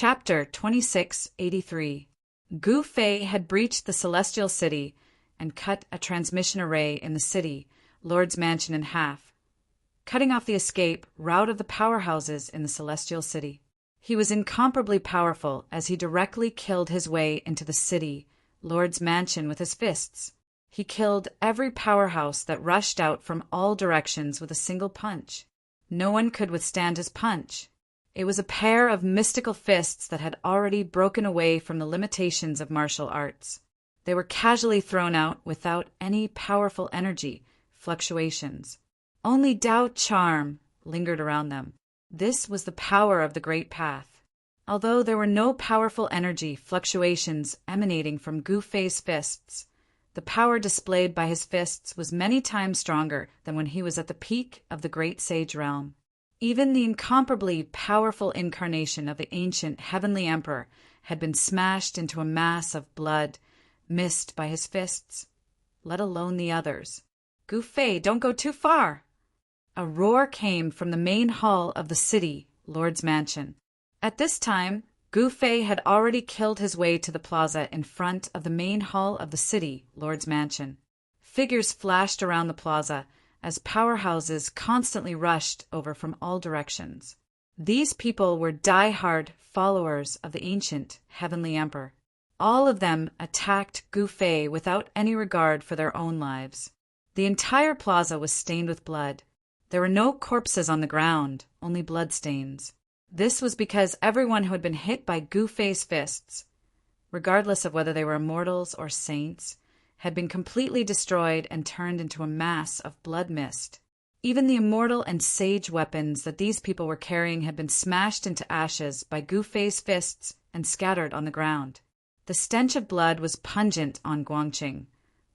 Chapter 2683. Gu Fei had breached the celestial city and cut a transmission array in the city, Lord's mansion, in half, cutting off the escape route of the powerhouses in the celestial city. He was incomparably powerful as he directly killed his way into the city, Lord's mansion, with his fists. He killed every powerhouse that rushed out from all directions with a single punch. No one could withstand his punch. It was a pair of mystical fists that had already broken away from the limitations of martial arts. They were casually thrown out without any powerful energy fluctuations. Only Tao charm lingered around them. This was the power of the Great Path. Although there were no powerful energy fluctuations emanating from Gu Fei's fists, the power displayed by his fists was many times stronger than when he was at the peak of the great sage realm. Even the incomparably powerful incarnation of the ancient heavenly emperor had been smashed into a mass of blood, missed by his fists, let alone the others. "Gu Fei, don't go too far!" A roar came from the main hall of the city, Lord's mansion. At this time, Gu Fei had already killed his way to the plaza in front of the main hall of the city, Lord's mansion. Figures flashed around the plaza as powerhouses constantly rushed over from all directions. These people were die-hard followers of the ancient heavenly emperor. All of them attacked Gu Fei without any regard for their own lives. The entire plaza was stained with blood. There were no corpses on the ground, only bloodstains. This was because everyone who had been hit by Gu Fei's fists, regardless of whether they were immortals or saints, had been completely destroyed and turned into a mass of blood mist. Even the immortal and sage weapons that these people were carrying had been smashed into ashes by Gu Fei's fists and scattered on the ground. The stench of blood was pungent on Guangqing,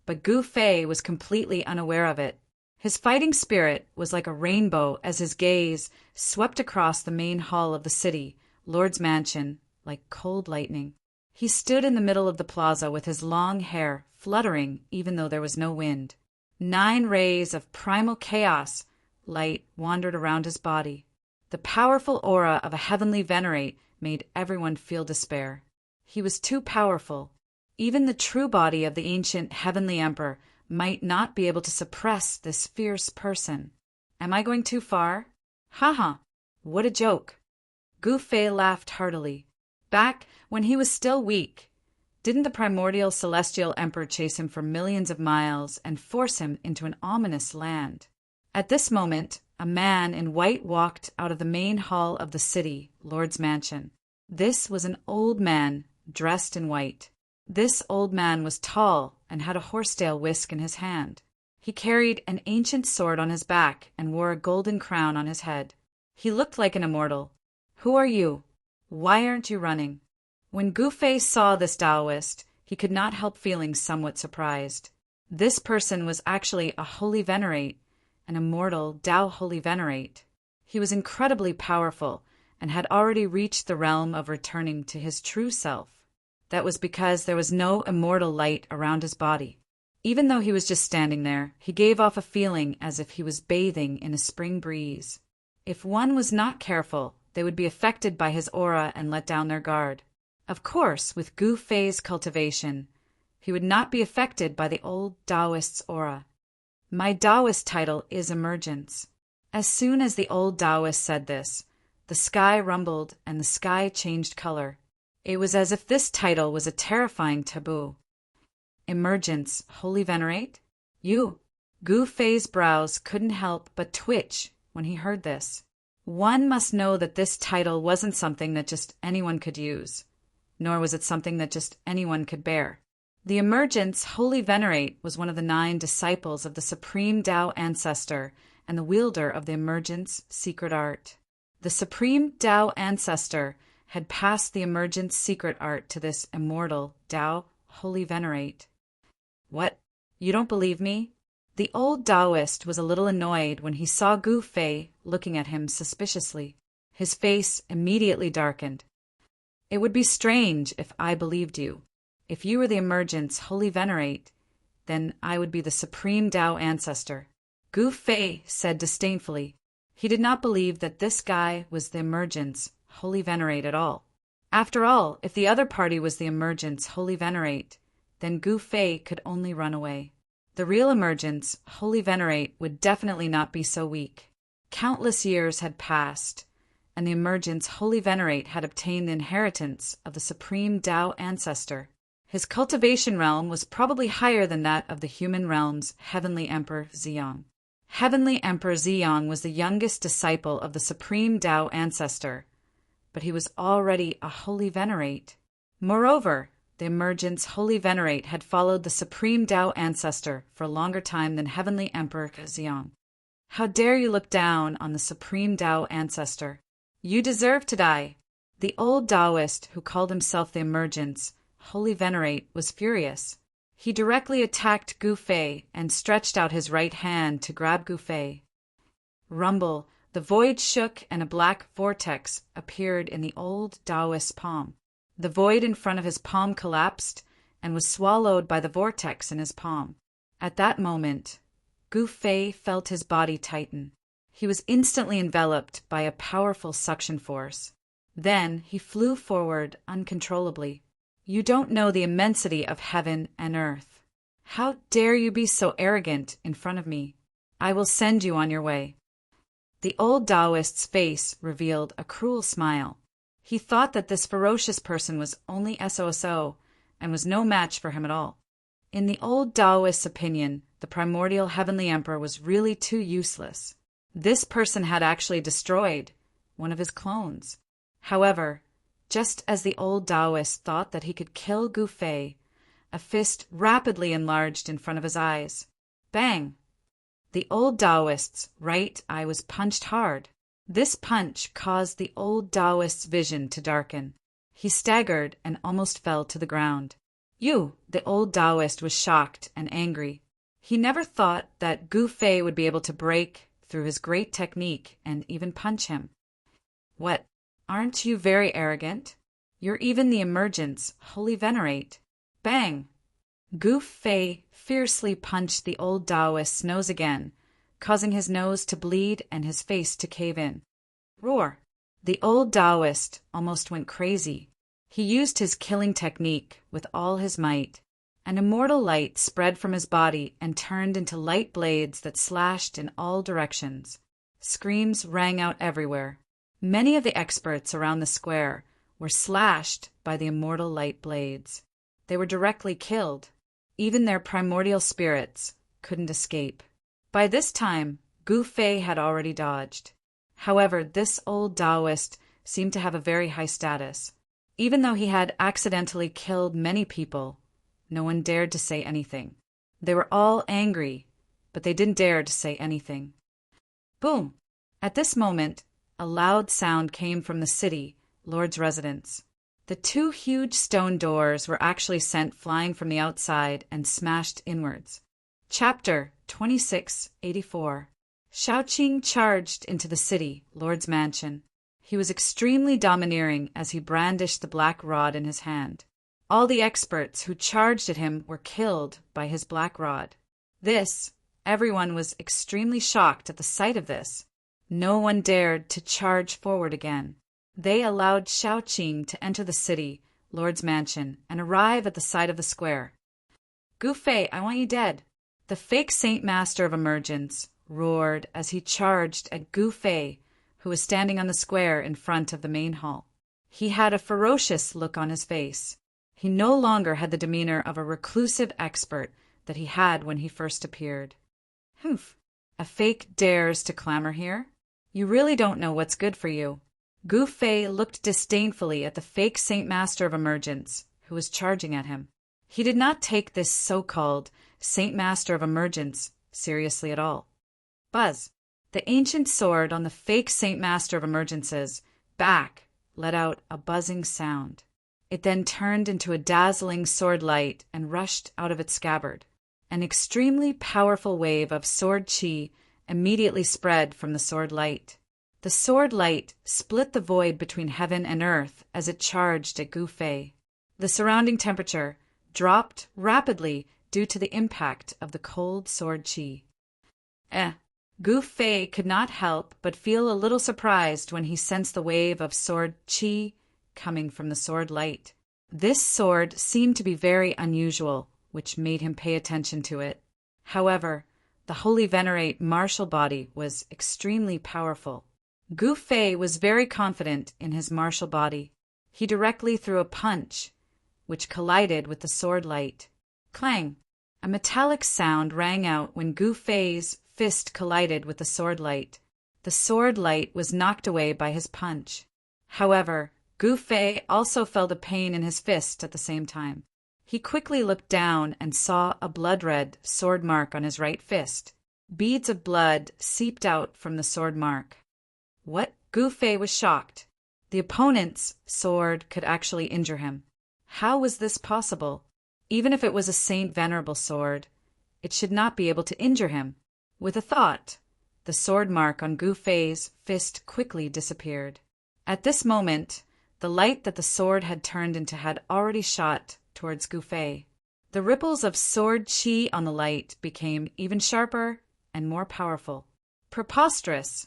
but Gu Fei was completely unaware of it. His fighting spirit was like a rainbow as his gaze swept across the main hall of the city, Lord's mansion, like cold lightning. He stood in the middle of the plaza with his long hair fluttering even though there was no wind. 9 rays of primal chaos light wandered around his body. The powerful aura of a heavenly venerate made everyone feel despair. He was too powerful. Even the true body of the ancient heavenly emperor might not be able to suppress this fierce person. Am I going too far? Ha! What a joke. Gu Fei laughed heartily. Back when he was still weak, didn't the primordial celestial emperor chase him for millions of miles and force him into an ominous land? At this moment, a man in white walked out of the main hall of the city, Lord's mansion. This was an old man dressed in white. This old man was tall and had a horsetail whisk in his hand. He carried an ancient sword on his back and wore a golden crown on his head. He looked like an immortal. "Who are you? Why aren't you running?" When Gu Fei saw this Taoist, he could not help feeling somewhat surprised. This person was actually a holy venerate, an immortal Tao holy venerate. He was incredibly powerful and had already reached the realm of returning to his true self. That was because there was no immortal light around his body. Even though he was just standing there, he gave off a feeling as if he was bathing in a spring breeze. If one was not careful, they would be affected by his aura and let down their guard. Of course, with Gu Fei's cultivation, he would not be affected by the old Taoist's aura. My Taoist title is Emergence. As soon as the old Taoist said this, the sky rumbled and the sky changed color. It was as if this title was a terrifying taboo. Emergence, holy venerate? You? Gu Fei's brows couldn't help but twitch when he heard this. One must know that this title wasn't something that just anyone could use, nor was it something that just anyone could bear. The Emergence Holy Venerate was one of the 9 disciples of the Supreme Tao Ancestor and the wielder of the Emergence secret art. The Supreme Tao Ancestor had passed the Emergence secret art to this immortal Tao Holy Venerate. What? You don't believe me? The old Taoist was a little annoyed when he saw Gu Fei looking at him suspiciously. His face immediately darkened. It would be strange if I believed you. If you were the Emergence Holy Venerate, then I would be the Supreme Tao Ancestor. Gu Fei said disdainfully. He did not believe that this guy was the Emergence Holy Venerate at all. After all, if the other party was the Emergence, Holy Venerate, then Gu Fei could only run away. The real Emergence, Holy Venerate, would definitely not be so weak. Countless years had passed, and the Emergence, Holy Venerate, had obtained the inheritance of the Supreme Tao Ancestor. His cultivation realm was probably higher than that of the human realm's Heavenly Emperor Ziyang. Heavenly Emperor Ziyang was the youngest disciple of the Supreme Tao Ancestor, but he was already a Holy Venerate. Moreover, the Emergence Holy Venerate had followed the Supreme Tao Ancestor for a longer time than Heavenly Emperor Ziyang. How dare you look down on the Supreme Tao Ancestor? You deserve to die. The old Taoist, who called himself the Emergence Holy Venerate, was furious. He directly attacked Gu Fei and stretched out his right hand to grab Gu Fei. Rumble, the void shook and a black vortex appeared in the old Taoist's palm. The void in front of his palm collapsed and was swallowed by the vortex in his palm. At that moment, Gu Fei felt his body tighten. He was instantly enveloped by a powerful suction force. Then he flew forward uncontrollably. You don't know the immensity of heaven and earth. How dare you be so arrogant in front of me? I will send you on your way. The old Taoist's face revealed a cruel smile. He thought that this ferocious person was only SOSO and was no match for him at all. In the old Taoist's opinion, the primordial Heavenly Emperor was really too useless. This person had actually destroyed one of his clones. However, just as the old Taoist thought that he could kill Gu Fei, a fist rapidly enlarged in front of his eyes. Bang! The old Taoist's right eye was punched hard. This punch caused the old Taoist's vision to darken. He staggered and almost fell to the ground. The old Taoist was shocked and angry. He never thought that Gu Fei would be able to break through his great technique and even punch him. What? Aren't you very arrogant? You're even the Emergence Holy Venerate. Bang! Gu Fei fiercely punched the old Taoist's nose again, causing his nose to bleed and his face to cave in. Roar! The old Taoist almost went crazy. He used his killing technique with all his might. An immortal light spread from his body and turned into light blades that slashed in all directions. Screams rang out everywhere. Many of the experts around the square were slashed by the immortal light blades. They were directly killed. Even their primordial spirits couldn't escape. By this time, Gu Fei had already dodged. However, this old Taoist seemed to have a very high status. Even though he had accidentally killed many people, no one dared to say anything. They were all angry, but they didn't dare to say anything. Boom! At this moment, a loud sound came from the city, Lord's residence. The two huge stone doors were actually sent flying from the outside and smashed inwards. Chapter 2684. Shaoqing charged into the city, Lord's mansion. He was extremely domineering as he brandished the black rod in his hand. All the experts who charged at him were killed by his black rod. Everyone was extremely shocked at the sight of this. No one dared to charge forward again. They allowed Shaoqing to enter the city, Lord's mansion, and arrive at the side of the square. Gu Fei, I want you dead. The fake Saint Master of Emergence roared as he charged at Gu Fei, who was standing on the square in front of the main hall. He had a ferocious look on his face. He no longer had the demeanor of a reclusive expert that he had when he first appeared. Humph! A fake dares to clamor here? You really don't know what's good for you. Gu Fei looked disdainfully at the fake Saint Master of Emergence, who was charging at him. He did not take this so-called Saint Master of Emergence seriously at all. Buzz! The ancient sword on the fake Saint Master of Emergence's back let out a buzzing sound. It then turned into a dazzling sword light and rushed out of its scabbard. An extremely powerful wave of sword chi immediately spread from the sword light. The sword light split the void between heaven and earth as it charged at Gu Fei. The surrounding temperature dropped rapidly due to the impact of the cold sword chi. Gu Fei could not help but feel a little surprised when he sensed the wave of sword chi coming from the sword light. This sword seemed to be very unusual, which made him pay attention to it. However, the Holy Venerate martial body was extremely powerful. Gu Fei was very confident in his martial body. He directly threw a punch, which collided with the sword light. Clang! A metallic sound rang out when Gu Fei's fist collided with the sword light. The sword light was knocked away by his punch. However, Gu Fei also felt a pain in his fist at the same time. He quickly looked down and saw a blood-red sword mark on his right fist. Beads of blood seeped out from the sword mark. What? Gu Fei was shocked. The opponent's sword could actually injure him. How was this possible? Even if it was a Saint Venerable sword, it should not be able to injure him. With a thought, the sword mark on Gu Fei's fist quickly disappeared. At this moment, the light that the sword had turned into had already shot towards Gu Fei. The ripples of sword qi on the light became even sharper and more powerful. Preposterous!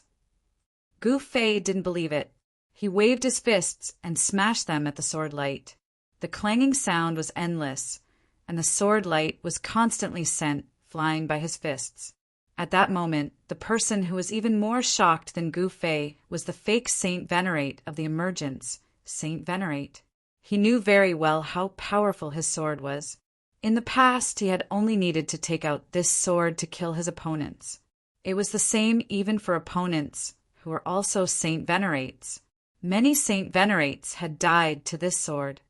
Gu Fei didn't believe it. He waved his fists and smashed them at the sword light. The clanging sound was endless, and the sword light was constantly sent flying by his fists. At that moment, the person who was even more shocked than Gu Fei was the fake Saint Venerate of the Emergence, Saint Venerate. He knew very well how powerful his sword was. In the past, he had only needed to take out this sword to kill his opponents. It was the same even for opponents who were also Saint Venerates. Many Saint Venerates had died to this sword.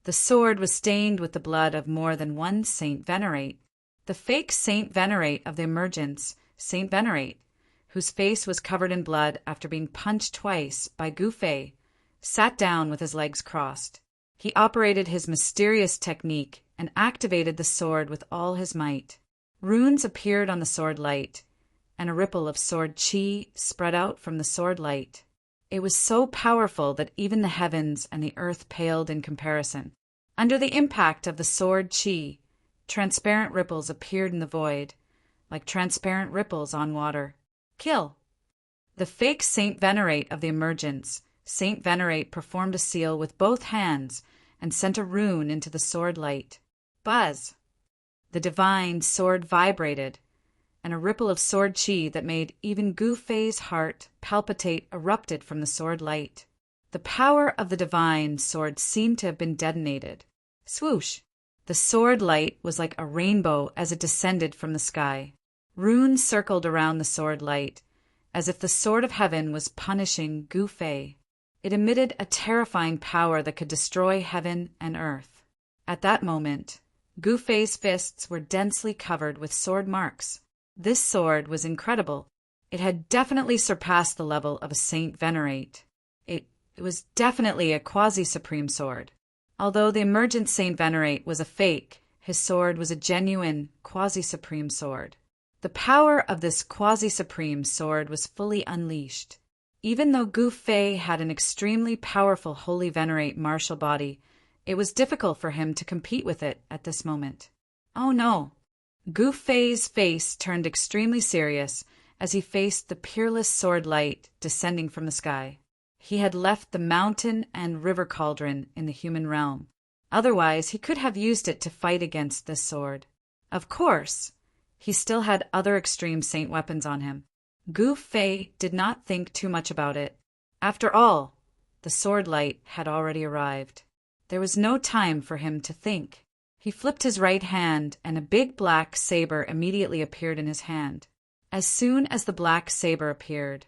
The sword was stained with the blood of more than one Saint Venerate. The fake Saint Venerate of the Emergence, Saint Venerate, whose face was covered in blood after being punched twice by Gu Fei, sat down with his legs crossed. He operated his mysterious technique and activated the sword with all his might. Runes appeared on the sword light, and a ripple of sword qi spread out from the sword light. It was so powerful that even the heavens and the earth paled in comparison. Under the impact of the sword qi, transparent ripples appeared in the void, like transparent ripples on water. Kill! The fake Saint Venerate of the Emergence, Saint Venerate performed a seal with both hands and sent a rune into the sword light. Buzz! The divine sword vibrated, and a ripple of sword qi that made even Gu Fei's heart palpitate erupted from the sword light. The power of the divine sword seemed to have been detonated. Swoosh! The sword light was like a rainbow as it descended from the sky. Runes circled around the sword light, as if the sword of heaven was punishing Gu Fei. It emitted a terrifying power that could destroy heaven and earth. At that moment, Gu Fei's fists were densely covered with sword marks. This sword was incredible. It had definitely surpassed the level of a Saint Venerate. It was definitely a quasi-supreme sword. Although the emergent Saint Venerate was a fake, his sword was a genuine quasi-supreme sword. The power of this quasi-supreme sword was fully unleashed. Even though Gu Fei had an extremely powerful Holy Venerate martial body, it was difficult for him to compete with it at this moment. Oh no! Gu Fei's face turned extremely serious as he faced the peerless sword light descending from the sky. He had left the mountain and river cauldron in the human realm. Otherwise, he could have used it to fight against this sword. Of course, he still had other extreme saint weapons on him. Gu Fei did not think too much about it. After all, the sword light had already arrived. There was no time for him to think. He flipped his right hand, and a big black saber immediately appeared in his hand. As soon as the black saber appeared,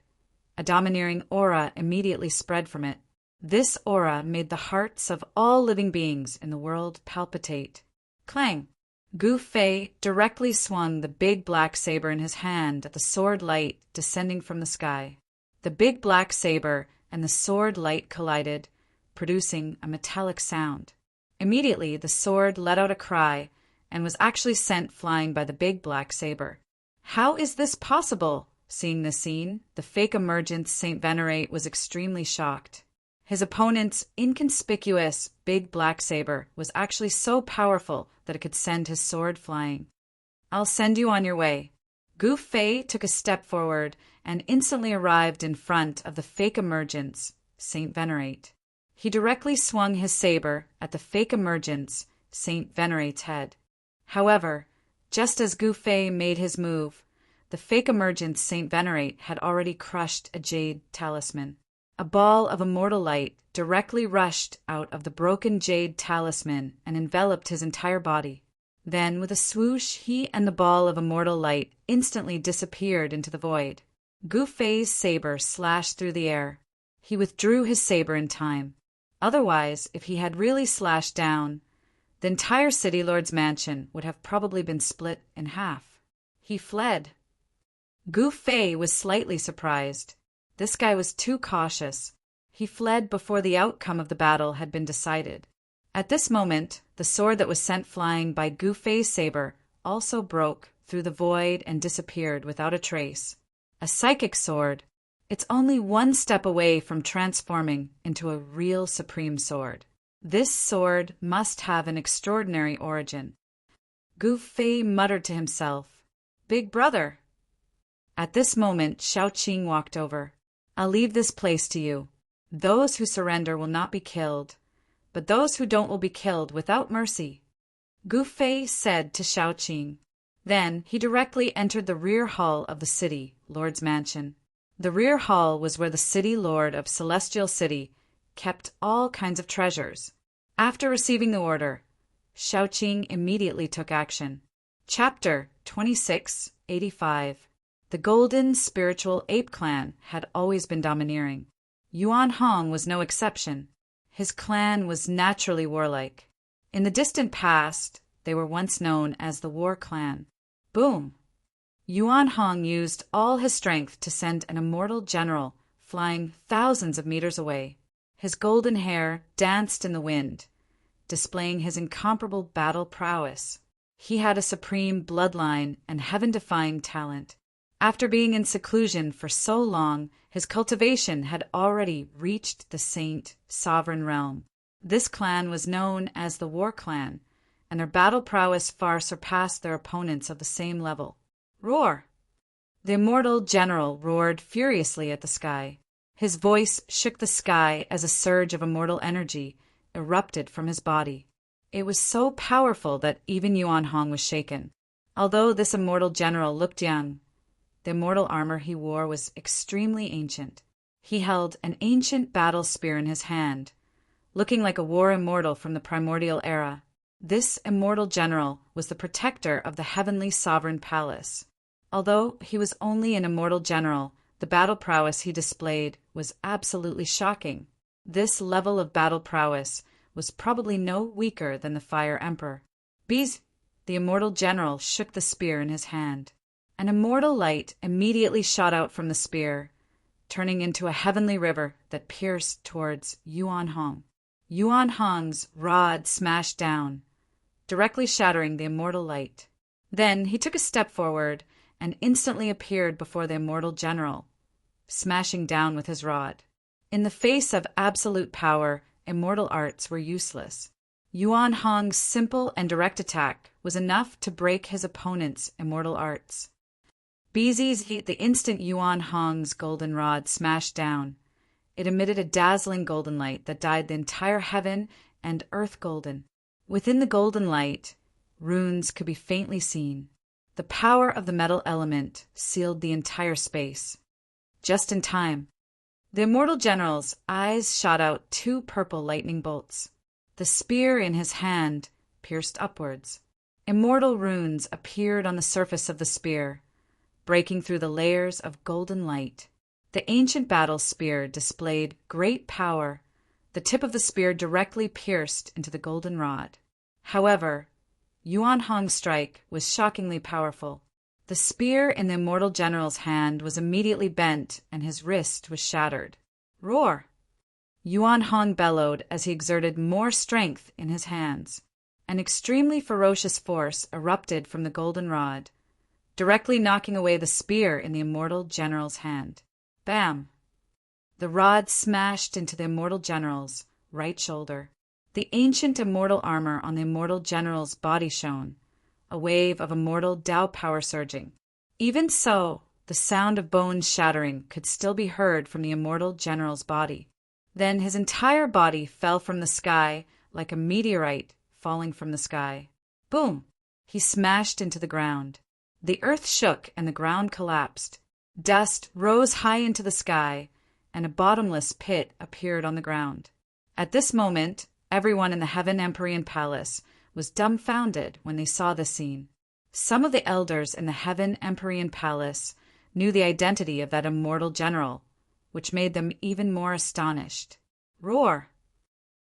a domineering aura immediately spread from it. This aura made the hearts of all living beings in the world palpitate. Clang! Gu Fei directly swung the big black saber in his hand at the sword light descending from the sky. The big black saber and the sword light collided, producing a metallic sound. Immediately, the sword let out a cry and was actually sent flying by the big black saber. How is this possible? Seeing this scene, the fake emergent Saint Venerate was extremely shocked. His opponent's inconspicuous big black saber was actually so powerful that it could send his sword flying. I'll send you on your way. Gu Fei took a step forward and instantly arrived in front of the fake emergence, Saint Venerate. He directly swung his saber at the fake emergence, Saint Venerate's head. However, just as Gu Fei made his move, the fake emergence Saint Venerate had already crushed a jade talisman. A ball of immortal light directly rushed out of the broken jade talisman and enveloped his entire body. Then, with a swoosh, he and the ball of immortal light instantly disappeared into the void. Gu Fei's saber slashed through the air. He withdrew his saber in time. Otherwise, if he had really slashed down, the entire City Lord's mansion would have probably been split in half. He fled. Gu Fei was slightly surprised. This guy was too cautious. He fled before the outcome of the battle had been decided. At this moment, the sword that was sent flying by Gu Fei's saber also broke through the void and disappeared without a trace. A psychic sword. It's only one step away from transforming into a real supreme sword. This sword must have an extraordinary origin. Gu Fei muttered to himself, "Big brother." At this moment, Shaoqing walked over. "I'll leave this place to you. Those who surrender will not be killed, but those who don't will be killed without mercy," Gu Fei said to Shaoqing. Then he directly entered the rear hall of the City Lord's mansion. The rear hall was where the City Lord of Celestial City kept all kinds of treasures. After receiving the order, Shaoqing immediately took action. Chapter 2685. The Golden Spiritual Ape Clan had always been domineering. Yuan Hong was no exception. His clan was naturally warlike. In the distant past, they were once known as the War Clan. Boom! Yuan Hong used all his strength to send an immortal general flying thousands of meters away. His golden hair danced in the wind, displaying his incomparable battle prowess. He had a supreme bloodline and heaven-defying talent. After being in seclusion for so long, his cultivation had already reached the Saint Sovereign realm. This clan was known as the War Clan, and their battle prowess far surpassed their opponents of the same level. Roar! The immortal general roared furiously at the sky. His voice shook the sky as a surge of immortal energy erupted from his body. It was so powerful that even Yuan Hong was shaken. Although this immortal general looked young, the immortal armor he wore was extremely ancient. He held an ancient battle spear in his hand, looking like a war immortal from the primordial era. This immortal general was the protector of the heavenly sovereign palace. Although he was only an immortal general, the battle prowess he displayed was absolutely shocking. This level of battle prowess was probably no weaker than the Fire Emperor. The immortal general shook the spear in his hand. An immortal light immediately shot out from the spear, turning into a heavenly river that pierced towards Yuan Hong. Yuan Hong's rod smashed down, directly shattering the immortal light. Then he took a step forward and instantly appeared before the immortal general, smashing down with his rod. In the face of absolute power, immortal arts were useless. Yuan Hong's simple and direct attack was enough to break his opponent's immortal arts. The instant Yuan Hong's golden rod smashed down, it emitted a dazzling golden light that dyed the entire heaven and earth golden. Within the golden light, runes could be faintly seen. The power of the metal element sealed the entire space. Just in time, the immortal general's eyes shot out two purple lightning bolts. The spear in his hand pierced upwards. Immortal runes appeared on the surface of the spear, breaking through the layers of golden light. The ancient battle spear displayed great power. The tip of the spear directly pierced into the golden rod. However, Yuan Hong's strike was shockingly powerful. The spear in the immortal general's hand was immediately bent and his wrist was shattered. Roar! Yuan Hong bellowed as he exerted more strength in his hands. An extremely ferocious force erupted from the golden rod, directly knocking away the spear in the immortal general's hand. Bam! The rod smashed into the immortal general's right shoulder. The ancient immortal armor on the immortal general's body shone, a wave of immortal Tao power surging. Even so, the sound of bones shattering could still be heard from the immortal general's body. Then his entire body fell from the sky like a meteorite falling from the sky. Boom! He smashed into the ground. The earth shook and the ground collapsed. Dust rose high into the sky, and a bottomless pit appeared on the ground. At this moment, everyone in the Heaven Empyrean Palace was dumbfounded when they saw this scene. Some of the elders in the Heaven Empyrean Palace knew the identity of that immortal general, which made them even more astonished. Roar!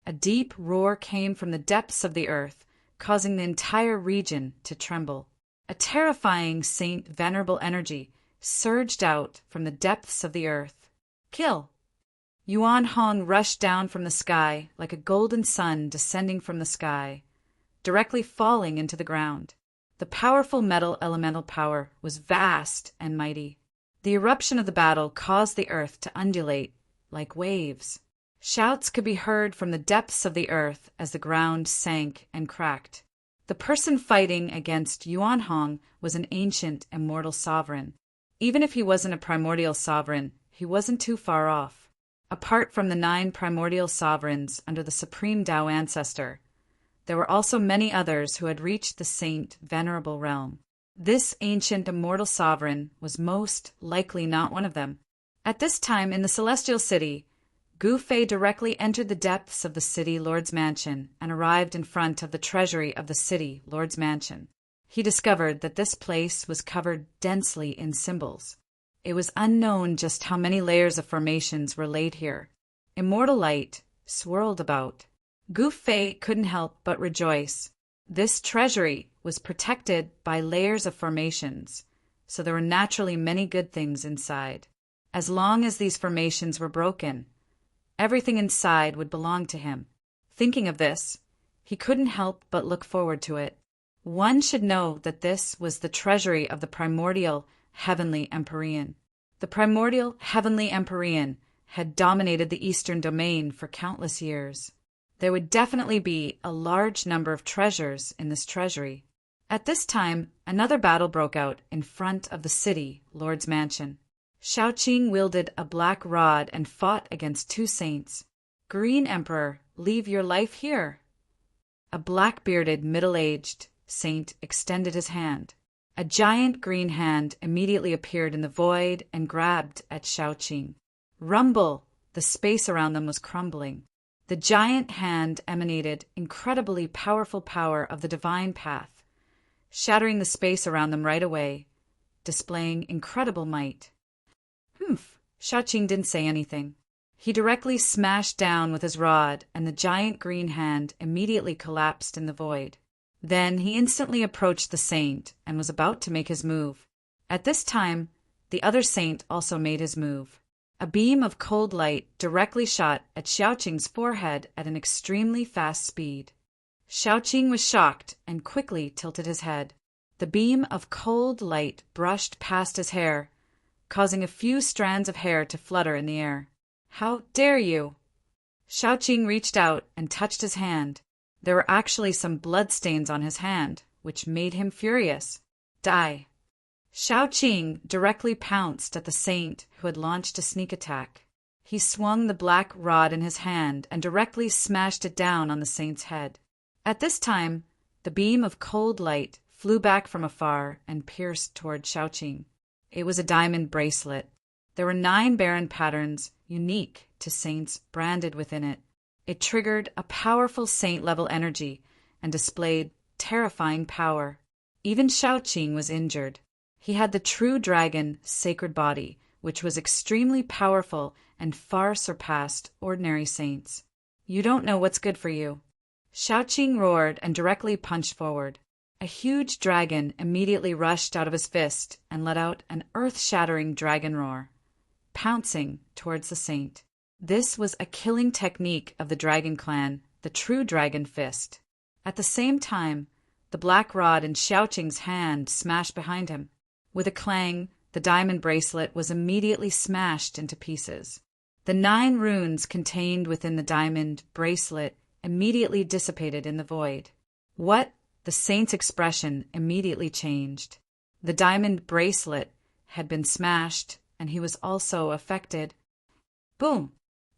A deep roar came from the depths of the earth, causing the entire region to tremble. A terrifying Saint Venerable energy surged out from the depths of the earth. Kill! Yuan Hong rushed down from the sky like a golden sun descending from the sky, directly falling into the ground. The powerful metal elemental power was vast and mighty. The eruption of the battle caused the earth to undulate like waves. Shouts could be heard from the depths of the earth as the ground sank and cracked. The person fighting against Yuan Hong was an ancient, immortal sovereign. Even if he wasn't a primordial sovereign, he wasn't too far off. Apart from the 9 primordial sovereigns under the Supreme Tao Ancestor, there were also many others who had reached the Saint Venerable realm. This ancient immortal sovereign was most likely not one of them. At this time in the Celestial City, Gu Fei directly entered the depths of the City Lord's Mansion and arrived in front of the treasury of the City Lord's Mansion. He discovered that this place was covered densely in symbols. It was unknown just how many layers of formations were laid here. Immortal light swirled about. Gu Fei couldn't help but rejoice. This treasury was protected by layers of formations, so there were naturally many good things inside. As long as these formations were broken, everything inside would belong to him. Thinking of this, he couldn't help but look forward to it. One should know that this was the treasury of the primordial Heavenly Empyrean. The primordial Heavenly Empyrean had dominated the Eastern domain for countless years. There would definitely be a large number of treasures in this treasury. At this time, another battle broke out in front of the City Lord's Mansion. Shaoqing wielded a black rod and fought against 2 saints. Green Emperor, leave your life here. A black-bearded, middle-aged saint extended his hand. A giant green hand immediately appeared in the void and grabbed at Shaoqing. Rumble! The space around them was crumbling. The giant hand emanated incredibly powerful power of the divine path, shattering the space around them right away, displaying incredible might. Shaoqing didn't say anything. He directly smashed down with his rod, and the giant green hand immediately collapsed in the void. Then he instantly approached the saint and was about to make his move. At this time, the other saint also made his move. A beam of cold light directly shot at Shaoqing's forehead at an extremely fast speed. Shaoqing was shocked and quickly tilted his head. The beam of cold light brushed past his hair, causing a few strands of hair to flutter in the air. How dare you! Shaoqing reached out and touched his hand. There were actually some bloodstains on his hand, which made him furious. Die! Shaoqing directly pounced at the saint who had launched a sneak attack. He swung the black rod in his hand and directly smashed it down on the saint's head. At this time, the beam of cold light flew back from afar and pierced toward Shaoqing. It was a diamond bracelet. There were 9 barren patterns, unique to saints, branded within it. It triggered a powerful saint-level energy and displayed terrifying power. Even Shaoqing was injured. He had the true dragon sacred body, which was extremely powerful and far surpassed ordinary saints. You don't know what's good for you. Shaoqing roared and directly punched forward. A huge dragon immediately rushed out of his fist and let out an earth-shattering dragon roar, pouncing towards the saint. This was a killing technique of the dragon clan, the true dragon fist. At the same time, the black rod in Shaoqing's hand smashed behind him. With a clang, the diamond bracelet was immediately smashed into pieces. The 9 runes contained within the diamond bracelet immediately dissipated in the void. What? The saint's expression immediately changed. The diamond bracelet had been smashed, and he was also affected. Boom!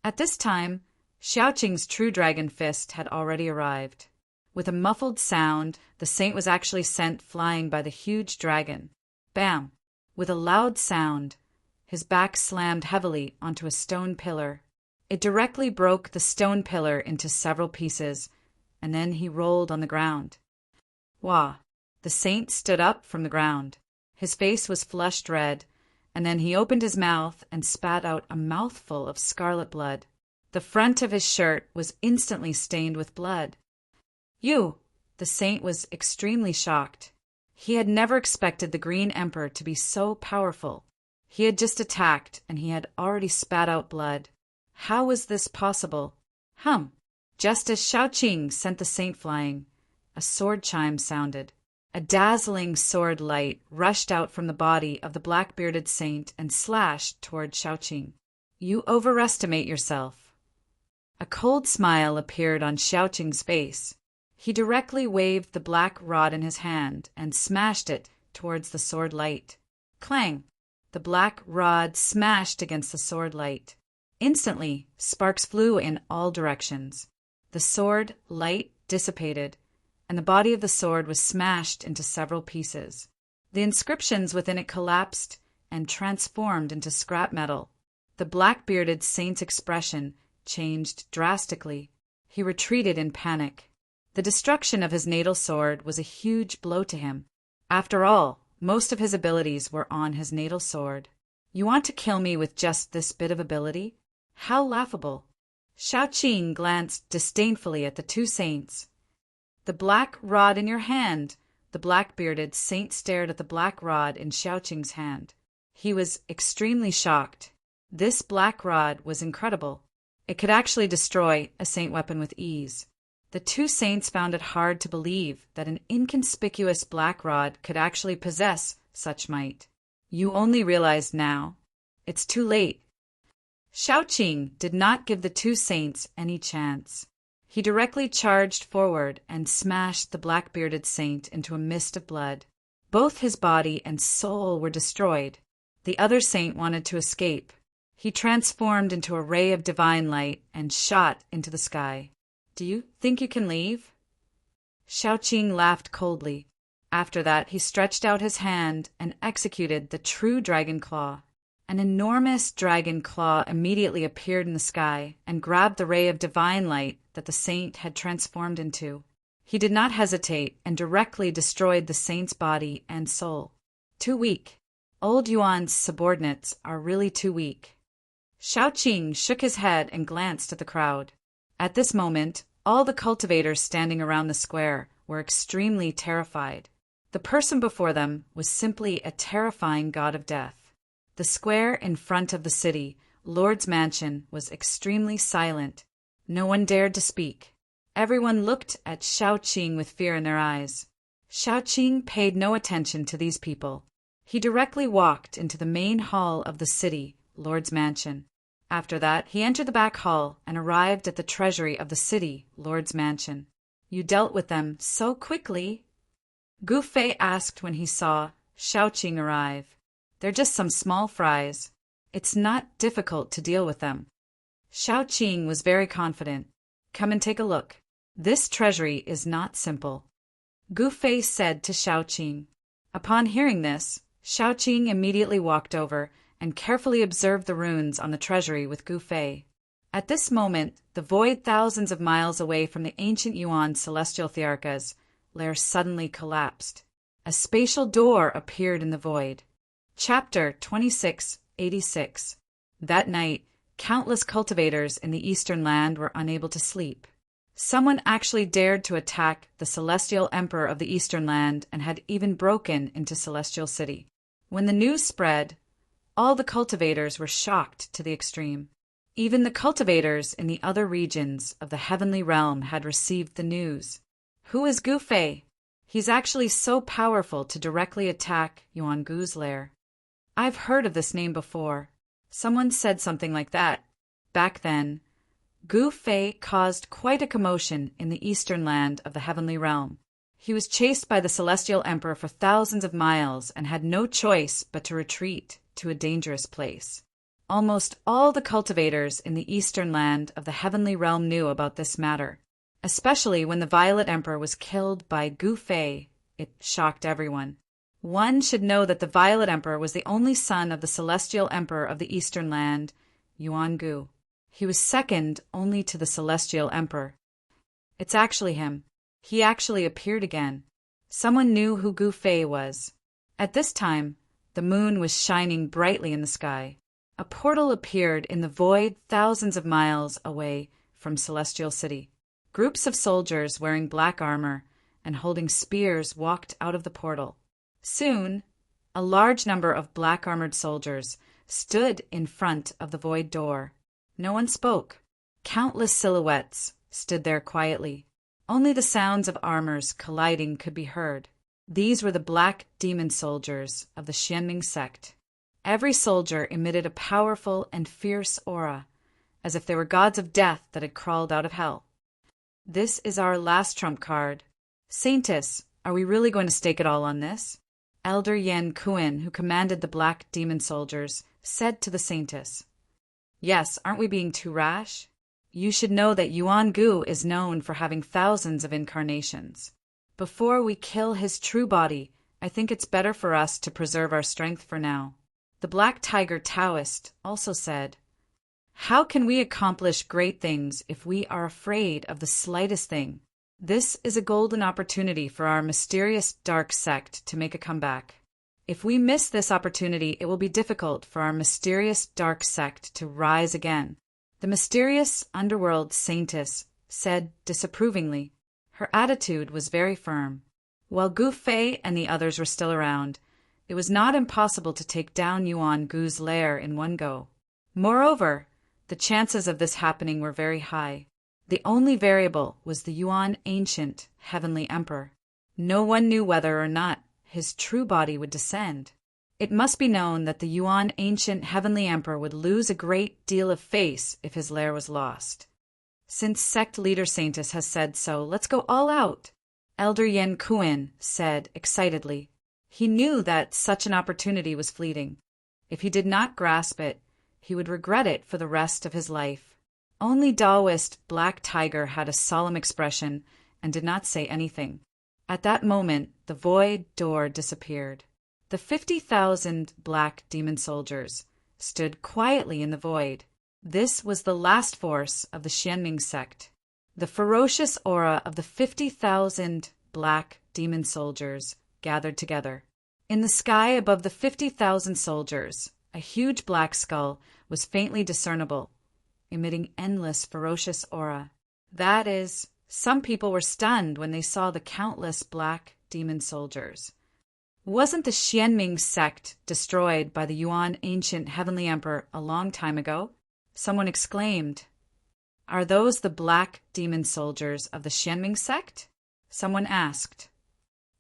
At this time, Xiaoqing's true dragon fist had already arrived. With a muffled sound, the saint was actually sent flying by the huge dragon. Bam! With a loud sound, his back slammed heavily onto a stone pillar. It directly broke the stone pillar into several pieces, and then he rolled on the ground. Wah! The saint stood up from the ground. His face was flushed red, and then he opened his mouth and spat out a mouthful of scarlet blood. The front of his shirt was instantly stained with blood. You! The saint was extremely shocked. He had never expected the Green Emperor to be so powerful. He had just attacked, and he had already spat out blood. How was this possible? Just as Xiaoqing sent the saint flying, a sword chime sounded. A dazzling sword light rushed out from the body of the black-bearded saint and slashed toward Xiaoqing. You overestimate yourself. A cold smile appeared on Xiaoqing's face. He directly waved the black rod in his hand and smashed it towards the sword light. Clang! The black rod smashed against the sword light. Instantly, sparks flew in all directions. The sword light dissipated, and the body of the sword was smashed into several pieces. The inscriptions within it collapsed and transformed into scrap metal. The black-bearded saint's expression changed drastically. He retreated in panic. The destruction of his natal sword was a huge blow to him. After all, most of his abilities were on his natal sword. You want to kill me with just this bit of ability? How laughable! Xiaoqing glanced disdainfully at the two saints. The black rod in your hand. The black-bearded saint stared at the black rod in Xiaoqing's hand. He was extremely shocked. This black rod was incredible. It could actually destroy a saint weapon with ease. The two saints found it hard to believe that an inconspicuous black rod could actually possess such might. You only realize now. It's too late. Xiaoqing did not give the two saints any chance. He directly charged forward and smashed the black-bearded saint into a mist of blood. Both his body and soul were destroyed. The other saint wanted to escape. He transformed into a ray of divine light and shot into the sky. Do you think you can leave? Xiaoqing laughed coldly. After that, he stretched out his hand and executed the true dragon claw. An enormous dragon claw immediately appeared in the sky and grabbed the ray of divine light that the saint had transformed into. He did not hesitate and directly destroyed the saint's body and soul. Too weak. Old Yuan's subordinates are really too weak. Xiaoqing shook his head and glanced at the crowd. At this moment, all the cultivators standing around the square were extremely terrified. The person before them was simply a terrifying god of death. The square in front of the city, Lord's mansion, was extremely silent. No one dared to speak. Everyone looked at Xiaoqing with fear in their eyes. Xiaoqing paid no attention to these people. He directly walked into the main hall of the city, Lord's mansion. After that, he entered the back hall and arrived at the treasury of the city, Lord's mansion. You dealt with them so quickly. Gu Fei asked when he saw Xiaoqing arrive. They're just some small fries. It's not difficult to deal with them. Xiaoqing was very confident. Come and take a look. This treasury is not simple. Gu Fei said to Xiaoqing. Upon hearing this, Xiaoqing immediately walked over and carefully observed the runes on the treasury with Gu Fei. At this moment, the void thousands of miles away from the ancient Yuan celestial Thearkas lair suddenly collapsed. A spatial door appeared in the void. Chapter 2686. That night, countless cultivators in the eastern land were unable to sleep. Someone actually dared to attack the celestial emperor of the eastern land and had even broken into Celestial City. When the news spread, all the cultivators were shocked to the extreme. Even the cultivators in the other regions of the heavenly realm had received the news. Who is Gu Fei? He's actually so powerful to directly attack Yuan Gu's lair. I've heard of this name before. Someone said something like that. Back then, Gu Fei caused quite a commotion in the eastern land of the heavenly realm. He was chased by the celestial emperor for thousands of miles and had no choice but to retreat to a dangerous place. Almost all the cultivators in the eastern land of the heavenly realm knew about this matter. Especially when the Violet Emperor was killed by Gu Fei, it shocked everyone. One should know that the Violet Emperor was the only son of the Celestial Emperor of the Eastern Land, Yuan Gu. He was second only to the Celestial Emperor. It's actually him. He actually appeared again. Someone knew who Gu Fei was. At this time, the moon was shining brightly in the sky. A portal appeared in the void thousands of miles away from Celestial City. Groups of soldiers wearing black armor and holding spears walked out of the portal. Soon, a large number of black-armored soldiers stood in front of the void door. No one spoke. Countless silhouettes stood there quietly. Only the sounds of armors colliding could be heard. These were the black demon soldiers of the Xianming sect. Every soldier emitted a powerful and fierce aura, as if they were gods of death that had crawled out of hell. This is our last trump card. Saintess, are we really going to stake it all on this? Elder Yan Kuan, who commanded the black demon soldiers, said to the Saintess. Yes, aren't we being too rash? You should know that Yuan Gu is known for having thousands of incarnations. Before we kill his true body, I think it's better for us to preserve our strength for now. The Black Tiger Taoist also said, How can we accomplish great things if we are afraid of the slightest thing? This is a golden opportunity for our mysterious dark sect to make a comeback. If we miss this opportunity, it will be difficult for our mysterious dark sect to rise again. The mysterious underworld Saintess said disapprovingly. Her attitude was very firm. While Gu Fei and the others were still around, it was not impossible to take down Yuan Gu's lair in one go. Moreover, the chances of this happening were very high. The only variable was the Yuan ancient heavenly emperor. No one knew whether or not his true body would descend. It must be known that the Yuan ancient heavenly emperor would lose a great deal of face if his lair was lost. Since sect leader Saintess has said so, let's go all out, Elder Yan Kuan said excitedly. He knew that such an opportunity was fleeting. If he did not grasp it, he would regret it for the rest of his life. Only Daoist Black Tiger had a solemn expression and did not say anything. At that moment, the void door disappeared. The 50,000 black demon soldiers stood quietly in the void. This was the last force of the Xianming sect. The ferocious aura of the 50,000 black demon soldiers gathered together. In the sky above the 50,000 soldiers, a huge black skull was faintly discernible, emitting endless ferocious aura. That is, some people were stunned when they saw the countless black demon soldiers. Wasn't the Xianming sect destroyed by the Yuan ancient heavenly emperor a long time ago? Someone exclaimed. Are those the black demon soldiers of the Xianming sect? Someone asked.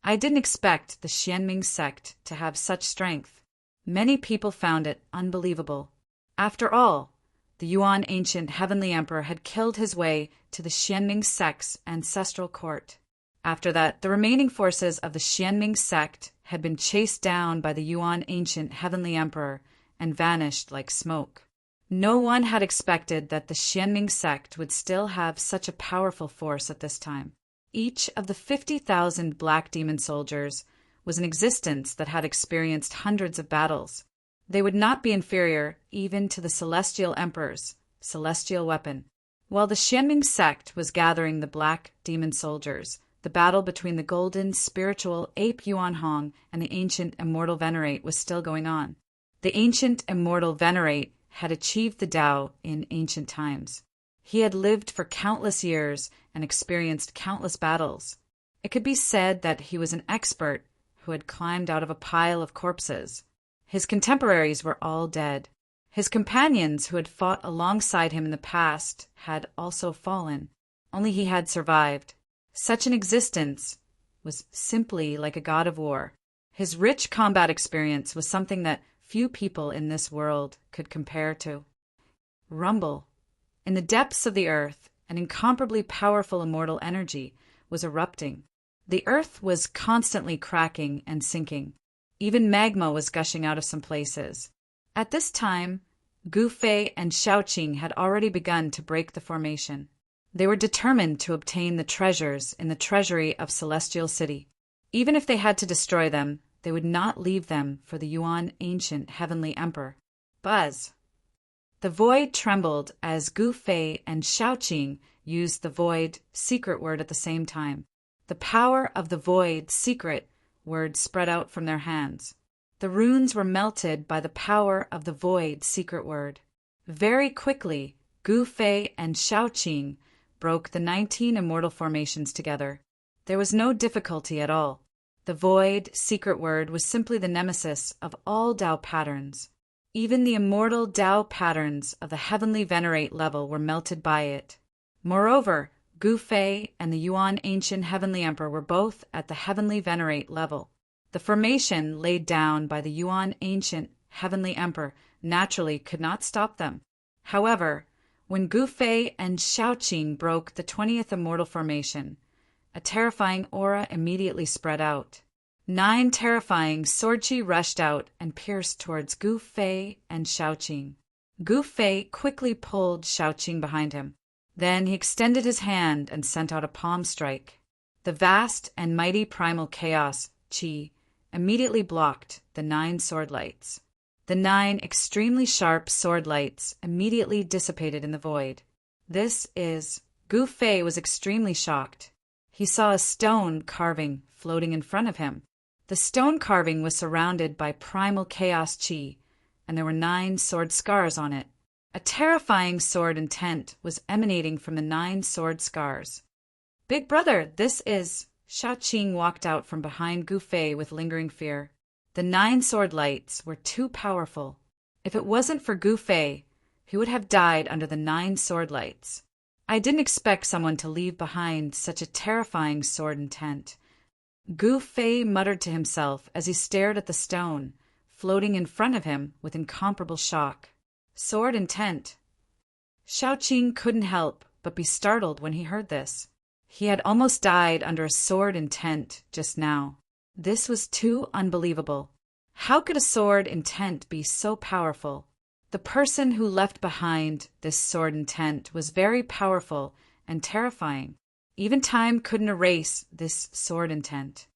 I didn't expect the Xianming sect to have such strength. Many people found it unbelievable. After all, the Yuan ancient heavenly emperor had killed his way to the Xianming sect's ancestral court. After that, the remaining forces of the Xianming sect had been chased down by the Yuan ancient heavenly emperor and vanished like smoke. No one had expected that the Xianming sect would still have such a powerful force at this time. Each of the 50,000 black demon soldiers was an existence that had experienced hundreds of battles. They would not be inferior even to the Celestial Emperor's celestial weapon. While the Xianming sect was gathering the black demon soldiers, the battle between the golden spiritual ape Yuan Hong and the ancient immortal Venerate was still going on. The ancient immortal Venerate had achieved the Tao in ancient times. He had lived for countless years and experienced countless battles. It could be said that he was an expert who had climbed out of a pile of corpses. His contemporaries were all dead. His companions who had fought alongside him in the past had also fallen. Only he had survived. Such an existence was simply like a god of war. His rich combat experience was something that few people in this world could compare to. Rumble. In the depths of the earth, an incomparably powerful immortal energy was erupting. The earth was constantly cracking and sinking. Even magma was gushing out of some places. At this time, Gu Fei and Shaoqing had already begun to break the formation. They were determined to obtain the treasures in the treasury of Celestial City. Even if they had to destroy them, they would not leave them for the Yuan ancient heavenly emperor. Buzz! The void trembled as Gu Fei and Shaoqing used the void secret word at the same time. The power of the void secret word spread out from their hands. The runes were melted by the power of the void secret word. Very quickly, Gu Fei and Shaoqing broke the 19 immortal formations together. There was no difficulty at all. The void secret word was simply the nemesis of all Tao patterns. Even the immortal Tao patterns of the heavenly venerate level were melted by it. Moreover, Gu Fei and the Yuan ancient heavenly emperor were both at the heavenly venerate level. The formation laid down by the Yuan ancient heavenly emperor naturally could not stop them. However, when Gu Fei and Shaoqing broke the 20th immortal formation, a terrifying aura immediately spread out. 9 terrifying sword chi rushed out and pierced towards Gu Fei and Shaoqing. Gu Fei quickly pulled Shaoqing behind him. Then he extended his hand and sent out a palm strike. The vast and mighty primal chaos chi immediately blocked the 9 sword lights. The 9 extremely sharp sword lights immediately dissipated in the void. Gu Fei was extremely shocked. He saw a stone carving floating in front of him. The stone carving was surrounded by primal chaos chi, and there were 9 sword scars on it. A terrifying sword intent was emanating from the 9 sword scars. "Big brother, this is..." Shaoqing walked out from behind Gu Fei with lingering fear. The 9 sword lights were too powerful. If it wasn't for Gu Fei, he would have died under the 9 sword lights. I didn't expect someone to leave behind such a terrifying sword intent. Gu Fei muttered to himself as he stared at the stone, floating in front of him with incomparable shock. Sword intent. Shaoqing couldn't help but be startled when he heard this. He had almost died under a sword intent just now. This was too unbelievable. How could a sword intent be so powerful? The person who left behind this sword intent was very powerful and terrifying. Even time couldn't erase this sword intent.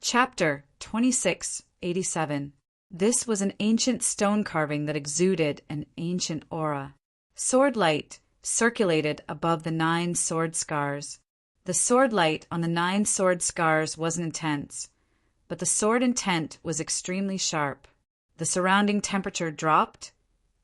Chapter 2687. This was an ancient stone carving that exuded an ancient aura. Sword light circulated above the 9 sword scars. The sword light on the 9 sword scars wasn't intense, but the sword intent was extremely sharp. The surrounding temperature dropped,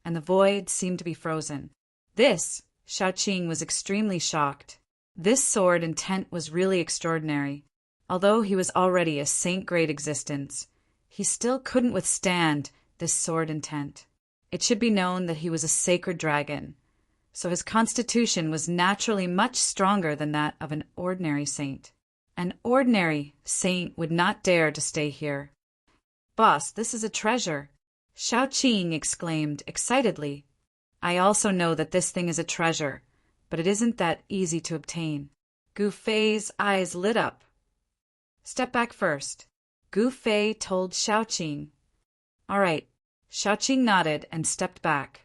and the void seemed to be frozen. Shaoqing was extremely shocked. This sword intent was really extraordinary. Although he was already a saint-grade existence, he still couldn't withstand this sword intent. It should be known that he was a sacred dragon, so his constitution was naturally much stronger than that of an ordinary saint. An ordinary saint would not dare to stay here. "Boss, this is a treasure," Shaoqing exclaimed excitedly. "I also know that this thing is a treasure, but it isn't that easy to obtain." Gu Fei's eyes lit up. "Step back first," Gu Fei told Shaoqing. "All right." Shaoqing nodded and stepped back.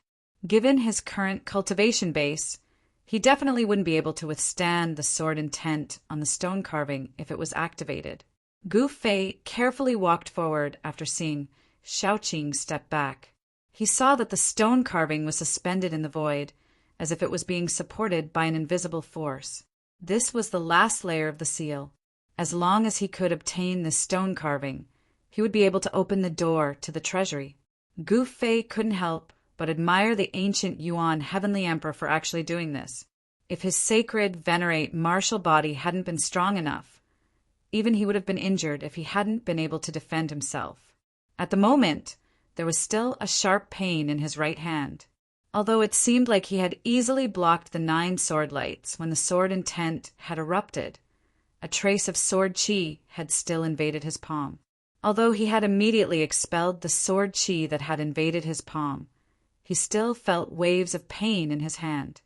Given his current cultivation base, he definitely wouldn't be able to withstand the sword intent on the stone carving if it was activated. Gu Fei carefully walked forward after seeing Shaoqing step back. He saw that the stone carving was suspended in the void, as if it was being supported by an invisible force. This was the last layer of the seal. As long as he could obtain this stone carving, he would be able to open the door to the treasury. Gu Fei couldn't help but admire the ancient Yuan heavenly emperor for actually doing this. If his sacred, venerate, martial body hadn't been strong enough, even he would have been injured if he hadn't been able to defend himself. At the moment, there was still a sharp pain in his right hand. Although it seemed like he had easily blocked the 9 sword lights when the sword intent had erupted, a trace of sword chi had still invaded his palm. Although he had immediately expelled the sword chi that had invaded his palm, he still felt waves of pain in his hand.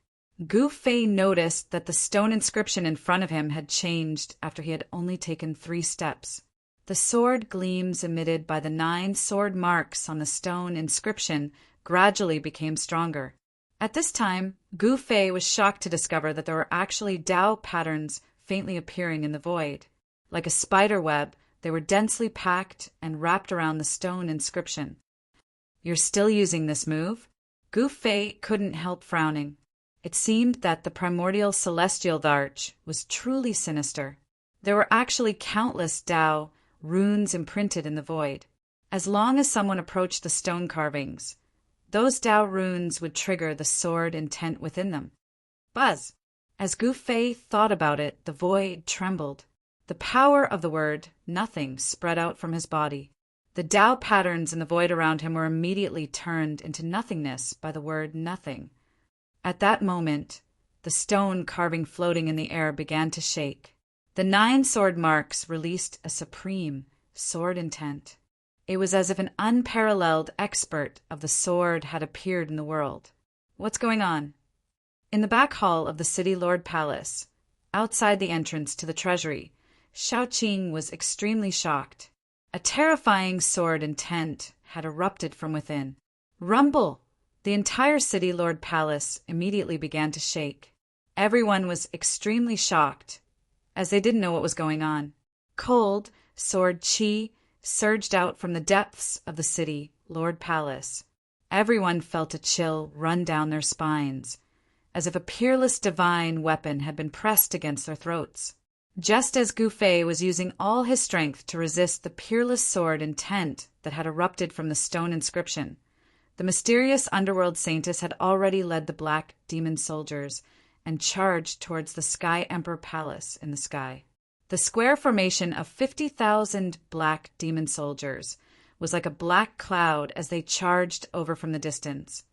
Gu Fei noticed that the stone inscription in front of him had changed after he had only taken 3 steps. The sword gleams emitted by the 9 sword marks on the stone inscription gradually became stronger. At this time, Gu Fei was shocked to discover that there were actually Tao patterns faintly appearing in the void. Like a spider web, they were densely packed and wrapped around the stone inscription. "You're still using this move?" Gu Fei couldn't help frowning. It seemed that the primordial celestial darch was truly sinister. There were actually countless Tao runes imprinted in the void. As long as someone approached the stone carvings, those Tao runes would trigger the sword intent within them. Buzz! As Gu Fei thought about it, the void trembled. The power of the word nothing spread out from his body. The Tao patterns in the void around him were immediately turned into nothingness by the word nothing. At that moment, the stone carving floating in the air began to shake. The 9 sword marks released a supreme sword intent. It was as if an unparalleled expert of the sword had appeared in the world. What's going on? In the back hall of the City Lord Palace, outside the entrance to the treasury, Shaoqing was extremely shocked. A terrifying sword intent had erupted from within. Rumble! The entire City Lord Palace immediately began to shake. Everyone was extremely shocked, as they didn't know what was going on. Cold, sword qi surged out from the depths of the City Lord Palace. Everyone felt a chill run down their spines, as if a peerless divine weapon had been pressed against their throats. Just as Gu Fei was using all his strength to resist the peerless sword intent that had erupted from the stone inscription, the mysterious underworld saintess had already led the black demon soldiers and charged towards the Sky Emperor Palace in the sky. The square formation of 50,000 black demon soldiers was like a black cloud as they charged over from the distance,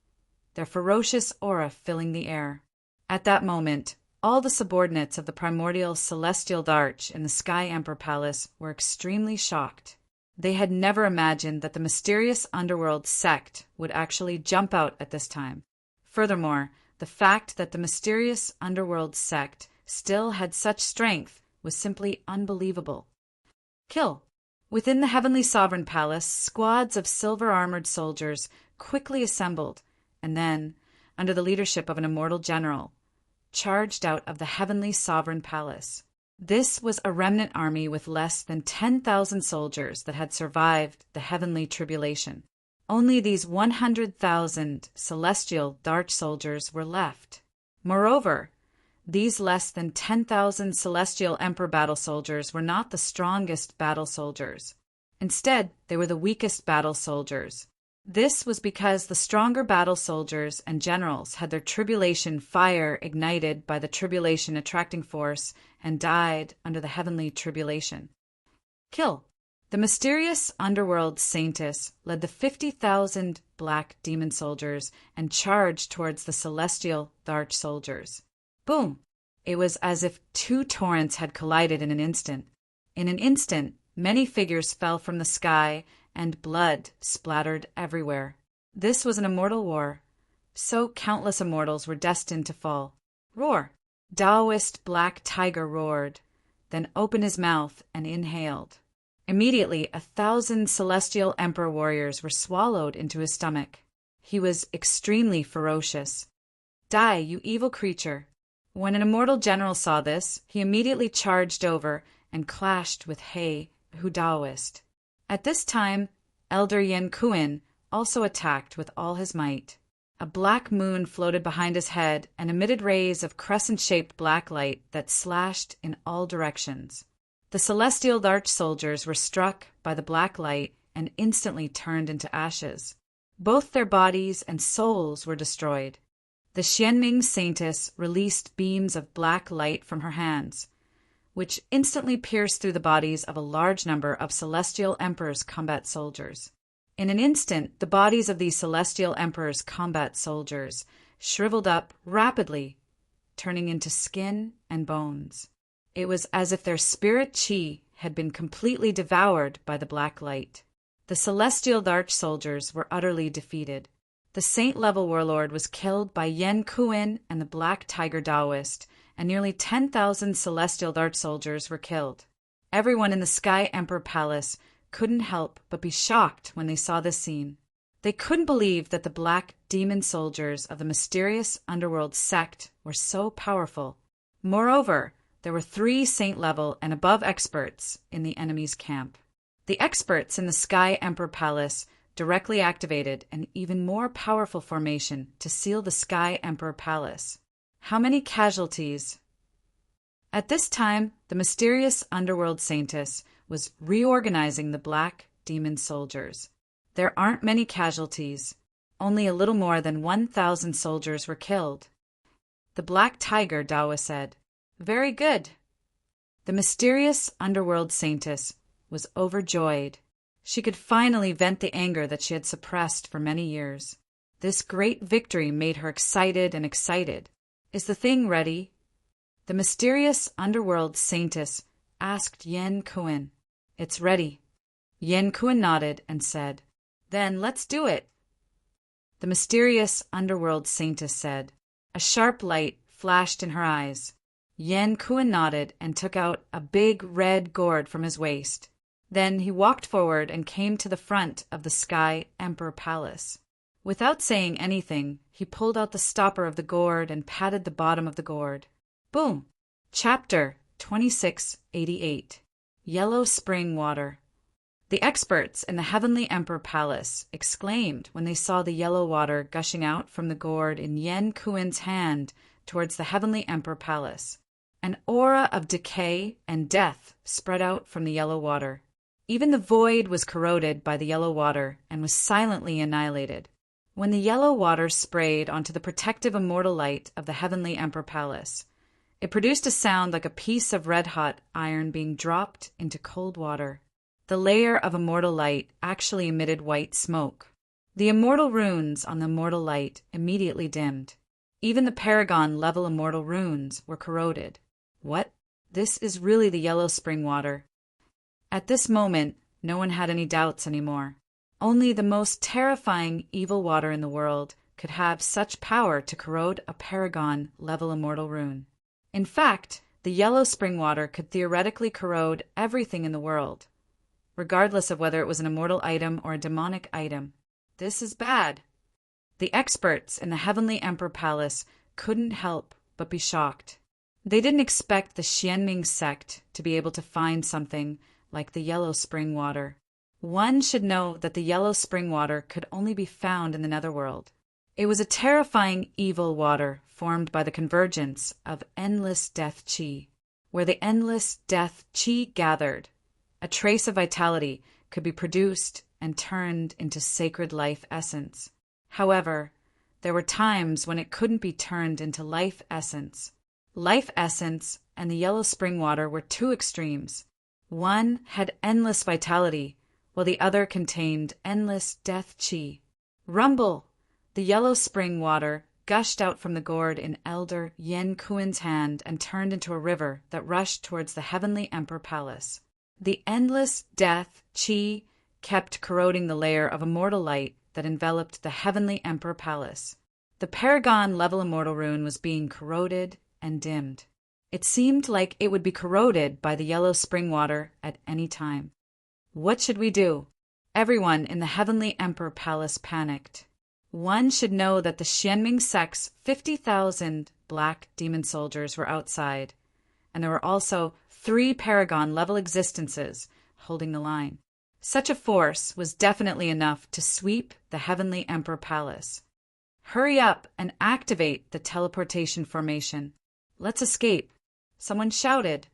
their ferocious aura filling the air. At that moment, all the subordinates of the primordial celestial darch in the Sky Emperor Palace were extremely shocked. They had never imagined that the mysterious underworld sect would actually jump out at this time. Furthermore, the fact that the mysterious underworld sect still had such strength was simply unbelievable. Kill! Within the Heavenly Sovereign Palace, squads of silver-armored soldiers quickly assembled, and then, under the leadership of an immortal general, charged out of the Heavenly Sovereign Palace. This was a remnant army with less than 10,000 soldiers that had survived the heavenly tribulation. Only these 100,000 celestial darch soldiers were left. Moreover, these less than 10,000 celestial emperor battle soldiers were not the strongest battle soldiers. Instead, they were the weakest battle soldiers. This was because the stronger battle soldiers and generals had their tribulation fire ignited by the tribulation attracting force and died under the heavenly tribulation. Kill! The mysterious underworld saintess led the 50,000 black demon soldiers and charged towards the celestial darch soldiers. Boom! It was as if 2 torrents had collided in an instant. In an instant, many figures fell from the sky and blood splattered everywhere. This was an immortal war, so countless immortals were destined to fall. Roar! Taoist Black Tiger roared, then opened his mouth and inhaled. Immediately, 1,000 celestial emperor warriors were swallowed into his stomach. He was extremely ferocious. Die, you evil creature! When an immortal general saw this, he immediately charged over and clashed with He, who Taoist. At this time, Elder Yan Kuan also attacked with all his might. A black moon floated behind his head and emitted rays of crescent-shaped black light that slashed in all directions. The celestial darch soldiers were struck by the black light and instantly turned into ashes. Both their bodies and souls were destroyed. The Xianming saintess released beams of black light from her hands, which instantly pierced through the bodies of a large number of celestial emperor's combat soldiers. In an instant, the bodies of these celestial emperor's combat soldiers shriveled up rapidly, turning into skin and bones. It was as if their spirit qi had been completely devoured by the black light. The celestial darch soldiers were utterly defeated. The saint-level warlord was killed by Yan Kuan and the Black Tiger Taoist, and nearly 10,000 celestial darch soldiers were killed. Everyone in the Sky Emperor Palace couldn't help but be shocked when they saw this scene. They couldn't believe that the black demon soldiers of the mysterious underworld sect were so powerful. Moreover, there were 3 saint-level and above experts in the enemy's camp. The experts in the Sky Emperor Palace directly activated an even more powerful formation to seal the Sky Emperor Palace. How many casualties? At this time, the mysterious underworld saintess was reorganizing the black demon soldiers. There aren't many casualties. Only a little more than 1,000 soldiers were killed. The black tiger, Dawa said. Very good. The mysterious underworld saintess was overjoyed. She could finally vent the anger that she had suppressed for many years. This great victory made her excited and excited. Is the thing ready? The mysterious underworld saintess asked Yen Kuan. It's ready. Yen Kuan nodded and said, Then let's do it. The mysterious underworld saintess said. A sharp light flashed in her eyes. Yen Kuan nodded and took out a big red gourd from his waist. Then he walked forward and came to the front of the Sky Emperor Palace. Without saying anything, he pulled out the stopper of the gourd and patted the bottom of the gourd. Boom! Chapter 2688. Yellow Spring Water. The experts in the Heavenly Emperor Palace exclaimed when they saw the yellow water gushing out from the gourd in Yen Kuan's hand towards the Heavenly Emperor Palace. An aura of decay and death spread out from the yellow water. Even the void was corroded by the yellow water and was silently annihilated. When the yellow water sprayed onto the protective immortal light of the Heavenly Emperor Palace, it produced a sound like a piece of red-hot iron being dropped into cold water. The layer of immortal light actually emitted white smoke. The immortal runes on the immortal light immediately dimmed. Even the paragon-level immortal runes were corroded. What? This is really the yellow spring water. At this moment, no one had any doubts anymore. Only the most terrifying evil water in the world could have such power to corrode a paragon-level immortal rune. In fact, the yellow spring water could theoretically corrode everything in the world, regardless of whether it was an immortal item or a demonic item. This is bad. The experts in the Heavenly Emperor Palace couldn't help but be shocked. They didn't expect the Xianming sect to be able to find something like the yellow spring water. One should know that the yellow spring water could only be found in the netherworld. It was a terrifying evil water formed by the convergence of endless death chi. Where the endless death chi gathered, a trace of vitality could be produced and turned into sacred life essence. However, there were times when it couldn't be turned into life essence. Life essence and the yellow spring water were 2 extremes. One had endless vitality, while the other contained endless death chi. Rumble! The yellow spring water gushed out from the gourd in Elder Yen Kuan's hand and turned into a river that rushed towards the Heavenly Emperor Palace. The endless death chi kept corroding the layer of immortal light that enveloped the Heavenly Emperor Palace. The paragon-level immortal rune was being corroded and dimmed. It seemed like it would be corroded by the yellow spring water at any time. What should we do? Everyone in the Heavenly Emperor Palace panicked. One should know that the Xianming sect's 50,000 black demon soldiers were outside, and there were also 3 paragon-level existences holding the line. Such a force was definitely enough to sweep the Heavenly Emperor Palace. Hurry up and activate the teleportation formation. Let's escape. Someone shouted.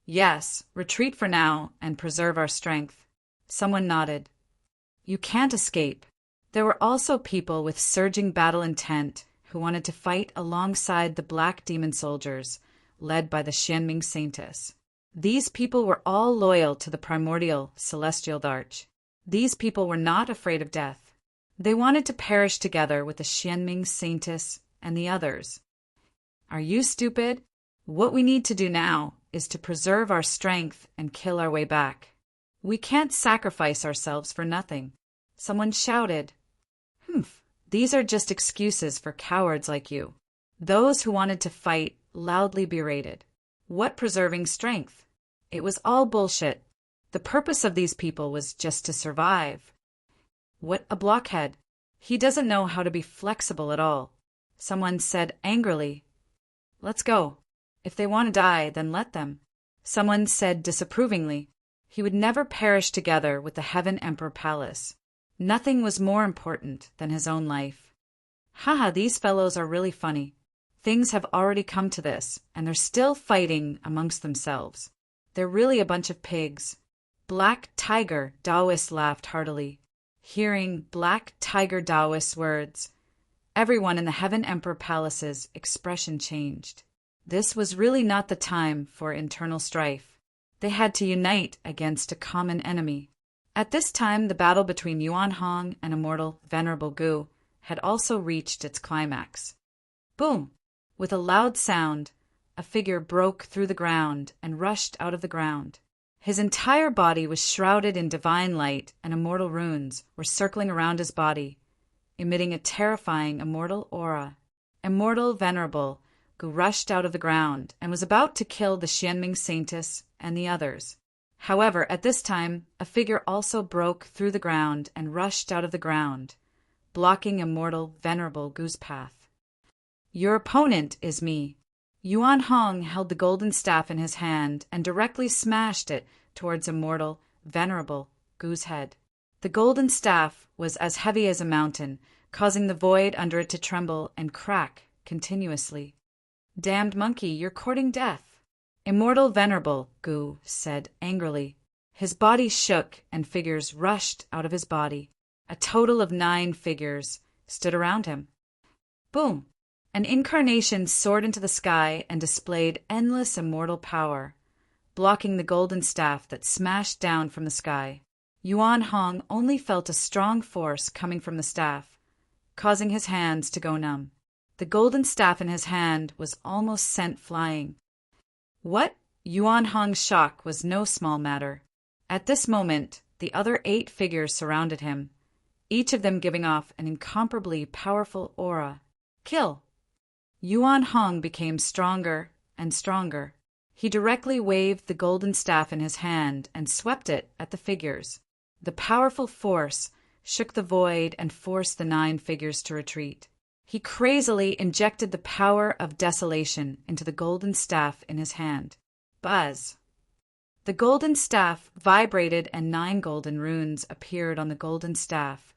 Yes, retreat for now and preserve our strength. Someone nodded. You can't escape. There were also people with surging battle intent who wanted to fight alongside the black demon soldiers, led by the Xianming saintess. These people were all loyal to the primordial celestial arch. These people were not afraid of death. They wanted to perish together with the Xianming saintess and the others. Are you stupid? What we need to do now is to preserve our strength and kill our way back. We can't sacrifice ourselves for nothing. Someone shouted. These are just excuses for cowards like you. Those who wanted to fight loudly berated. What preserving strength? It was all bullshit. The purpose of these people was just to survive. What a blockhead. He doesn't know how to be flexible at all. Someone said angrily, "Let's go. If they want to die, then let them." Someone said disapprovingly, he would never perish together with the Heaven Emperor Palace. Nothing was more important than his own life. Haha, these fellows are really funny. Things have already come to this, and they're still fighting amongst themselves. They're really a bunch of pigs. Black Tiger, Taoist laughed heartily. Hearing Black Tiger Taoist's words, everyone in the Heaven Emperor Palace's expression changed. This was really not the time for internal strife. They had to unite against a common enemy. At this time, the battle between Yuan Hong and immortal Venerable Gu had also reached its climax. Boom! With a loud sound, a figure broke through the ground and rushed out of the ground. His entire body was shrouded in divine light, and immortal runes were circling around his body, emitting a terrifying immortal aura. Immortal Venerable Gu rushed out of the ground and was about to kill the Xianming Saintess and the others. However, at this time, a figure also broke through the ground and rushed out of the ground, blocking immortal Venerable Gu's path. "Your opponent is me." Yuan Hong held the golden staff in his hand and directly smashed it towards immortal Venerable Gu's head. The golden staff was as heavy as a mountain, causing the void under it to tremble and crack continuously. "Damned monkey, you're courting death." Immortal Venerable Gu said angrily. His body shook and figures rushed out of his body. A total of 9 figures stood around him. Boom! An incarnation soared into the sky and displayed endless immortal power, blocking the golden staff that smashed down from the sky. Yuan Hong only felt a strong force coming from the staff, causing his hands to go numb. The golden staff in his hand was almost sent flying. What? Yuan Hong's shock was no small matter. At this moment, the other 8 figures surrounded him, each of them giving off an incomparably powerful aura. Kill! Yuan Hong became stronger and stronger. He directly waved the golden staff in his hand and swept it at the figures. The powerful force shook the void and forced the 9 figures to retreat. He crazily injected the power of desolation into the golden staff in his hand. Buzz! The golden staff vibrated and 9 golden runes appeared on the golden staff,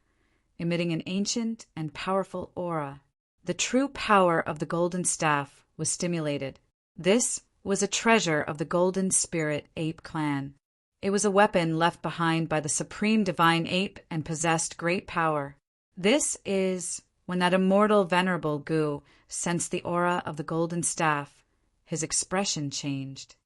emitting an ancient and powerful aura. The true power of the golden staff was stimulated. This was a treasure of the Golden Spirit Ape clan. It was a weapon left behind by the supreme divine ape and possessed great power. This is when that immortal Venerable Gu sensed the aura of the golden staff. His expression changed.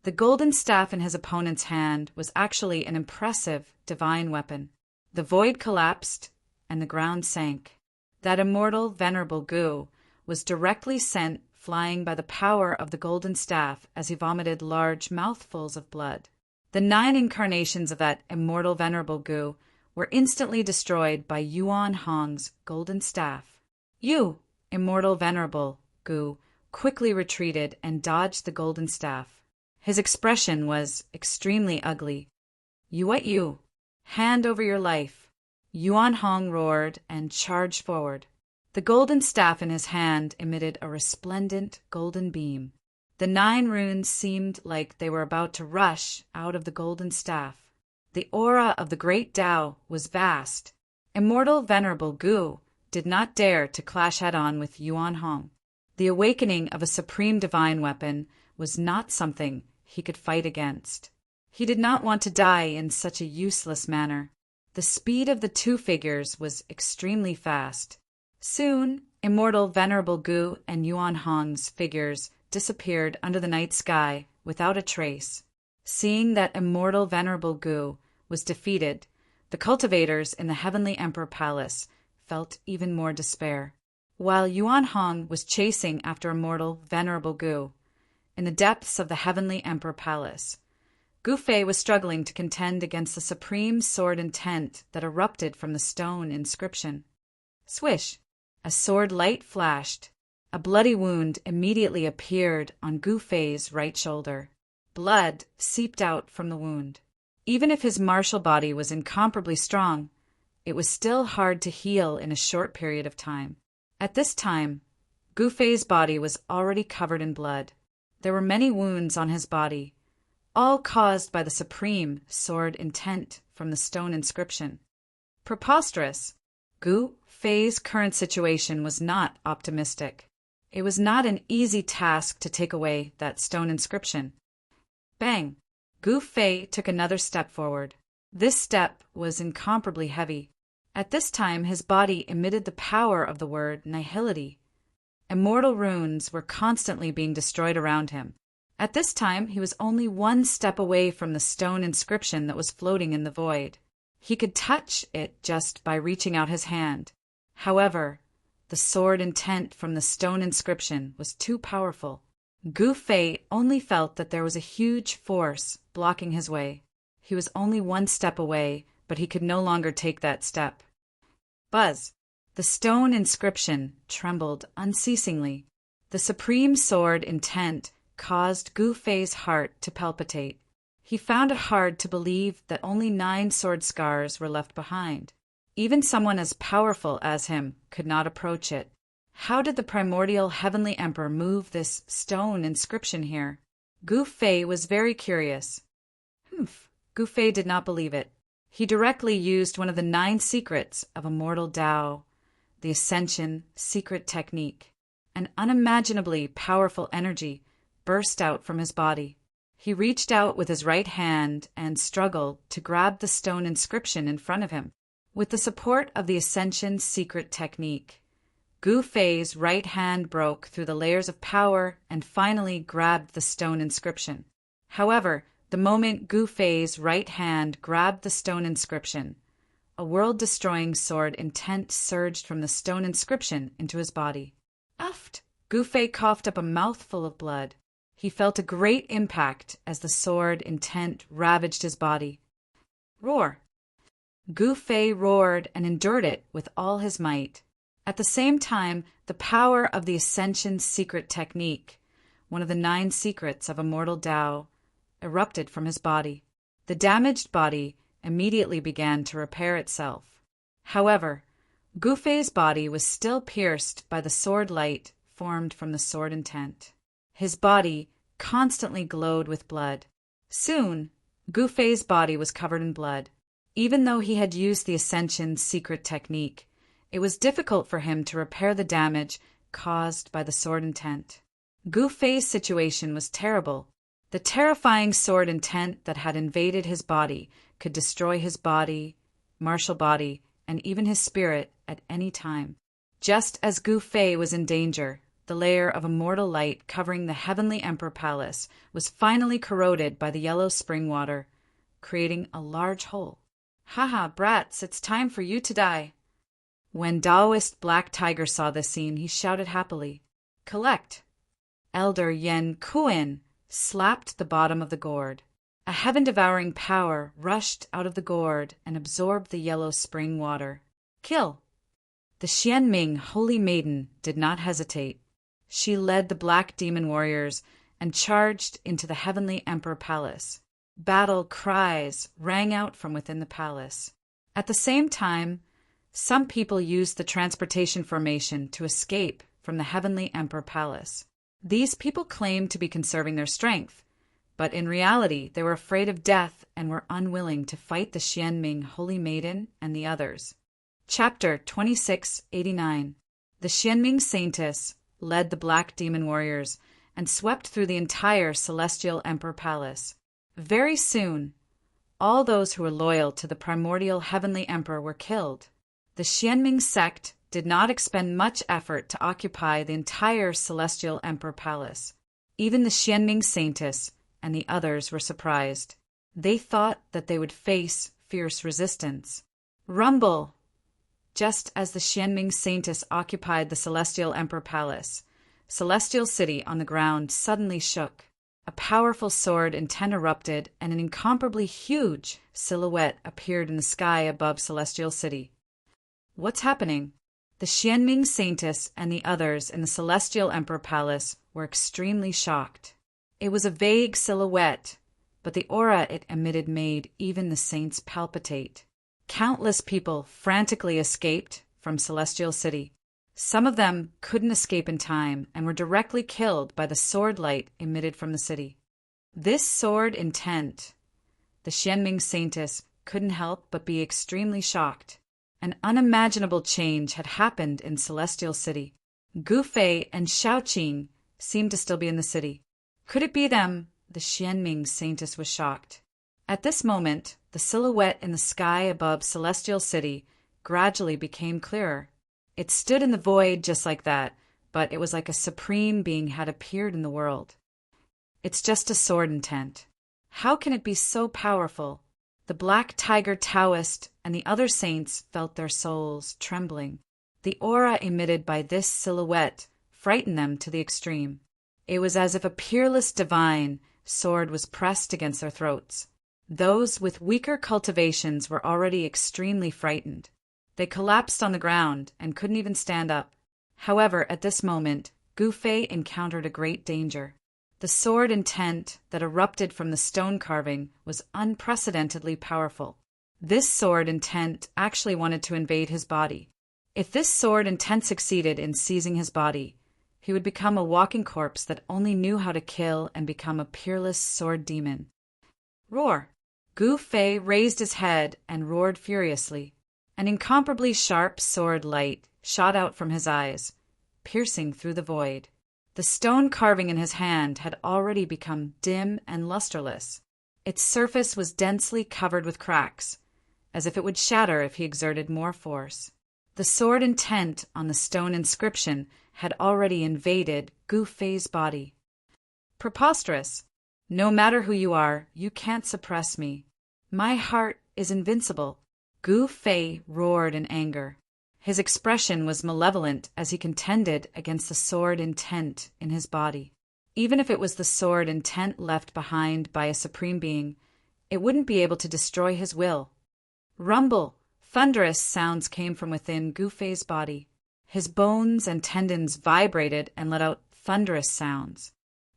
The golden staff in his opponent's hand was actually an impressive divine weapon. The void collapsed and the ground sank. That immortal Venerable Gu was directly sent flying by the power of the golden staff as he vomited large mouthfuls of blood. The 9 incarnations of that immortal Venerable Gu were instantly destroyed by Yuan Hong's golden staff. You, immortal Venerable Gu, quickly retreated and dodged the golden staff. His expression was extremely ugly. "You what you? Hand over your life." Yuan Hong roared and charged forward. The golden staff in his hand emitted a resplendent golden beam. The 9 runes seemed like they were about to rush out of the golden staff. The aura of the great Tao was vast. Immortal Venerable Gu did not dare to clash head-on with Yuan Hong. The awakening of a supreme divine weapon was not something he could fight against. He did not want to die in such a useless manner. The speed of the 2 figures was extremely fast. Soon, immortal Venerable Gu and Yuan Hong's figures disappeared under the night sky without a trace. Seeing that immortal Venerable Gu was defeated, the cultivators in the Heavenly Emperor Palace felt even more despair. While Yuan Hong was chasing after immortal Venerable Gu, in the depths of the Heavenly Emperor Palace, Gu Fei was struggling to contend against the supreme sword intent that erupted from the stone inscription. Swish! A sword light flashed. A bloody wound immediately appeared on Gu Fei's right shoulder. Blood seeped out from the wound. Even if his martial body was incomparably strong, it was still hard to heal in a short period of time. At this time, Gu Fei's body was already covered in blood. There were many wounds on his body, all caused by the supreme sword intent from the stone inscription. Preposterous! Gu Fei's current situation was not optimistic. It was not an easy task to take away that stone inscription. Bang! Gu Fei took another step forward. This step was incomparably heavy. At this time, his body emitted the power of the word nihility. Immortal runes were constantly being destroyed around him. At this time, he was only one step away from the stone inscription that was floating in the void. He could touch it just by reaching out his hand. However, the sword intent from the stone inscription was too powerful. Gu Fei only felt that there was a huge force blocking his way. He was only one step away, but he could no longer take that step. Buzz! The stone inscription trembled unceasingly. The supreme sword intent caused Gu Fei's heart to palpitate. He found it hard to believe that only 9 sword scars were left behind. Even someone as powerful as him could not approach it. How did the primordial heavenly emperor move this stone inscription here? Gu Fei was very curious. Gu Fei did not believe it. He directly used one of the 9 secrets of immortal Tao, the Ascension secret technique. An unimaginably powerful energy burst out from his body. He reached out with his right hand and struggled to grab the stone inscription in front of him. With the support of the Ascension secret technique, Gu Fei's right hand broke through the layers of power and finally grabbed the stone inscription. However, the moment Gu Fei's right hand grabbed the stone inscription, a world-destroying sword intent surged from the stone inscription into his body. Uft! Gu Fei coughed up a mouthful of blood. He felt a great impact as the sword intent ravaged his body. Roar! Gu Fei roared and endured it with all his might. At the same time, the power of the Ascension secret technique, one of the 9 secrets of immortal Tao, erupted from his body. The damaged body immediately began to repair itself. However, Gu Fei's body was still pierced by the sword light formed from the sword intent. His body constantly glowed with blood. Soon, Gu Fei's body was covered in blood. Even though he had used the Ascension secret technique, it was difficult for him to repair the damage caused by the sword intent. Gu Fei's situation was terrible. The terrifying sword intent that had invaded his body could destroy his body, martial body, and even his spirit at any time. Just as Gu Fei was in danger, the layer of immortal light covering the Heavenly Emperor Palace was finally corroded by the yellow spring water, creating a large hole. Haha, brats, it's time for you to die. When Taoist Black Tiger saw this scene, he shouted happily. Collect! Elder Yen Kuin slapped the bottom of the gourd. A heaven-devouring power rushed out of the gourd and absorbed the yellow spring water. Kill! The Xianming Holy Maiden did not hesitate. She led the black demon warriors and charged into the Heavenly Emperor Palace. Battle cries rang out from within the palace. At the same time, some people used the transportation formation to escape from the Heavenly Emperor Palace. These people claimed to be conserving their strength, but in reality they were afraid of death and were unwilling to fight the Xianming Holy Maiden and the others. Chapter 2689. The Xianming Saintess led the black demon warriors and swept through the entire Celestial Emperor Palace. Very soon, all those who were loyal to the primordial Heavenly Emperor were killed. The Xianming sect did not expend much effort to occupy the entire Celestial Emperor Palace. Even the Xianming Saintess and the others were surprised. They thought that they would face fierce resistance. Rumble! Just as the Xianming Saintess occupied the Celestial Emperor Palace, Celestial City on the ground suddenly shook. A powerful sword intent erupted, and an incomparably huge silhouette appeared in the sky above Celestial City. What's happening? The Xianming Saintess and the others in the Celestial Emperor Palace were extremely shocked. It was a vague silhouette, but the aura it emitted made even the saints palpitate. Countless people frantically escaped from Celestial City. Some of them couldn't escape in time and were directly killed by the sword light emitted from the city. This sword intent, the Xianming Saintess couldn't help but be extremely shocked. An unimaginable change had happened in Celestial City. Gu Fei and Shaoqing seemed to still be in the city. Could it be them? The Xianming Saintess was shocked. At this moment, the silhouette in the sky above Celestial City gradually became clearer. It stood in the void just like that, but it was like a supreme being had appeared in the world. It's just a sword intent. How can it be so powerful? The Black Tiger Taoist and the other saints felt their souls trembling. The aura emitted by this silhouette frightened them to the extreme. It was as if a peerless divine sword was pressed against their throats. Those with weaker cultivations were already extremely frightened. They collapsed on the ground and couldn't even stand up. However, at this moment, Gu Fei encountered a great danger. The sword intent that erupted from the stone carving was unprecedentedly powerful. This sword intent actually wanted to invade his body. If this sword intent succeeded in seizing his body, he would become a walking corpse that only knew how to kill and become a peerless sword demon. Roar! Gu Fei raised his head and roared furiously. An incomparably sharp sword light shot out from his eyes, piercing through the void. The stone carving in his hand had already become dim and lusterless. Its surface was densely covered with cracks, as if it would shatter if he exerted more force. The sword intent on the stone inscription had already invaded Gu Fei's body. Preposterous! No matter who you are, you can't suppress me. My heart is invincible. Gu Fei roared in anger. His expression was malevolent as he contended against the sword intent in his body. Even if it was the sword intent left behind by a supreme being, it wouldn't be able to destroy his will. Rumble! Thunderous sounds came from within Gu Fei's body. His bones and tendons vibrated and let out thunderous sounds.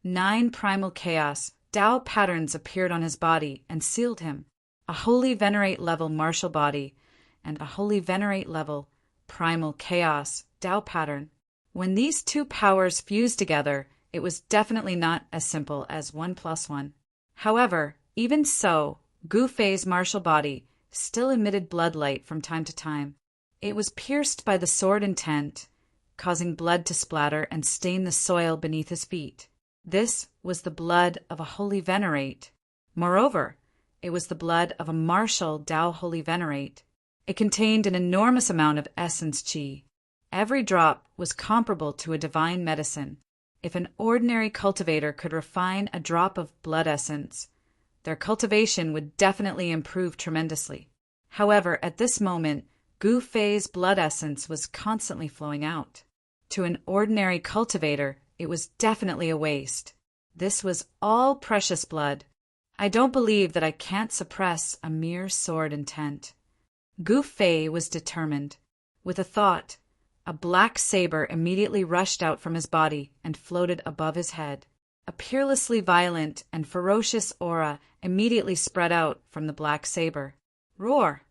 9 primal chaos, Tao patterns appeared on his body and sealed him. A holy venerate level martial body and a holy venerate level primal chaos Tao pattern. When these two powers fused together, it was definitely not as simple as 1 + 1. However, even so, Gu Fei's martial body still emitted blood light from time to time. It was pierced by the sword intent, causing blood to splatter and stain the soil beneath his feet. This was the blood of a holy venerate. Moreover, it was the blood of a martial Tao holy venerate. It contained an enormous amount of essence qi. Every drop was comparable to a divine medicine. If an ordinary cultivator could refine a drop of blood essence, their cultivation would definitely improve tremendously. However, at this moment, Gu Fei's blood essence was constantly flowing out. To an ordinary cultivator, it was definitely a waste. This was all precious blood. I don't believe that I can't suppress a mere sword intent. Gu Fei was determined. With a thought, a black saber immediately rushed out from his body and floated above his head. A peerlessly violent and ferocious aura immediately spread out from the black saber. Roar!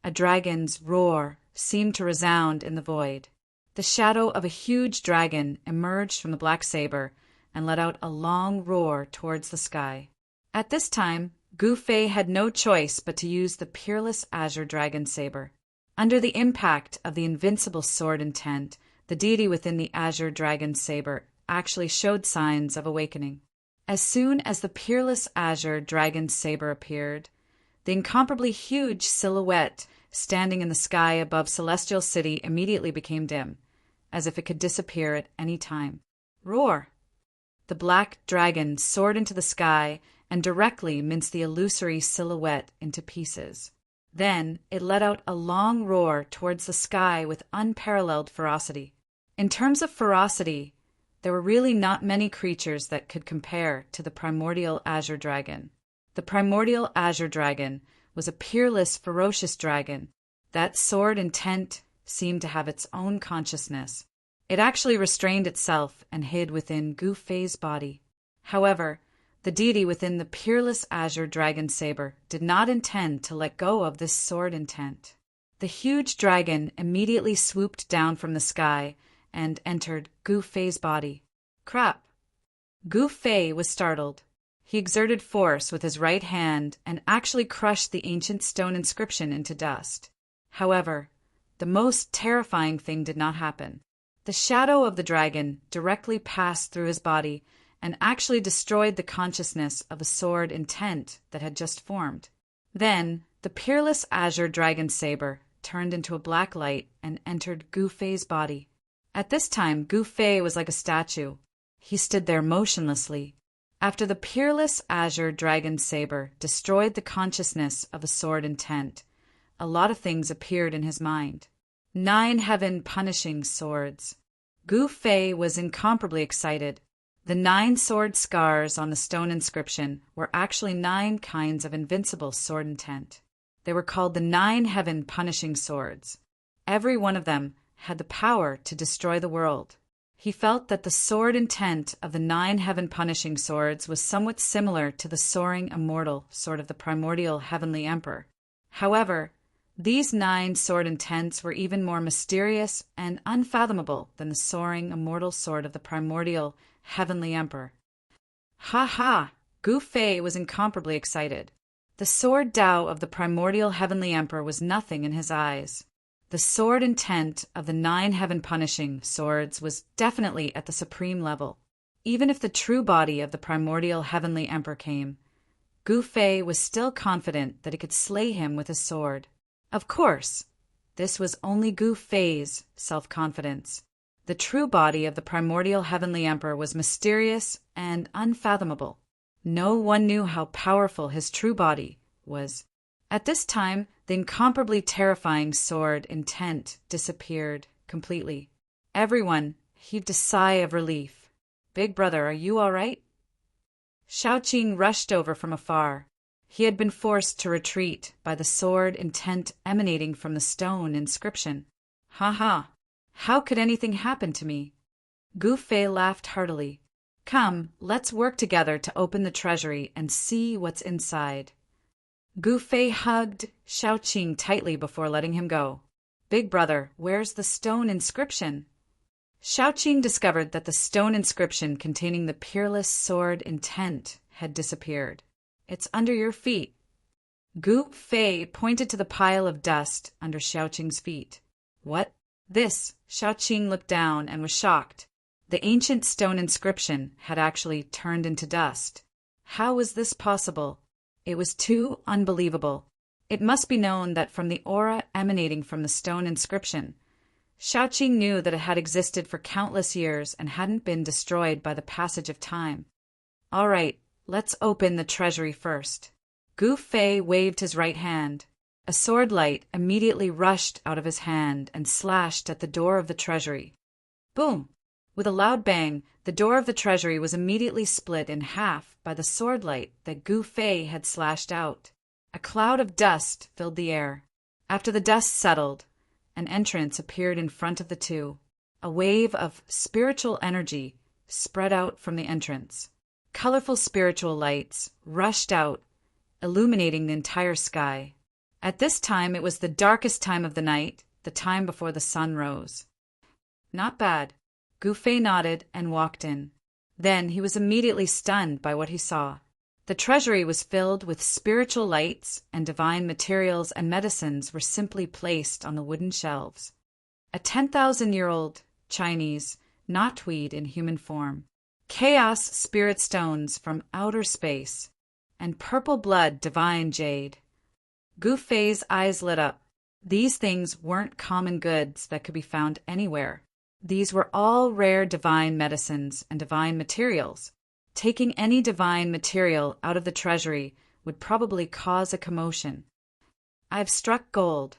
A dragon's roar seemed to resound in the void. The shadow of a huge dragon emerged from the black saber and let out a long roar towards the sky. At this time, Gu Fei had no choice but to use the peerless azure dragon saber. Under the impact of the invincible sword intent, the deity within the azure dragon saber actually showed signs of awakening. As soon as the peerless azure dragon saber appeared, the incomparably huge silhouette standing in the sky above Celestial City immediately became dim, as if it could disappear at any time. Roar! The black dragon soared into the sky and directly minced the illusory silhouette into pieces. Then it let out a long roar towards the sky with unparalleled ferocity. In terms of ferocity, there were really not many creatures that could compare to the primordial azure dragon. The primordial azure dragon was a peerless, ferocious dragon. That sword intent seemed to have its own consciousness. It actually restrained itself and hid within Gu Fei's body. However, The deity within the peerless azure dragon saber did not intend to let go of this sword intent. The huge dragon immediately swooped down from the sky and entered Gu Fei's body. Crap! Gu Fei was startled. He exerted force with his right hand and actually crushed the ancient stone inscription into dust. However, the most terrifying thing did not happen. The shadow of the dragon directly passed through his body and actually destroyed the consciousness of a sword intent that had just formed. Then, the peerless azure dragon saber turned into a black light and entered Gu Fei's body. At this time, Gu Fei was like a statue. He stood there motionlessly. After the peerless azure dragon saber destroyed the consciousness of a sword intent, a lot of things appeared in his mind. 9 heaven punishing swords. Gu Fei was incomparably excited. The 9 sword scars on the stone inscription were actually 9 kinds of invincible sword intent. They were called the 9 heaven punishing swords. Every one of them had the power to destroy the world. He felt that the sword intent of the 9 heaven punishing swords was somewhat similar to the soaring immortal sword of the primordial heavenly emperor. However, these 9 sword intents were even more mysterious and unfathomable than the soaring immortal sword of the primordial heavenly emperor. Ha ha! Gu Fei was incomparably excited. The sword Tao of the primordial heavenly emperor was nothing in his eyes. The sword intent of the 9 heaven punishing swords was definitely at the supreme level. Even if the true body of the primordial heavenly emperor came, Gu Fei was still confident that he could slay him with his sword. Of course, this was only Gu Fei's self-confidence. The true body of the primordial heavenly emperor was mysterious and unfathomable. No one knew how powerful his true body was. At this time, the incomparably terrifying sword intent disappeared completely. Everyone heaved a sigh of relief. Big brother, are you all right? Shaoqing rushed over from afar. He had been forced to retreat by the sword intent emanating from the stone inscription. Ha ha! How could anything happen to me? Gu Fei laughed heartily. Come, let's work together to open the treasury and see what's inside. Gu Fei hugged Shaoqing tightly before letting him go. Big brother, where's the stone inscription? Shaoqing discovered that the stone inscription containing the peerless sword intent had disappeared. It's under your feet. Gu Fei pointed to the pile of dust under Shaoqing's feet. What? This? Shaoqing looked down and was shocked. The ancient stone inscription had actually turned into dust. How was this possible? It was too unbelievable. It must be known that from the aura emanating from the stone inscription, Shaoqing knew that it had existed for countless years and hadn't been destroyed by the passage of time. All right, let's open the treasury first. Gu Fei waved his right hand. A sword light immediately rushed out of his hand and slashed at the door of the treasury. Boom! With a loud bang, the door of the treasury was immediately split in half by the sword light that Gu Fei had slashed out. A cloud of dust filled the air. After the dust settled, an entrance appeared in front of the two. A wave of spiritual energy spread out from the entrance. Colorful spiritual lights rushed out, illuminating the entire sky. At this time, it was the darkest time of the night, the time before the sun rose. Not bad. Gu Fei nodded and walked in. Then he was immediately stunned by what he saw. The treasury was filled with spiritual lights, and divine materials and medicines were simply placed on the wooden shelves. A 10,000-year-old Chinese knotweed in human form, chaos spirit stones from outer space, and purple blood divine jade. Gu Fei's eyes lit up. These things weren't common goods that could be found anywhere. These were all rare divine medicines and divine materials. Taking any divine material out of the treasury would probably cause a commotion. I've struck gold.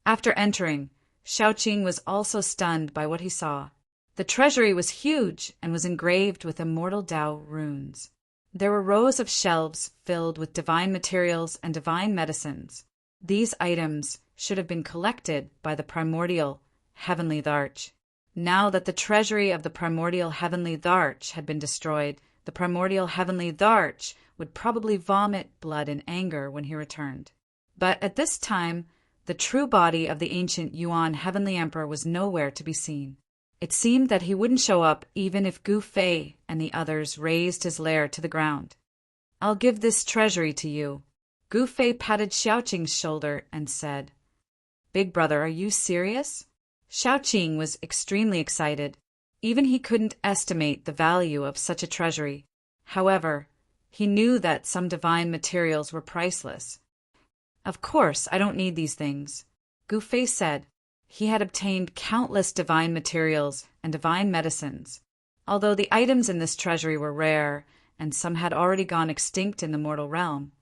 After entering, Shaoqing was also stunned by what he saw. The treasury was huge and was engraved with immortal Tao runes. There were rows of shelves filled with divine materials and divine medicines. These items should have been collected by the primordial heavenly Dharch. Now that the treasury of the primordial heavenly Dharch had been destroyed, the primordial heavenly Dharch would probably vomit blood in anger when he returned. But at this time, the true body of the ancient Yuan Heavenly Emperor was nowhere to be seen. It seemed that he wouldn't show up even if Gu Fei and the others razed his lair to the ground. "I'll give this treasury to you." Gu Fei patted Xiaoqing's shoulder and said, "Big brother, are you serious?" Xiaoqing was extremely excited. Even he couldn't estimate the value of such a treasury. However, he knew that some divine materials were priceless. "Of course, I don't need these things," Gu Fei said. He had obtained countless divine materials and divine medicines. Although the items in this treasury were rare, and some had already gone extinct in the mortal realm,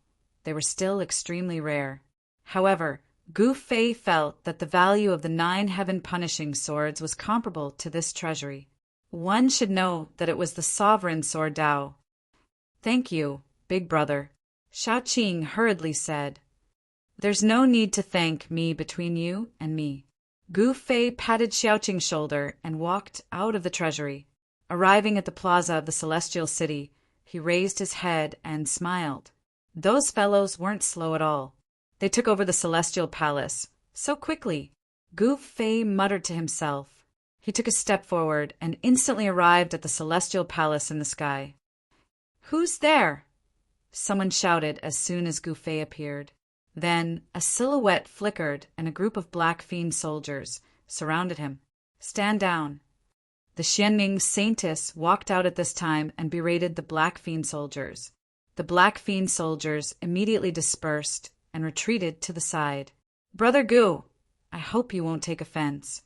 they were still extremely rare. However, Gu Fei felt that the value of the 9 heaven-punishing swords was comparable to this treasury. One should know that it was the sovereign sword Dao. "Thank you, big brother," Xiaoqing hurriedly said. "There's no need to thank me between you and me." Gu Fei patted Xiaoqing's shoulder and walked out of the treasury. Arriving at the plaza of the Celestial City, he raised his head and smiled. Those fellows weren't slow at all. They took over the Celestial Palace so quickly. Gu Fei muttered to himself. He took a step forward and instantly arrived at the Celestial Palace in the sky. "Who's there?" someone shouted as soon as Gu Fei appeared. Then a silhouette flickered and a group of Black Fiend soldiers surrounded him. "Stand down." The Xianming Saintess walked out at this time and berated the Black Fiend soldiers. The Black Fiend soldiers immediately dispersed and retreated to the side. "Brother Gu, I hope you won't take offense."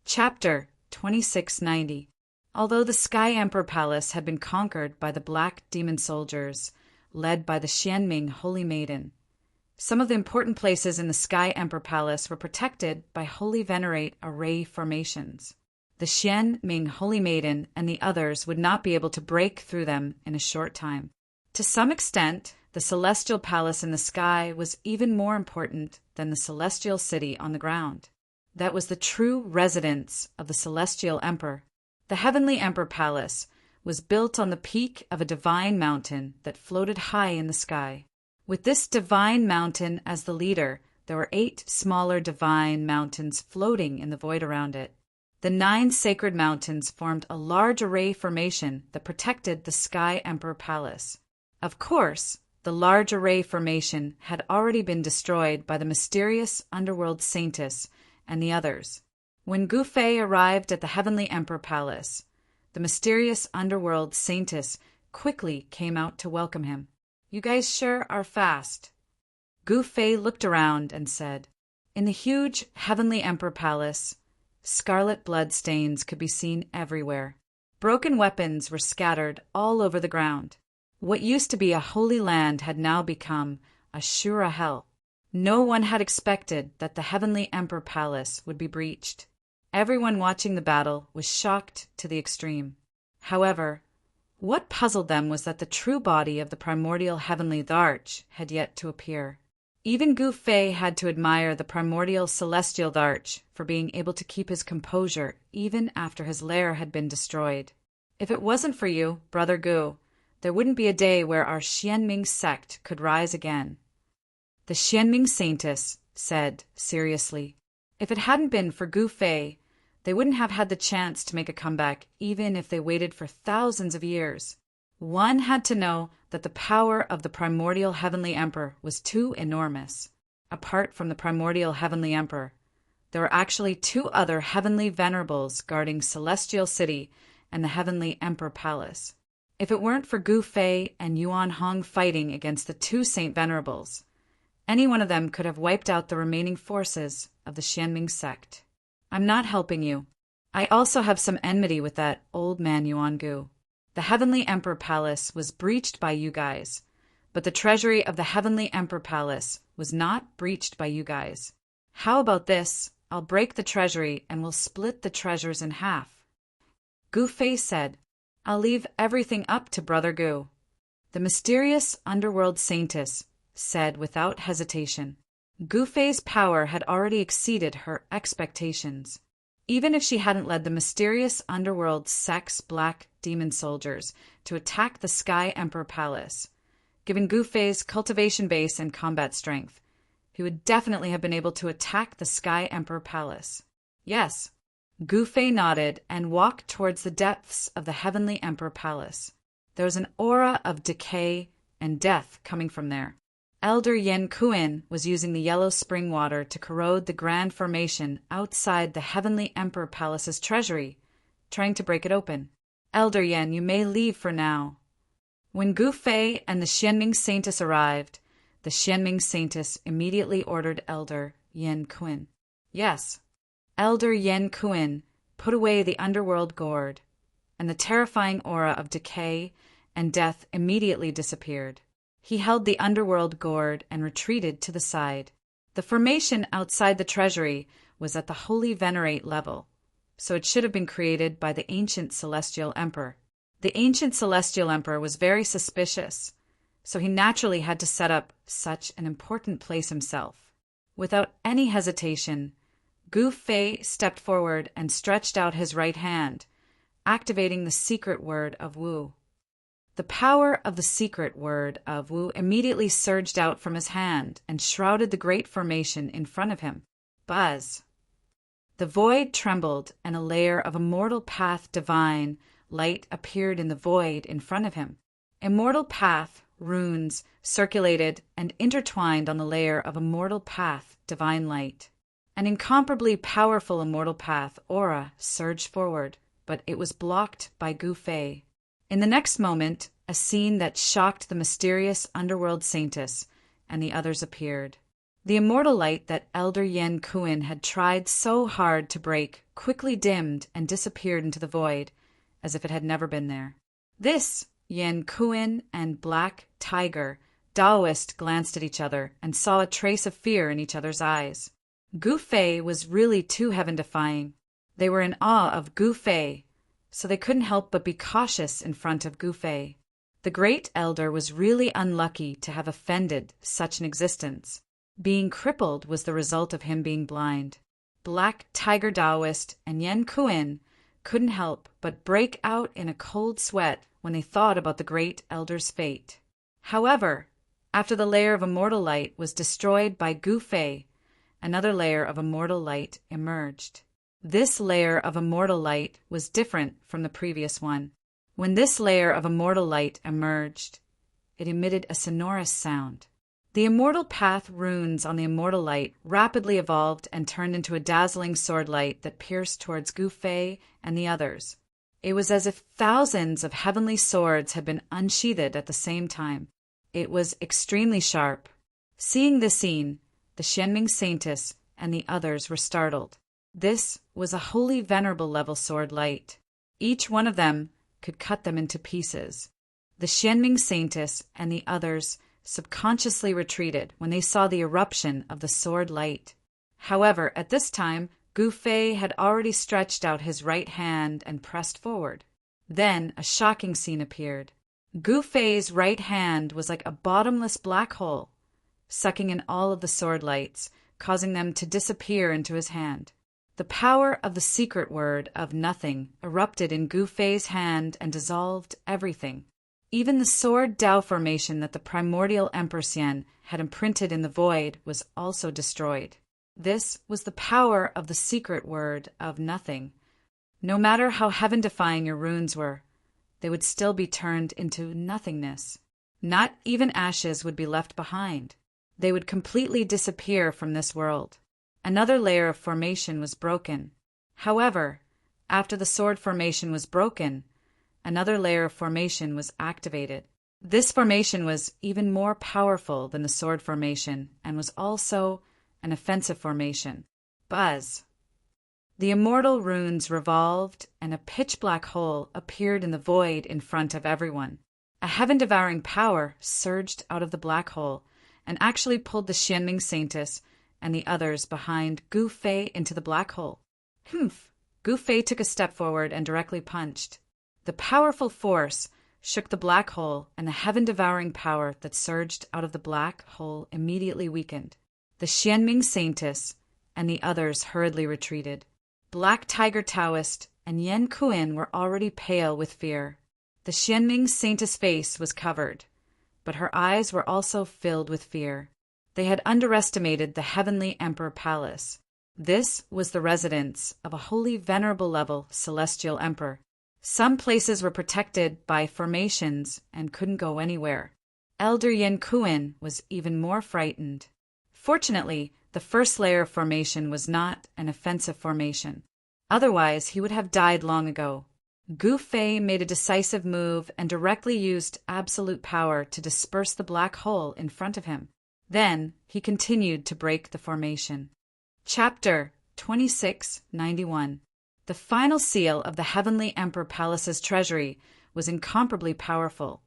Chapter 2690. Although the Sky Emperor Palace had been conquered by the Black Demon soldiers, led by the Xianming Holy Maiden, some of the important places in the Sky Emperor Palace were protected by Holy Venerate array formations. The Xianming Holy Maiden and the others would not be able to break through them in a short time. To some extent, the Celestial Palace in the sky was even more important than the Celestial City on the ground. That was the true residence of the Celestial Emperor. The Heavenly Emperor Palace was built on the peak of a divine mountain that floated high in the sky. With this divine mountain as the leader, there were 8 smaller divine mountains floating in the void around it. The 9 sacred mountains formed a large array formation that protected the Sky Emperor Palace. Of course, the large array formation had already been destroyed by the mysterious underworld Saintess and the others. When Gu Fei arrived at the Heavenly Emperor Palace, the mysterious underworld Saintess quickly came out to welcome him. "You guys sure are fast." Gu Fei looked around and said, in the huge Heavenly Emperor Palace, scarlet blood stains could be seen everywhere. Broken weapons were scattered all over the ground. What used to be a holy land had now become a sure hell. No one had expected that the Heavenly Emperor Palace would be breached. Everyone watching the battle was shocked to the extreme. However, what puzzled them was that the true body of the primordial Heavenly Dharch had yet to appear. Even Gu Fei had to admire the primordial Celestial Dharch for being able to keep his composure even after his lair had been destroyed. "If it wasn't for you, Brother Gu, there wouldn't be a day where our Xianming sect could rise again," the Xianming Saintess said seriously. If it hadn't been for Gu Fei, they wouldn't have had the chance to make a comeback even if they waited for thousands of years. One had to know that the power of the primordial Heavenly Emperor was too enormous. Apart from the primordial Heavenly Emperor, there were actually 2 other Heavenly Venerables guarding Celestial City and the Heavenly Emperor Palace. If it weren't for Gu Fei and Yuan Hong fighting against the 2 Saint Venerables, any one of them could have wiped out the remaining forces of the Xianming sect. "I'm not helping you. I also have some enmity with that old man Yuan Gu. The Heavenly Emperor Palace was breached by you guys, but the treasury of the Heavenly Emperor Palace was not breached by you guys. How about this? I'll break the treasury and we'll split the treasures in half." Gu Fei said, "I'll leave everything up to Brother Gu." The mysterious underworld Saintess said without hesitation. Gu Fei's power had already exceeded her expectations. even if she hadn't led the mysterious underworld sex black demon soldiers to attack the Sky Emperor Palace. Given Gu Fei's cultivation base and combat strength, he would definitely have been able to attack the Sky Emperor Palace. Yes, Gu Fei nodded and walked towards the depths of the Heavenly Emperor Palace. There was an aura of decay and death coming from there. Elder Yen Kuin was using the yellow spring water to corrode the grand formation outside the Heavenly Emperor Palace's treasury, trying to break it open. Elder Yen, you may leave for now. When Gu Fei and the Xianming Saintess arrived, the Xianming Saintess immediately ordered Elder Yen Kuin. Yes, Elder Yen Kuin put away the underworld gourd, and the terrifying aura of decay and death immediately disappeared. He held the underworld gourd and retreated to the side. The formation outside the treasury was at the Holy Venerate level, so it should have been created by the ancient Celestial Emperor. The ancient Celestial Emperor was very suspicious, so he naturally had to set up such an important place himself. Without any hesitation, Gu Fei stepped forward and stretched out his right hand, activating the secret word of Wu. The power of the secret word of Wu immediately surged out from his hand and shrouded the great formation in front of him. Buzz! The void trembled, and a layer of immortal path divine light appeared in the void in front of him. Immortal path runes circulated and intertwined on the layer of immortal path divine light. An incomparably powerful immortal path aura surged forward, but it was blocked by Gu Fei. In the next moment, a scene that shocked the mysterious underworld saintess and the others appeared. The immortal light that Elder Yen Kuin had tried so hard to break quickly dimmed and disappeared into the void, as if it had never been there. This, Yen Kuin and Black Tiger, Taoist, glanced at each other and saw a trace of fear in each other's eyes. Gu Fei was really too heaven-defying. They were in awe of Gu Fei, so they couldn't help but be cautious in front of Gu Fei. The great elder was really unlucky to have offended such an existence. Being crippled was the result of him being blind. Black Tiger Taoist and Yen Kuin couldn't help but break out in a cold sweat when they thought about the great elder's fate. However, after the layer of immortal light was destroyed by Gu Fei, another layer of immortal light emerged. This layer of immortal light was different from the previous one. When this layer of immortal light emerged, it emitted a sonorous sound. The immortal path runes on the immortal light rapidly evolved and turned into a dazzling sword light that pierced towards Gu Fei and the others. It was as if thousands of heavenly swords had been unsheathed at the same time. It was extremely sharp. Seeing this scene, the Xianming Saintess and the others were startled. This was a Holy Venerable level sword light. Each one of them could cut them into pieces. The Xianming Saintess and the others subconsciously retreated when they saw the eruption of the sword light. However, at this time, Gu Fei had already stretched out his right hand and pressed forward. Then a shocking scene appeared. Gu Fei's right hand was like a bottomless black hole, sucking in all of the sword lights, causing them to disappear into his hand. The power of the secret word of nothing erupted in Gu Fei's hand and dissolved everything. Even the sword Dao formation that the primordial Emperor Xian had imprinted in the void was also destroyed. This was the power of the secret word of nothing. No matter how heaven-defying your runes were, they would still be turned into nothingness. Not even ashes would be left behind. They would completely disappear from this world. Another layer of formation was broken. However, after the sword formation was broken, another layer of formation was activated. This formation was even more powerful than the sword formation and was also an offensive formation. Buzz! The immortal runes revolved and a pitch-black hole appeared in the void in front of everyone. A heaven-devouring power surged out of the black hole and actually pulled the Xianming Saintess and the others behind Gu Fei into the black hole. Humph! Gu Fei took a step forward and directly punched. The powerful force shook the black hole, and the heaven-devouring power that surged out of the black hole immediately weakened. The Xianming Saintess and the others hurriedly retreated. Black Tiger Taoist, and Yen Kuan were already pale with fear. The Xianming Saintess' face was covered, but her eyes were also filled with fear. They had underestimated the Heavenly Emperor Palace. This was the residence of a holy venerable level celestial emperor. Some places were protected by formations and couldn't go anywhere. Elder Yen Kuan was even more frightened. Fortunately, the first layer of formation was not an offensive formation. Otherwise, he would have died long ago. Gu Fei made a decisive move and directly used absolute power to disperse the black hole in front of him. Then, he continued to break the formation. Chapter 2691. The final seal of the Heavenly Emperor Palace's treasury was incomparably powerful,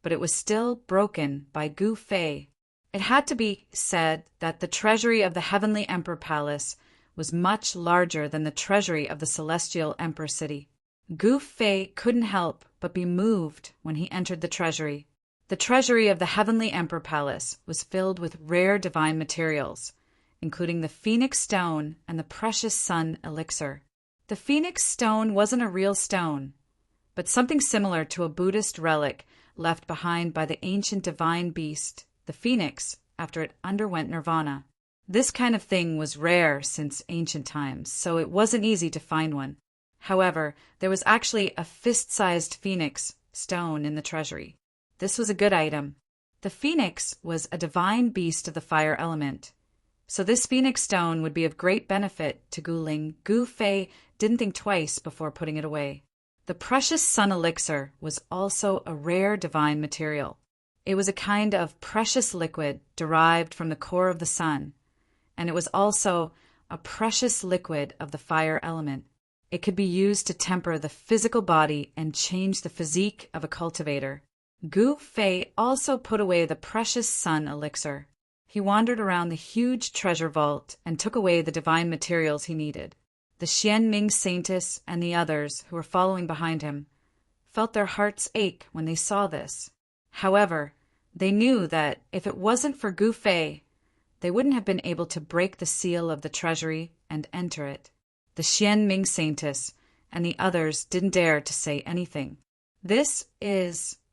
but it was still broken by Gu Fei. It had to be said that the treasury of the Heavenly Emperor Palace was much larger than the treasury of the Celestial Emperor City. Gu Fei couldn't help but be moved when he entered the treasury. The treasury of the Heavenly Emperor Palace was filled with rare divine materials, including the Phoenix Stone and the precious Sun Elixir. The Phoenix Stone wasn't a real stone, but something similar to a Buddhist relic left behind by the ancient divine beast, the Phoenix, after it underwent nirvana. This kind of thing was rare since ancient times, so it wasn't easy to find one. However, there was actually a fist-sized Phoenix stone in the treasury. This was a good item. The Phoenix was a divine beast of the fire element, so this Phoenix stone would be of great benefit to Guling. Gu Fei didn't think twice before putting it away. The precious Sun Elixir was also a rare divine material. It was a kind of precious liquid derived from the core of the sun, and it was also a precious liquid of the fire element. It could be used to temper the physical body and change the physique of a cultivator. Gu Fei also put away the precious Sun Elixir. He wandered around the huge treasure vault and took away the divine materials he needed. The Xianming Saintess and the others who were following behind him felt their hearts ache when they saw this. However, they knew that if it wasn't for Gu Fei, they wouldn't have been able to break the seal of the treasury and enter it. The Xianming Saintess and the others didn't dare to say anything.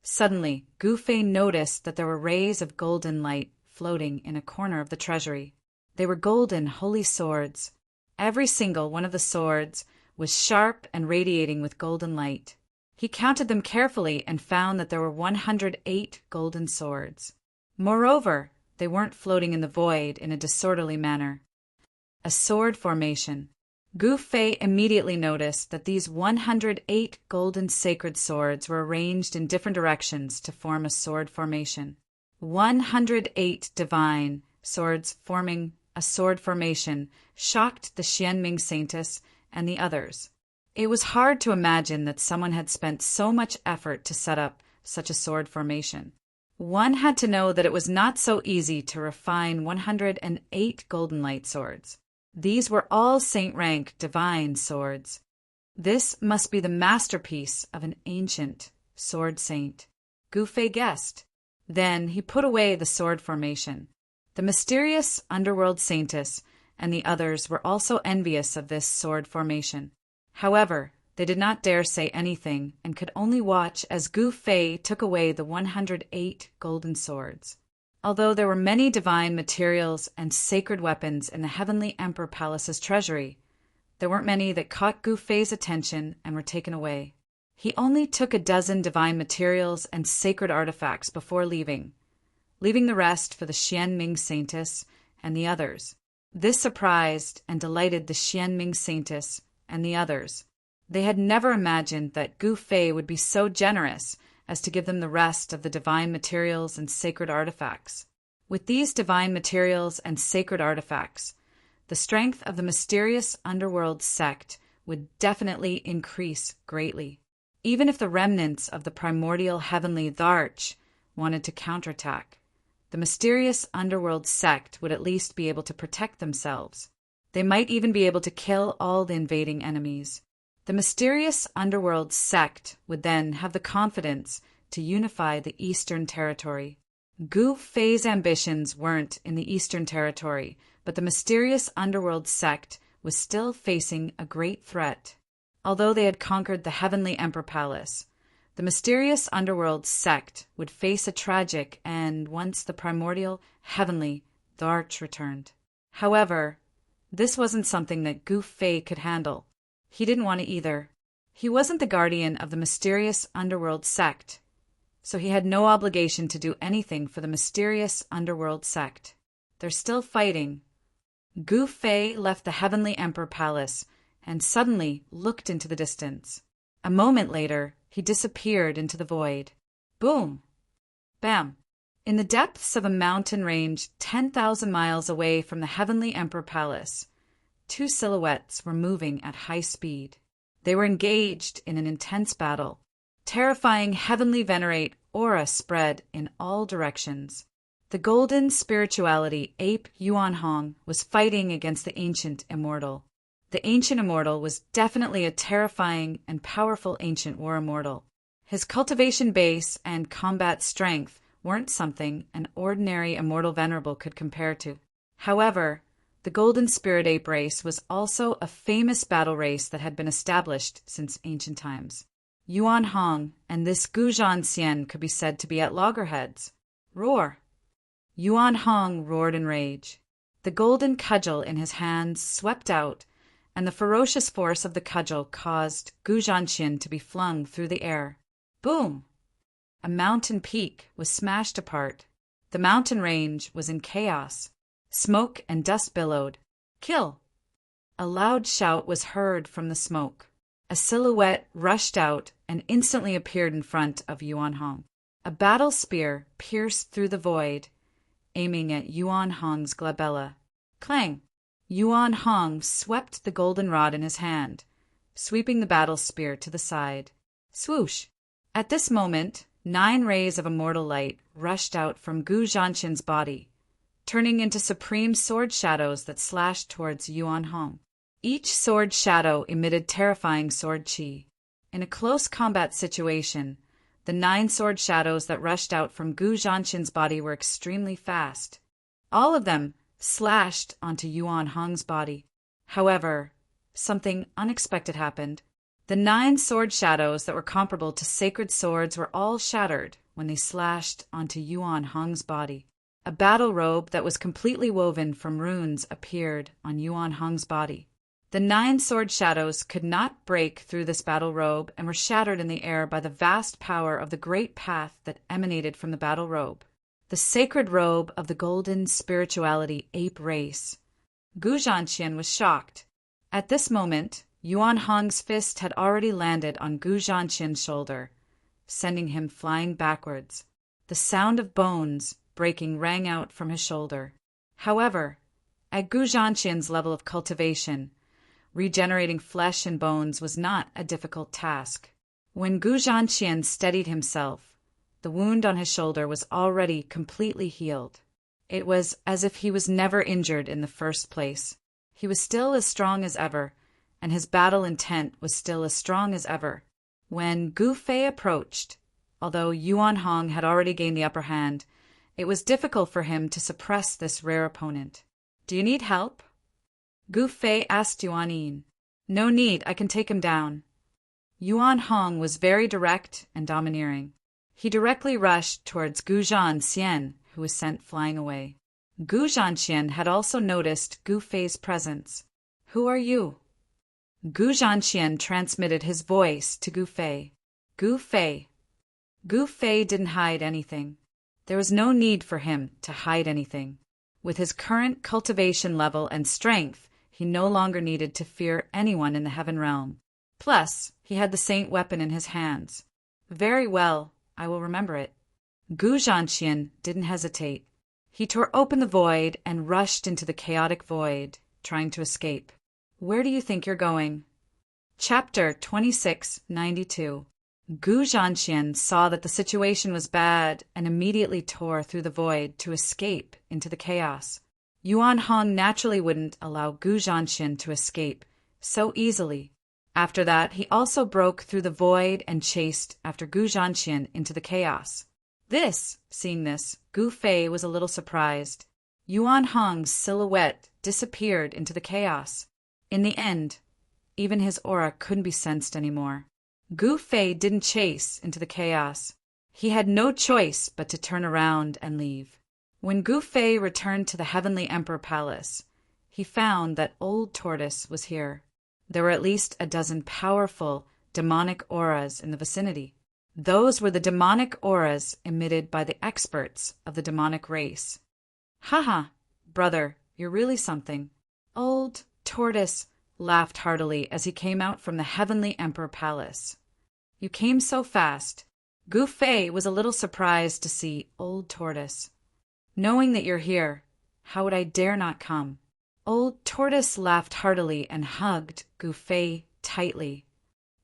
Suddenly, Gu Fei noticed that there were rays of golden light floating in a corner of the treasury. They were golden holy swords. Every single one of the swords was sharp and radiating with golden light. He counted them carefully and found that there were 108 golden swords. Moreover, they weren't floating in the void in a disorderly manner. A sword formation. Gu Fei immediately noticed that these 108 golden sacred swords were arranged in different directions to form a sword formation. 108 divine swords forming a sword formation shocked the Xianming Saintess and the others. It was hard to imagine that someone had spent so much effort to set up such a sword formation. One had to know that it was not so easy to refine 108 golden light swords. These were all saint-rank divine swords. This must be the masterpiece of an ancient sword saint. Gu Fei guessed. Then he put away the sword formation. The mysterious underworld saintess and the others were also envious of this sword formation. However, they did not dare say anything and could only watch as Gu Fei took away the 108 golden swords. Although there were many divine materials and sacred weapons in the Heavenly Emperor Palace's treasury, there weren't many that caught Gu Fei's attention and were taken away. He only took a dozen divine materials and sacred artifacts before leaving the rest for the Xianming Saintess and the others. This surprised and delighted the Xianming Saintess and the others. They had never imagined that Gu Fei would be so generous as to give them the rest of the divine materials and sacred artifacts. With these divine materials and sacred artifacts, the strength of the mysterious underworld sect would definitely increase greatly. Even if the remnants of the primordial heavenly Dharch wanted to counterattack, the mysterious underworld sect would at least be able to protect themselves. They might even be able to kill all the invading enemies. The mysterious underworld sect would then have the confidence to unify the Eastern Territory. Gu Fei's ambitions weren't in the Eastern Territory, but the mysterious underworld sect was still facing a great threat. Although they had conquered the Heavenly Emperor Palace, the mysterious underworld sect would face a tragic end once the primordial, heavenly, the Arch returned. However, this wasn't something that Gu Fei could handle. He didn't want to either. He wasn't the guardian of the mysterious underworld sect, so he had no obligation to do anything for the mysterious underworld sect. They're still fighting. Gu Fei left the Heavenly Emperor Palace and suddenly looked into the distance. A moment later, he disappeared into the void. Boom! Bam! In the depths of a mountain range 10,000 miles away from the Heavenly Emperor Palace, two silhouettes were moving at high speed. They were engaged in an intense battle. Terrifying heavenly venerate aura spread in all directions. The golden spirituality ape Yuan Hong was fighting against the ancient immortal. The ancient immortal was definitely a terrifying and powerful ancient war immortal. His cultivation base and combat strength weren't something an ordinary immortal venerable could compare to. However, the golden spirit ape race was also a famous battle race that had been established since ancient times. Yuan Hong and this Guzhan Xian could be said to be at loggerheads. Roar! Yuan Hong roared in rage. The golden cudgel in his hands swept out, and the ferocious force of the cudgel caused Guzhan Xian to be flung through the air. Boom! A mountain peak was smashed apart. The mountain range was in chaos. Smoke and dust billowed. Kill! A loud shout was heard from the smoke. A silhouette rushed out and instantly appeared in front of Yuan Hong. A battle spear pierced through the void, aiming at Yuan Hong's glabella. Clang! Yuan Hong swept the golden rod in his hand, sweeping the battle spear to the side. Swoosh! At this moment, 9 rays of immortal light rushed out from Gu Zhanshin's body, turning into supreme sword shadows that slashed towards Yuan Hong. Each sword shadow emitted terrifying sword chi. In a close combat situation, the 9 sword shadows that rushed out from Gu Zhanshin's body were extremely fast. All of them slashed onto Yuan Hong's body. However, something unexpected happened. The 9 sword shadows that were comparable to sacred swords were all shattered when they slashed onto Yuan Hong's body. A battle robe that was completely woven from runes appeared on Yuan Hong's body. The 9 sword shadows could not break through this battle robe and were shattered in the air by the vast power of the great path that emanated from the battle robe. The sacred robe of the golden spirituality ape race. Gu Zhanshin was shocked. At this moment, Yuan Hong's fist had already landed on Gu Zhanshin's shoulder, sending him flying backwards. The sound of bones breaking rang out from his shoulder. However, at Gu Zhanshin's level of cultivation, regenerating flesh and bones was not a difficult task. When Gu Zhanshin steadied himself, the wound on his shoulder was already completely healed. It was as if he was never injured in the first place. He was still as strong as ever, and his battle intent was still as strong as ever. When Gu Fei approached, although Yuan Hong had already gained the upper hand, it was difficult for him to suppress this rare opponent. "Do you need help?" Gu Fei asked Yuan Yin. "No need, I can take him down." Yuan Hong was very direct and domineering. He directly rushed towards Guzhan Xian, who was sent flying away. Gu Zhanshin had also noticed Gu Fei's presence. "Who are you?" Gu Zhanshin transmitted his voice to Gu Fei. "Gu Fei." Gu Fei didn't hide anything. There was no need for him to hide anything. With his current cultivation level and strength, he no longer needed to fear anyone in the heaven realm. Plus, he had the saint weapon in his hands. "Very well, I will remember it." Gu Zhanshin didn't hesitate. He tore open the void and rushed into the chaotic void, trying to escape. "Where do you think you're going?" Chapter 2692. Gu Zhanshin saw that the situation was bad and immediately tore through the void to escape into the chaos. Yuan Hong naturally wouldn't allow Gu Zhanshin to escape so easily. After that, he also broke through the void and chased after Gu Zhanshin into the chaos. Seeing this, Gu Fei was a little surprised. Yuan Hong's silhouette disappeared into the chaos. In the end, even his aura couldn't be sensed anymore. Gu Fei didn't chase into the chaos. He had no choice but to turn around and leave. When Gu Fei returned to the Heavenly Emperor Palace, he found that Old Tortoise was here. There were at least a dozen powerful, demonic auras in the vicinity. Those were the demonic auras emitted by the experts of the demonic race. Haha, brother, you're really something. Old Tortoise laughed heartily as he came out from the Heavenly Emperor Palace. You came so fast. Gu Fei was a little surprised to see Old Tortoise. Knowing that you're here, how would I dare not come? Old Tortoise laughed heartily and hugged Gu Fei tightly.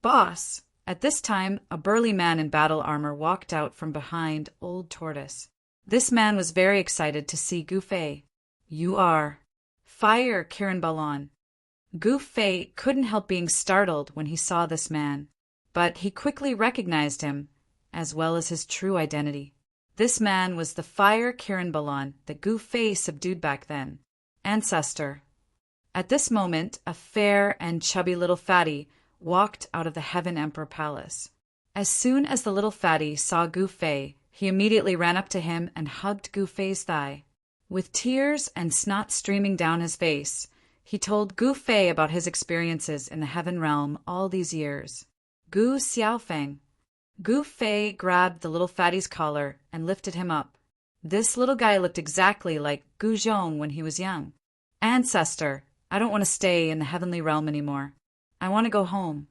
Boss! At this time, a burly man in battle armor walked out from behind Old Tortoise. This man was very excited to see Gu Fei. You are Fire Kirin Balon. Gu Fei couldn't help being startled when he saw this man, but he quickly recognized him, as well as his true identity. This man was the Fire Kirin Balon that Gu Fei subdued back then. Ancestor. At this moment, a fair and chubby little fatty walked out of the Heaven Emperor Palace. As soon as the little fatty saw Gu Fei, he immediately ran up to him and hugged Gu Fei's thigh. With tears and snot streaming down his face, he told Gu Fei about his experiences in the Heaven Realm all these years. Gu Xiaofeng. Gu Fei grabbed the little fatty's collar and lifted him up. This little guy looked exactly like Gu Zhong when he was young. Ancestor, I don't want to stay in the Heavenly Realm anymore. I want to go home.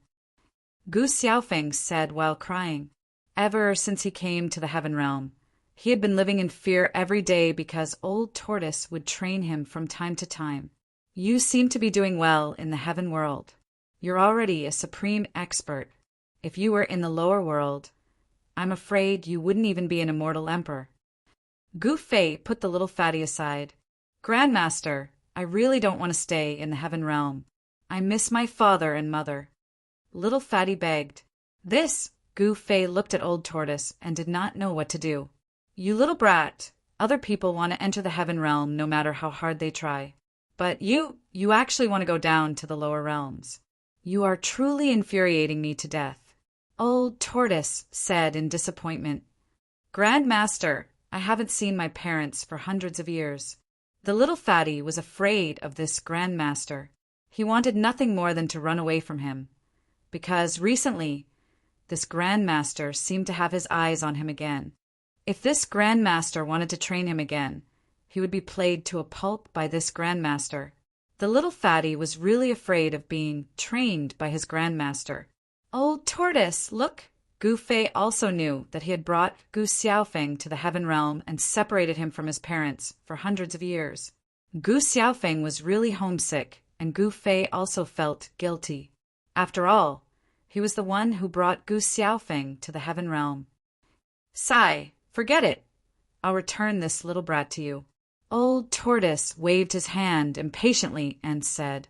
Gu Xiaofeng said while crying. Ever since he came to the Heaven Realm, he had been living in fear every day because Old Tortoise would train him from time to time. You seem to be doing well in the Heaven World. You're already a supreme expert. If you were in the lower world, I'm afraid you wouldn't even be an immortal emperor. Gu Fei put the little fatty aside. Grandmaster, I really don't want to stay in the Heaven Realm. I miss my father and mother. Little fatty begged. This, Gu Fei looked at Old Tortoise and did not know what to do. You little brat, other people want to enter the Heaven Realm no matter how hard they try. But you actually want to go down to the lower realms. You are truly infuriating me to death. Old Tortoise said in disappointment. Grandmaster, I haven't seen my parents for hundreds of years. The little fatty was afraid of this Grandmaster. He wanted nothing more than to run away from him, because recently this Grandmaster seemed to have his eyes on him again. If this Grandmaster wanted to train him again, he would be played to a pulp by this Grandmaster. The little fatty was really afraid of being trained by his Grandmaster. Old Tortoise, look! Gu Fei also knew that he had brought Gu Xiaofeng to the Heaven Realm and separated him from his parents for hundreds of years. Gu Xiaofeng was really homesick, and Gu Fei also felt guilty. After all, he was the one who brought Gu Xiaofeng to the Heaven Realm. Sigh, forget it. I'll return this little brat to you. Old Tortoise waved his hand impatiently and said,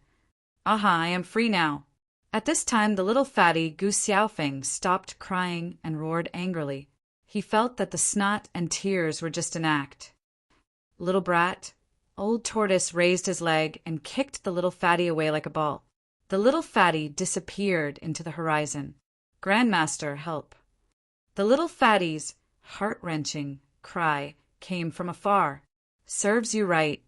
Aha, I am free now. At this time the little fatty Gu Xiaofeng stopped crying and roared angrily. He felt that the snot and tears were just an act. Little brat, Old Tortoise raised his leg and kicked the little fatty away like a ball. The little fatty disappeared into the horizon. Grandmaster, help. The little fatty's heart-wrenching cry came from afar. Serves you right.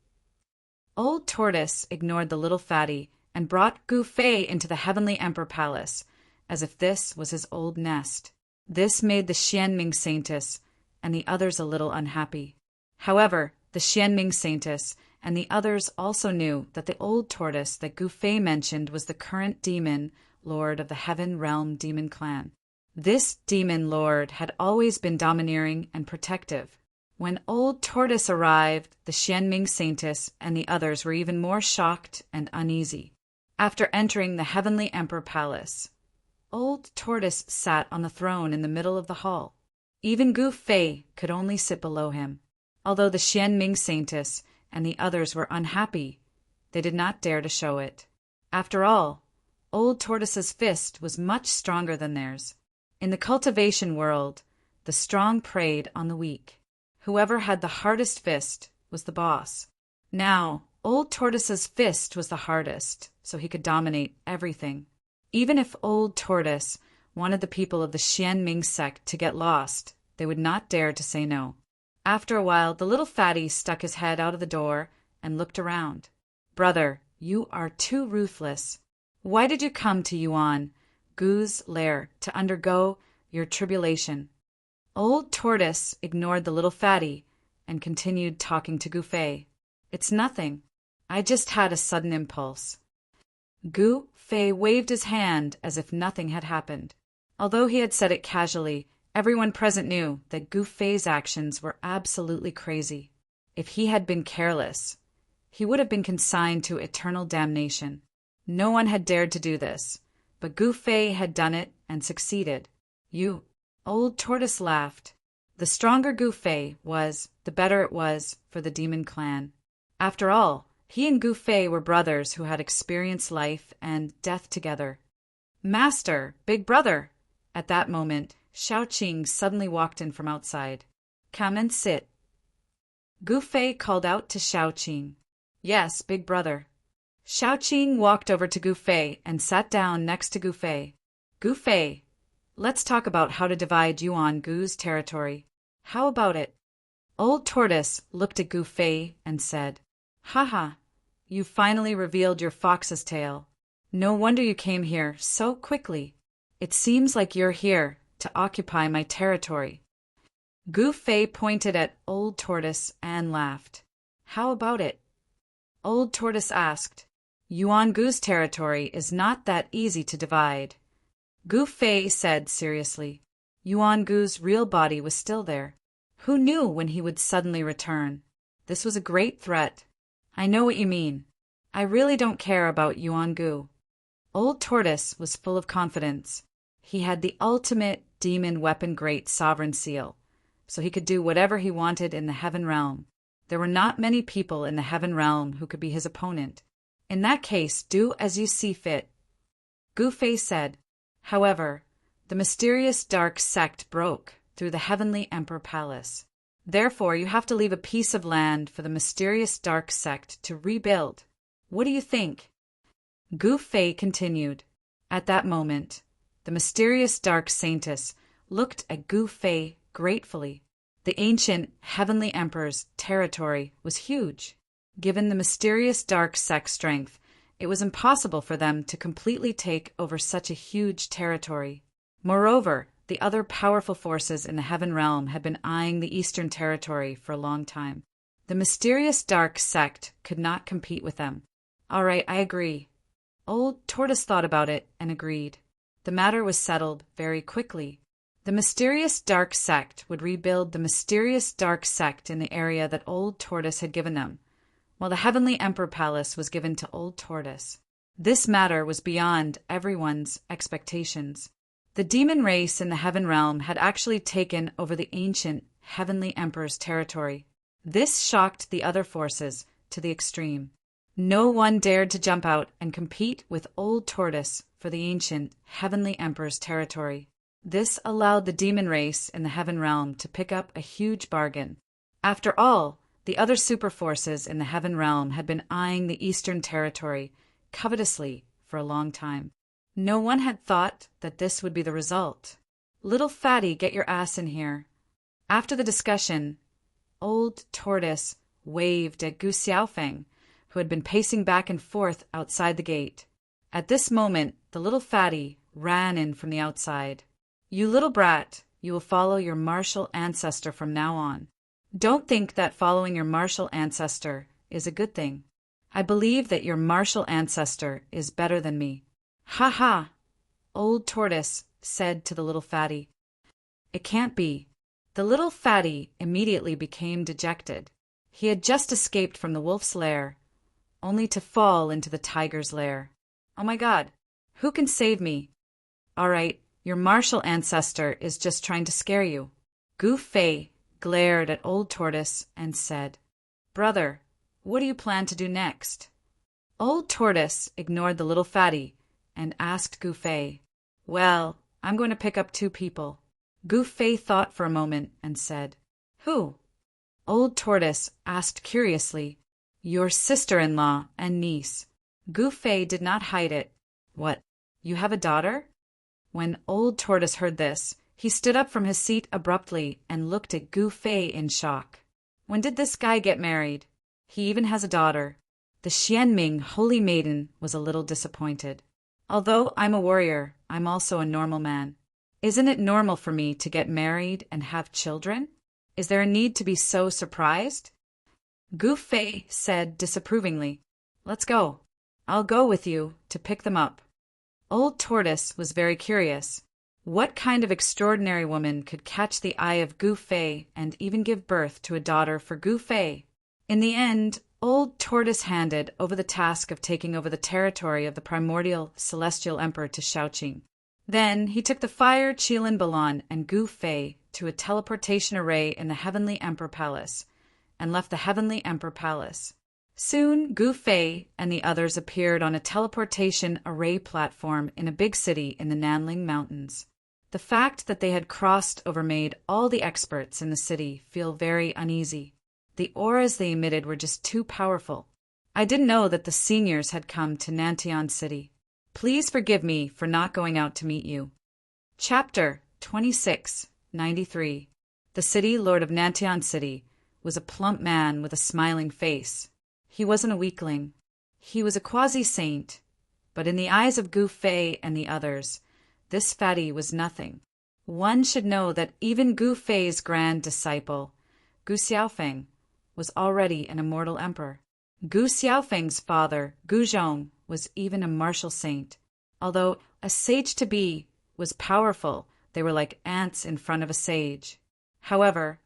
Old Tortoise ignored the little fatty and brought Gu Fei into the Heavenly Emperor Palace, as if this was his old nest. This made the Xianming Saintess and the others a little unhappy. However, the Xianming Saintess and the others also knew that the Old Tortoise that Gu Fei mentioned was the current demon lord of the Heaven Realm Demon Clan. This demon lord had always been domineering and protective. When Old Tortoise arrived, the Xianming Saintess and the others were even more shocked and uneasy. After entering the Heavenly Emperor Palace, Old Tortoise sat on the throne in the middle of the hall. Even Gu Fei could only sit below him. Although the Xianming Saintess and the others were unhappy, they did not dare to show it. After all, Old Tortoise's fist was much stronger than theirs. In the cultivation world, the strong preyed on the weak. Whoever had the hardest fist was the boss. Now, Old Tortoise's fist was the hardest, so he could dominate everything. Even if Old Tortoise wanted the people of the Xian Ming sect to get lost, they would not dare to say no. After a while, the little fatty stuck his head out of the door and looked around. "Brother, you are too ruthless. Why did you come to Yuan Gu's lair to undergo your tribulation?" Old Tortoise ignored the little fatty and continued talking to Gu Fei. "It's nothing. I just had a sudden impulse." Gu Fei waved his hand as if nothing had happened. Although he had said it casually, everyone present knew that Gu Fei's actions were absolutely crazy. If he had been careless, he would have been consigned to eternal damnation. No one had dared to do this, but Gu Fei had done it and succeeded. "You," Old Tortoise laughed. The stronger Gu Fei was, the better it was for the demon clan. After all, he and Gu Fei were brothers who had experienced life and death together. "Master, big brother!" At that moment, Xiaoqing suddenly walked in from outside. "Come and sit." Gu Fei called out to Xiaoqing. "Yes, big brother." Xiaoqing walked over to Gu Fei and sat down next to Gu Fei. "Gu Fei, let's talk about how to divide Yuan Gu's territory. How about it?" Old Tortoise looked at Gu Fei and said, "Haha, you finally revealed your fox's tail. No wonder you came here so quickly. It seems like you're here to occupy my territory." Gu Fei pointed at Old Tortoise and laughed. "How about it?" Old Tortoise asked. "Yuan Gu's territory is not that easy to divide." Gu Fei said seriously. Yuan Gu's real body was still there. Who knew when he would suddenly return? This was a great threat. "I know what you mean. I really don't care about Yuan Gu." Old Tortoise was full of confidence. He had the ultimate demon weapon great sovereign seal, so he could do whatever he wanted in the heaven realm. There were not many people in the heaven realm who could be his opponent. "In that case, do as you see fit," Gu Fei said. However, the mysterious dark sect broke through the heavenly emperor palace. Therefore, you have to leave a piece of land for the mysterious dark sect to rebuild. What do you think? Gu Fei continued. At that moment, the mysterious dark saintess looked at Gu Fei gratefully. The ancient heavenly emperor's territory was huge. Given the mysterious dark sect's strength, it was impossible for them to completely take over such a huge territory. Moreover, the other powerful forces in the heaven realm had been eyeing the eastern territory for a long time. The mysterious dark sect could not compete with them. "All right, I agree." Old Tortoise thought about it and agreed. The matter was settled very quickly. The mysterious dark sect would rebuild the mysterious dark sect in the area that Old Tortoise had given them, while the heavenly emperor palace was given to Old Tortoise. This matter was beyond everyone's expectations. The demon race in the heaven realm had actually taken over the ancient heavenly emperor's territory. This shocked the other forces to the extreme. No one dared to jump out and compete with Old Tortoise for the ancient heavenly emperor's territory. This allowed the demon race in the heaven realm to pick up a huge bargain. After all, the other super forces in the heaven realm had been eyeing the eastern territory covetously for a long time. No one had thought that this would be the result. "Little fatty, get your ass in here." After the discussion, Old Tortoise waved at Gu Xiaofeng, who had been pacing back and forth outside the gate. At this moment, the little fatty ran in from the outside. "You little brat, you will follow your martial ancestor from now on. Don't think that following your martial ancestor is a good thing. I believe that your martial ancestor is better than me." "Ha ha!" Old Tortoise said to the little fatty. "It can't be." The little fatty immediately became dejected. He had just escaped from the wolf's lair, only to fall into the tiger's lair. "Oh my God, who can save me?" "All right, your martial ancestor is just trying to scare you." Gu Fei glared at Old Tortoise and said, "Brother, what do you plan to do next?" Old Tortoise ignored the little fatty and asked Gu Fei, "Well, I'm going to pick up 2 people." Gu Fei thought for a moment and said, "Who?" Old Tortoise asked curiously, Your sister-in-law and niece. Gu Fei did not hide it. What, you have a daughter? When Old Tortoise heard this, he stood up from his seat abruptly and looked at Gu Fei in shock. When did this guy get married? He even has a daughter. The Xianming holy maiden was a little disappointed. Although I'm a warrior, I'm also a normal man. Isn't it normal for me to get married and have children? Is there a need to be so surprised? Gu Fei said disapprovingly, Let's go. I'll go with you to pick them up. Old Tortoise was very curious. What kind of extraordinary woman could catch the eye of Gu Fei and even give birth to a daughter for Gu Fei? In the end, Old Tortoise handed over the task of taking over the territory of the primordial celestial emperor to Shaoqing. Then he took the fire Qilin Balon and Gu Fei to a teleportation array in the Heavenly Emperor Palace, and left the Heavenly Emperor Palace. Soon, Gu Fei and the others appeared on a teleportation array platform in a big city in the Nanling Mountains. The fact that they had crossed over made all the experts in the city feel very uneasy. The auras they emitted were just too powerful. I didn't know that the seniors had come to Nantian City. Please forgive me for not going out to meet you. Chapter 2693. The city lord of Nantian City was a plump man with a smiling face. He wasn't a weakling. He was a quasi-saint, but in the eyes of Gu Fei and the others, this fatty was nothing. One should know that even Gu Fei's grand disciple, Gu Xiaofeng, was already an immortal emperor. Gu Xiaofeng's father, Gu Zhong, was even a martial saint. Although a sage-to-be was powerful, they were like ants in front of a sage. However,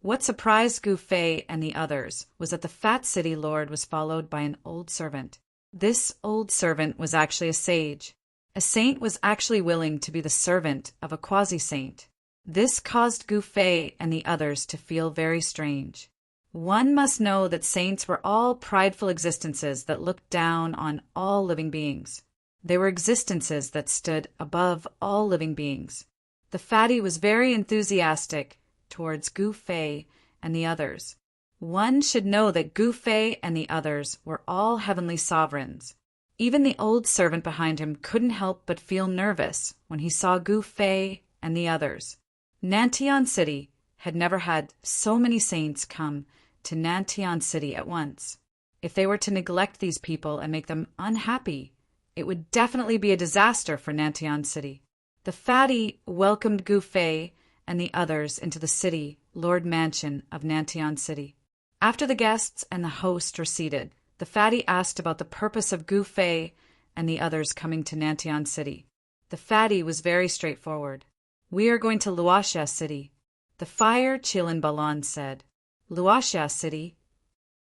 what surprised Gu Fei and the others was that the fat city lord was followed by an old servant. This old servant was actually a sage. A saint was actually willing to be the servant of a quasi-saint. This caused Gu Fei and the others to feel very strange. One must know that saints were all prideful existences that looked down on all living beings. They were existences that stood above all living beings. The fatty was very enthusiastic towards Gu Fei and the others. One should know that Gu Fei and the others were all heavenly sovereigns. Even the old servant behind him couldn't help but feel nervous when he saw Gu Fei and the others. Nantian City had never had so many saints come to Nantian City at once. If they were to neglect these people and make them unhappy, it would definitely be a disaster for Nantian City. The fatty welcomed Gu Fei and the others into the city lord mansion of Nantian City. After the guests and the host were seated, the fatty asked about the purpose of Gu Fei and the others coming to Nantian City. The fatty was very straightforward. We are going to Luoxia City. The fire Qilin Balon said. Luoxia City?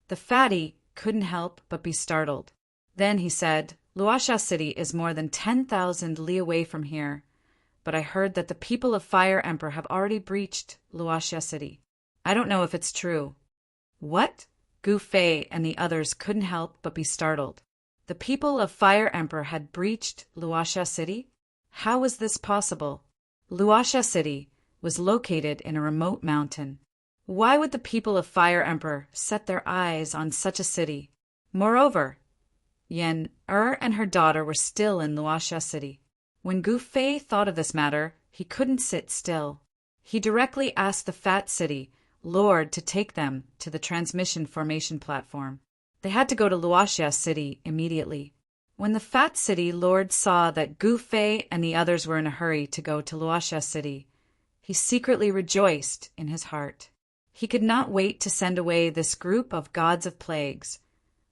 The fatty couldn't help but be startled. Then he said, Luoxia City is more than 10,000 li away from here, but I heard that the people of Fire Emperor have already breached Luoxia City. I don't know if it's true. What? Gu Fei and the others couldn't help but be startled. The people of Fire Emperor had breached Luoxia City? How was this possible? Luoxia City was located in a remote mountain. Why would the people of Fire Emperor set their eyes on such a city? Moreover, Yen and her daughter were still in Luoxia City. When Gu Fei thought of this matter, he couldn't sit still. He directly asked the fat city lord to take them to the transmission formation platform. They had to go to Luoxia City immediately. When the fat city lord saw that Gu Fei and the others were in a hurry to go to Luoxia City, he secretly rejoiced in his heart. He could not wait to send away this group of gods of plagues,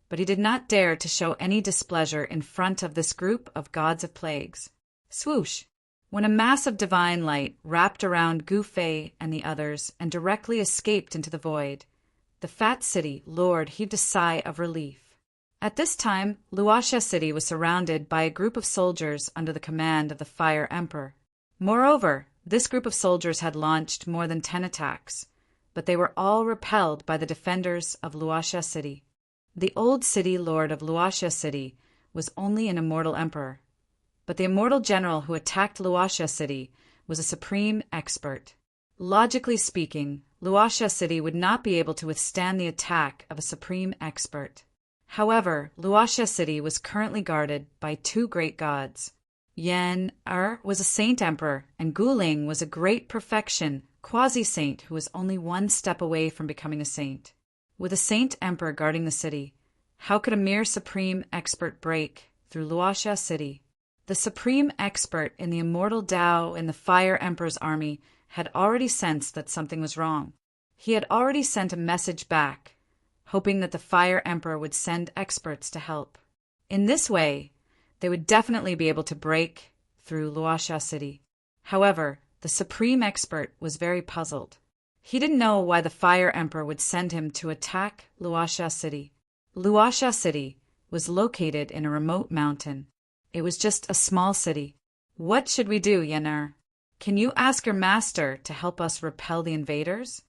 but he did not dare to show any displeasure in front of this group of gods of plagues. Swoosh! When a mass of divine light wrapped around Gu Fei and the others and directly escaped into the void, the fat city lord heaved a sigh of relief. At this time, Luoxia City was surrounded by a group of soldiers under the command of the Fire Emperor. Moreover, this group of soldiers had launched more than 10 attacks, but they were all repelled by the defenders of Luoxia City. The old city lord of Luoxia City was only an immortal emperor, but the immortal general who attacked Luoxia City was a supreme expert. Logically speaking, Luoxia City would not be able to withstand the attack of a supreme expert. However, Luoxia City was currently guarded by two great gods. Yan-Er was a saint emperor, and Guling was a great perfection, quasi-saint who was only one step away from becoming a saint. With a saint emperor guarding the city, how could a mere supreme expert break through Luoxia City? The supreme expert in the immortal Tao in the Fire Emperor's army had already sensed that something was wrong. He had already sent a message back, hoping that the Fire Emperor would send experts to help. In this way, they would definitely be able to break through Luoxia City. However, the supreme expert was very puzzled. He didn't know why the Fire Emperor would send him to attack Luoxia City. Luoxia City was located in a remote mountain. It was just a small city. What should we do, Yan-Er? Can you ask your master to help us repel the invaders?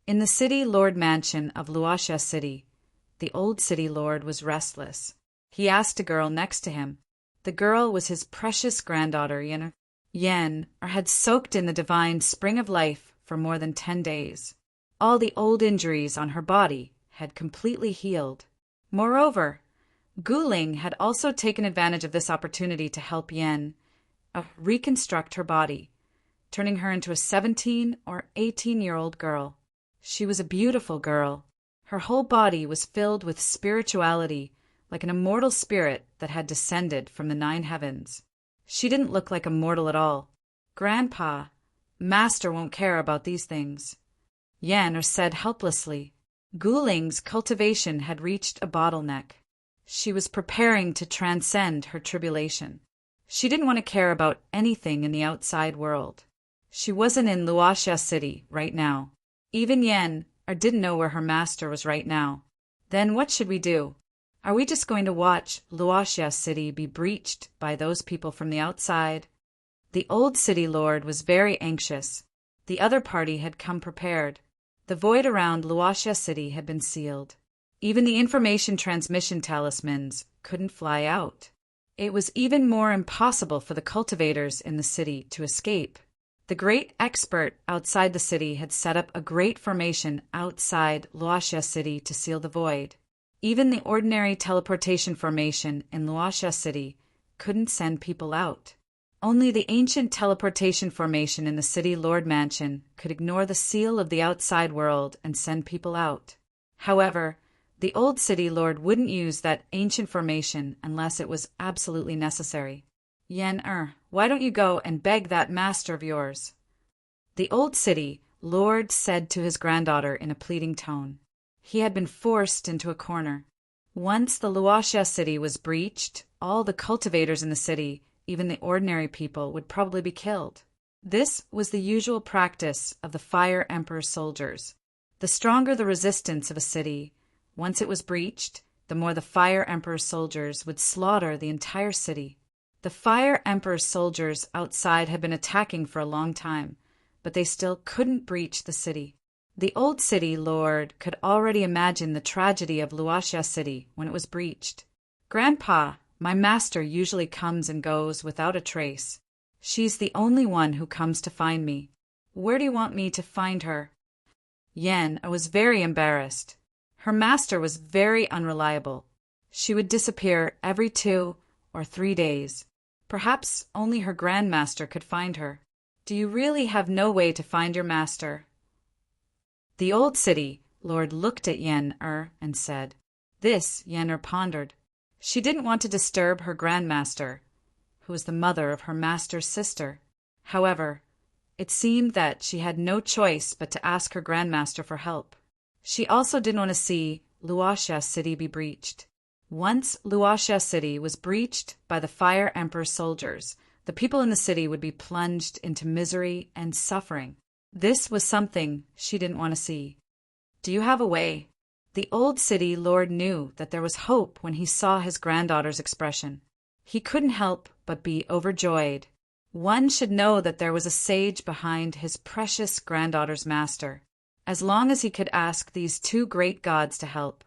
In the city lord mansion of Luoxia City, the old city lord was restless. He asked a girl next to him. The girl was his precious granddaughter, Yan-Er. Yan-Er had soaked in the divine spring of life for more than 10 days. All the old injuries on her body had completely healed. Moreover, Guling had also taken advantage of this opportunity to help Yan-Er reconstruct her body, turning her into a 17 or 18-year-old girl. She was a beautiful girl. Her whole body was filled with spirituality, like an immortal spirit that had descended from the 9 heavens. She didn't look like a mortal at all. Grandpa, Master won't care about these things, Yan-Er said helplessly. Guling's cultivation had reached a bottleneck. She was preparing to transcend her tribulation. She didn't want to care about anything in the outside world. She wasn't in Luoxia City right now. Even Yan-Er didn't know where her master was right now. Then what should we do? Are we just going to watch Luoxia City be breached by those people from the outside? The old city lord was very anxious. The other party had come prepared. The void around Luoxia City had been sealed. Even the information transmission talismans couldn't fly out. It was even more impossible for the cultivators in the city to escape. The great expert outside the city had set up a great formation outside Luoxia City to seal the void. Even the ordinary teleportation formation in Luoxia City couldn't send people out. Only the ancient teleportation formation in the city lord mansion could ignore the seal of the outside world and send people out. However, the old city lord wouldn't use that ancient formation unless it was absolutely necessary. Yan-Er, why don't you go and beg that master of yours? The old city lord said to his granddaughter in a pleading tone. He had been forced into a corner. Once the Luoxia City was breached, all the cultivators in the city, even the ordinary people, would probably be killed. This was the usual practice of the Fire Emperor's soldiers. The stronger the resistance of a city, once it was breached, the more the Fire Emperor's soldiers would slaughter the entire city. The Fire Emperor's soldiers outside had been attacking for a long time, but they still couldn't breach the city. The old city lord could already imagine the tragedy of Luoxia City when it was breached. Grandpa, my master usually comes and goes without a trace. She's the only one who comes to find me. Where do you want me to find her? Yan was very embarrassed. Her master was very unreliable. She would disappear every 2 or 3 days. Perhaps only her grandmaster could find her. Do you really have no way to find your master? The old city lord looked at Yan-Er and said. This Yan-Er pondered. She didn't want to disturb her grandmaster, who was the mother of her master's sister. However, it seemed that she had no choice but to ask her grandmaster for help. She also didn't want to see Luoxia City be breached. Once Luoxia City was breached by the Fire Emperor's soldiers, the people in the city would be plunged into misery and suffering. This was something she didn't want to see. Do you have a way? The old city lord knew that there was hope when he saw his granddaughter's expression. He couldn't help but be overjoyed. One should know that there was a sage behind his precious granddaughter's master. As long as he could ask these two great gods to help,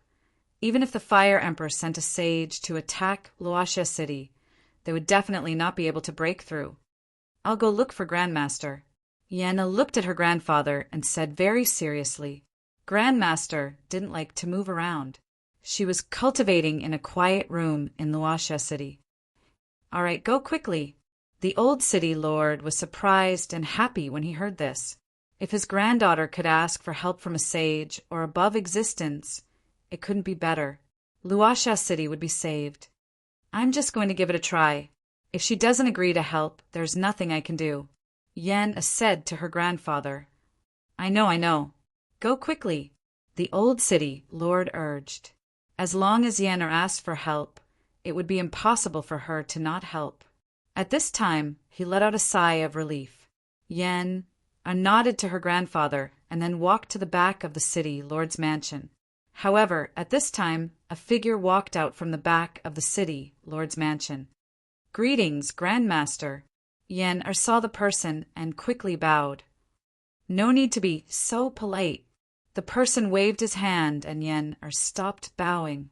even if the Fire Emperor sent a sage to attack Luoxia City, they would definitely not be able to break through. I'll go look for Grandmaster. Yenna looked at her grandfather and said very seriously, Grandmaster didn't like to move around. She was cultivating in a quiet room in Luoxia City. All right, go quickly. The old city lord was surprised and happy when he heard this. If his granddaughter could ask for help from a sage or above existence, it couldn't be better. Luoxia City would be saved. I'm just going to give it a try. If she doesn't agree to help, there's nothing I can do. Yen said to her grandfather. I know. Go quickly. The old city lord urged. As long as Yen asked for help, it would be impossible for her to not help. At this time, he let out a sigh of relief. Yen nodded to her grandfather and then walked to the back of the city lord's mansion. However, at this time, a figure walked out from the back of the city lord's mansion. Greetings, Grandmaster. Yen saw the person and quickly bowed. No need to be so polite. The person waved his hand and Yen stopped bowing.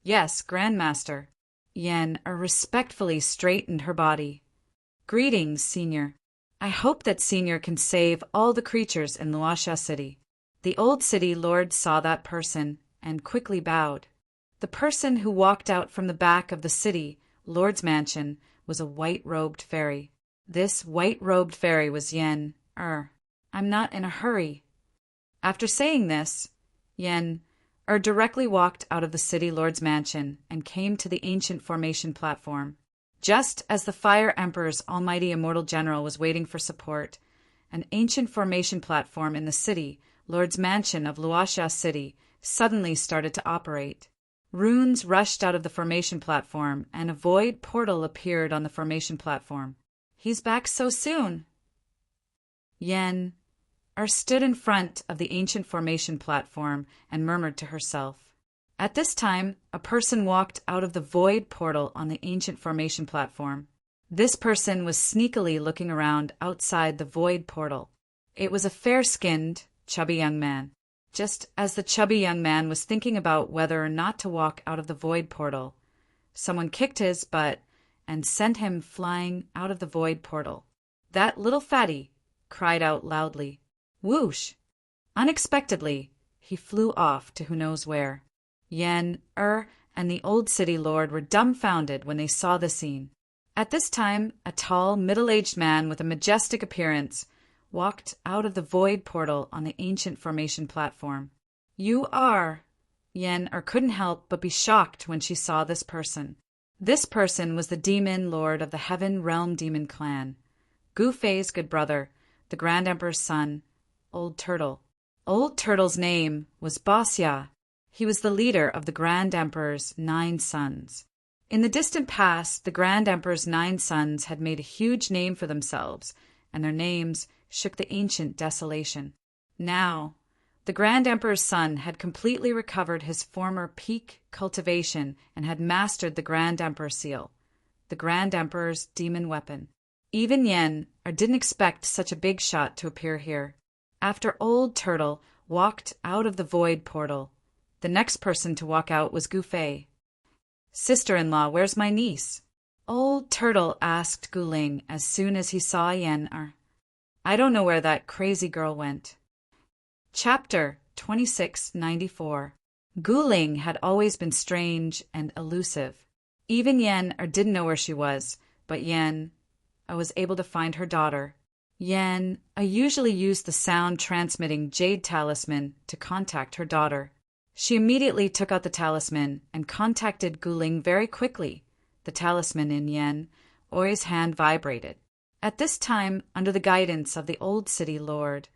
Yes, Grandmaster. Yen respectfully straightened her body. Greetings, Senior. I hope that Senior can save all the creatures in Luoxia City. The old city lord saw that person and quickly bowed. The person who walked out from the back of the city lord's mansion was a white-robed fairy. This white-robed fairy was Yen. I'm not in a hurry. After saying this, Yen directly walked out of the city lord's mansion and came to the ancient formation platform. Just as the Fire Emperor's almighty immortal general was waiting for support, an ancient formation platform in the city lord's mansion of Luoxia City suddenly started to operate. Runes rushed out of the formation platform, and a void portal appeared on the formation platform. He's back so soon. Yen stood in front of the ancient formation platform and murmured to herself. At this time, a person walked out of the void portal on the ancient formation platform. This person was sneakily looking around outside the void portal. It was a fair-skinned, chubby young man. Just as the chubby young man was thinking about whether or not to walk out of the void portal, someone kicked his butt and sent him flying out of the void portal. That little fatty cried out loudly. Whoosh! Unexpectedly, he flew off to who knows where. Yen, and the old city lord were dumbfounded when they saw the scene. At this time, a tall, middle-aged man with a majestic appearance walked out of the void portal on the ancient formation platform. You are... Yen couldn't help but be shocked when she saw this person. This person was the demon lord of the Heaven Realm Demon Clan, Gu Fei's good brother, the Grand Emperor's son, Old Turtle. Old Turtle's name was Basya. He was the leader of the Grand Emperor's 9 sons. In the distant past, the Grand Emperor's 9 sons had made a huge name for themselves, and their names shook the ancient desolation. Now, the Grand Emperor's son had completely recovered his former peak cultivation and had mastered the Grand Emperor seal, the Grand Emperor's demon weapon. Even Yen didn't expect such a big shot to appear here. After Old Turtle walked out of the void portal, the next person to walk out was Gu Fei. Sister-in-law, where's my niece? Old Turtle asked Guling as soon as he saw Yen. I don't know where that crazy girl went. Chapter 2694. Guling had always been strange and elusive. Even Yen didn't know where she was, but Yen was able to find her daughter. Yen usually used the sound-transmitting jade talisman to contact her daughter. She immediately took out the talisman and contacted Guling very quickly. The talisman in Yen Oi's hand vibrated. At this time, under the guidance of the old city lord,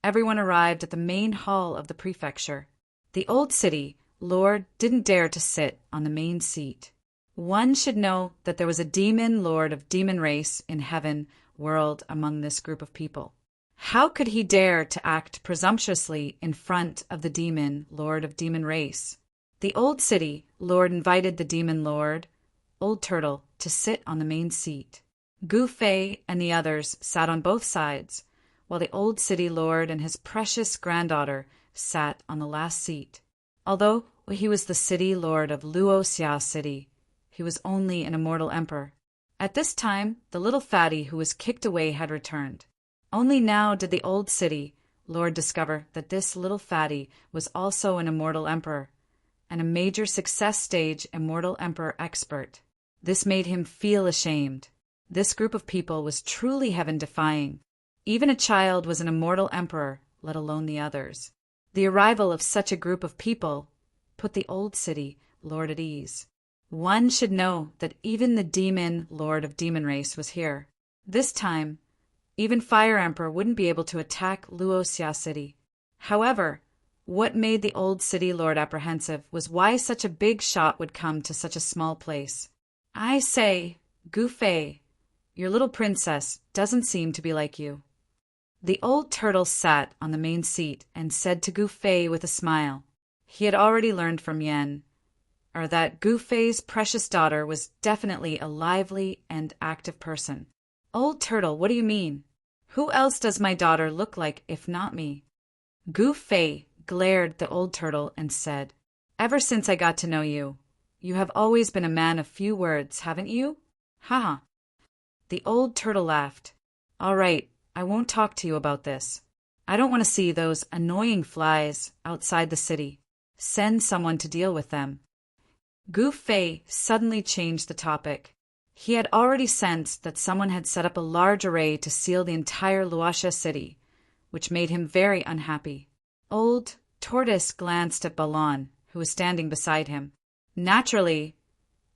everyone arrived at the main hall of the prefecture. The old city lord didn't dare to sit on the main seat. One should know that there was a demon lord of demon race in heaven world among this group of people. How could he dare to act presumptuously in front of the demon lord of demon race? The old city lord invited the demon lord, Old Turtle, to sit on the main seat. Gu Fei and the others sat on both sides, while the old city lord and his precious granddaughter sat on the last seat. Although he was the city lord of Luoxia City, he was only an immortal emperor. At this time, the little fatty who was kicked away had returned. Only now did the old city lord discover that this little fatty was also an immortal emperor, and a major success stage immortal emperor expert. This made him feel ashamed. This group of people was truly heaven-defying. Even a child was an immortal emperor, let alone the others. The arrival of such a group of people put the old city lord at ease. One should know that even the demon lord of demon race was here. This time, even Fire Emperor wouldn't be able to attack Luoxia City. However, what made the old city lord apprehensive was why such a big shot would come to such a small place. I say, Gu Fei, your little princess doesn't seem to be like you. The old turtle sat on the main seat and said to Gu Fei with a smile. He had already learned from Yen, or that Gu Fei's precious daughter was definitely a lively and active person. Old turtle, what do you mean? Who else does my daughter look like if not me? Gu Fei glared at the old turtle and said, Ever since I got to know you, you have always been a man of few words, haven't you? Ha! The old turtle laughed. All right, I won't talk to you about this. I don't want to see those annoying flies outside the city. Send someone to deal with them. Gu Fei suddenly changed the topic. He had already sensed that someone had set up a large array to seal the entire Luoxia city, which made him very unhappy. Old Tortoise glanced at Ballon, who was standing beside him. Naturally,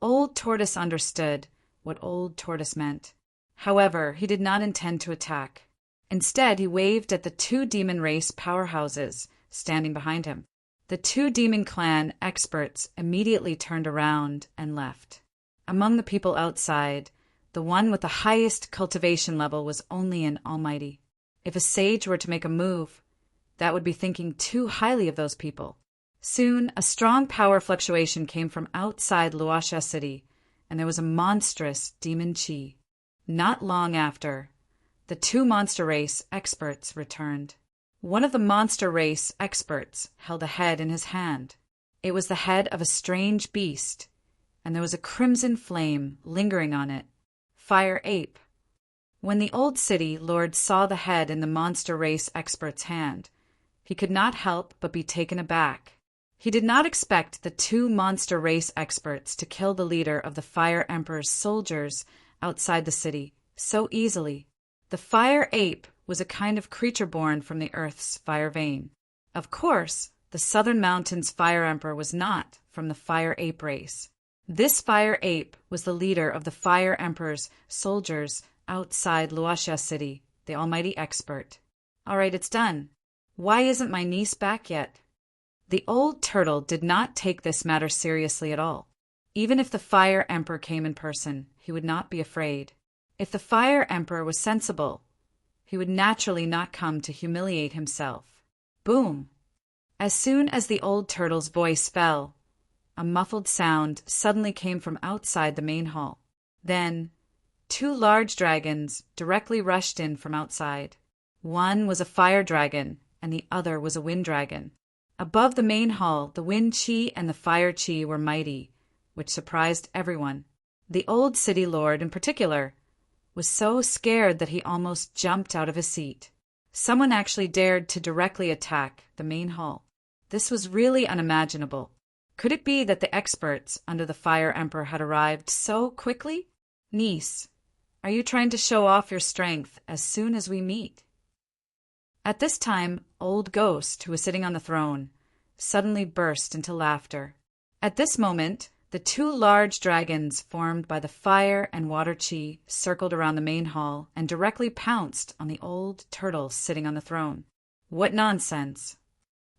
Old Tortoise understood what Old Tortoise meant. However, he did not intend to attack. Instead, he waved at the two demon race powerhouses standing behind him. The two demon clan experts immediately turned around and left. Among the people outside, the one with the highest cultivation level was only an almighty. If a sage were to make a move, that would be thinking too highly of those people. Soon, a strong power fluctuation came from outside Luoxia City, and there was a monstrous demon chi. Not long after, the two monster race experts returned. One of the monster race experts held a head in his hand. It was the head of a strange beast, and there was a crimson flame lingering on it. Fire ape. When the old city lord saw the head in the monster race expert's hand, he could not help but be taken aback. He did not expect the two monster race experts to kill the leader of the Fire Emperor's soldiers outside the city so easily. The fire ape was a kind of creature born from the earth's fire vein. Of course, the Southern Mountains Fire Emperor was not from the fire ape race. This fire ape was the leader of the Fire Emperor's soldiers outside Luoxia City, the almighty expert. All right, it's done. Why isn't my niece back yet? The old turtle did not take this matter seriously at all. Even if the Fire Emperor came in person, he would not be afraid. If the Fire Emperor was sensible, he would naturally not come to humiliate himself. Boom! As soon as the old turtle's voice fell, a muffled sound suddenly came from outside the main hall. Then, two large dragons directly rushed in from outside. One was a fire dragon, and the other was a wind dragon. Above the main hall, the wind chi and the fire chi were mighty, which surprised everyone. The old city lord, in particular, was so scared that he almost jumped out of his seat. Someone actually dared to directly attack the main hall. This was really unimaginable. Could it be that the experts under the Fire Emperor had arrived so quickly? Niece, are you trying to show off your strength as soon as we meet? At this time, Old Ghost, who was sitting on the throne, suddenly burst into laughter. At this moment, the two large dragons formed by the fire and water chi circled around the main hall and directly pounced on the old turtle sitting on the throne. What nonsense!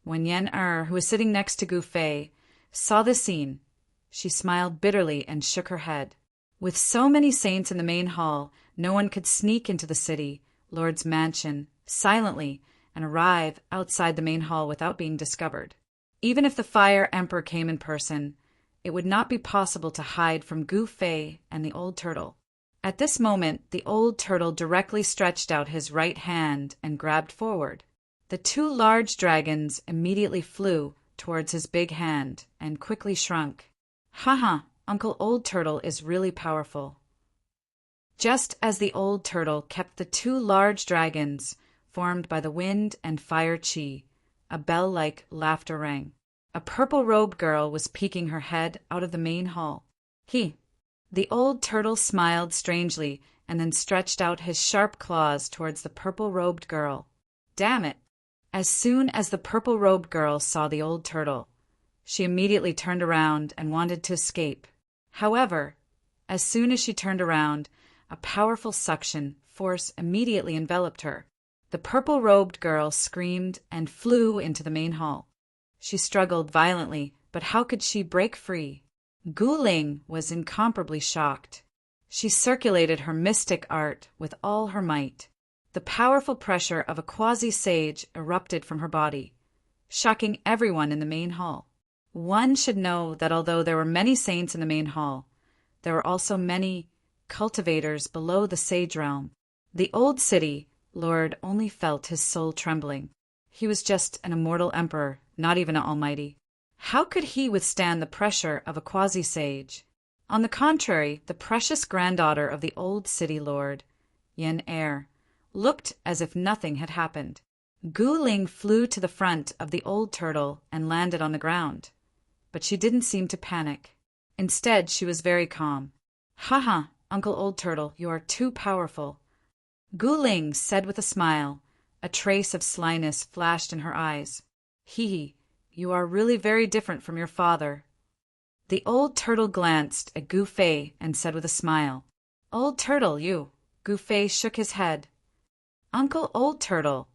When Yen-Er, who was sitting next to Gu Fei, saw this scene, she smiled bitterly and shook her head. With so many saints in the main hall, no one could sneak into the city, Lord's mansion, silently, and arrive outside the main hall without being discovered. Even if the Fire Emperor came in person, it would not be possible to hide from Gu Fei and the old turtle. At this moment, the old turtle directly stretched out his right hand and grabbed forward. The two large dragons immediately flew towards his big hand and quickly shrunk. Haha, Uncle Old Turtle is really powerful. just as the old turtle kept the two large dragons formed by the wind and fire chi, a bell-like laughter rang. A purple-robed girl was peeking her head out of the main hall. The old turtle smiled strangely and then stretched out his sharp claws towards the purple-robed girl. Damn it! As soon as the purple-robed girl saw the old turtle, she immediately turned around and wanted to escape. However, as soon as she turned around, a powerful suction force immediately enveloped her. The purple-robed girl screamed and flew into the main hall. She struggled violently, but how could she break free? Gu Ling was incomparably shocked. She circulated her mystic art with all her might. The powerful pressure of a quasi-sage erupted from her body, shocking everyone in the main hall. One should know that although there were many saints in the main hall, there were also many cultivators below the sage realm. The old city lord only felt his soul trembling. He was just an immortal emperor, not even an almighty. How could he withstand the pressure of a quasi-sage? On the contrary, the precious granddaughter of the old city lord, Yen Er, looked as if nothing had happened. Gu Ling flew to the front of the old turtle and landed on the ground. But she didn't seem to panic. Instead, she was very calm. "Haha, Uncle Old Turtle, you are too powerful," Gu Ling said with a smile. A trace of slyness flashed in her eyes. "Hee, you are really very different from your father." The old turtle glanced at Gu Fei and said with a smile, "Old Turtle, you." Gu Fei shook his head. "Uncle Old Turtle,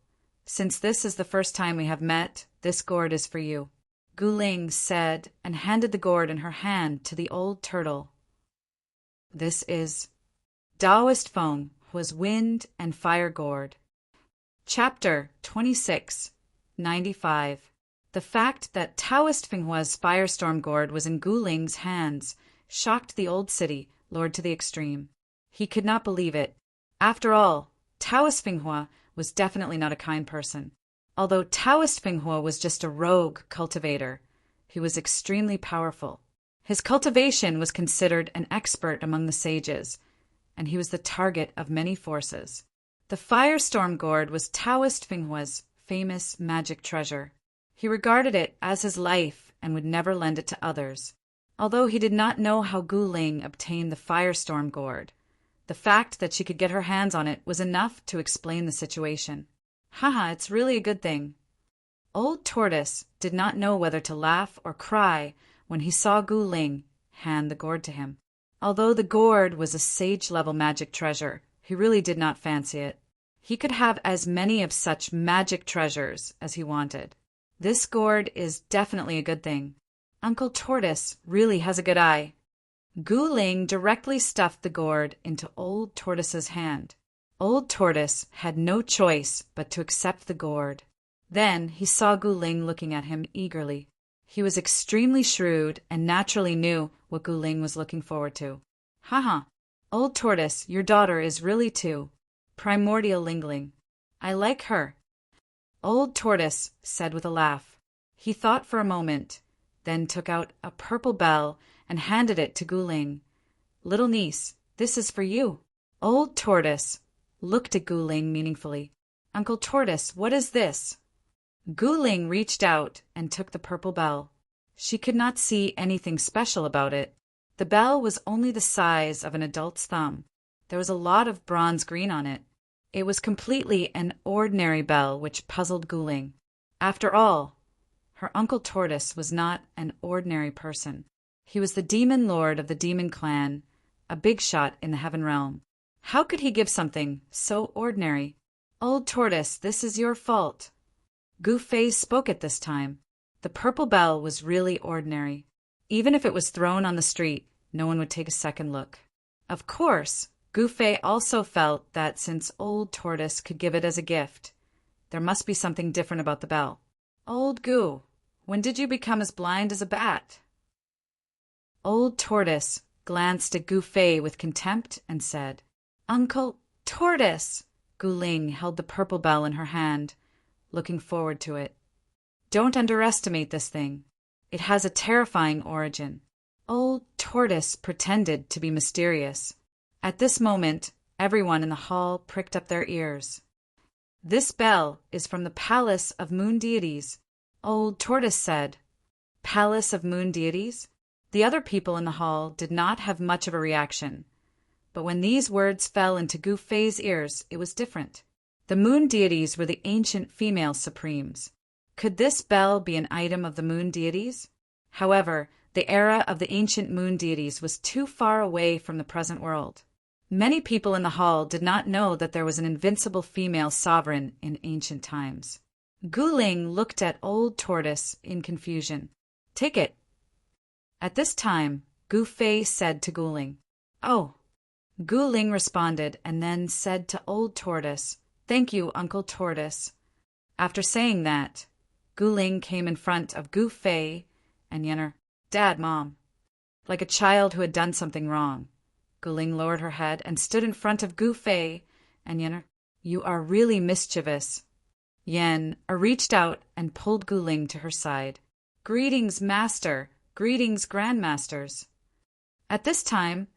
since this is the first time we have met, this gourd is for you," Gu Ling said and handed the gourd in her hand to the old turtle. This is Taoist Feng was wind and fire gourd. Chapter 26, 95. The fact that Taoist Fenghua's firestorm gourd was in Gu Ling's hands shocked the old city lord to the extreme. He could not believe it. After all, Taoist Fenghua was definitely not a kind person. Although Taoist Fenghua was just a rogue cultivator, he was extremely powerful. His cultivation was considered an expert among the sages, and he was the target of many forces. The firestorm gourd was Taoist Fenghua's famous magic treasure. He regarded it as his life and would never lend it to others. Although he did not know how Gu Ling obtained the firestorm gourd, the fact that she could get her hands on it was enough to explain the situation. Haha, it's really a good thing. Old Tortoise did not know whether to laugh or cry when he saw Gu Ling hand the gourd to him. Although the gourd was a sage-level magic treasure, he really did not fancy it. He could have as many of such magic treasures as he wanted. This gourd is definitely a good thing. Uncle Tortoise really has a good eye. Gu Ling directly stuffed the gourd into Old Tortoise's hand. Old Tortoise had no choice but to accept the gourd. Then he saw Gu Ling looking at him eagerly. He was extremely shrewd and naturally knew what Gu Ling was looking forward to. Haha, Old Tortoise, your daughter is really too primordial Lingling. I like her, Old Tortoise said with a laugh. He thought for a moment, then took out a purple bell and handed it to Gu Ling. Little niece, this is for you. Old Tortoise looked at Gu Ling meaningfully. Uncle Tortoise, what is this? Gu Ling reached out and took the purple bell. She could not see anything special about it. The bell was only the size of an adult's thumb. There was a lot of bronze green on it. It was completely an ordinary bell, which puzzled Gu Ling. After all, her Uncle Tortoise was not an ordinary person. He was the demon lord of the demon clan, a big shot in the heaven realm. How could he give something so ordinary? Old Tortoise, this is your fault. Gu Fei spoke at this time. The purple bell was really ordinary. Even if it was thrown on the street, no one would take a second look. Of course, Gu Fei also felt that since Old Tortoise could give it as a gift, there must be something different about the bell. Old Gu, when did you become as blind as a bat? Old Tortoise glanced at Gu Fei with contempt and said, Uncle Tortoise! Gu Ling held the purple bell in her hand, looking forward to it. Don't underestimate this thing. It has a terrifying origin. Old Tortoise pretended to be mysterious. At this moment, Everyone in the hall pricked up their ears. "This bell is from the Palace of Moon Deities," Old Tortoise said. Palace of Moon Deities? The other people in the hall did not have much of a reaction. But when these words fell into Gu Fei's ears, it was different. The Moon Deities were the ancient female supremes. Could this bell be an item of the Moon Deities? However, the era of the ancient Moon Deities was too far away from the present world. Many people in the hall did not know that there was an invincible female sovereign in ancient times. Gu Ling looked at Old Tortoise in confusion. "Take it." At this time, Gu Fei said to Gu Ling, "Oh." Gu Ling responded and then said to Old Tortoise, "Thank you, Uncle Tortoise." After saying that, Gu Ling came in front of Gu Fei and Yenner. "Dad, Mom." Like a child who had done something wrong, Gu Ling lowered her head and stood in front of Gu Fei and Yenner. "You are really mischievous." Yen reached out and pulled Gu Ling to her side. "Greetings, Master. Greetings, Grandmasters." At this time,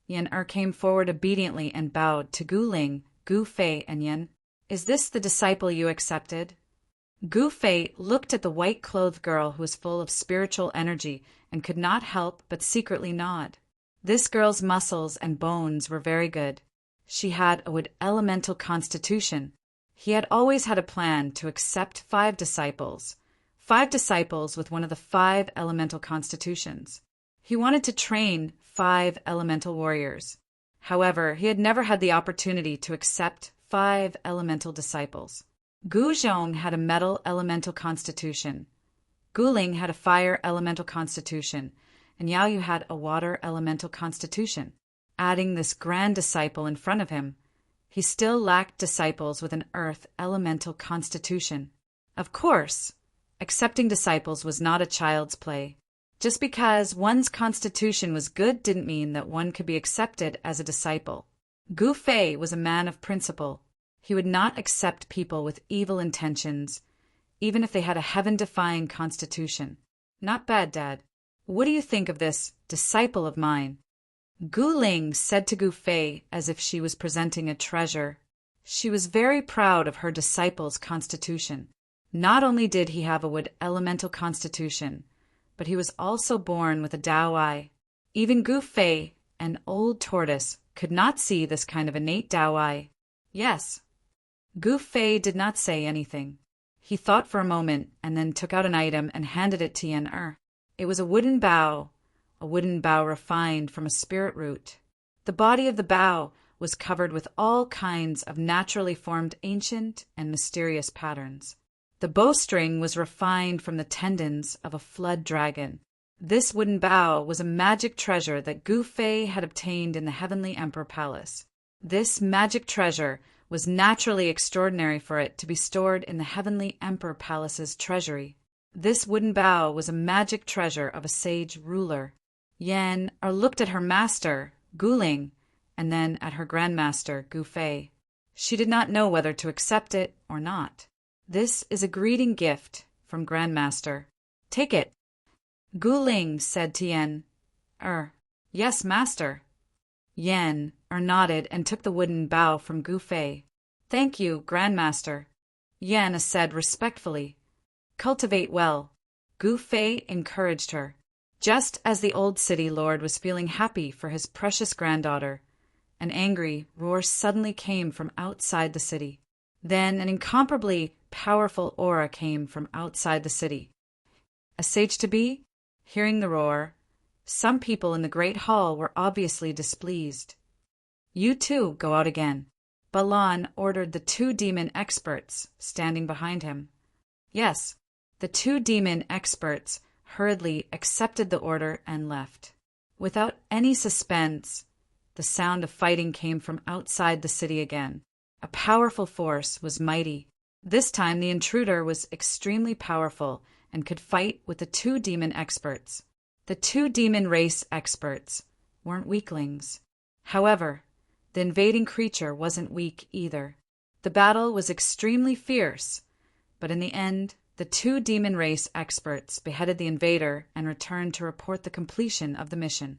Yen came forward obediently and bowed to Gu Ling, Gu Fei, and Yen. "Is this the disciple you accepted?" Gu Fei looked at the white-clothed girl who was full of spiritual energy and could not help but secretly nod. This girl's muscles and bones were very good. She had a wood elemental constitution. He had always had a plan to accept 5 disciples with one of the 5 elemental constitutions. He wanted to train 5 elemental warriors. However, he had never had the opportunity to accept 5 elemental disciples. Gu Zhong had a metal elemental constitution. Gu Ling had a fire elemental constitution, and Yao Yu had a water elemental constitution. Adding this grand disciple in front of him, he still lacked disciples with an earth elemental constitution. Of course, accepting disciples was not a child's play. Just because one's constitution was good didn't mean that one could be accepted as a disciple. Gu Fei was a man of principle. He would not accept people with evil intentions, even if they had a heaven-defying constitution. "Not bad, Dad. What do you think of this disciple of mine?" Gu Ling said to Gu Fei as if she was presenting a treasure. She was very proud of her disciple's constitution. Not only did he have a wood elemental constitution, but he was also born with a Dao eye. Even Gu Fei and Old Tortoise could not see this kind of innate Dao eye. "Yes." Gu Fei did not say anything. He thought for a moment and then took out an item and handed it to Yen. It was a wooden bow refined from a spirit root. The body of the bow was covered with all kinds of naturally formed ancient and mysterious patterns. The bowstring was refined from the tendons of a flood dragon. This wooden bow was a magic treasure that Gu Fei had obtained in the Heavenly Emperor Palace. This magic treasure was naturally extraordinary for it to be stored in the Heavenly Emperor Palace's treasury. This wooden bow was a magic treasure of a sage ruler. Yen looked at her master, Gu Ling, and then at her grandmaster, Gu Fei. She did not know whether to accept it or not. "This is a greeting gift from Grandmaster. Take it." Gu Ling said to Yen, "Yes, Master." Yen nodded and took the wooden bow from Gu Fei. "Thank you, Grandmaster." Yen said respectfully, "Cultivate well." Gu Fei encouraged her. Just as the old city lord was feeling happy for his precious granddaughter, an angry roar suddenly came from outside the city. Then an incomparably powerful aura came from outside the city. A sage-to-be? Hearing the roar, some people in the great hall were obviously displeased. "You two go out again." Balan ordered the 2 demon experts standing behind him. Yes, the 2 demon experts hurriedly accepted the order and left. Without any suspense, the sound of fighting came from outside the city again. A powerful force was mighty. This time the intruder was extremely powerful and could fight with the 2 demon experts. The 2 demon race experts weren't weaklings. However, the invading creature wasn't weak either. The battle was extremely fierce, but in the end, the 2 demon race experts beheaded the invader and returned to report the completion of the mission.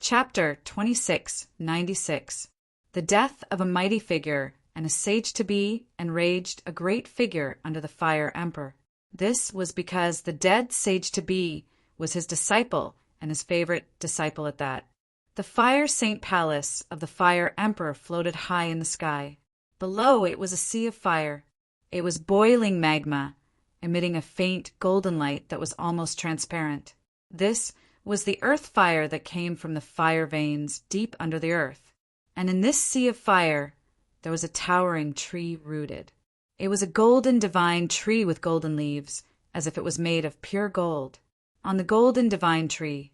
Chapter 2696. the death of a mighty figure and a sage-to-be enraged a great figure under the Fire Emperor. This was because the dead sage-to-be was his disciple and his favorite disciple at that. The Fire Saint Palace of the Fire Emperor floated high in the sky. Below it was a sea of fire. It was boiling magma, emitting a faint golden light that was almost transparent. This was the earth fire that came from the fire veins deep under the earth. And in this sea of fire, there was a towering tree rooted. It was a golden divine tree with golden leaves, as if it was made of pure gold. On the golden divine tree,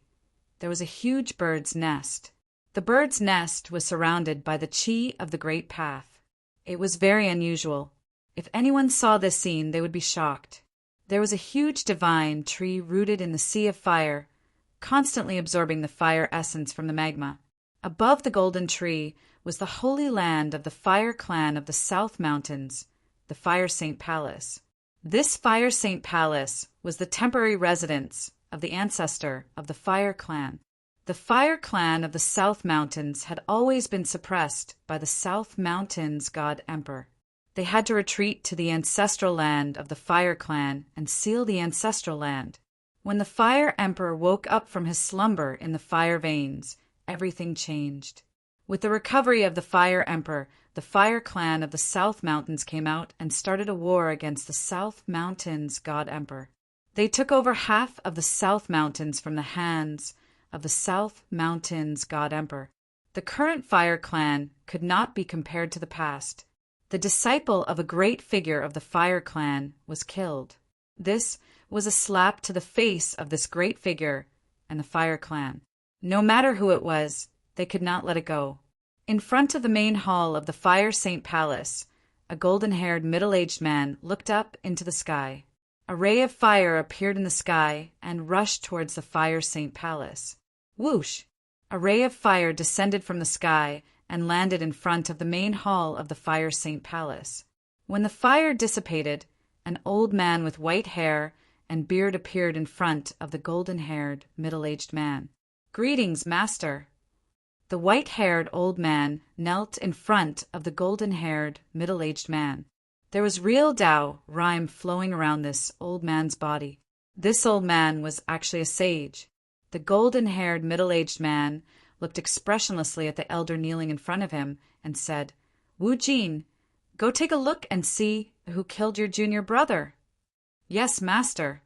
there was a huge bird's nest. The bird's nest was surrounded by the chi of the great path. It was very unusual. If anyone saw this scene, they would be shocked. There was a huge divine tree rooted in the sea of fire, constantly absorbing the fire essence from the magma. Above the golden tree was the holy land of the fire clan of the South Mountains, the Fire Saint Palace. This Fire Saint Palace was the temporary residence of the ancestor of the Fire Clan. The Fire Clan of the South Mountains had always been suppressed by the South Mountains God Emperor. They had to retreat to the ancestral land of the Fire Clan and seal the ancestral land. When the Fire Emperor woke up from his slumber in the fire veins, everything changed. With the recovery of the Fire Emperor, the Fire Clan of the South Mountains came out and started a war against the South Mountains God Emperor. They took over half of the South Mountains from the hands of the South Mountains God Emperor. The current Fire Clan could not be compared to the past. The disciple of a great figure of the Fire Clan was killed. This was a slap to the face of this great figure and the Fire Clan. No matter who it was, they could not let it go. In front of the main hall of the Fire Saint Palace, a golden-haired middle-aged man looked up into the sky. A ray of fire appeared in the sky and rushed towards the Fire Saint Palace. Whoosh! A ray of fire descended from the sky and landed in front of the main hall of the Fire Saint Palace. When the fire dissipated, an old man with white hair and beard appeared in front of the golden-haired middle-aged man. "Greetings, master." The white-haired old man knelt in front of the golden-haired middle-aged man. There was real Tao rhyme flowing around this old man's body. This old man was actually a sage. The golden-haired middle-aged man looked expressionlessly at the elder kneeling in front of him and said, "Wu Jin, go take a look and see who killed your junior brother." "Yes, master."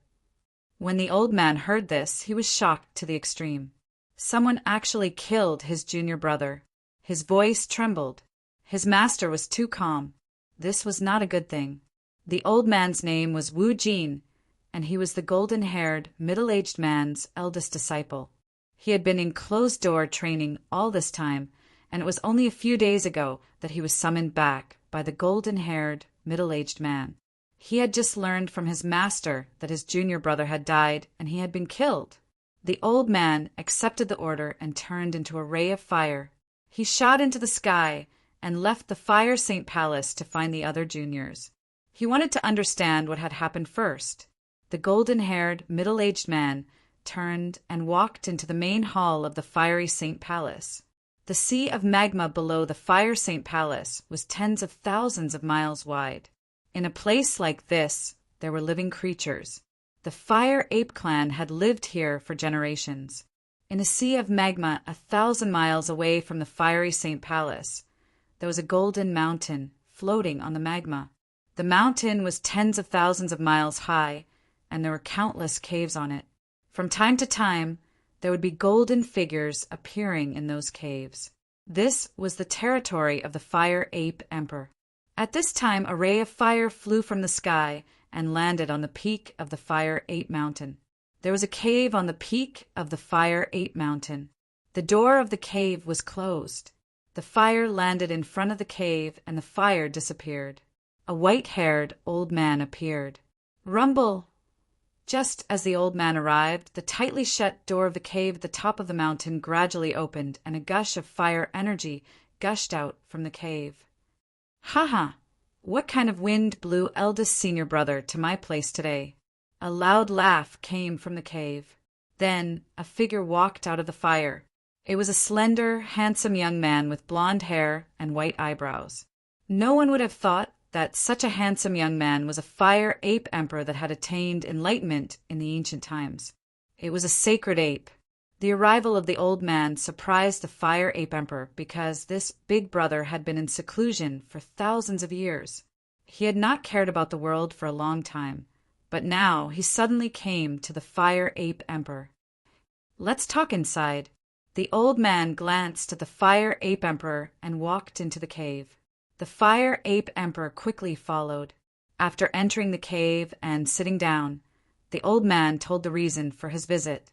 When the old man heard this, he was shocked to the extreme. Someone actually killed his junior brother. His voice trembled. His master was too calm. This was not a good thing. The old man's name was Wu Jin, and he was the golden-haired, middle-aged man's eldest disciple. He had been in closed-door training all this time, and it was only a few days ago that he was summoned back by the golden-haired, middle-aged man. He had just learned from his master that his junior brother had died and he had been killed. The old man accepted the order and turned into a ray of fire. He shot into the sky and left the Fire Saint Palace to find the other juniors. He wanted to understand what had happened first. The golden-haired, middle-aged man turned and walked into the main hall of the Fiery Saint Palace. The sea of magma below the Fire Saint Palace was tens of thousands of miles wide. In a place like this, there were living creatures. The Fire Ape Clan had lived here for generations. In a sea of magma 1,000 miles away from the Fiery Saint Palace, there was a golden mountain floating on the magma. The mountain was tens of thousands of miles high, and there were countless caves on it. From time to time, there would be golden figures appearing in those caves. This was the territory of the Fire Ape Emperor. At this time, a ray of fire flew from the sky and landed on the peak of the Fire Ape Mountain. There was a cave on the peak of the Fire Ape Mountain. The door of the cave was closed. The fire landed in front of the cave and the fire disappeared. A white-haired old man appeared. "Rumble!" Just as the old man arrived, the tightly shut door of the cave at the top of the mountain gradually opened, and a gush of fire energy gushed out from the cave. "Ha! What kind of wind blew eldest senior brother to my place today?" A loud laugh came from the cave. Then a figure walked out of the fire. It was a slender, handsome young man with blonde hair and white eyebrows. No one would have thought that such a handsome young man was a fire ape emperor that had attained enlightenment in the ancient times. It was a sacred ape. The arrival of the old man surprised the fire ape emperor because this big brother had been in seclusion for thousands of years. He had not cared about the world for a long time, but now he suddenly came to the fire ape emperor. "Let's talk inside." The old man glanced at the fire ape emperor and walked into the cave. The fire ape emperor quickly followed. After entering the cave and sitting down, the old man told the reason for his visit.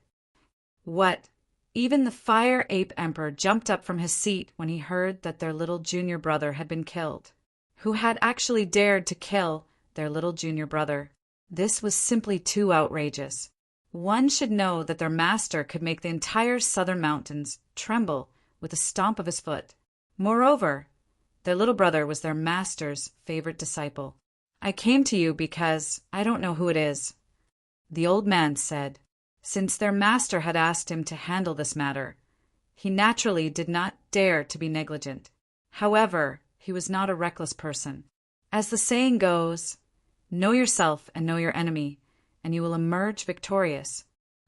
What? Even the fire ape emperor jumped up from his seat when he heard that their little junior brother had been killed. Who had actually dared to kill their little junior brother? This was simply too outrageous. One should know that their master could make the entire southern mountains tremble with a stomp of his foot. Moreover, their little brother was their master's favorite disciple. "I came to you because I don't know who it is," the old man said. Since their master had asked him to handle this matter, he naturally did not dare to be negligent. However, he was not a reckless person. As the saying goes, know yourself and know your enemy, and you will emerge victorious.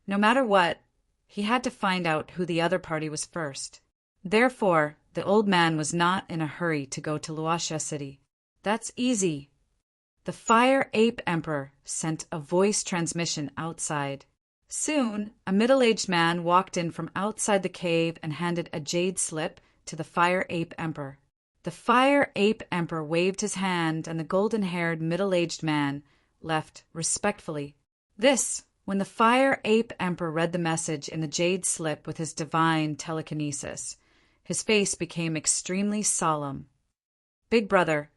No matter what, he had to find out who the other party was first. Therefore, the old man was not in a hurry to go to Luoxia City. "That's easy." The fire ape emperor sent a voice transmission outside. Soon, a middle-aged man walked in from outside the cave and handed a jade slip to the fire ape emperor. The fire ape emperor waved his hand, and the golden-haired middle-aged man left respectfully. When the fire ape emperor read the message in the jade slip with his divine telekinesis, his face became extremely solemn. "Big brother,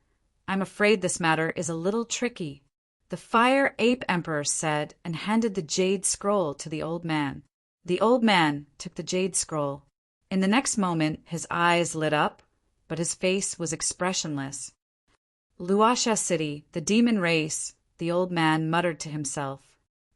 I'm afraid this matter is a little tricky," the fire ape emperor said, and handed the jade scroll to the old man. The old man took the jade scroll. In the next moment his eyes lit up, but his face was expressionless. "Luoxia City, the demon race," the old man muttered to himself.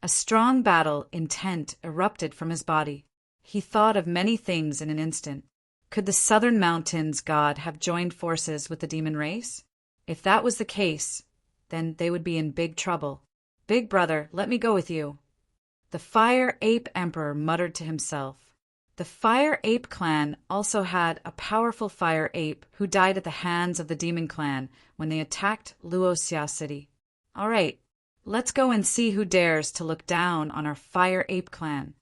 A strong battle intent erupted from his body. He thought of many things in an instant. Could the southern mountains god have joined forces with the demon race? If that was the case, then they would be in big trouble. "Big brother, let me go with you," the fire ape emperor muttered to himself. The fire ape clan also had a powerful fire ape who died at the hands of the demon clan when they attacked Luoxia City. "All right, let's go and see who dares to look down on our fire ape clan,"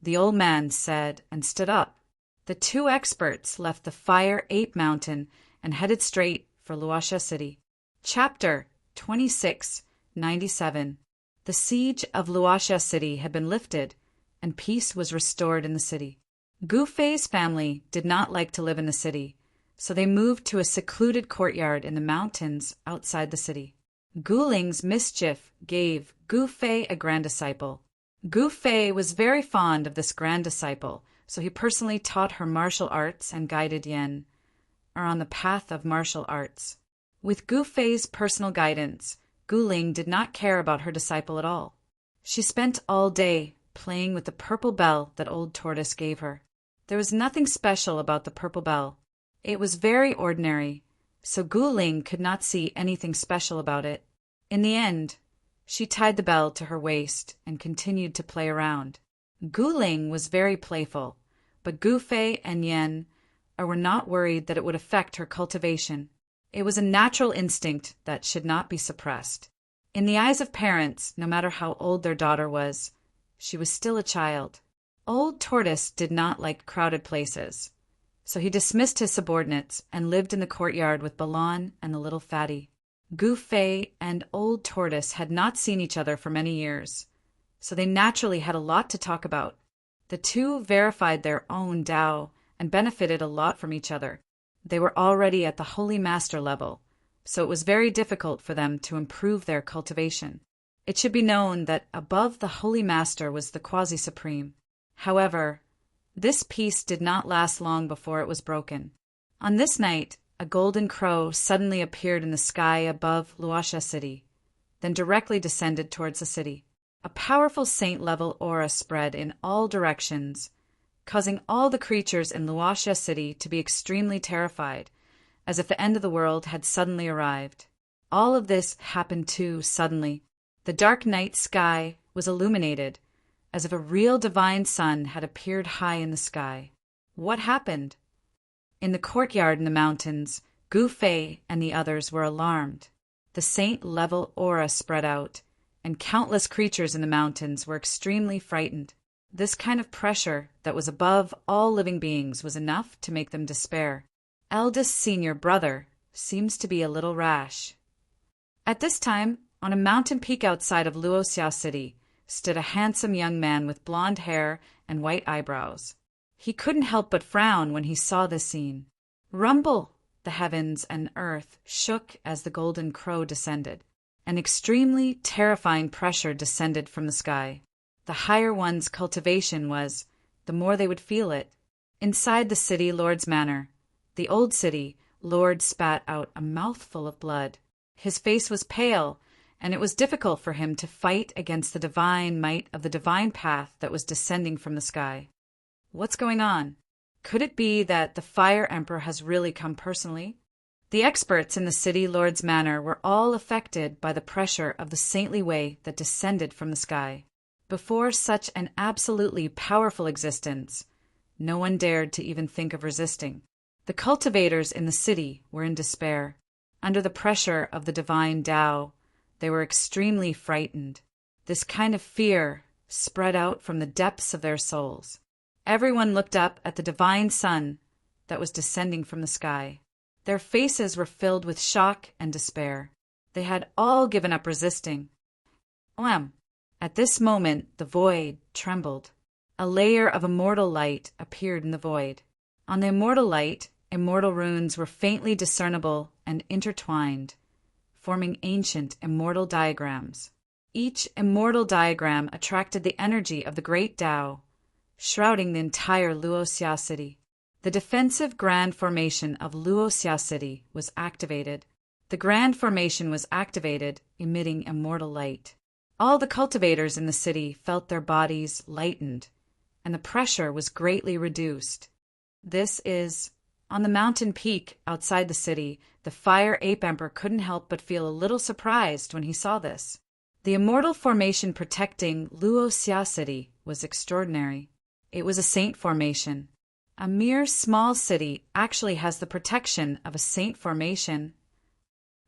the old man said and stood up. The two experts left the fire ape mountain and headed straight for Luoxia City. Chapter 2697. The siege of Luoxia City had been lifted, and peace was restored in the city. Gu Fei's family did not like to live in the city, so they moved to a secluded courtyard in the mountains outside the city. Gu Ling's mischief gave Gu Fei a grand disciple. Gu Fei was very fond of this grand disciple, so he personally taught her martial arts and guided Yan on the path of martial arts. With Gu Fei's personal guidance, Gu Ling did not care about her disciple at all. She spent all day playing with the purple bell that old Tortoise gave her. There was nothing special about the purple bell. It was very ordinary, so Gu Ling could not see anything special about it. In the end, she tied the bell to her waist and continued to play around. Gu Ling was very playful, but Gu Fei and Yan were not worried that it would affect her cultivation. It was a natural instinct that should not be suppressed. In the eyes of parents, no matter how old their daughter was, she was still a child. Old Tortoise did not like crowded places, so he dismissed his subordinates and lived in the courtyard with Balan and the little fatty. Gu Fei and Old Tortoise had not seen each other for many years, so they naturally had a lot to talk about. The two verified their own Tao and benefited a lot from each other. They were already at the Holy Master level, so it was very difficult for them to improve their cultivation. It should be known that above the Holy Master was the Quasi-Supreme. However, this peace did not last long before it was broken. On this night, a golden crow suddenly appeared in the sky above Luoxia City, then directly descended towards the city. A powerful saint-level aura spread in all directions, causing all the creatures in Luoxia City to be extremely terrified, as if the end of the world had suddenly arrived. All of this happened too suddenly. The dark night sky was illuminated, as if a real divine sun had appeared high in the sky. What happened? In the courtyard in the mountains, Gu Fei and the others were alarmed. The saint-level aura spread out, and countless creatures in the mountains were extremely frightened. This kind of pressure that was above all living beings was enough to make them despair. Eldest senior brother seems to be a little rash. At this time, on a mountain peak outside of Luoxia City, stood a handsome young man with blonde hair and white eyebrows. He couldn't help but frown when he saw this scene. Rumble! The heavens and earth shook as the golden crow descended. An extremely terrifying pressure descended from the sky. The higher one's cultivation was, the more they would feel it. Inside the city Lord's manor, the old city, Lord spat out a mouthful of blood. His face was pale, and it was difficult for him to fight against the divine might of the divine path that was descending from the sky. What's going on? Could it be that the Fire Emperor has really come personally? The experts in the city Lord's manor were all affected by the pressure of the saintly way that descended from the sky. Before such an absolutely powerful existence, no one dared to even think of resisting. The cultivators in the city were in despair. Under the pressure of the divine Tao, they were extremely frightened. This kind of fear spread out from the depths of their souls. Everyone looked up at the divine sun that was descending from the sky. Their faces were filled with shock and despair. They had all given up resisting. At this moment, the void trembled. A layer of immortal light appeared in the void. On the immortal light, immortal runes were faintly discernible and intertwined, forming ancient immortal diagrams. Each immortal diagram attracted the energy of the great Tao, shrouding the entire Luoxia City. The defensive Grand Formation of Luoxia City was activated. The Grand Formation was activated, emitting immortal light. All the cultivators in the city felt their bodies lightened, and the pressure was greatly reduced. This is, on the mountain peak outside the city, the Fire Ape Emperor couldn't help but feel a little surprised when he saw this. The immortal formation protecting Luoxia City was extraordinary. It was a saint formation. A mere small city actually has the protection of a saint formation.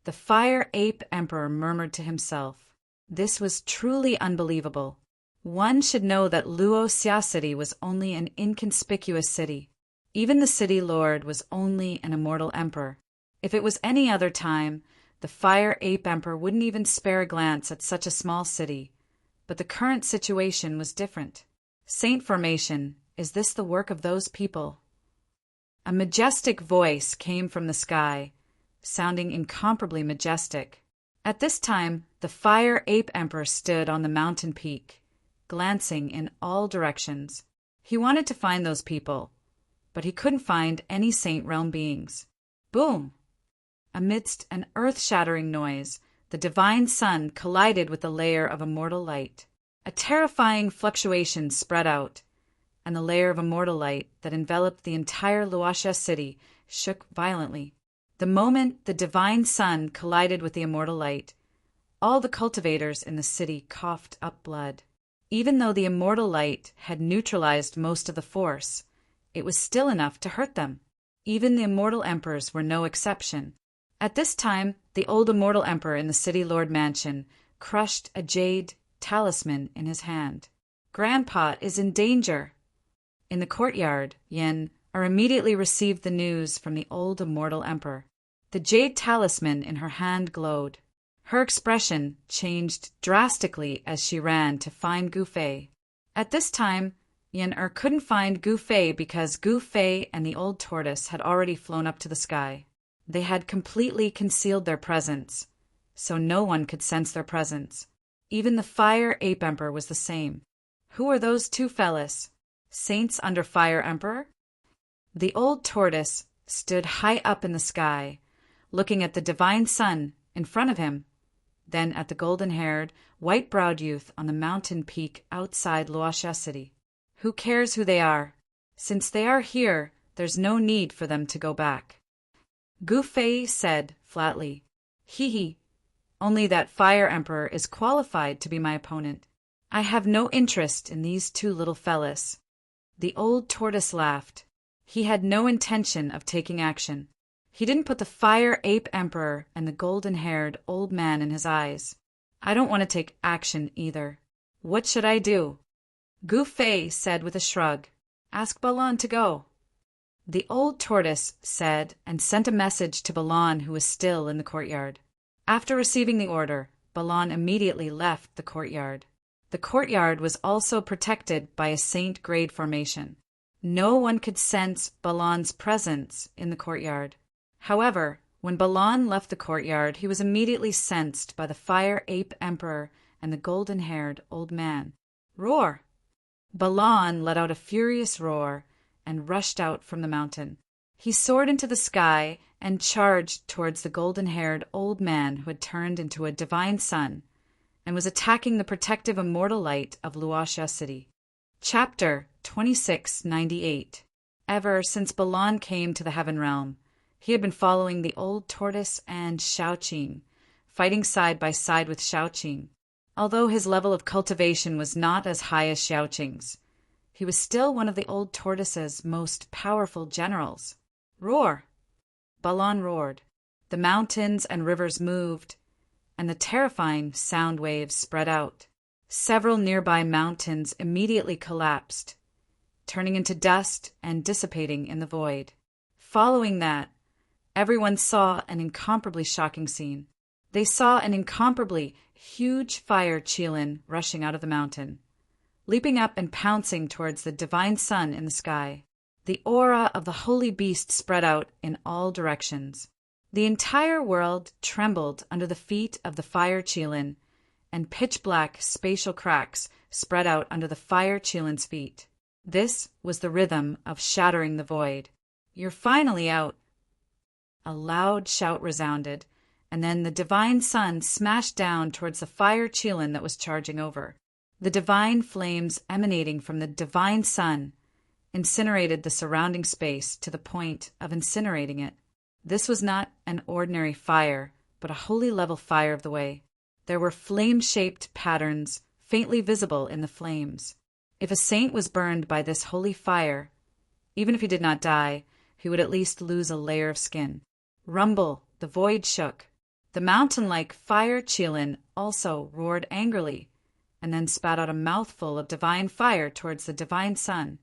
The Fire Ape Emperor murmured to himself. This was truly unbelievable. One should know that Luoxia City was only an inconspicuous city. Even the city lord was only an immortal emperor. If it was any other time, the Fire Ape Emperor wouldn't even spare a glance at such a small city. But the current situation was different. Saint formation, is this the work of those people? A majestic voice came from the sky, sounding incomparably majestic. At this time, the Fire Ape Emperor stood on the mountain peak, glancing in all directions. He wanted to find those people, but he couldn't find any Saint Realm beings. Boom! Amidst an earth-shattering noise, the divine sun collided with a layer of immortal light. A terrifying fluctuation spread out, and the layer of immortal light that enveloped the entire Luoxia City shook violently. The moment the divine sun collided with the immortal light, all the cultivators in the city coughed up blood. Even though the immortal light had neutralized most of the force, it was still enough to hurt them. Even the immortal emperors were no exception. At this time, the old immortal emperor in the city lord mansion crushed a jade talisman in his hand. Grandpa is in danger. In the courtyard, Yen immediately received the news from the old immortal emperor. The jade talisman in her hand glowed. Her expression changed drastically as she ran to find Gu Fei. At this time, Yen couldn't find Gu Fei because Gu Fei and the old tortoise had already flown up to the sky. They had completely concealed their presence, so no one could sense their presence. Even the Fire Ape Emperor was the same. Who are those two fellas? Saints under Fire Emperor? The old tortoise stood high up in the sky, looking at the divine sun in front of him, then at the golden-haired, white-browed youth on the mountain peak outside Luoxia City. Who cares who they are? Since they are here, there's no need for them to go back. Gu Fei said flatly. Hee. Only that Fire Emperor is qualified to be my opponent. I have no interest in these two little fellas. The old tortoise laughed. He had no intention of taking action. He didn't put the Fire Ape Emperor and the golden-haired old man in his eyes. I don't want to take action either. What should I do? Gu Fei said with a shrug. Ask Balan to go. The old tortoise said and sent a message to Balan, who was still in the courtyard. After receiving the order, Balan immediately left the courtyard. The courtyard was also protected by a Saint Grade formation. No one could sense Balan's presence in the courtyard. However, when Balan left the courtyard, he was immediately sensed by the Fire Ape Emperor and the golden-haired old man. Roar! Balan let out a furious roar and rushed out from the mountain. He soared into the sky and charged towards the golden-haired old man who had turned into a divine sun and was attacking the protective immortal light of Luoxia City. Chapter 2698. Ever since Balan came to the Heaven Realm, he had been following the old tortoise and Shaoqing, fighting side by side with Shaoqing. Although his level of cultivation was not as high as Shaoqing's, he was still one of the old tortoise's most powerful generals. Roar! Balan roared. The mountains and rivers moved, and the terrifying sound waves spread out. Several nearby mountains immediately collapsed, turning into dust and dissipating in the void. Following that, everyone saw an incomparably shocking scene. They saw an incomparably huge fire Qilin rushing out of the mountain, leaping up and pouncing towards the divine sun in the sky. The aura of the holy beast spread out in all directions. The entire world trembled under the feet of the fire Qilin, and pitch-black spatial cracks spread out under the fire Qilin's feet. This was the rhythm of shattering the void. You're finally out. A loud shout resounded, and then the divine sun smashed down towards the fire Qilin that was charging over. The divine flames emanating from the divine sun incinerated the surrounding space to the point of incinerating it. This was not an ordinary fire, but a holy level fire of the way. There were flame-shaped patterns faintly visible in the flames. If a saint was burned by this holy fire, even if he did not die, he would at least lose a layer of skin. Rumble, the void shook. The mountain-like fire Qilin also roared angrily, and then spat out a mouthful of divine fire towards the divine sun.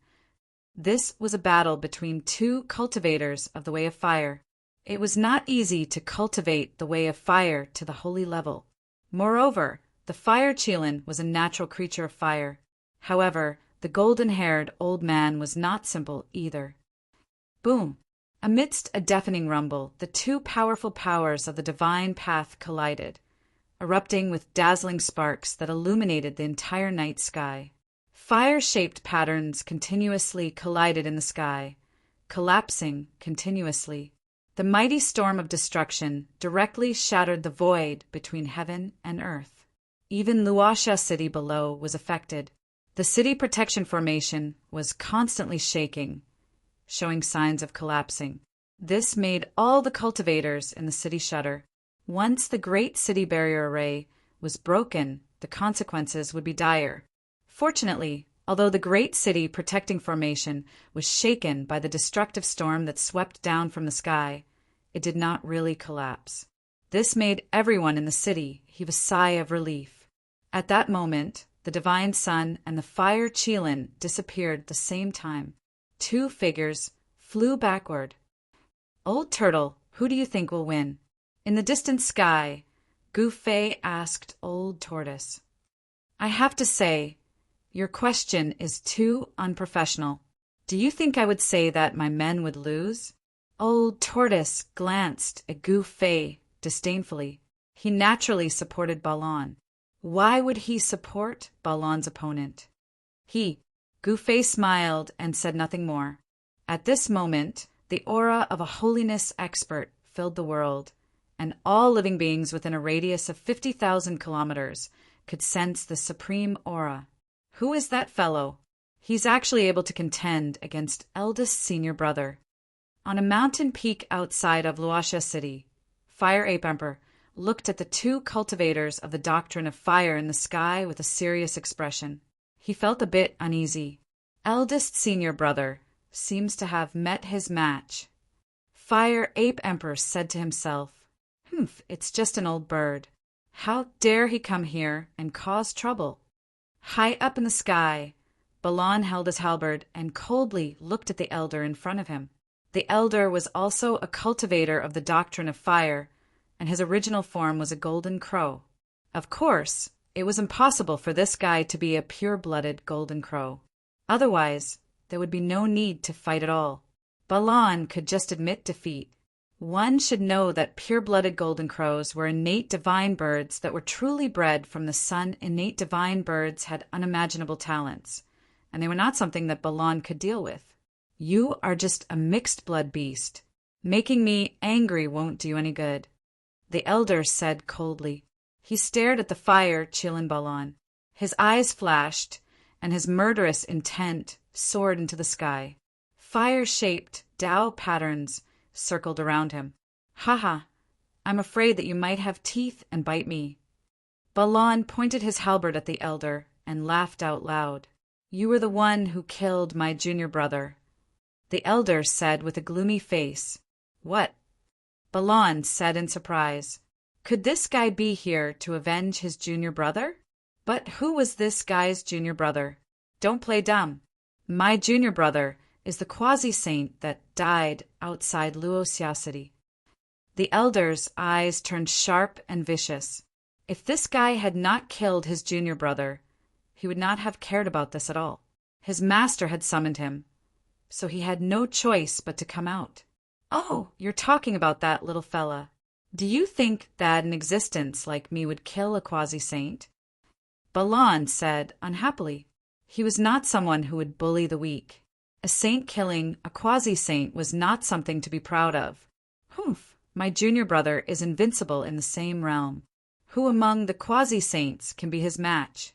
This was a battle between two cultivators of the way of fire. It was not easy to cultivate the way of fire to the holy level. Moreover, the fire Qilin was a natural creature of fire. However, the golden-haired old man was not simple either. Boom! Amidst a deafening rumble, the two powerful powers of the divine path collided, erupting with dazzling sparks that illuminated the entire night sky. Fire-shaped patterns continuously collided in the sky, collapsing continuously. The mighty storm of destruction directly shattered the void between heaven and earth. Even Luoxia City below was affected. The city protection formation was constantly shaking, showing signs of collapsing. This made all the cultivators in the city shudder. Once the great city barrier array was broken, the consequences would be dire. Fortunately, although the great city protecting formation was shaken by the destructive storm that swept down from the sky, it did not really collapse. This made everyone in the city heave a sigh of relief. At that moment, the divine sun and the fire Qilin disappeared at the same time. Two figures flew backward. Old Turtle, who do you think will win? In the distant sky, Gu Fei asked Old Tortoise. I have to say, your question is too unprofessional. Do you think I would say that my men would lose? Old Tortoise glanced at Gu Fei disdainfully. He naturally supported Balan. Why would he support Balan's opponent? Gu Fei smiled and said nothing more. At this moment, the aura of a holiness expert filled the world, and all living beings within a radius of 50,000 kilometers could sense the supreme aura. Who is that fellow? He's actually able to contend against eldest senior brother. On a mountain peak outside of Luoxia City, Fire Ape Emperor looked at the two cultivators of the doctrine of fire in the sky with a serious expression. He felt a bit uneasy. Eldest senior brother seems to have met his match. Fire Ape Emperor said to himself, it's just an old bird. How dare he come here and cause trouble? High up in the sky, Balan held his halberd and coldly looked at the elder in front of him. The elder was also a cultivator of the doctrine of fire, and his original form was a golden crow. Of course, it was impossible for this guy to be a pure-blooded golden crow. Otherwise, there would be no need to fight at all. Balan could just admit defeat. One should know that pure-blooded golden crows were innate divine birds that were truly bred from the sun. Innate divine birds had unimaginable talents, and they were not something that Balan could deal with. You are just a mixed-blood beast. Making me angry won't do any good, the elder said coldly. He stared at the fire Chilin Balan. His eyes flashed, and his murderous intent soared into the sky. Fire-shaped Tao patterns circled around him. "Haha, I'm afraid that you might have teeth and bite me." Balan pointed his halberd at the elder and laughed out loud. "You were the one who killed my junior brother," the elder said with a gloomy face. "What?" Balan said in surprise. Could this guy be here to avenge his junior brother? But who was this guy's junior brother? Don't play dumb. My junior brother is the quasi-saint that died outside Luoxia City. The elder's eyes turned sharp and vicious. If this guy had not killed his junior brother, he would not have cared about this at all. His master had summoned him, so he had no choice but to come out. "Oh, you're talking about that little fella. Do you think that an existence like me would kill a quasi-saint?" Balan said unhappily. He was not someone who would bully the weak. A saint killing a quasi-saint was not something to be proud of. My junior brother is invincible in the same realm. Who among the quasi-saints can be his match?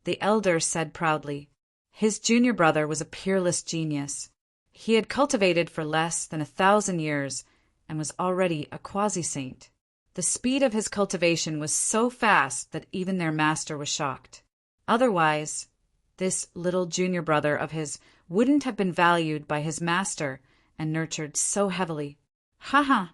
The elder said proudly. His junior brother was a peerless genius. He had cultivated for less than 1,000 years and was already a quasi-saint. The speed of his cultivation was so fast that even their master was shocked. Otherwise, this little junior brother of his wouldn't have been valued by his master and nurtured so heavily. "Haha!"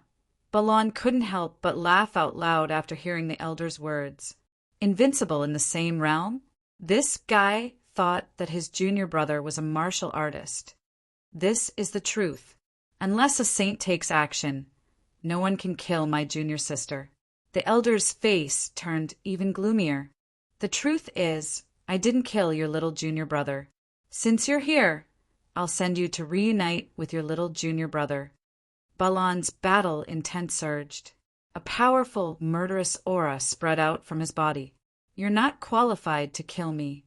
Balan couldn't help but laugh out loud after hearing the elder's words. Invincible in the same realm? This guy thought that his junior brother was a martial artist. This is the truth. Unless a saint takes action, no one can kill my junior sister. The elder's face turned even gloomier. The truth is, I didn't kill your little junior brother. Since you're here, I'll send you to reunite with your little junior brother. Balan's battle intent surged. A powerful, murderous aura spread out from his body. "You're not qualified to kill me."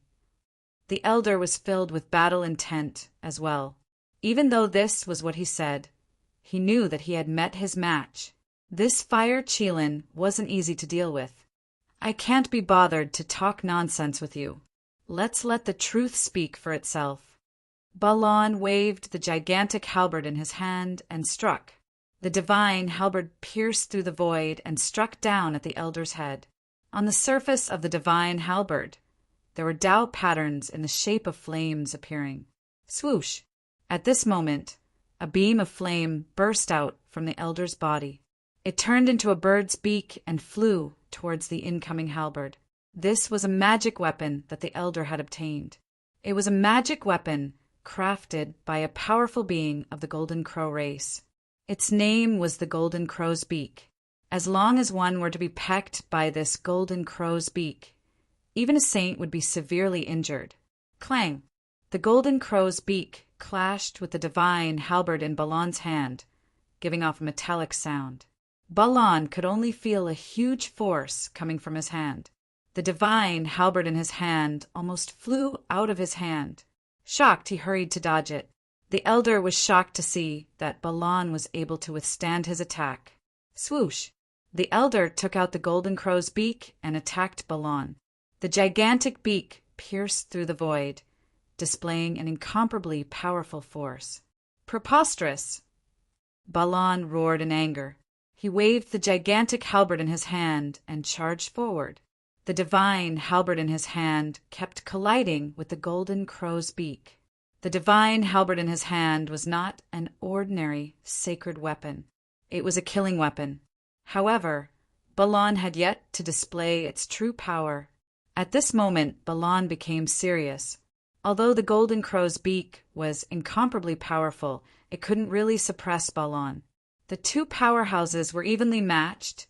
The elder was filled with battle intent as well. Even though this was what he said, he knew that he had met his match. This Fire Chilin wasn't easy to deal with. "I can't be bothered to talk nonsense with you. Let's let the truth speak for itself." Balan waved the gigantic halberd in his hand and struck. The divine halberd pierced through the void and struck down at the elder's head. On the surface of the divine halberd, there were Tao patterns in the shape of flames appearing. Swoosh! At this moment, a beam of flame burst out from the elder's body. It turned into a bird's beak and flew towards the incoming halberd. This was a magic weapon that the elder had obtained. It was a magic weapon crafted by a powerful being of the Golden Crow race. Its name was the Golden Crow's Beak. As long as one were to be pecked by this Golden Crow's beak, even a saint would be severely injured. Clang! The Golden Crow's beak clashed with the divine halberd in Balan's hand, giving off a metallic sound. Balan could only feel a huge force coming from his hand. The divine halberd in his hand almost flew out of his hand. Shocked, he hurried to dodge it. The elder was shocked to see that Balan was able to withstand his attack. Swoosh! The elder took out the Golden Crow's beak and attacked Balan. The gigantic beak pierced through the void, displaying an incomparably powerful force. Preposterous! Balan roared in anger. He waved the gigantic halberd in his hand and charged forward. The divine halberd in his hand kept colliding with the golden crow's beak. The divine halberd in his hand was not an ordinary sacred weapon. It was a killing weapon. However, Balan had yet to display its true power. At this moment, Balan became serious. Although the golden crow's beak was incomparably powerful, it couldn't really suppress Balan. The two powerhouses were evenly matched,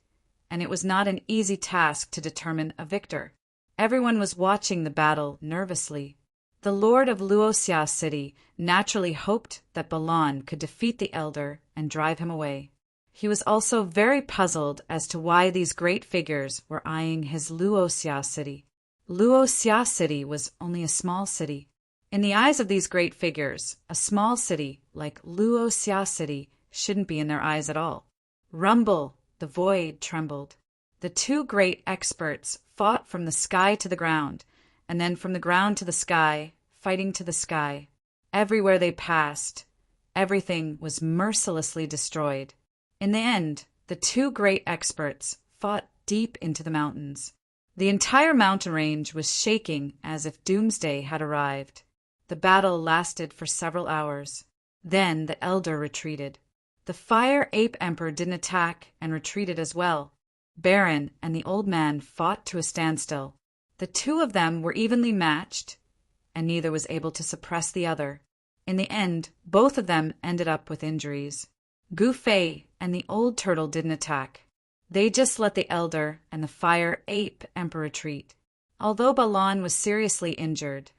and it was not an easy task to determine a victor. Everyone was watching the battle nervously. The lord of Luoxia city naturally hoped that Balan could defeat the elder and drive him away. He was also very puzzled as to why these great figures were eyeing his Luoxia city. Luoxia city was only a small city. In the eyes of these great figures, a small city like Luoxia city shouldn't be in their eyes at all. Rumble! The void trembled. The two great experts fought from the sky to the ground, and then from the ground to the sky, fighting to the sky. Everywhere they passed, everything was mercilessly destroyed. In the end, the two great experts fought deep into the mountains. The entire mountain range was shaking as if doomsday had arrived. The battle lasted for several hours. Then the elder retreated. The Fire Ape Emperor didn't attack and retreated as well. Baron and the old man fought to a standstill. The two of them were evenly matched, and neither was able to suppress the other. In the end, both of them ended up with injuries. Gu Fei and the old turtle didn't attack. They just let the elder and the Fire Ape Emperor retreat. Although Balan was seriously injured,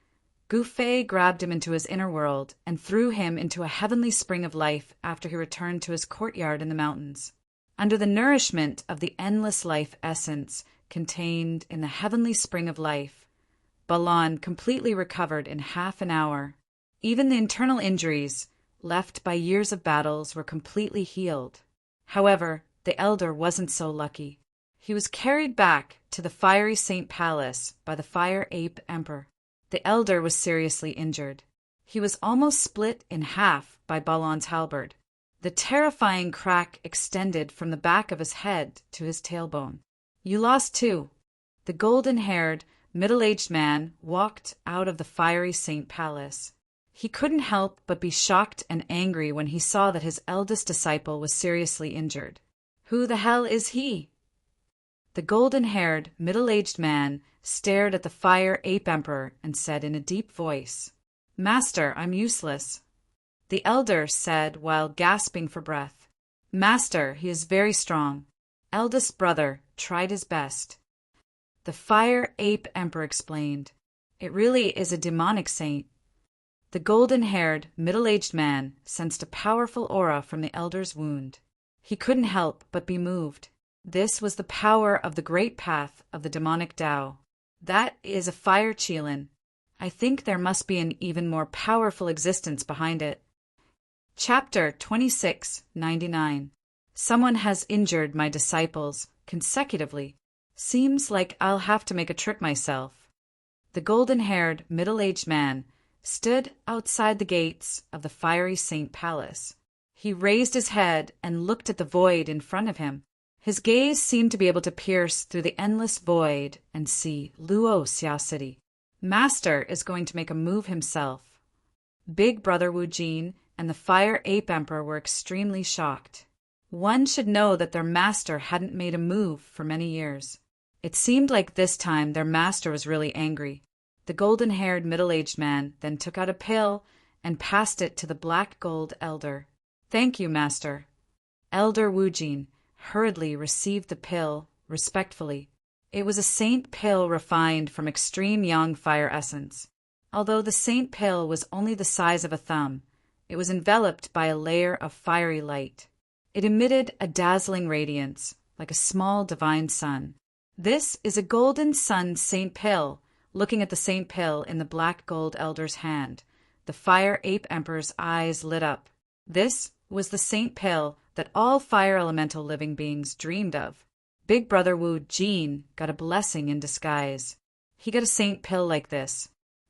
Gu Fei grabbed him into his inner world and threw him into a heavenly spring of life after he returned to his courtyard in the mountains. Under the nourishment of the endless life essence contained in the heavenly spring of life, Balan completely recovered in half an hour. Even the internal injuries left by years of battles were completely healed. However, the elder wasn't so lucky. He was carried back to the Fiery Saint Palace by the Fire Ape Emperor. The elder was seriously injured. He was almost split in half by Balan's halberd. The terrifying crack extended from the back of his head to his tailbone. You lost too. The golden-haired, middle-aged man walked out of the Fiery Saint Palace. He couldn't help but be shocked and angry when he saw that his eldest disciple was seriously injured. Who the hell is he? The golden-haired, middle-aged man stared at the Fire Ape Emperor and said in a deep voice, "Master, I'm useless." The elder said while gasping for breath, "Master, he is very strong. Eldest brother tried his best." The Fire Ape Emperor explained, "It really is a demonic saint." The golden-haired, middle-aged man sensed a powerful aura from the elder's wound. He couldn't help but be moved. This was the power of the great path of the demonic Tao. That is a fire Qilin. I think there must be an even more powerful existence behind it. Chapter 2699. Someone has injured my disciples consecutively. Seems like I'll have to make a trip myself. The golden-haired, middle-aged man stood outside the gates of the Fiery Saint Palace. He raised his head and looked at the void in front of him. His gaze seemed to be able to pierce through the endless void and see Luoxia City. Master is going to make a move himself. Big Brother Wu Jin and the Fire Ape Emperor were extremely shocked. One should know that their master hadn't made a move for many years. It seemed like this time their master was really angry. The golden-haired middle-aged man then took out a pill and passed it to the black gold elder. "Thank you, master." Elder Wu Jin hurriedly received the pill respectfully. It was a saint pill refined from extreme yang fire essence. Although the saint pill was only the size of a thumb, it was enveloped by a layer of fiery light. It emitted a dazzling radiance, like a small divine sun. "This is a golden sun saint pill." Looking at the saint pill in the black gold elder's hand, the Fire Ape Emperor's eyes lit up. This was the saint pill that all fire elemental living beings dreamed of. Big Brother Wu Jin got a blessing in disguise. He got a saint pill like this.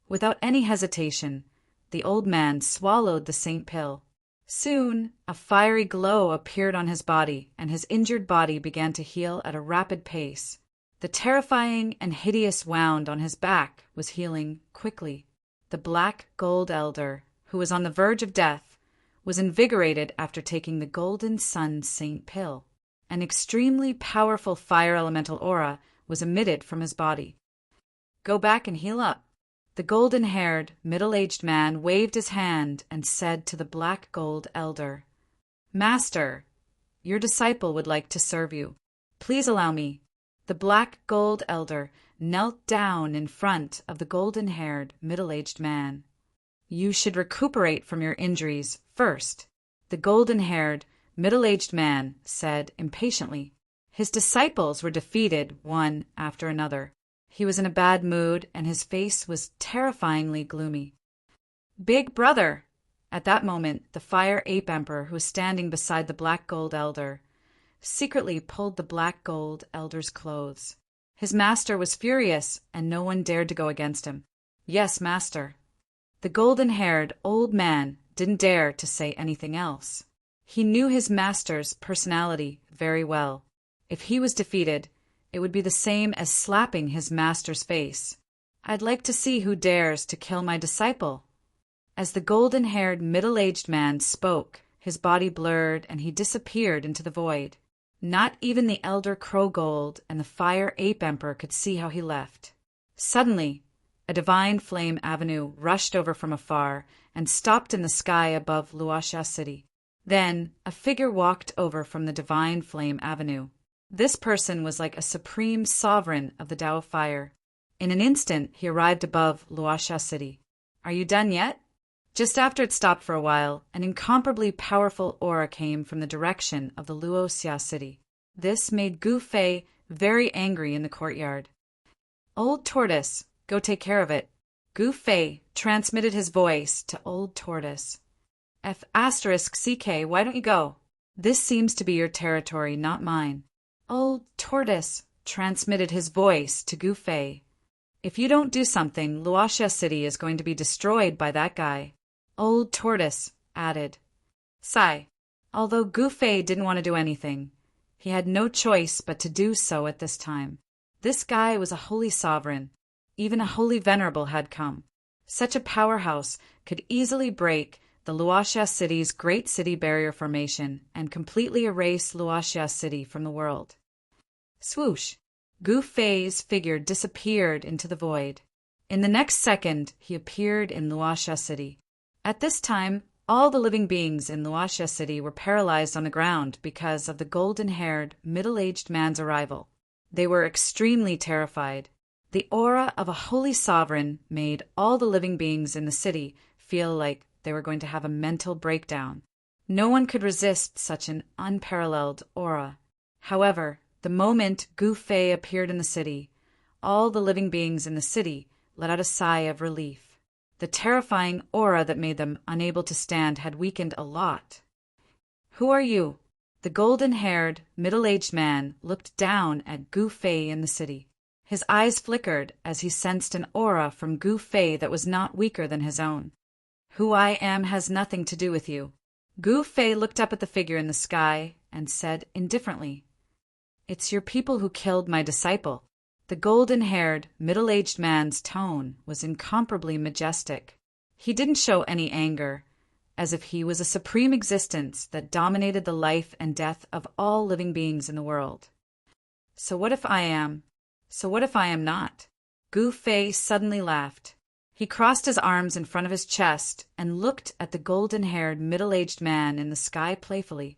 Without any hesitation, the old man swallowed the saint pill. Soon, a fiery glow appeared on his body, and his injured body began to heal at a rapid pace. The terrifying and hideous wound on his back was healing quickly. The black gold elder, who was on the verge of death, was invigorated after taking the Golden Sun Saint Pill. An extremely powerful fire elemental aura was emitted from his body. "Go back and heal up." The golden-haired, middle-aged man waved his hand and said to the black gold elder, "Master, your disciple would like to serve you. Please allow me." The black gold elder knelt down in front of the golden-haired, middle-aged man. "You should recuperate from your injuries first," the golden-haired, middle-aged man said impatiently. His disciples were defeated one after another. He was in a bad mood, and his face was terrifyingly gloomy. "Big brother!" At that moment, the Fire Ape Emperor, who was standing beside the Black Gold Elder, secretly pulled the Black Gold Elder's clothes. His master was furious, and no one dared to go against him. "Yes, master." The golden-haired old man didn't dare to say anything else. He knew his master's personality very well. If he was defeated, it would be the same as slapping his master's face. "I'd like to see who dares to kill my disciple." As the golden-haired middle-aged man spoke, his body blurred and he disappeared into the void. Not even the elder Crowgold and the Fire Ape Emperor could see how he left. Suddenly, a divine flame avenue rushed over from afar and stopped in the sky above Luoxia City. Then, a figure walked over from the divine flame avenue. This person was like a supreme sovereign of the Tao of Fire. In an instant, he arrived above Luoxia City. "Are you done yet?" Just after it stopped for a while, an incomparably powerful aura came from the direction of the Luoxia City. This made Gu Fei very angry in the courtyard. "Old Tortoise, go take care of it." Gu Fei transmitted his voice to Old Tortoise. "F*CK, why don't you go? This seems to be your territory, not mine." Old Tortoise transmitted his voice to Gu Fei. "If you don't do something, Luoxia City is going to be destroyed by that guy." Old Tortoise added. Sigh. Although Gu Fei didn't want to do anything, he had no choice but to do so at this time. This guy was a holy sovereign. Even a holy Venerable had come. Such a powerhouse could easily break the Luoxia City's Great City Barrier Formation and completely erase Luoxia City from the world. Swoosh! Gu Fei's figure disappeared into the void. In the next second, he appeared in Luoxia City. At this time, all the living beings in Luoxia City were paralyzed on the ground because of the golden-haired, middle-aged man's arrival. They were extremely terrified. The aura of a holy sovereign made all the living beings in the city feel like they were going to have a mental breakdown. No one could resist such an unparalleled aura. However, the moment Gu Fei appeared in the city, all the living beings in the city let out a sigh of relief. The terrifying aura that made them unable to stand had weakened a lot. "Who are you?" The golden-haired, middle-aged man looked down at Gu Fei in the city. His eyes flickered as he sensed an aura from Gu Fei that was not weaker than his own. "Who I am has nothing to do with you." Gu Fei looked up at the figure in the sky and said indifferently, "It's your people who killed my disciple." The golden-haired, middle-aged man's tone was incomparably majestic. He didn't show any anger, as if he was a supreme existence that dominated the life and death of all living beings in the world. So what if I am not?" Gu Fei suddenly laughed. He crossed his arms in front of his chest and looked at the golden-haired, middle-aged man in the sky playfully.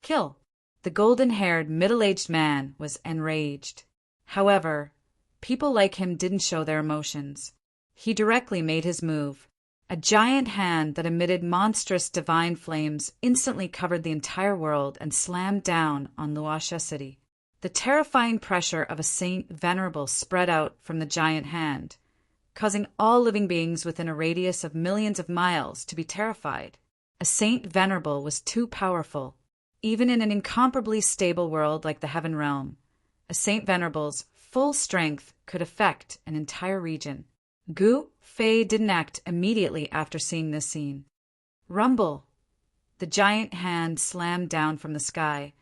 "Kill." The golden-haired, middle-aged man was enraged. However, people like him didn't show their emotions. He directly made his move. A giant hand that emitted monstrous divine flames instantly covered the entire world and slammed down on Luoxia City. The terrifying pressure of a Saint Venerable spread out from the giant hand, causing all living beings within a radius of millions of miles to be terrified. A Saint Venerable was too powerful. Even in an incomparably stable world like the Heaven Realm, a Saint Venerable's full strength could affect an entire region. Gu Fei didn't act immediately after seeing this scene. Rumble! The giant hand slammed down from the sky,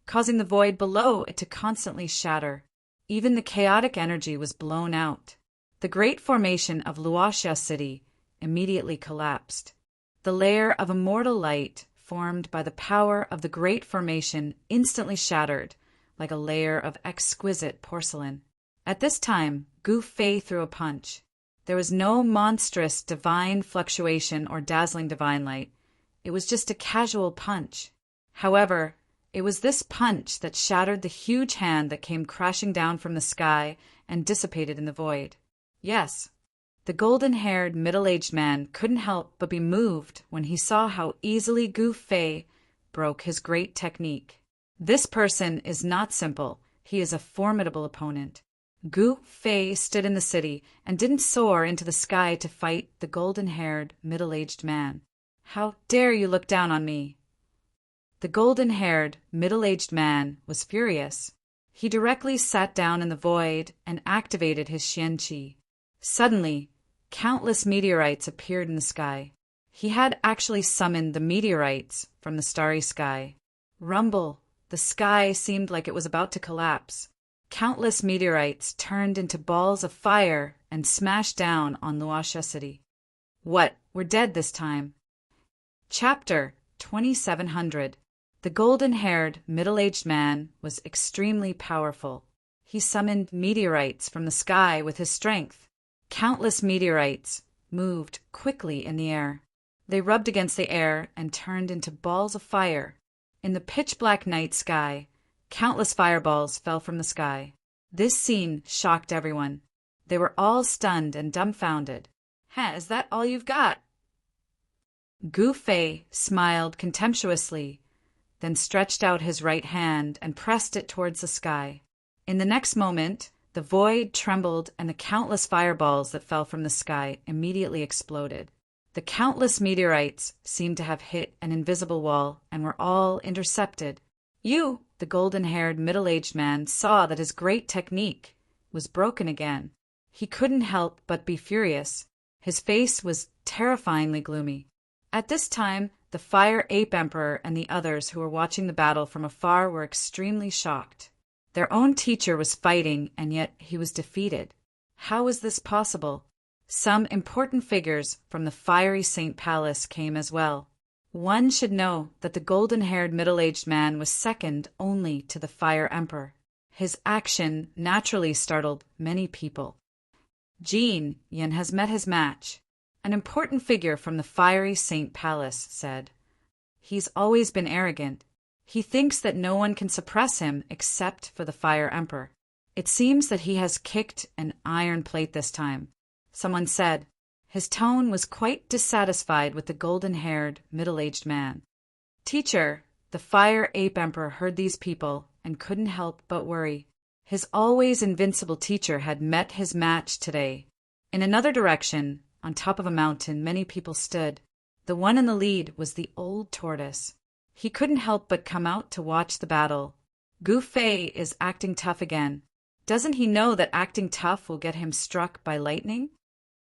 causing the void below it to constantly shatter. Even the chaotic energy was blown out. The great formation of Luoxia City immediately collapsed. The layer of immortal light formed by the power of the great formation instantly shattered, like a layer of exquisite porcelain. At this time, Gu Fei threw a punch. There was no monstrous divine fluctuation or dazzling divine light. It was just a casual punch. However, it was this punch that shattered the huge hand that came crashing down from the sky and dissipated in the void. Yes, the golden-haired, middle-aged man couldn't help but be moved when he saw how easily Gu Fei broke his great technique. This person is not simple. He is a formidable opponent. Gu Fei stood in the city and didn't soar into the sky to fight the golden-haired, middle-aged man. How dare you look down on me? The golden-haired, middle-aged man was furious. He directly sat down in the void and activated his Xianqi. Suddenly, countless meteorites appeared in the sky. He had actually summoned the meteorites from the starry sky. Rumble! The sky seemed like it was about to collapse. Countless meteorites turned into balls of fire and smashed down on Luoxia City. What? We're dead this time. Chapter 2700. The golden-haired, middle-aged man was extremely powerful. He summoned meteorites from the sky with his strength. Countless meteorites moved quickly in the air. They rubbed against the air and turned into balls of fire. In the pitch-black night sky, countless fireballs fell from the sky. This scene shocked everyone. They were all stunned and dumbfounded. Is that all you've got? Gu Fei smiled contemptuously, then stretched out his right hand and pressed it towards the sky. In the next moment, the void trembled and the countless fireballs that fell from the sky immediately exploded. The countless meteorites seemed to have hit an invisible wall and were all intercepted. The golden-haired, middle-aged man saw that his great technique was broken again. He couldn't help but be furious. His face was terrifyingly gloomy. At this time, the Fire Ape Emperor and the others who were watching the battle from afar were extremely shocked. Their own teacher was fighting, and yet he was defeated. How was this possible? Some important figures from the fiery Saint Palace came as well. One should know that the golden-haired middle-aged man was second only to the Fire Emperor. His action naturally startled many people. Jin Yan has met his match. An important figure from the fiery Saint Palace said. He's always been arrogant. He thinks that no one can suppress him except for the Fire Emperor. It seems that he has kicked an iron plate this time. Someone said. His tone was quite dissatisfied with the golden-haired, middle-aged man. Teacher, the Fire Ape Emperor heard these people and couldn't help but worry. His always invincible teacher had met his match today. In another direction, on top of a mountain, many people stood. The one in the lead was the old tortoise. He couldn't help but come out to watch the battle. Gu Fei is acting tough again. Doesn't he know that acting tough will get him struck by lightning?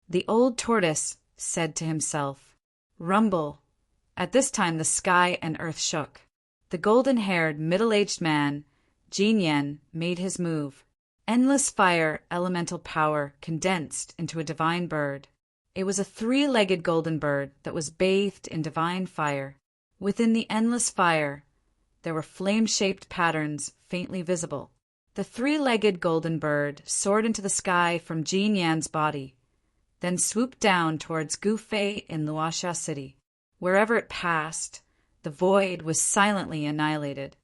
The old tortoise said to himself. Rumble! At this time the sky and earth shook. The golden-haired, middle-aged man, Jin Yan, made his move. Endless fire elemental power condensed into a divine bird. It was a three-legged golden bird that was bathed in divine fire. Within the endless fire, there were flame-shaped patterns faintly visible. The three-legged golden bird soared into the sky from Jin Yan's body, then swooped down towards Gu Fei in Luoxia City. Wherever it passed, the void was silently annihilated.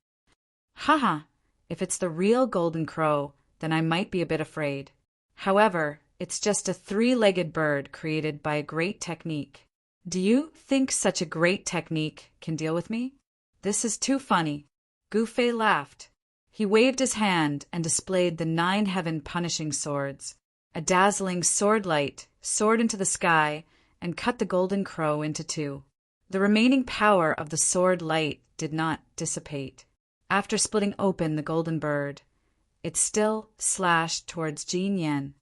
Haha, if it's the real golden crow, then I might be a bit afraid. However, it's just a three-legged bird created by a great technique. Do you think such a great technique can deal with me? This is too funny. Gu Fei laughed. He waved his hand and displayed the 9 heaven punishing swords. A dazzling sword light soared into the sky and cut the golden crow into 2. The remaining power of the sword light did not dissipate. After splitting open the golden bird, it still slashed towards Jin Yan.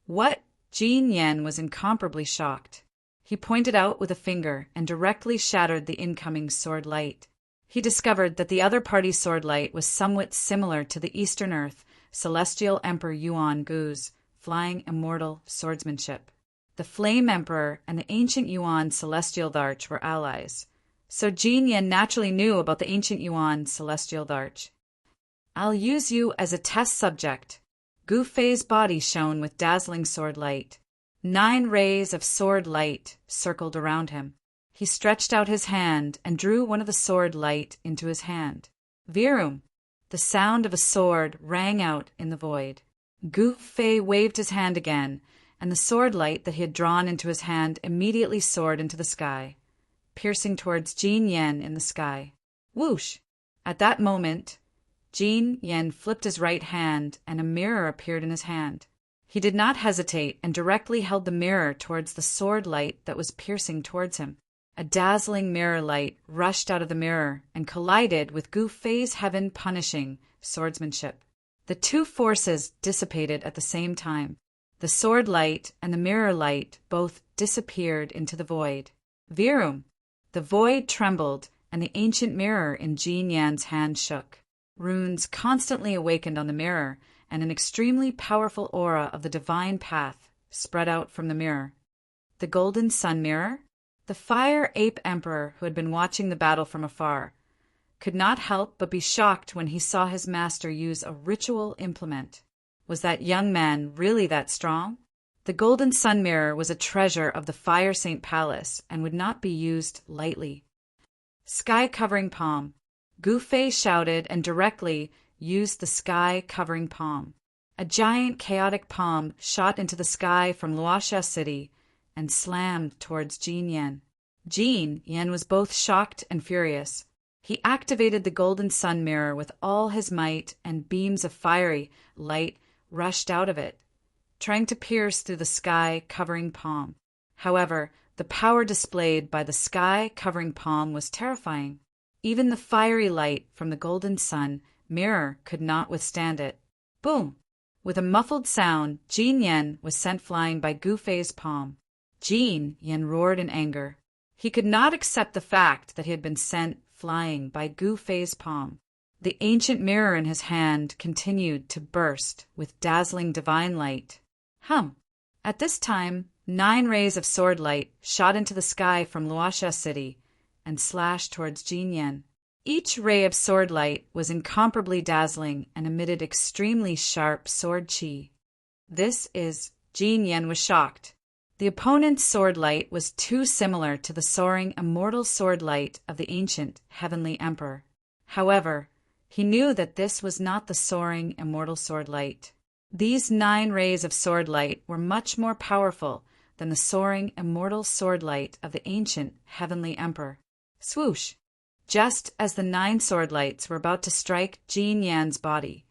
What? Jin Yen was incomparably shocked. He pointed out with a finger and directly shattered the incoming sword light. He discovered that the other party's sword light was somewhat similar to the Eastern Earth Celestial Emperor Yuan Gu's flying immortal swordsmanship. The Flame Emperor and the ancient Yuan Celestial Dharch were allies, so Jin Yen naturally knew about the ancient Yuan Celestial Dharch. "I'll use you as a test subject." Gu Fei's body shone with dazzling sword light. 9 rays of sword light circled around him. He stretched out his hand and drew one of the sword light into his hand. Virum! The sound of a sword rang out in the void. Gu Fei waved his hand again, and the sword light that he had drawn into his hand immediately soared into the sky, piercing towards Jin Yen in the sky. Whoosh! At that moment, Jin Yen flipped his right hand, and a mirror appeared in his hand. He did not hesitate and directly held the mirror towards the sword light that was piercing towards him. A dazzling mirror light rushed out of the mirror and collided with Gu Fei's heaven-punishing swordsmanship. The two forces dissipated at the same time. The sword light and the mirror light both disappeared into the void. Virum! The void trembled, and the ancient mirror in Jin Yan's hand shook. Runes constantly awakened on the mirror, and an extremely powerful aura of the divine path spread out from the mirror. The golden sun mirror? The Fire Ape Emperor, who had been watching the battle from afar, could not help but be shocked when he saw his master use a ritual implement. Was that young man really that strong? The golden sun mirror was a treasure of the Fire Saint Palace and would not be used lightly. Sky-covering palm. Gu Fei shouted and directly used the sky-covering palm. A giant chaotic palm shot into the sky from Luoxia City and slammed towards Jin Yen. Jin Yen was both shocked and furious. He activated the golden sun mirror with all his might, and beams of fiery light rushed out of it, trying to pierce through the sky-covering palm. However, the power displayed by the sky-covering palm was terrifying. Even the fiery light from the golden sun mirror could not withstand it. Boom! With a muffled sound, Jin Yen was sent flying by Gu Fei's palm. Jin Yen roared in anger. He could not accept the fact that he had been sent flying by Gu Fei's palm. The ancient mirror in his hand continued to burst with dazzling divine light. At this time, 9 rays of sword light shot into the sky from Luoxia City and slashed towards Jin Yen. Each ray of sword light was incomparably dazzling and emitted extremely sharp sword chi. Jin Yen was shocked. The opponent's sword light was too similar to the soaring immortal sword light of the ancient heavenly emperor. However, he knew that this was not the soaring immortal sword light. These 9 rays of sword light were much more powerful than the soaring immortal sword light of the ancient heavenly emperor. Swoosh! Just as the 9 sword lights were about to strike Jin Yan's body,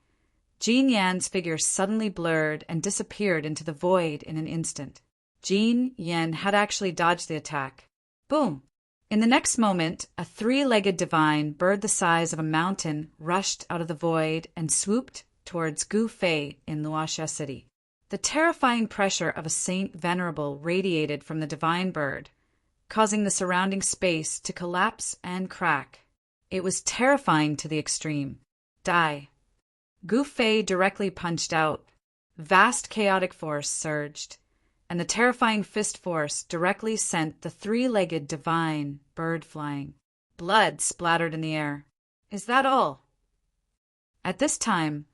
Jin Yan's figure suddenly blurred and disappeared into the void in an instant. Jin Yen had actually dodged the attack. Boom! In the next moment, a 3-legged divine bird the size of a mountain rushed out of the void and swooped towards Gu Fei in Luoxia City. The terrifying pressure of a Saint Venerable radiated from the divine bird, causing the surrounding space to collapse and crack. It was terrifying to the extreme. Die! Gu Fei directly punched out. Vast chaotic force surged, and the terrifying fist force directly sent the 3-legged divine bird flying. Blood splattered in the air. Is that all? At this time,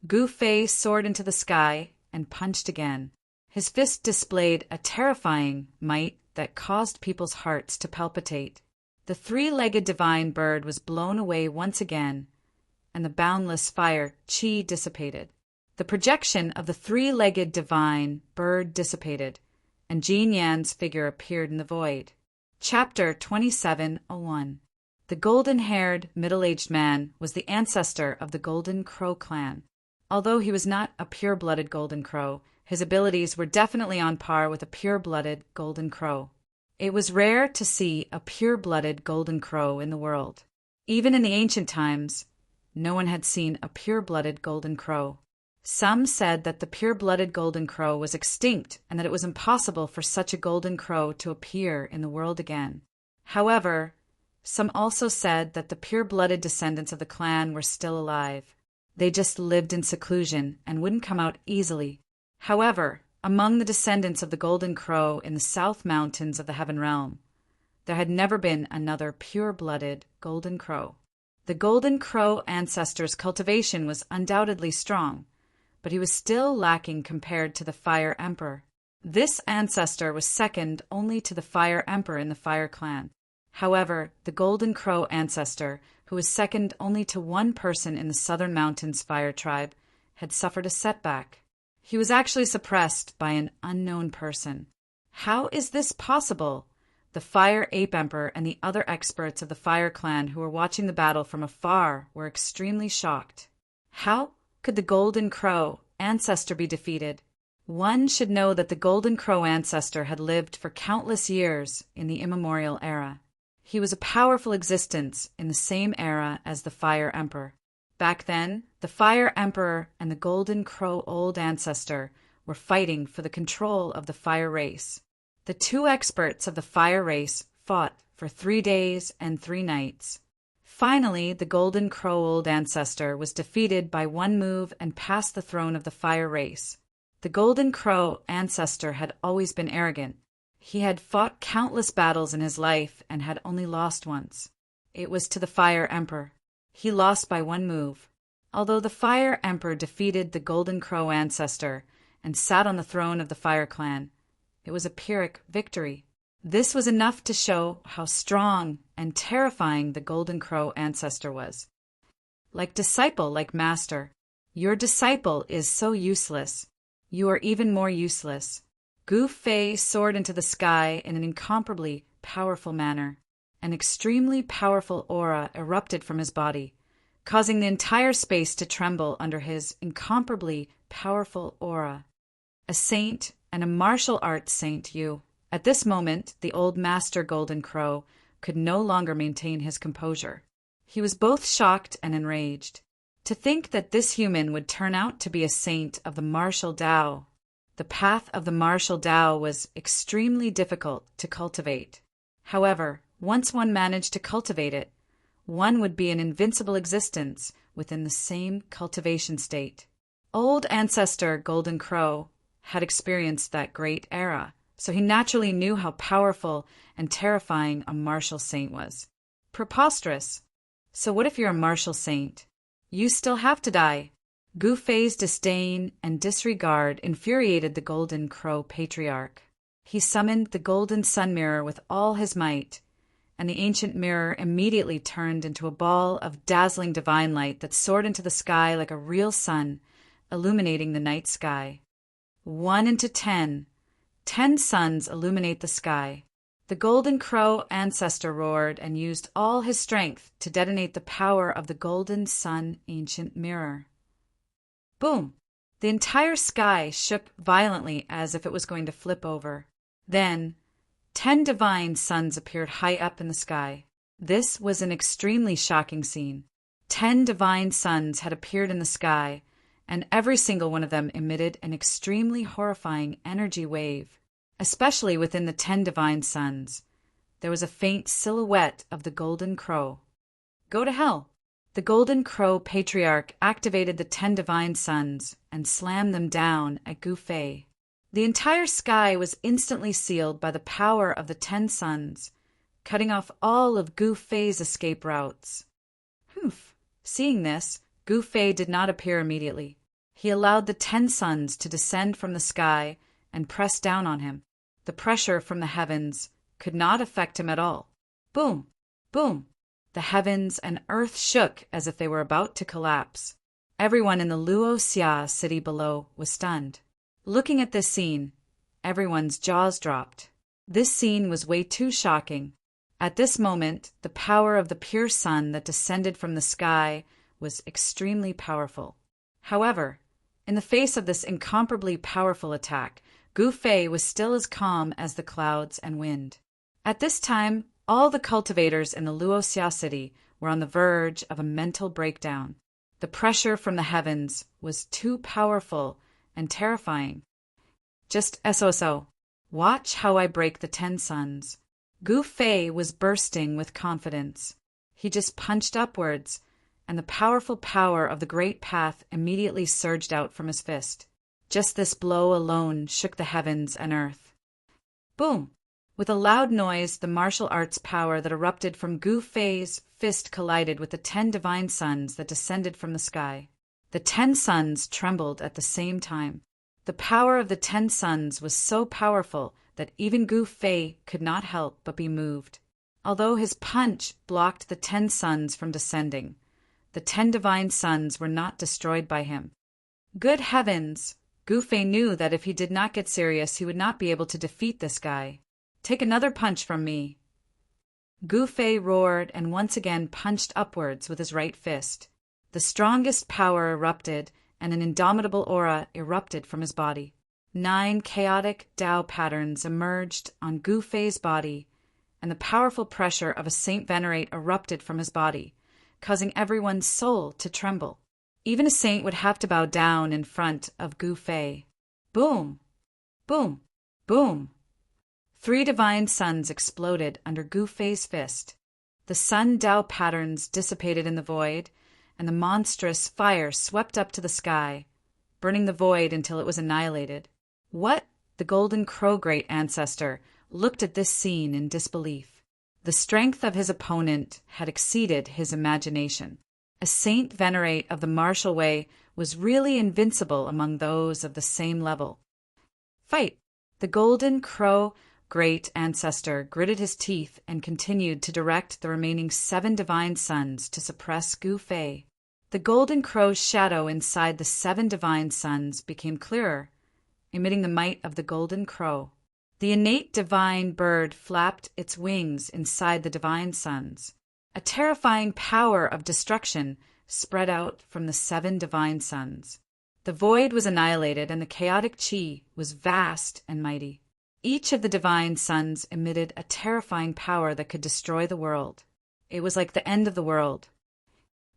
Gu Fei soared into the sky and punched again. His fist displayed a terrifying might that caused people's hearts to palpitate. The 3-legged divine bird was blown away once again, and the boundless fire chi dissipated. The projection of the 3-legged divine bird dissipated, and Jin Yan's figure appeared in the void. Chapter 2701. The golden-haired, middle-aged man was the ancestor of the Golden Crow clan. Although he was not a pure-blooded Golden Crow, his abilities were definitely on par with a pure-blooded Golden Crow. It was rare to see a pure-blooded Golden Crow in the world. Even in the ancient times, no one had seen a pure-blooded Golden Crow. Some said that the pure-blooded golden crow was extinct and that it was impossible for such a golden crow to appear in the world again. However, some also said that the pure-blooded descendants of the clan were still alive. They just lived in seclusion and wouldn't come out easily. However, among the descendants of the golden crow in the south mountains of the heaven realm, there had never been another pure-blooded golden crow. The golden crow ancestor's cultivation was undoubtedly strong, but he was still lacking compared to the Fire Emperor. This ancestor was second only to the Fire Emperor in the Fire Clan. However, the golden crow ancestor, who was second only to one person in the Southern Mountains Fire Tribe, had suffered a setback. He was actually suppressed by an unknown person. How is this possible? The Fire Ape Emperor and the other experts of the Fire Clan who were watching the battle from afar were extremely shocked. How could the Golden Crow ancestor be defeated? One should know that the Golden Crow ancestor had lived for countless years in the immemorial era. He was a powerful existence in the same era as the Fire Emperor. Back then, the Fire Emperor and the Golden Crow old ancestor were fighting for the control of the fire race. The two experts of the fire race fought for 3 days and 3 nights. Finally, the Golden Crow old ancestor was defeated by one move and passed the throne of the fire race. The Golden Crow ancestor had always been arrogant. He had fought countless battles in his life and had only lost once. It was to the Fire Emperor. He lost by one move. Although the Fire Emperor defeated the Golden Crow ancestor and sat on the throne of the Fire Clan, it was a Pyrrhic victory. This was enough to show how strong and terrifying the Golden Crow ancestor was. Like disciple, like master. Your disciple is so useless. You are even more useless. Gu Fei soared into the sky in an incomparably powerful manner. An extremely powerful aura erupted from his body, causing the entire space to tremble under his incomparably powerful aura. A saint and a martial arts saint, you. At this moment, the old master Golden Crow could no longer maintain his composure. He was both shocked and enraged. To think that this human would turn out to be a saint of the martial Tao. The path of the martial Tao was extremely difficult to cultivate. However, once one managed to cultivate it, one would be an invincible existence within the same cultivation state. Old ancestor Golden Crow had experienced that great era, so he naturally knew how powerful and terrifying a martial saint was. Preposterous. So what if you're a martial saint? You still have to die. Gu Fei's disdain and disregard infuriated the Golden Crow patriarch. He summoned the golden sun mirror with all his might, and the ancient mirror immediately turned into a ball of dazzling divine light that soared into the sky like a real sun, illuminating the night sky. 1 into 10. 10 suns illuminate the sky. The Golden Crow ancestor roared and used all his strength to detonate the power of the golden sun ancient mirror. Boom! The entire sky shook violently as if it was going to flip over. Then, 10 divine suns appeared high up in the sky. This was an extremely shocking scene. 10 divine suns had appeared in the sky, and every single one of them emitted an extremely horrifying energy wave. Especially within the 10 divine suns, there was a faint silhouette of the Golden Crow. Go to hell! The Golden Crow patriarch activated the 10 divine suns and slammed them down at Gu Fei. The entire sky was instantly sealed by the power of the 10 suns, cutting off all of Gu Fei's escape routes. Humph! Seeing this, Gu Fei did not appear immediately. He allowed the 10 suns to descend from the sky and press down on him. The pressure from the heavens could not affect him at all. Boom! Boom! The heavens and earth shook as if they were about to collapse. Everyone in the Luo Xia city below was stunned. Looking at this scene, everyone's jaws dropped. This scene was way too shocking. At this moment, the power of the pure sun that descended from the sky was extremely powerful. However, in the face of this incomparably powerful attack, Gu Fei was still as calm as the clouds and wind. At this time, all the cultivators in the Luo Xia city were on the verge of a mental breakdown. The pressure from the heavens was too powerful and terrifying. Just so. Watch how I break the 10 suns. Gu Fei was bursting with confidence. He just punched upwards, and the powerful power of the great path immediately surged out from his fist. Just this blow alone shook the heavens and earth. Boom! With a loud noise, the martial arts power that erupted from Gu Fei's fist collided with the 10 divine suns that descended from the sky. The 10 suns trembled at the same time. The power of the 10 suns was so powerful that even Gu Fei could not help but be moved. Although his punch blocked the 10 suns from descending, the 10 divine suns were not destroyed by him. Good heavens! Gu Fei knew that if he did not get serious, he would not be able to defeat this guy. Take another punch from me. Gu Fei roared and once again punched upwards with his right fist. The strongest power erupted, and an indomitable aura erupted from his body. 9 chaotic Tao patterns emerged on Gu Fei's body, and the powerful pressure of a Saint Venerate erupted from his body, causing everyone's soul to tremble. Even a saint would have to bow down in front of Gu Fei. Boom! Boom! Boom! 3 divine suns exploded under Gu Fei's fist. The sun Tao patterns dissipated in the void, and the monstrous fire swept up to the sky, burning the void until it was annihilated. What? The Golden Crow great ancestor looked at this scene in disbelief. The strength of his opponent had exceeded his imagination. A Saint Venerate of the martial way was really invincible among those of the same level. Fight! The Golden Crow great ancestor gritted his teeth and continued to direct the remaining 7 divine suns to suppress Gu Fei. The Golden Crow's shadow inside the 7 divine suns became clearer, emitting the might of the Golden Crow. The innate divine bird flapped its wings inside the divine suns. A terrifying power of destruction spread out from the 7 divine suns. The void was annihilated, and the chaotic chi was vast and mighty. Each of the divine suns emitted a terrifying power that could destroy the world. It was like the end of the world.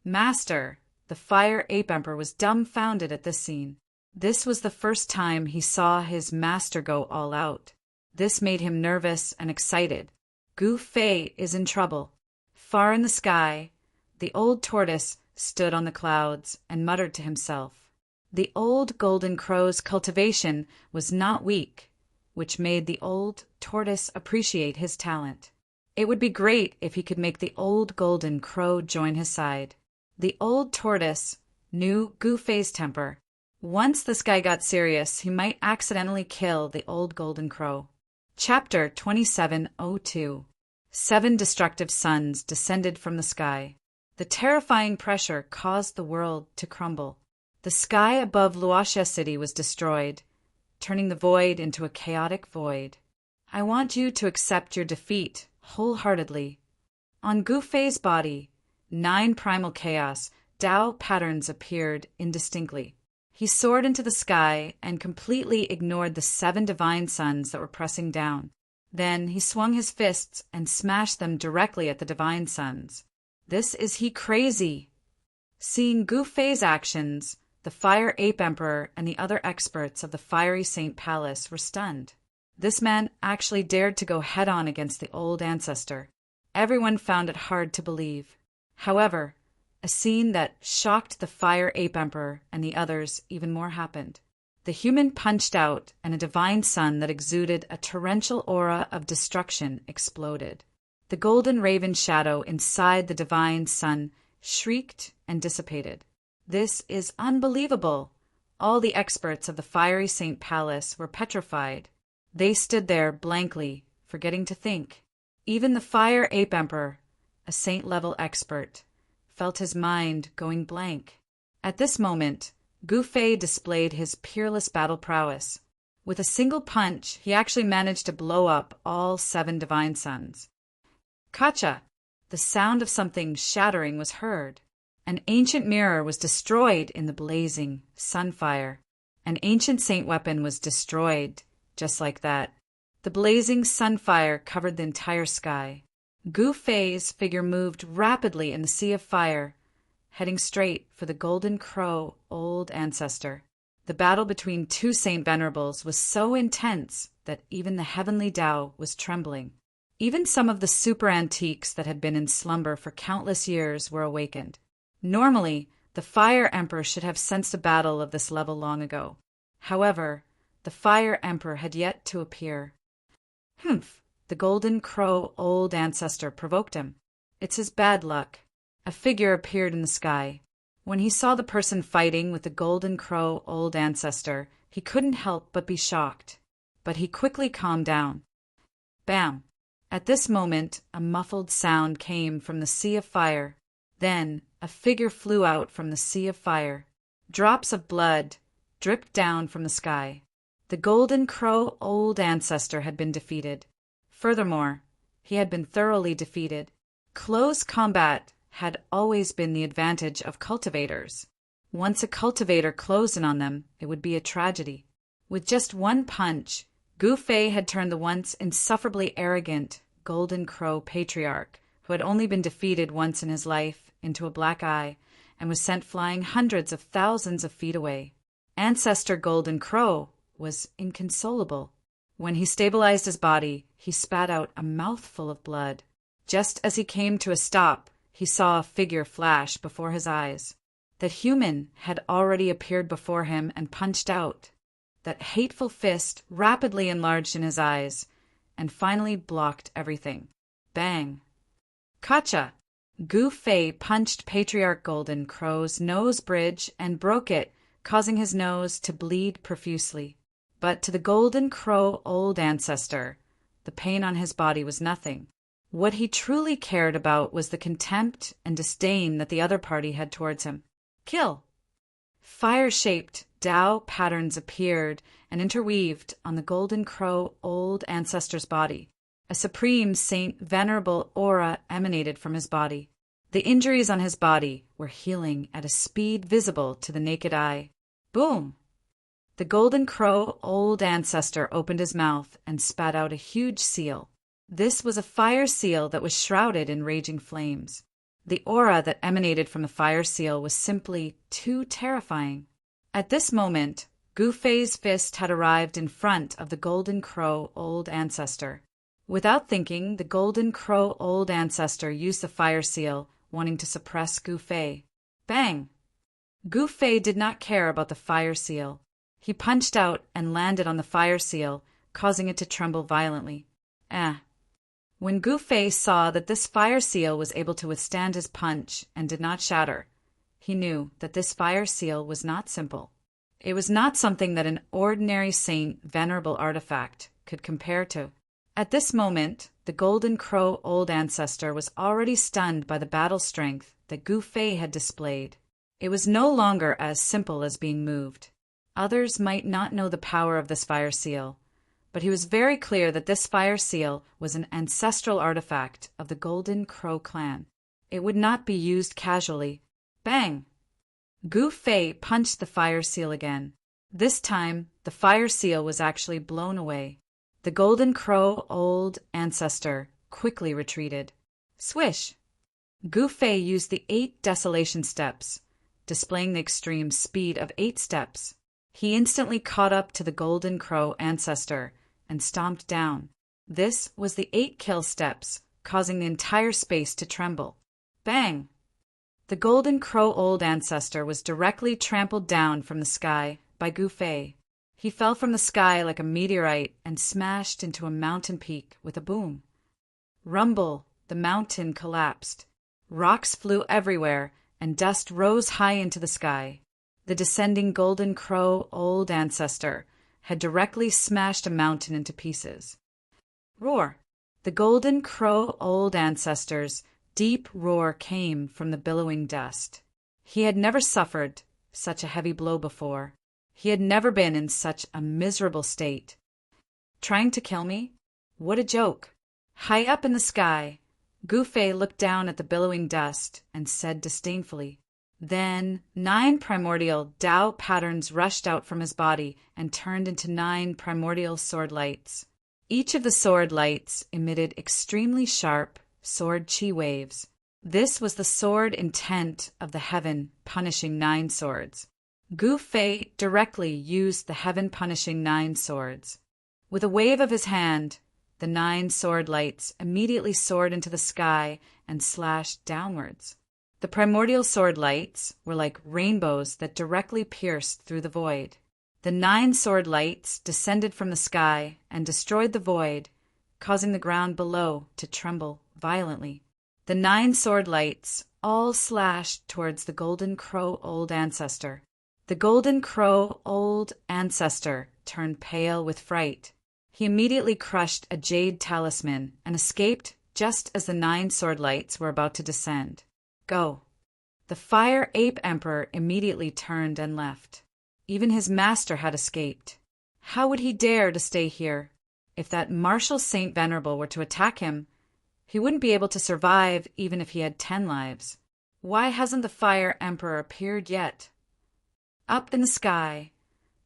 Master, the Fire Ape Emperor, was dumbfounded at this scene. This was the first time he saw his master go all out. This made him nervous and excited. Gu Fei is in trouble. Far in the sky, the old tortoise stood on the clouds and muttered to himself. The old Golden Crow's cultivation was not weak, which made the old tortoise appreciate his talent. It would be great if he could make the old Golden Crow join his side. The old tortoise knew Gu Fei's temper. Once this guy got serious, he might accidentally kill the old Golden Crow. Chapter 2702. 7 destructive suns descended from the sky. The terrifying pressure caused the world to crumble. The sky above Luoxia City was destroyed, turning the void into a chaotic void. I want you to accept your defeat wholeheartedly. On Gu Fei's body, 9 primal chaos Tao patterns appeared indistinctly. He soared into the sky and completely ignored the 7 divine suns that were pressing down. Then he swung his fists and smashed them directly at the divine suns. Is he crazy? Seeing Gu Fei's actions, the Fire Ape Emperor and the other experts of the Fiery Saint Palace were stunned. This man actually dared to go head-on against the old ancestor. Everyone found it hard to believe. However, a scene that shocked the Fire Ape Emperor and the others even more happened. The human punched out, and a divine sun that exuded a torrential aura of destruction exploded. The golden raven shadow inside the divine sun shrieked and dissipated. This is unbelievable. All the experts of the Fiery Saint Palace were petrified. They stood there blankly, forgetting to think. Even the Fire Ape Emperor, a saint-level expert, felt his mind going blank. At this moment, Gu Fei displayed his peerless battle prowess. With a single punch, he actually managed to blow up all 7 divine suns. Kacha! The sound of something shattering was heard. An ancient mirror was destroyed in the blazing sunfire. An ancient saint weapon was destroyed, just like that. The blazing sunfire covered the entire sky. Gu Fei's figure moved rapidly in the sea of fire, heading straight for the Golden Crow Old Ancestor. The battle between two Saint Venerables was so intense that even the heavenly Tao was trembling. Even some of the super antiques that had been in slumber for countless years were awakened. Normally, the Fire Emperor should have sensed a battle of this level long ago. However, the Fire Emperor had yet to appear. Humph! The Golden Crow Old Ancestor provoked him. It's his bad luck. A figure appeared in the sky. When he saw the person fighting with the Golden Crow Old Ancestor, he couldn't help but be shocked. But he quickly calmed down. Bam! At this moment, a muffled sound came from the sea of fire. Then, a figure flew out from the sea of fire. Drops of blood dripped down from the sky. The Golden Crow Old Ancestor had been defeated. Furthermore, he had been thoroughly defeated. Close combat had always been the advantage of cultivators. Once a cultivator closed in on them, it would be a tragedy. With just one punch, Gu Fei had turned the once insufferably arrogant Golden Crow Patriarch, who had only been defeated once in his life, into a black eye, and was sent flying hundreds of thousands of feet away. Ancestor Golden Crow was inconsolable. When he stabilized his body, he spat out a mouthful of blood. Just as he came to a stop, he saw a figure flash before his eyes. That human had already appeared before him and punched out. That hateful fist rapidly enlarged in his eyes and finally blocked everything. Bang! Gotcha! Gu Fei punched Patriarch Golden Crow's nose bridge and broke it, causing his nose to bleed profusely. But to the Golden Crow Old Ancestor, the pain on his body was nothing. What he truly cared about was the contempt and disdain that the other party had towards him. Kill! Fire-shaped Tao patterns appeared and interweaved on the Golden Crow Old Ancestor's body. A supreme Saint Venerable aura emanated from his body. The injuries on his body were healing at a speed visible to the naked eye. Boom! The Golden Crow Old Ancestor opened his mouth and spat out a huge seal. This was a fire seal that was shrouded in raging flames. The aura that emanated from the fire seal was simply too terrifying. At this moment, Gu Fei's fist had arrived in front of the Golden Crow Old Ancestor. Without thinking, the Golden Crow Old Ancestor used the fire seal, wanting to suppress Gu Fei. Bang! Gu Fei did not care about the fire seal. He punched out and landed on the fire seal, causing it to tremble violently. When Gu Fei saw that this fire seal was able to withstand his punch and did not shatter, he knew that this fire seal was not simple. It was not something that an ordinary Saint Venerable artifact could compare to. At this moment, the Golden Crow Old Ancestor was already stunned by the battle strength that Gu Fei had displayed. It was no longer as simple as being moved. Others might not know the power of this fire seal, but he was very clear that this fire seal was an ancestral artifact of the Golden Crow clan. It would not be used casually. Bang! Gu Fei punched the fire seal again. This time, the fire seal was actually blown away. The Golden Crow Old Ancestor quickly retreated. Swish! Gu Fei used the 8 desolation steps, displaying the extreme speed of 8 steps. He instantly caught up to the Golden Crow Ancestor and stomped down. This was the 8 kill steps, causing the entire space to tremble. Bang! The Golden Crow Old Ancestor was directly trampled down from the sky by Gu Fei. He fell from the sky like a meteorite and smashed into a mountain peak with a boom. Rumble! The mountain collapsed. Rocks flew everywhere, and dust rose high into the sky. The descending Golden Crow Old Ancestor had directly smashed a mountain into pieces. Roar! The Golden Crow Old Ancestor's deep roar came from the billowing dust. He had never suffered such a heavy blow before. He had never been in such a miserable state. Trying to kill me? What a joke! High up in the sky, Gu Fei looked down at the billowing dust and said disdainfully. Then 9 primordial Tao patterns rushed out from his body and turned into 9 primordial sword lights. Each of the sword lights emitted extremely sharp sword chi waves. This was the sword intent of the heaven punishing 9 swords. Gu Fei directly used the heaven punishing 9 swords. With a wave of his hand, the 9 sword lights immediately soared into the sky and slashed downwards. The primordial sword lights were like rainbows that directly pierced through the void. The 9 sword lights descended from the sky and destroyed the void, causing the ground below to tremble violently. The 9 sword lights all slashed towards the Golden Crow Old Ancestor. The Golden Crow Old Ancestor turned pale with fright. He immediately crushed a jade talisman and escaped just as the 9 sword lights were about to descend. Go! The Fire Ape Emperor immediately turned and left. Even his master had escaped. How would he dare to stay here? If that martial Saint Venerable were to attack him, he wouldn't be able to survive even if he had 10 lives. Why hasn't the Fire Emperor appeared yet? Up in the sky,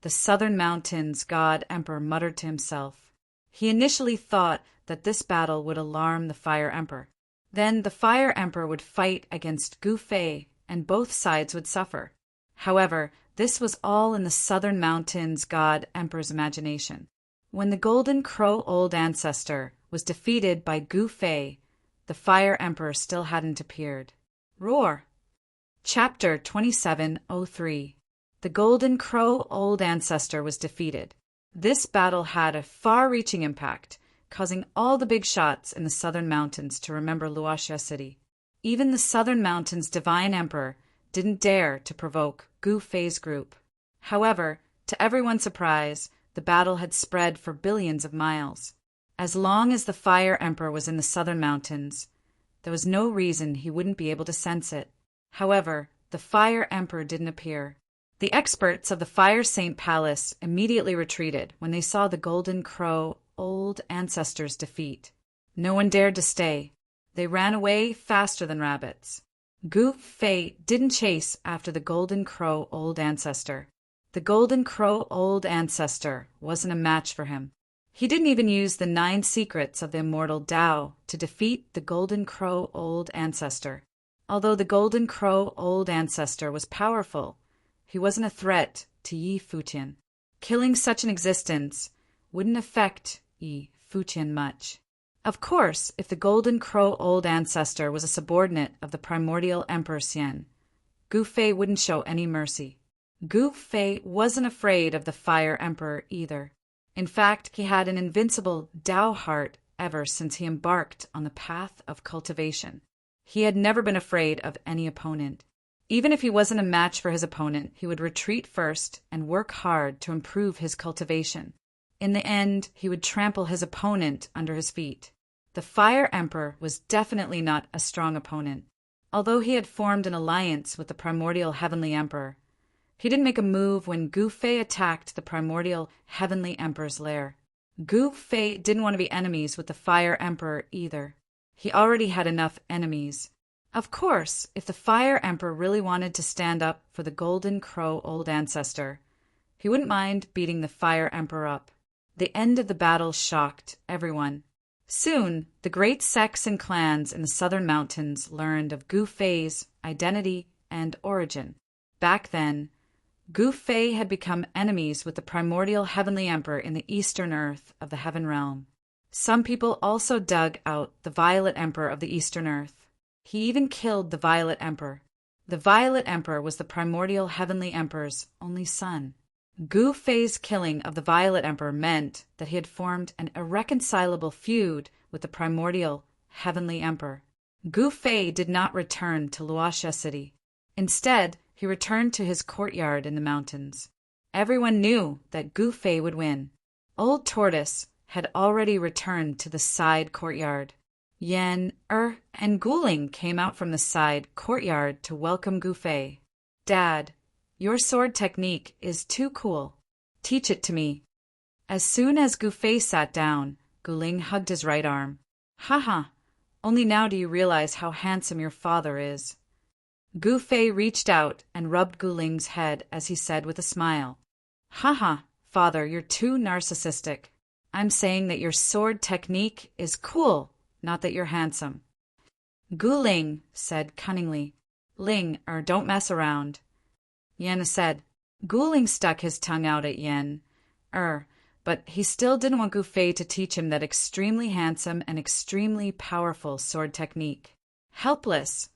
the southern mountains God Emperor muttered to himself. He initially thought that this battle would alarm the Fire Emperor. Then the Fire Emperor would fight against Gu Fei, and both sides would suffer. However, this was all in the southern mountains God Emperor's imagination. When the Golden Crow Old Ancestor was defeated by Gu Fei, the Fire Emperor still hadn't appeared. Roar! Chapter 2703. The Golden Crow Old Ancestor was defeated. This battle had a far-reaching impact, causing all the big shots in the southern mountains to remember Luoxia City. Even the southern mountains' divine emperor didn't dare to provoke Gu Fei's group. However, to everyone's surprise, the battle had spread for billions of miles. As long as the Fire Emperor was in the southern mountains, there was no reason he wouldn't be able to sense it. However, the Fire Emperor didn't appear. The experts of the Fire Saint Palace immediately retreated when they saw the Golden Crow Old Ancestor's defeat. No one dared to stay. They ran away faster than rabbits. Gu Fei didn't chase after the Golden Crow Old Ancestor. The Golden Crow Old Ancestor wasn't a match for him. He didn't even use the 9 secrets of the immortal Tao to defeat the Golden Crow Old Ancestor. Although the Golden Crow Old Ancestor was powerful, he wasn't a threat to Yi Futian. Killing such an existence wouldn't affect Yi Futian much. Of course, if the Golden Crow Old Ancestor was a subordinate of the primordial Emperor Xian, Gu Fei wouldn't show any mercy. Gu Fei wasn't afraid of the Fire Emperor either. In fact, he had an invincible Tao heart ever since he embarked on the path of cultivation. He had never been afraid of any opponent. Even if he wasn't a match for his opponent, he would retreat first and work hard to improve his cultivation. In the end, he would trample his opponent under his feet. The Fire Emperor was definitely not a strong opponent. Although he had formed an alliance with the primordial Heavenly Emperor, he didn't make a move when Gu Fei attacked the primordial Heavenly Emperor's lair. Gu Fei didn't want to be enemies with the Fire Emperor either. He already had enough enemies. Of course, if the Fire Emperor really wanted to stand up for the Golden Crow Old Ancestor, he wouldn't mind beating the Fire Emperor up. The end of the battle shocked everyone. Soon, the great sects and clans in the southern mountains learned of Gu Fei's identity and origin. Back then, Gu Fei had become enemies with the primordial Heavenly Emperor in the eastern earth of the Heaven Realm. Some people also dug out the Violet Emperor of the eastern earth. He even killed the Violet Emperor. The Violet Emperor was the primordial Heavenly Emperor's only son. Gu Fei's killing of the Violet Emperor meant that he had formed an irreconcilable feud with the primordial Heavenly Emperor. Gu Fei did not return to Luoxia City. Instead, he returned to his courtyard in the mountains. Everyone knew that Gu Fei would win. Old Tortoise had already returned to the side courtyard. Yan, and Guling came out from the side courtyard to welcome Gu Fei. Dad, your sword technique is too cool. Teach it to me. As soon as Gu Fei sat down, Guling hugged his right arm. Haha, only now do you realize how handsome your father is. Gu Fei reached out and rubbed Guling's head as he said with a smile. Haha, father, you're too narcissistic. I'm saying that your sword technique is cool, not that you're handsome. Gu Ling said cunningly, Ling, don't mess around. Yen said. Gu Ling stuck his tongue out at Yen, but he still didn't want Gu Fei to teach him that extremely handsome and extremely powerful sword technique. Helpless,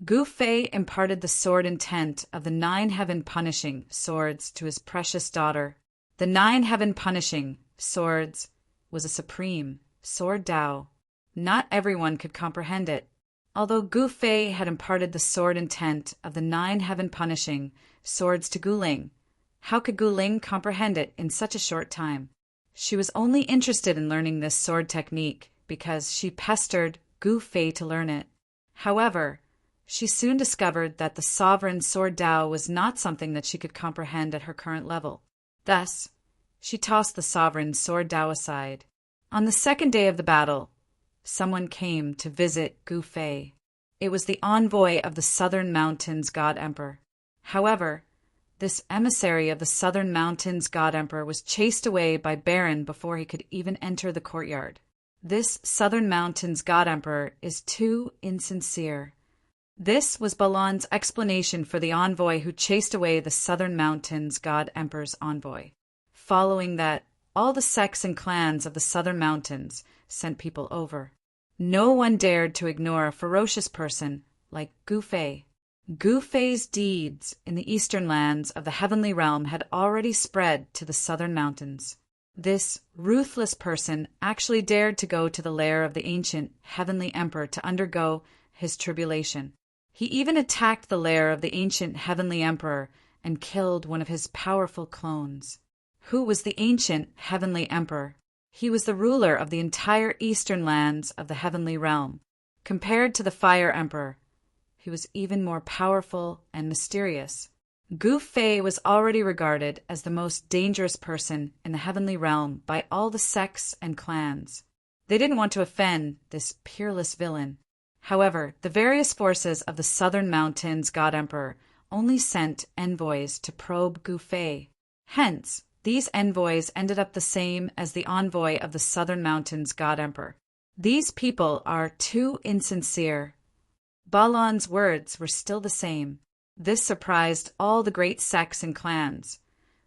Gu Fei imparted the sword intent of the 9 heaven-punishing swords to his precious daughter. The 9 heaven-punishing swords was a supreme sword Tao. Not everyone could comprehend it. Although Gu Fei had imparted the sword intent of the 9 heaven-punishing swords to Gu Ling, how could Gu Ling comprehend it in such a short time? She was only interested in learning this sword technique because she pestered Gu Fei to learn it. However, she soon discovered that the sovereign sword Tao was not something that she could comprehend at her current level. Thus, she tossed the sovereign sword Tao aside. On the second day of the battle, someone came to visit Gu Fei. It was the envoy of the Southern Mountains God Emperor. However, this emissary of the Southern Mountains God Emperor was chased away by Baron before he could even enter the courtyard. This Southern Mountains God Emperor is too insincere. This was Balan's explanation for the envoy who chased away the Southern Mountains God Emperor's envoy. Following that, all the sects and clans of the Southern Mountains sent people over. No one dared to ignore a ferocious person like Gu Fei. Gu Fei's deeds in the eastern lands of the heavenly realm had already spread to the Southern Mountains. This ruthless person actually dared to go to the lair of the ancient heavenly emperor to undergo his tribulation. He even attacked the lair of the ancient heavenly emperor and killed one of his powerful clones. Who was the ancient heavenly emperor? He was the ruler of the entire eastern lands of the heavenly realm. Compared to the fire emperor, he was even more powerful and mysterious. Gu Fei was already regarded as the most dangerous person in the heavenly realm by all the sects and clans. They didn't want to offend this peerless villain. However, the various forces of the Southern Mountains God Emperor only sent envoys to probe Gu Fei. Hence, these envoys ended up the same as the envoy of the Southern Mountains God Emperor. These people are too insincere. Balan's words were still the same. This surprised all the great sects and clans,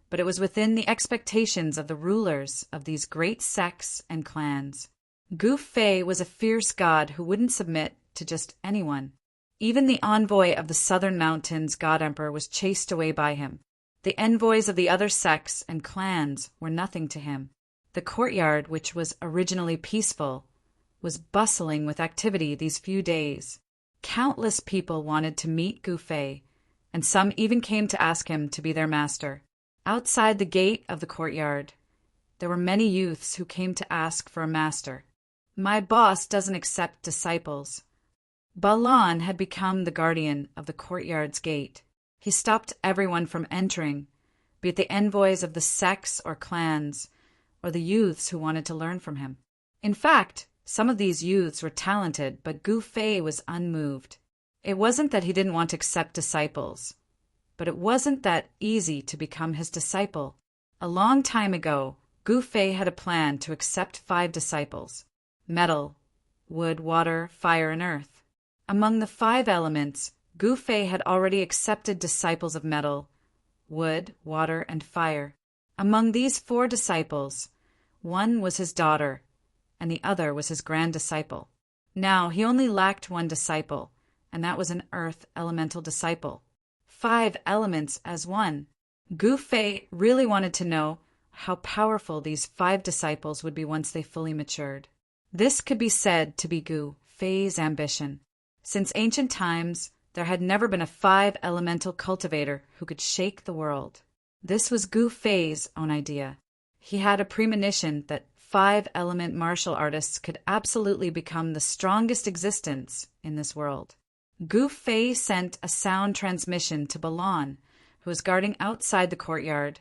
but it was within the expectations of the rulers of these great sects and clans. Gu Fei was a fierce god who wouldn't submit to just anyone. Even the envoy of the Southern Mountains God Emperor was chased away by him. The envoys of the other sects and clans were nothing to him. The courtyard, which was originally peaceful, was bustling with activity these few days. Countless people wanted to meet Gu Fei, and some even came to ask him to be their master. Outside the gate of the courtyard, there were many youths who came to ask for a master. My boss doesn't accept disciples. Balan had become the guardian of the courtyard's gate. He stopped everyone from entering, be it the envoys of the sects or clans, or the youths who wanted to learn from him. In fact, some of these youths were talented, but Gu Fei was unmoved. It wasn't that he didn't want to accept disciples, but it wasn't that easy to become his disciple. A long time ago, Gu Fei had a plan to accept 5 disciples: metal, wood, water, fire, and earth. Among the 5 elements, Gu Fei had already accepted disciples of metal, wood, water, and fire. Among these 4 disciples, one was his daughter, and the other was his grand disciple. Now he only lacked 1 disciple, and that was an earth elemental disciple. 5 elements as one. Gu Fei really wanted to know how powerful these 5 disciples would be once they fully matured. This could be said to be Gu Fei's ambition. Since ancient times, there had never been a 5 elemental cultivator who could shake the world. This was Gu Fei's own idea. He had a premonition that 5 element martial artists could absolutely become the strongest existence in this world. Gu Fei sent a sound transmission to Balan, who was guarding outside the courtyard,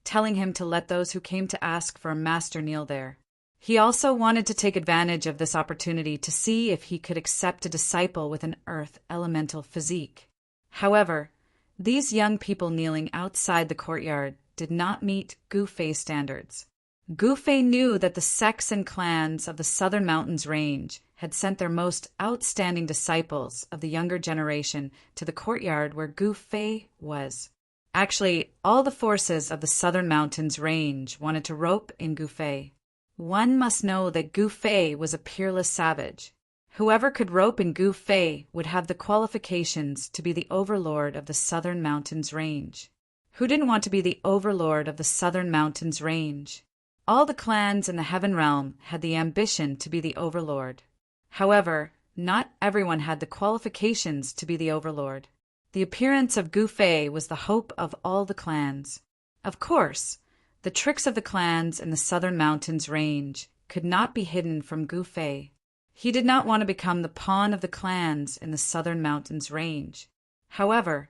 telling him to let those who came to ask for a master kneel there. He also wanted to take advantage of this opportunity to see if he could accept a disciple with an earth elemental physique. However, these young people kneeling outside the courtyard did not meet Gu Fei's standards. Gu Fei knew that the sects and clans of the Southern Mountains range had sent their most outstanding disciples of the younger generation to the courtyard where Gu Fei was. Actually, all the forces of the Southern Mountains range wanted to rope in Gu Fei. One must know that Gu Fei was a peerless savage. Whoever could rope in Gu Fei would have the qualifications to be the overlord of the Southern Mountains range. Who didn't want to be the overlord of the Southern Mountains range? All the clans in the Heaven Realm had the ambition to be the overlord. However, not everyone had the qualifications to be the overlord. The appearance of Gu Fei was the hope of all the clans. Of course, the tricks of the clans in the Southern Mountains range could not be hidden from Gu Fei. He did not want to become the pawn of the clans in the Southern Mountains range. However,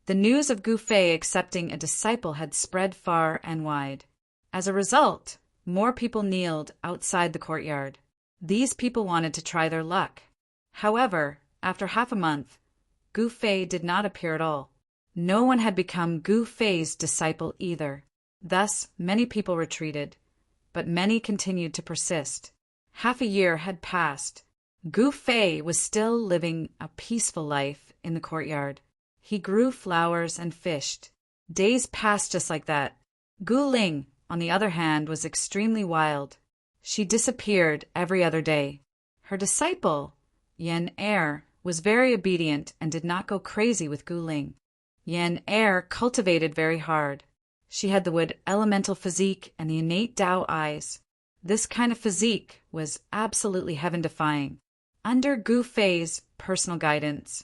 the news of Gu Fei accepting a disciple had spread far and wide. As a result, more people kneeled outside the courtyard. These people wanted to try their luck. However, after half a month, Gu Fei did not appear at all. No one had become Gu Fei's disciple either. Thus, many people retreated, but many continued to persist. Half a year had passed. Gu Fei was still living a peaceful life in the courtyard. He grew flowers and fished. Days passed just like that. Gu Ling, on the other hand, was extremely wild. She disappeared every other day. Her disciple, Yan Er, was very obedient and did not go crazy with Gu Ling. Yan Er cultivated very hard. She had the wood elemental physique and the innate Tao eyes. This kind of physique was absolutely heaven-defying. Under Gu Fei's personal guidance,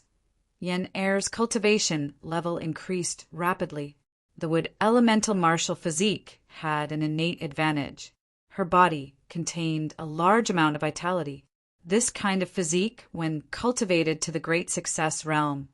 Yan Er's cultivation level increased rapidly. The wood elemental martial physique had an innate advantage. Her body contained a large amount of vitality. This kind of physique, when cultivated to the great success realm,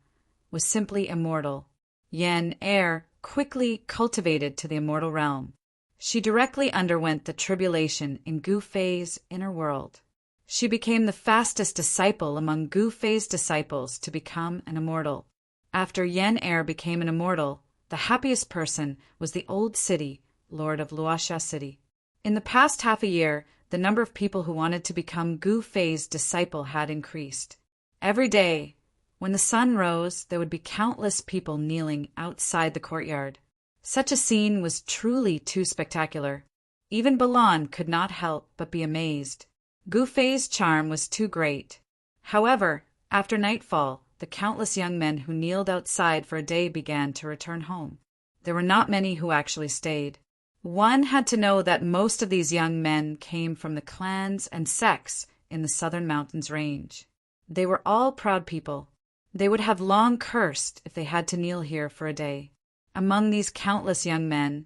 was simply immortal. Yan Er quickly cultivated to the immortal realm. She directly underwent the tribulation in Gu Fei's inner world. She became the fastest disciple among Gu Fei's disciples to become an immortal. After Yan Er became an immortal, the happiest person was the old city, Lord of Luoxia City. In the past half a year, the number of people who wanted to become Gu Fei's disciple had increased. Every day, when the sun rose, there would be countless people kneeling outside the courtyard. Such a scene was truly too spectacular. Even Balan could not help but be amazed. Gu Fei's charm was too great. However, after nightfall, the countless young men who kneeled outside for a day began to return home. There were not many who actually stayed. One had to know that most of these young men came from the clans and sects in the Southern Mountains range. They were all proud people. They would have long cursed if they had to kneel here for a day. Among these countless young men,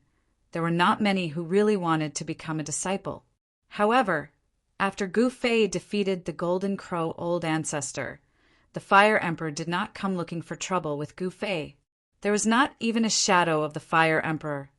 there were not many who really wanted to become a disciple. However, after Gu Fei defeated the Golden Crow Old Ancestor, the Fire Emperor did not come looking for trouble with Gu Fei. There was not even a shadow of the Fire Emperor,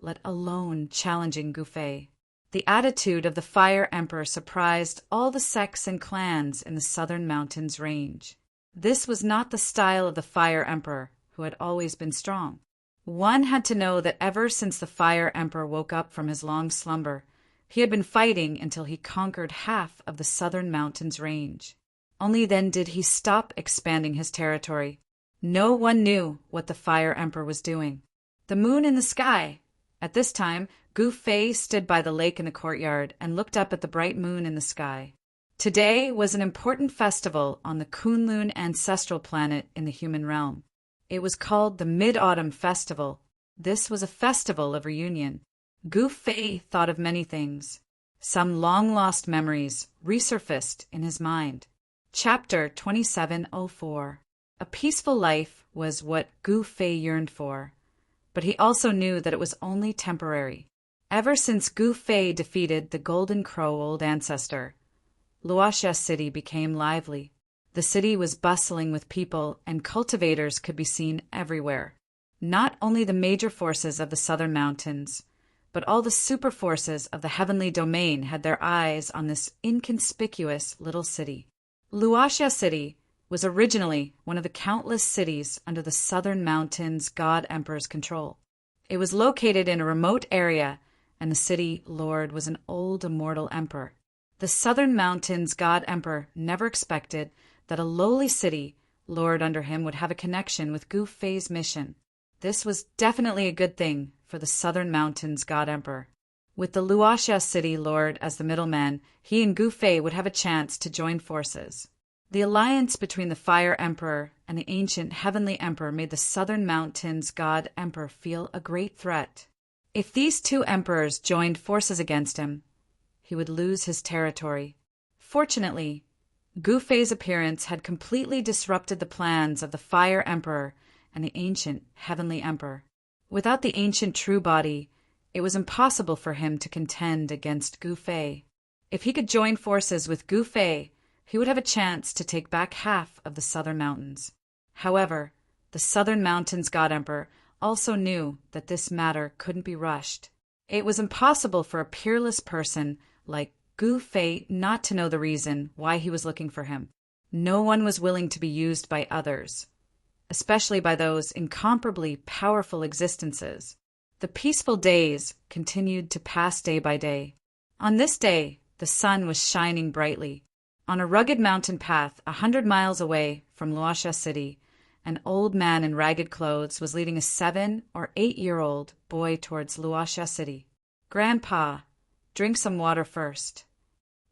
let alone challenging Gu Fei. The attitude of the Fire Emperor surprised all the sects and clans in the Southern Mountains range. This was not the style of the Fire Emperor, who had always been strong. One had to know that ever since the Fire Emperor woke up from his long slumber, he had been fighting until he conquered half of the Southern Mountains range. Only then did he stop expanding his territory. No one knew what the Fire Emperor was doing. The moon in the sky. At this time, Gu Fei stood by the lake in the courtyard and looked up at the bright moon in the sky. Today was an important festival on the Kunlun ancestral planet in the human realm. It was called the Mid-Autumn Festival. This was a festival of reunion. Gu Fei thought of many things. Some long-lost memories resurfaced in his mind. Chapter 2704. A peaceful life was what Gu Fei yearned for, but he also knew that it was only temporary. Ever since Gu Fei defeated the Golden Crow Old Ancestor, Luoxia City became lively. The city was bustling with people, and cultivators could be seen everywhere. Not only the major forces of the Southern Mountains, but all the super forces of the heavenly domain had their eyes on this inconspicuous little city. Luoxia City was originally one of the countless cities under the Southern Mountains God Emperor's control. It was located in a remote area and the city lord was an old immortal emperor. The Southern Mountains god emperor never expected that a lowly city lord under him would have a connection with Gu Fei's mission. This was definitely a good thing for the Southern Mountains god emperor. With the Luoxia city lord as the middleman, he and Gu Fei would have a chance to join forces. The alliance between the Fire Emperor and the ancient Heavenly Emperor made the Southern Mountains god emperor feel a great threat. If these two emperors joined forces against him, he would lose his territory. Fortunately, Gu Fei's appearance had completely disrupted the plans of the Fire Emperor and the ancient Heavenly Emperor. Without the ancient true body, it was impossible for him to contend against Gu Fei. If he could join forces with Gu Fei, he would have a chance to take back half of the Southern Mountains. However, the Southern Mountains god emperor also knew that this matter couldn't be rushed. It was impossible for a peerless person like Gu Fei not to know the reason why he was looking for him. No one was willing to be used by others, especially by those incomparably powerful existences. The peaceful days continued to pass day by day. On this day, the sun was shining brightly. On a rugged mountain path 100 miles away from Luoxia City, an old man in ragged clothes was leading a 7- or 8-year-old boy towards Luoxia City. "Grandpa, drink some water first."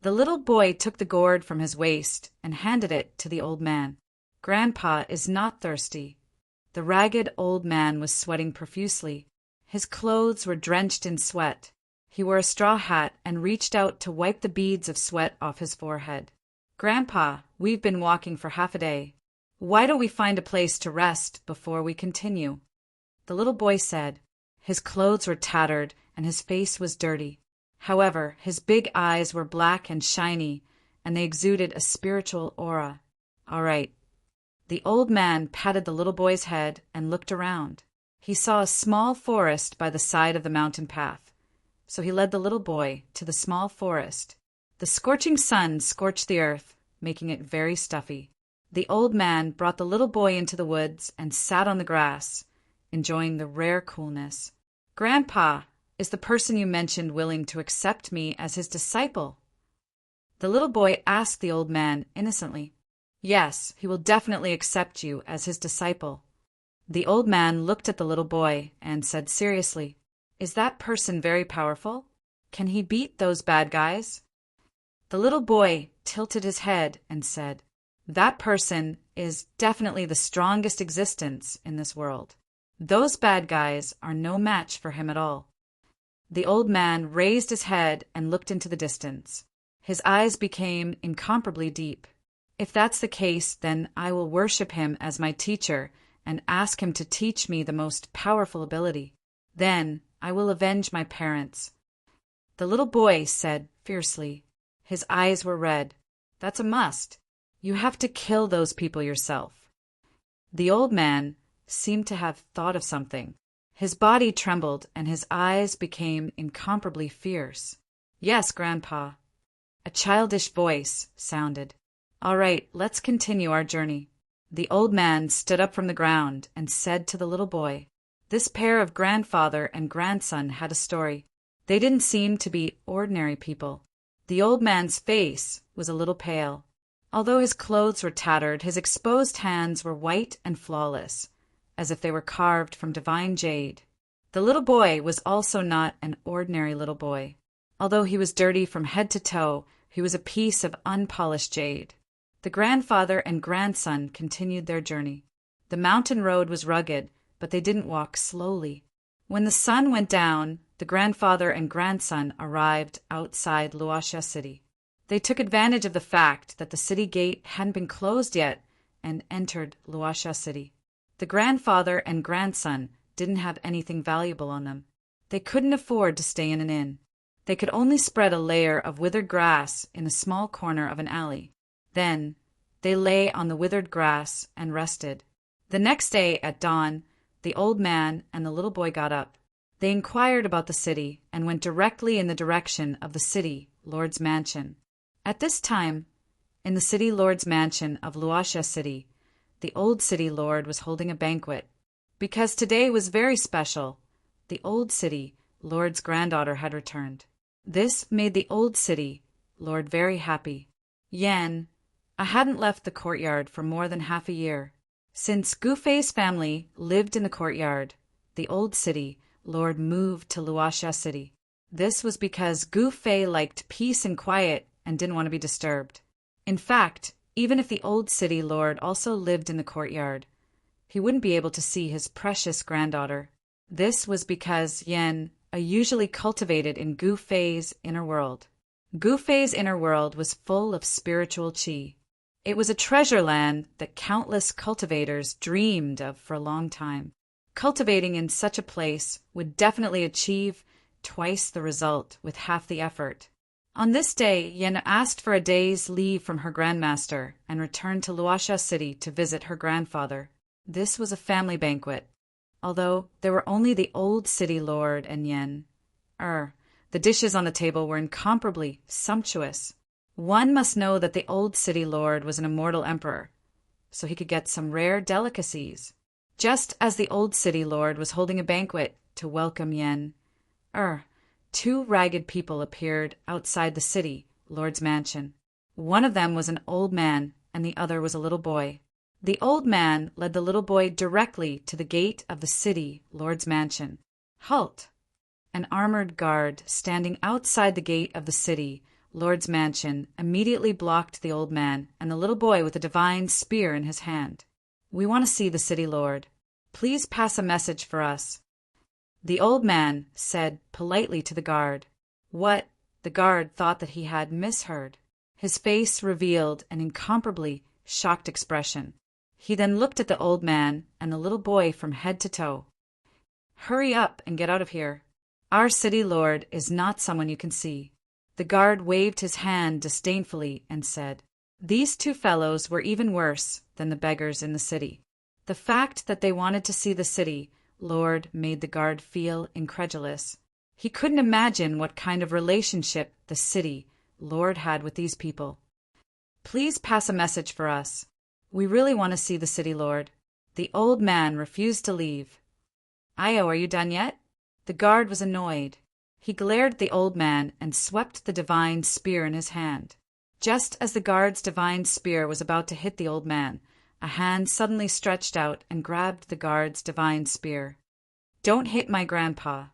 The little boy took the gourd from his waist and handed it to the old man. "Grandpa is not thirsty." The ragged old man was sweating profusely. His clothes were drenched in sweat. He wore a straw hat and reached out to wipe the beads of sweat off his forehead. "Grandpa, we've been walking for half a day. Why don't we find a place to rest before we continue?" The little boy said. His clothes were tattered and his face was dirty. However, his big eyes were black and shiny, and they exuded a spiritual aura. "All right." The old man patted the little boy's head and looked around. He saw a small forest by the side of the mountain path, so he led the little boy to the small forest. The scorching sun scorched the earth, making it very stuffy. The old man brought the little boy into the woods and sat on the grass, enjoying the rare coolness. "Grandpa, is the person you mentioned willing to accept me as his disciple?" The little boy asked the old man innocently. "Yes, he will definitely accept you as his disciple." The old man looked at the little boy and said seriously, "Is that person very powerful? Can he beat those bad guys?" The little boy tilted his head and said, "That person is definitely the strongest existence in this world. Those bad guys are no match for him at all." The old man raised his head and looked into the distance. His eyes became incomparably deep. "If that's the case, then I will worship him as my teacher and ask him to teach me the most powerful ability. Then I will avenge my parents." The little boy said fiercely. His eyes were red. "That's a must. You have to kill those people yourself." The old man seemed to have thought of something. His body trembled and his eyes became incomparably fierce. "Yes, Grandpa." A childish voice sounded. "All right, let's continue our journey." The old man stood up from the ground and said to the little boy, "This pair of grandfather and grandson had a story. They didn't seem to be ordinary people." The old man's face was a little pale. Although his clothes were tattered, his exposed hands were white and flawless, as if they were carved from divine jade. The little boy was also not an ordinary little boy. Although he was dirty from head to toe, he was a piece of unpolished jade. The grandfather and grandson continued their journey. The mountain road was rugged, but they didn't walk slowly. When the sun went down, the grandfather and grandson arrived outside Luoxia City. They took advantage of the fact that the city gate hadn't been closed yet and entered Luoxia City. The grandfather and grandson didn't have anything valuable on them. They couldn't afford to stay in an inn. They could only spread a layer of withered grass in a small corner of an alley. Then they lay on the withered grass and rested. The next day at dawn, the old man and the little boy got up. They inquired about the city and went directly in the direction of the city lord's mansion. At this time, in the city lord's mansion of Luoxia City, the old city lord was holding a banquet. Because today was very special, the old city Lord's granddaughter had returned. This made the old city Lord very happy. I hadn't left the courtyard for more than half a year. Since Gu Fei's family lived in the courtyard, the old city Lord moved to Luoxia City. This was because Gu Fei liked peace and quiet and didn't want to be disturbed. In fact, even if the old city Lord also lived in the courtyard, he wouldn't be able to see his precious granddaughter. This was because Yen usually cultivated in Gu Fei's inner world. Gu Fei's inner world was full of spiritual qi. It was a treasure land that countless cultivators dreamed of for a long time. Cultivating in such a place would definitely achieve twice the result with half the effort. On this day, Yen asked for a day's leave from her grandmaster and returned to Luoxia City to visit her grandfather. This was a family banquet, although there were only the old city lord and Yen. The dishes on the table were incomparably sumptuous. One must know that the old city lord was an immortal emperor, so he could get some rare delicacies. Just as the old city lord was holding a banquet to welcome Yen, two ragged people appeared outside the city lord's mansion. One of them was an old man, and the other was a little boy. The old man led the little boy directly to the gate of the city lord's mansion. Halt! An armored guard standing outside the gate of the city lord's mansion immediately blocked the old man and the little boy with a divine spear in his hand. "We want to see the city lord. Please pass a message for us." The old man said politely to the guard. What? The guard thought that he had misheard. His face revealed an incomparably shocked expression. He then looked at the old man and the little boy from head to toe. "Hurry up and get out of here. Our city lord is not someone you can see." The guard waved his hand disdainfully and said, "These two fellows were even worse than the beggars in the city." The fact that they wanted to see the city lord made the guard feel incredulous. He couldn't imagine what kind of relationship the city lord had with these people. "Please pass a message for us. We really want to see the city lord." The old man refused to leave. "Io, are you done yet?" The guard was annoyed. He glared at the old man and swept the divine spear in his hand. Just as the guard's divine spear was about to hit the old man, a hand suddenly stretched out and grabbed the guard's divine spear. "Don't hit my grandpa."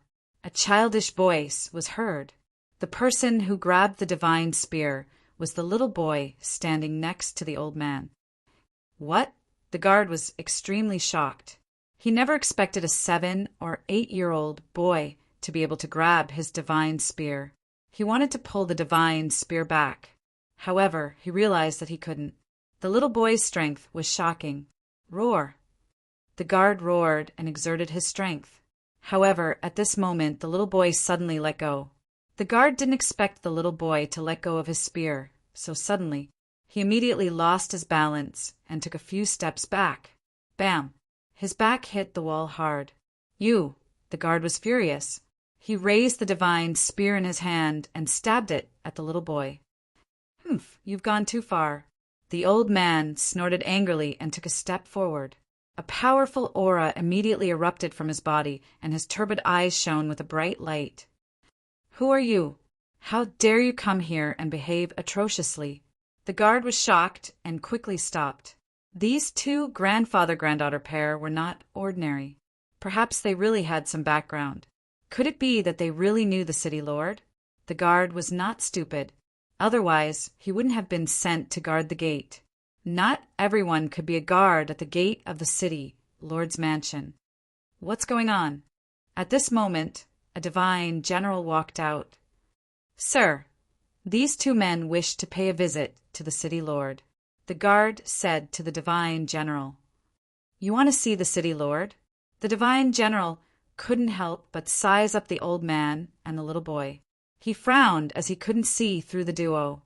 A childish voice was heard. The person who grabbed the divine spear was the little boy standing next to the old man. What? The guard was extremely shocked. He never expected a 7- or 8-year-old boy to be able to grab his divine spear. He wanted to pull the divine spear back. However, he realized that he couldn't. The little boy's strength was shocking. Roar! The guard roared and exerted his strength. However, at this moment, the little boy suddenly let go. The guard didn't expect the little boy to let go of his spear, so suddenly, he immediately lost his balance and took a few steps back. Bam! His back hit the wall hard. "You!" The guard was furious. He raised the divine spear in his hand and stabbed it at the little boy. "Humph, you've gone too far." The old man snorted angrily and took a step forward. A powerful aura immediately erupted from his body, and his turbid eyes shone with a bright light. "Who are you? How dare you come here and behave atrociously?" The guard was shocked and quickly stopped. These two grandfather-granddaughter pair were not ordinary. Perhaps they really had some background. Could it be that they really knew the city lord? The guard was not stupid. Otherwise, he wouldn't have been sent to guard the gate. Not everyone could be a guard at the gate of the city lord's mansion. What's going on? At this moment, a divine general walked out. "Sir, these two men wish to pay a visit to the city lord." The guard said to the divine general, "You want to see the city lord?" The divine general couldn't help but size up the old man and the little boy. He frowned as he couldn't see through the duo.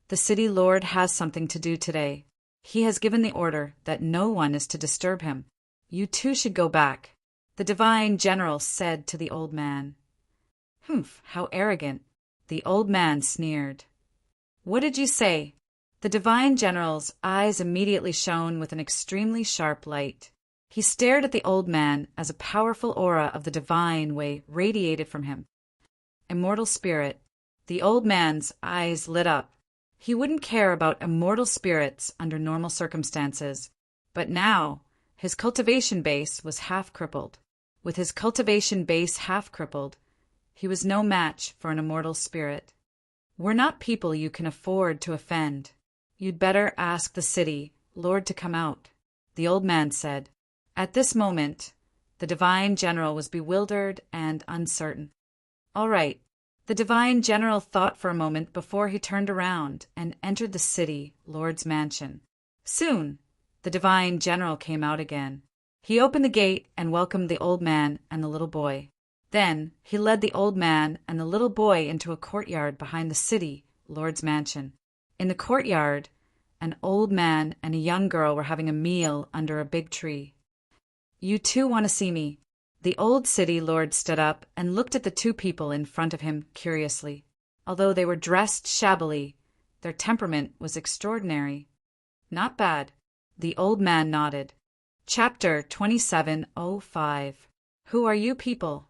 "The city lord has something to do today. He has given the order that no one is to disturb him. You two should go back," the divine general said to the old man. "Humph, how arrogant." The old man sneered. "What did you say?" The divine general's eyes immediately shone with an extremely sharp light. He stared at the old man as a powerful aura of the divine way radiated from him. Immortal spirit. The old man's eyes lit up. He wouldn't care about immortal spirits under normal circumstances, but now his cultivation base was half crippled. With his cultivation base half crippled, he was no match for an immortal spirit. We're not people you can afford to offend. You'd better ask the city lord to come out, the old man said. At this moment, the divine general was bewildered and uncertain. All right, the divine general thought for a moment before he turned around and entered the city lord's mansion. Soon, the divine general came out again. He opened the gate and welcomed the old man and the little boy. Then he led the old man and the little boy into a courtyard behind the city lord's mansion. In the courtyard, an old man and a young girl were having a meal under a big tree. You two want to see me. The old city lord stood up and looked at the two people in front of him curiously. Although they were dressed shabbily, their temperament was extraordinary. Not bad. The old man nodded. Chapter 2705. Who are you people?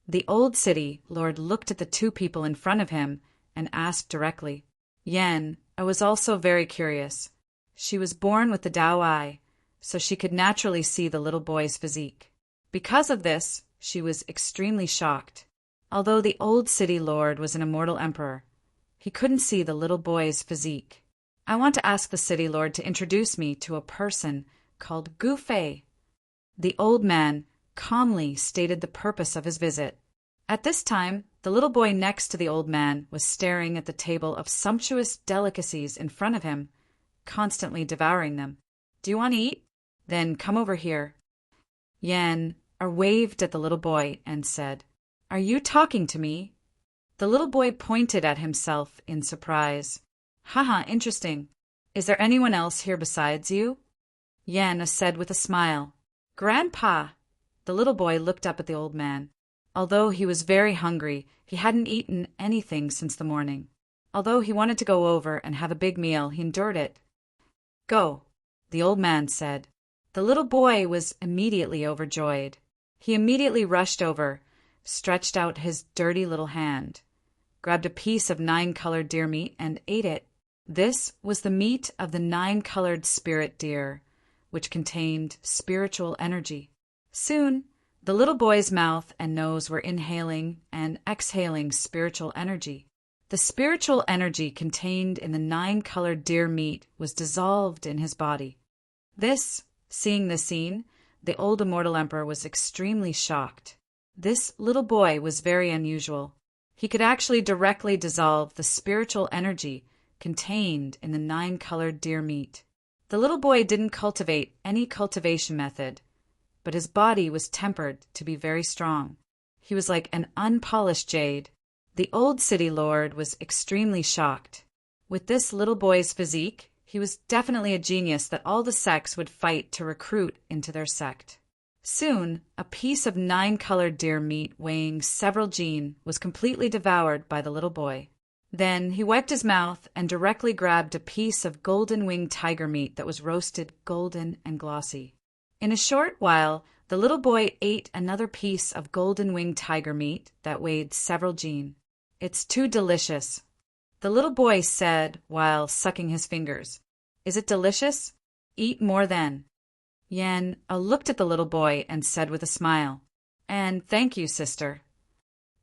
The old city lord looked at the two people in front of him and asked directly. Yen, I was also very curious. She was born with the Tao eye, so she could naturally see the little boy's physique. Because of this, she was extremely shocked. Although the old city lord was an immortal emperor, he couldn't see the little boy's physique. I want to ask the city lord to introduce me to a person called Gu Fei. The old man calmly stated the purpose of his visit. At this time, the little boy next to the old man was staring at the table of sumptuous delicacies in front of him, constantly devouring them. Do you want to eat? Then come over here. Yan waved at the little boy and said, Are you talking to me? The little boy pointed at himself in surprise. Haha, interesting. Is there anyone else here besides you? Yan said with a smile. Grandpa! The little boy looked up at the old man. Although he was very hungry, he hadn't eaten anything since the morning. Although he wanted to go over and have a big meal, he endured it. Go, the old man said. The little boy was immediately overjoyed. He immediately rushed over, stretched out his dirty little hand, grabbed a piece of 9-colored deer meat and ate it. This was the meat of the 9-colored spirit deer, which contained spiritual energy. Soon, the little boy's mouth and nose were inhaling and exhaling spiritual energy. The spiritual energy contained in the 9-colored deer meat was dissolved in his body. Seeing this scene, the old immortal emperor was extremely shocked. This little boy was very unusual. He could actually directly dissolve the spiritual energy contained in the 9-colored deer meat. The little boy didn't cultivate any cultivation method, but his body was tempered to be very strong. He was like an unpolished jade. The old city lord was extremely shocked. With this little boy's physique, he was definitely a genius that all the sects would fight to recruit into their sect. Soon, a piece of 9-colored deer meat weighing several jin was completely devoured by the little boy. Then he wiped his mouth and directly grabbed a piece of golden-winged tiger meat that was roasted golden and glossy. In a short while, the little boy ate another piece of golden-winged tiger meat that weighed several jin. It's too delicious, the little boy said while sucking his fingers. Is it delicious? Eat more then. Yan looked at the little boy and said with a smile, And thank you, sister.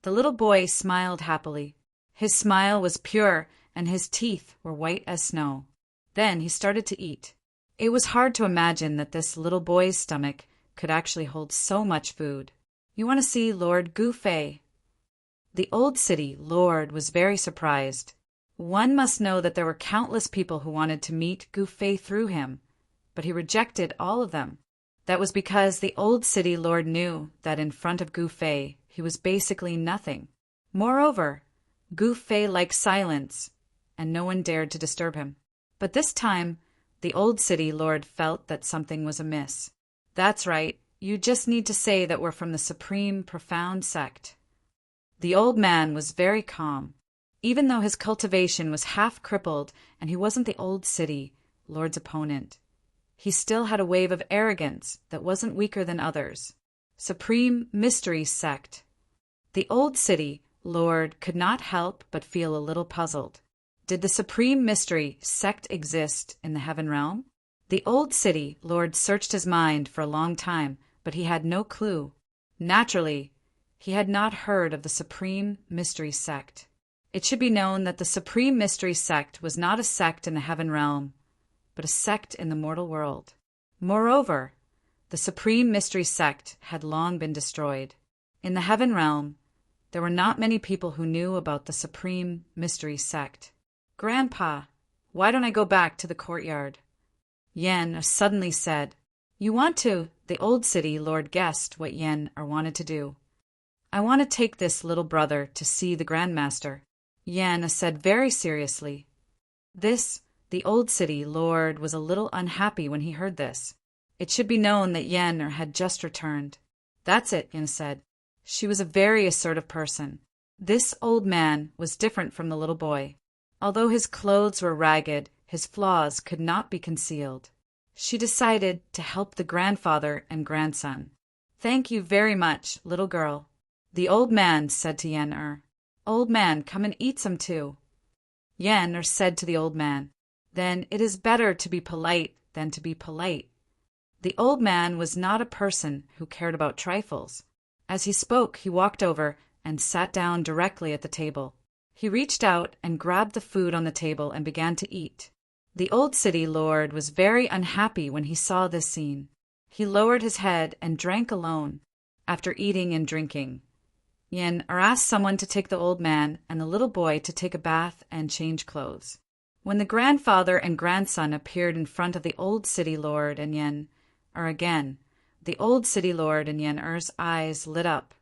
The little boy smiled happily. His smile was pure and his teeth were white as snow. Then he started to eat. It was hard to imagine that this little boy's stomach could actually hold so much food. You want to see Lord Gu Fei? The old city lord was very surprised. One must know that there were countless people who wanted to meet Gu Fei through him, but he rejected all of them. That was because the old city lord knew that in front of Gu Fei he was basically nothing. Moreover, Gu Fei liked silence, and no one dared to disturb him. But this time, the old city lord felt that something was amiss. That's right, you just need to say that we're from the supreme profound sect. The old man was very calm. Even though his cultivation was half crippled and he wasn't the old city lord's opponent, he still had a wave of arrogance that wasn't weaker than others. Supreme Mystery Sect. The old city lord could not help but feel a little puzzled. Did the Supreme Mystery Sect exist in the heaven realm? The old city lord searched his mind for a long time, but he had no clue. Naturally, he had not heard of the Supreme Mystery Sect. It should be known that the Supreme Mystery Sect was not a sect in the heaven realm, but a sect in the mortal world. Moreover, the Supreme Mystery Sect had long been destroyed. In the heaven realm, there were not many people who knew about the Supreme Mystery Sect. "Grandpa, why don't I go back to the courtyard?" Yen suddenly said. "You want to?" The old city lord guessed what Yen wanted to do. "I want to take this little brother to see the Grandmaster," Yen said very seriously. The old city lord was a little unhappy when he heard this. It should be known that Yen had just returned. "That's it," Yen said. She was a very assertive person. This old man was different from the little boy. Although his clothes were ragged, his flaws could not be concealed. She decided to help the grandfather and grandson. "Thank you very much, little girl," the old man said to Yen. "Old man, come and eat some too." Yen said to the old man, "Then it is better to be polite than to be polite." The old man was not a person who cared about trifles. As he spoke, he walked over and sat down directly at the table. He reached out and grabbed the food on the table and began to eat. The old city lord was very unhappy when he saw this scene. He lowered his head and drank alone. After eating and drinking, Yen asked someone to take the old man and the little boy to take a bath and change clothes. When the grandfather and grandson appeared in front of the old city lord and Yen, again, the old city lord and Yen-er's eyes lit up.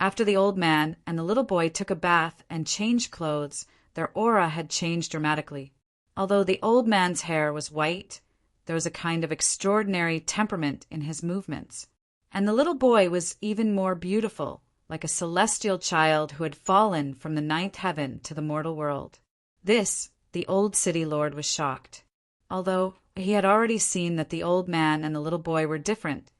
After the old man and the little boy took a bath and changed clothes, their aura had changed dramatically. Although the old man's hair was white, there was a kind of extraordinary temperament in his movements. And the little boy was even more beautiful, like a celestial child who had fallen from the ninth heaven to the mortal world. The old city lord was shocked. Although he had already seen that the old man and the little boy were different,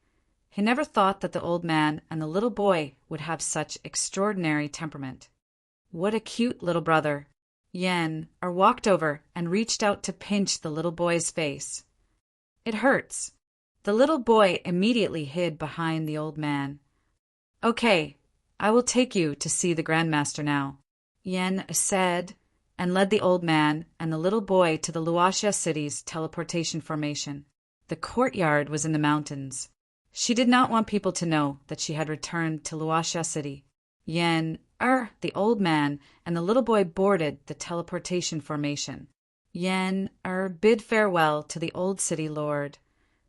he never thought that the old man and the little boy would have such extraordinary temperament. "What a cute little brother!" Yen walked over and reached out to pinch the little boy's face. "It hurts." The little boy immediately hid behind the old man. "Okay, I will take you to see the Grandmaster now," Yen said, and led the old man and the little boy to the Luoxia city's teleportation formation. The courtyard was in the mountains. She did not want people to know that she had returned to Luoxia city. Yen, the old man, and the little boy boarded the teleportation formation. Yen, bid farewell to the old city lord,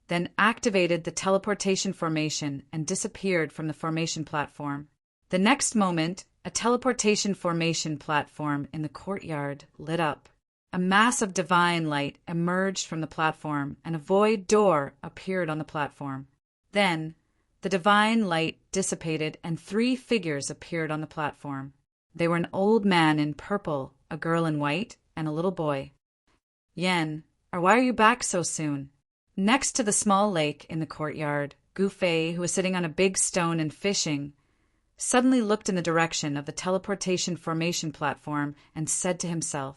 then activated the teleportation formation and disappeared from the formation platform. The next moment, a teleportation formation platform in the courtyard lit up. A mass of divine light emerged from the platform, and a void door appeared on the platform. Then, the divine light dissipated, and 3 figures appeared on the platform. They were an old man in purple, a girl in white, and a little boy. "Yen, why are you back so soon?" Next to the small lake in the courtyard, Gu Fei, who was sitting on a big stone and fishing, suddenly looked in the direction of the teleportation formation platform and said to himself.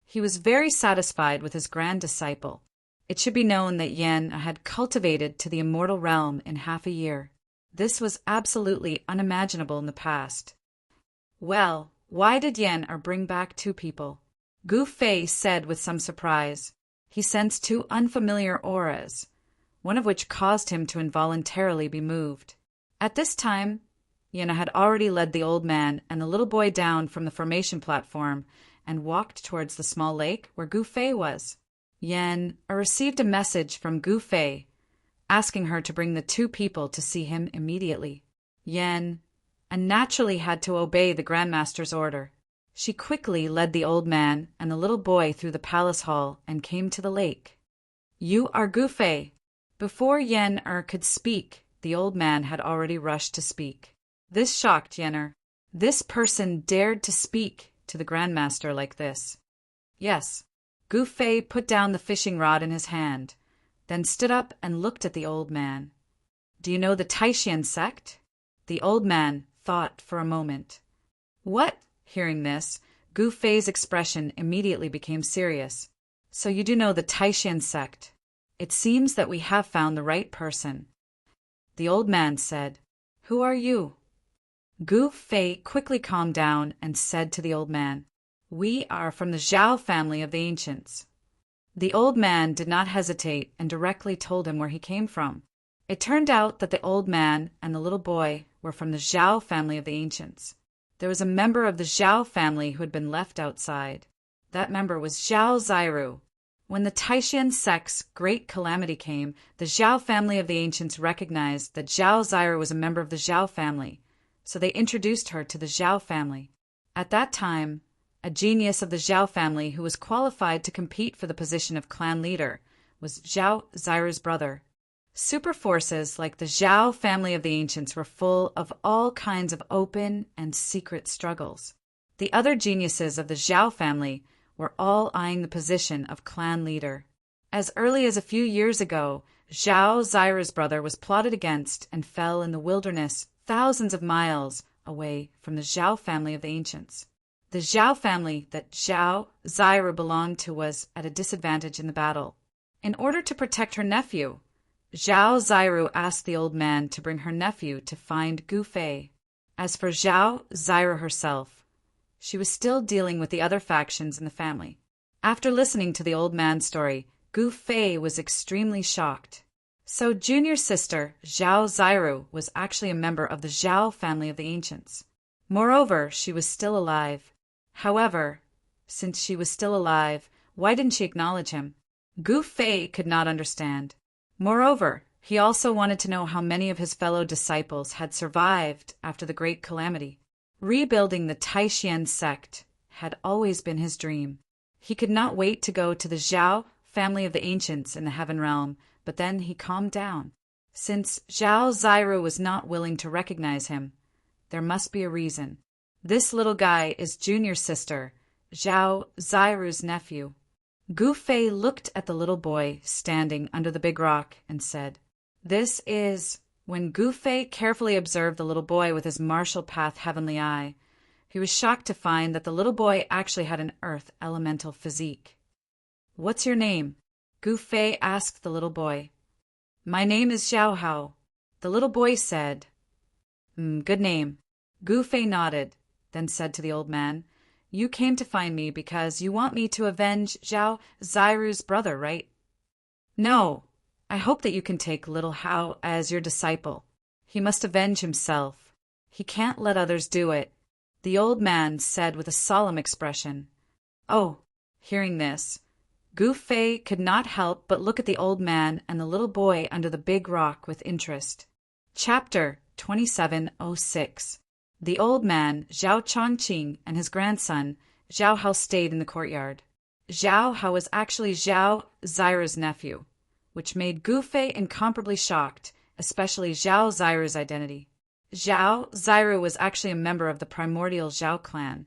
He was very satisfied with his grand disciple. It should be known that Yen had cultivated to the immortal realm in half a year. This was absolutely unimaginable in the past. "Well, why did Yen bring back 2 people?" Gu Fei said with some surprise. He sensed 2 unfamiliar auras, one of which caused him to involuntarily be moved. At this time, Yen had already led the old man and the little boy down from the formation platform and walked towards the small lake where Gu Fei was. Yen received a message from Gu Fei, asking her to bring the 2 people to see him immediately. Yen naturally had to obey the Grandmaster's order. She quickly led the old man and the little boy through the palace hall and came to the lake. "You are Gu Fei." Before Yen could speak, the old man had already rushed to speak. This shocked Yen. This person dared to speak to the Grandmaster like this. Yes. Gu Fei put down the fishing rod in his hand, then stood up and looked at the old man. "Do you know the Taishan sect?" The old man thought for a moment. "What?" Hearing this, Gu Fei's expression immediately became serious. "So you do know the Taishan sect. It seems that we have found the right person." The old man said, "Who are you?" Gu Fei quickly calmed down and said to the old man, "We are from the Zhao family of the ancients." The old man did not hesitate and directly told him where he came from. It turned out that the old man and the little boy were from the Zhao family of the ancients. There was a member of the Zhao family who had been left outside. That member was Zhao Zairu. When the Taishan sect's great calamity came, the Zhao family of the ancients recognized that Zhao Zairu was a member of the Zhao family, so they introduced her to the Zhao family. At that time, a genius of the Zhao family who was qualified to compete for the position of clan leader was Zhao Zairu's brother. Super forces like the Zhao family of the ancients were full of all kinds of open and secret struggles. The other geniuses of the Zhao family were all eyeing the position of clan leader. As early as a few years ago, Zhao Zairu's brother was plotted against and fell in the wilderness thousands of miles away from the Zhao family of the ancients. The Zhao family that Zhao Zairu belonged to was at a disadvantage in the battle. In order to protect her nephew, Zhao Zairu asked the old man to bring her nephew to find Gu Fei. As for Zhao Zairu herself, she was still dealing with the other factions in the family. After listening to the old man's story, Gu Fei was extremely shocked. So junior sister Zhao Zairu was actually a member of the Zhao family of the ancients. Moreover, she was still alive. However, since she was still alive, why didn't she acknowledge him? Gu Fei could not understand. Moreover, he also wanted to know how many of his fellow disciples had survived after the great calamity. Rebuilding the Taishan sect had always been his dream. He could not wait to go to the Zhao family of the ancients in the heaven realm, but then he calmed down. Since Zhao Zairu was not willing to recognize him, there must be a reason. This little guy is junior sister, Zhao Zairu's nephew. Gu Fei looked at the little boy standing under the big rock and said, "This is..." When Gu Fei carefully observed the little boy with his martial path heavenly eye, he was shocked to find that the little boy actually had an earth elemental physique. "What's your name?" Gu Fei asked the little boy. "My name is Xiao Hao." The little boy said, "Good name." Gu Fei nodded, then said to the old man, "You came to find me because you want me to avenge Zhao Zairu's brother, right?" "No. I hope that you can take little Hao as your disciple. He must avenge himself. He can't let others do it," the old man said with a solemn expression. Oh, hearing this, Gu Fei could not help but look at the old man and the little boy under the big rock with interest. Chapter 2706. The old man, Zhao Chongqing, and his grandson, Zhao Hao, stayed in the courtyard. Zhao Hao was actually Zhao Zairu's nephew, which made Gu Fei incomparably shocked, especially Zhao Zairu's identity. Zhao Zairu was actually a member of the primordial Zhao clan.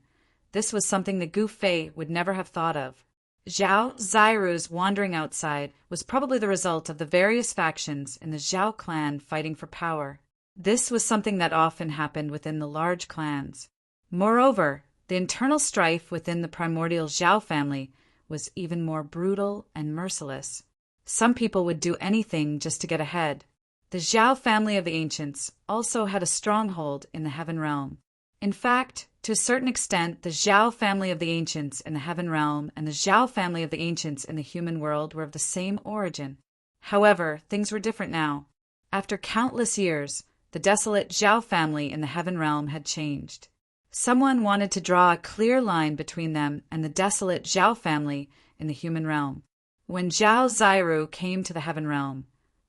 This was something that Gu Fei would never have thought of. Zhao Zairu's wandering outside was probably the result of the various factions in the Zhao clan fighting for power. This was something that often happened within the large clans. Moreover, the internal strife within the primordial Zhao family was even more brutal and merciless. Some people would do anything just to get ahead. The Zhao family of the ancients also had a stronghold in the heaven realm. In fact, to a certain extent, the Zhao family of the ancients in the heaven realm and the Zhao family of the ancients in the human world were of the same origin. However, things were different now. After countless years, the desolate Zhao family in the heaven realm had changed. Someone wanted to draw a clear line between them and the desolate Zhao family in the human realm. When Zhao Zairu came to the heaven realm,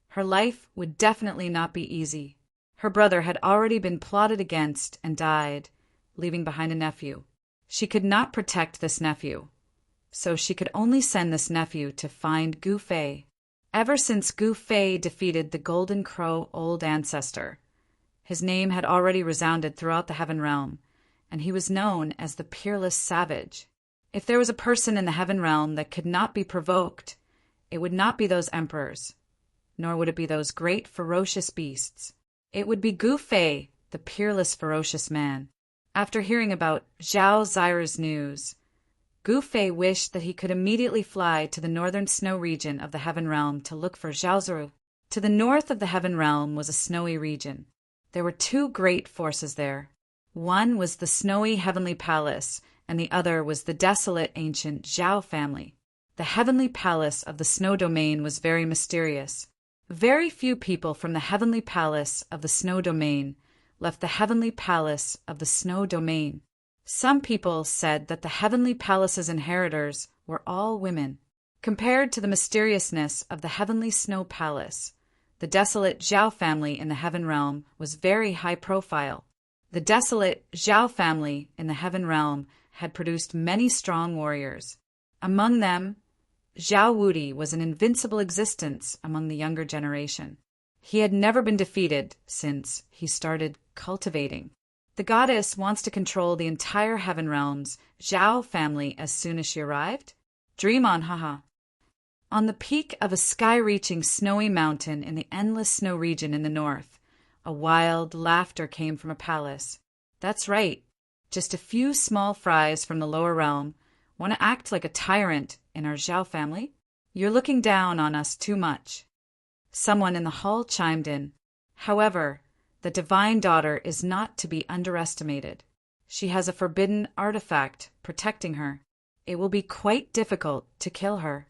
her life would definitely not be easy. Her brother had already been plotted against and died, leaving behind a nephew. She could not protect this nephew, so she could only send this nephew to find Gu Fei. Ever since Gu Fei defeated the Golden Crow old ancestor, his name had already resounded throughout the heaven realm, and he was known as the Peerless Savage. If there was a person in the heaven realm that could not be provoked, it would not be those emperors. nor would it be those great ferocious beasts. It would be Gu Fei, the peerless ferocious man. After hearing about Zhao Zira's news, Gu Fei wished that he could immediately fly to the northern snow region of the Heaven Realm to look for Zhao Ziru. To the north of the Heaven Realm was a snowy region. There were two great forces there. One was the snowy heavenly palace, and the other was the desolate ancient Zhao family. The heavenly palace of the snow domain was very mysterious. Very few people from the heavenly palace of the snow domain left the heavenly palace of the snow domain. Some people said that the heavenly palace's inheritors were all women. Compared to the mysteriousness of the heavenly snow palace, the desolate Zhao family in the Heaven Realm was very high profile. The desolate Zhao family in the Heaven Realm had produced many strong warriors. Among them, Zhao Wudi was an invincible existence among the younger generation. He had never been defeated since he started cultivating. The goddess wants to control the entire Heaven Realm's Zhao family as soon as she arrived? Dream on, haha. On the peak of a sky-reaching snowy mountain in the endless snow region in the north, a wild laughter came from a palace. That's right, just a few small fries from the lower realm want to act like a tyrant in our Zhao family? You're looking down on us too much. Someone in the hall chimed in. However, the divine daughter is not to be underestimated. She has a forbidden artifact protecting her. It will be quite difficult to kill her.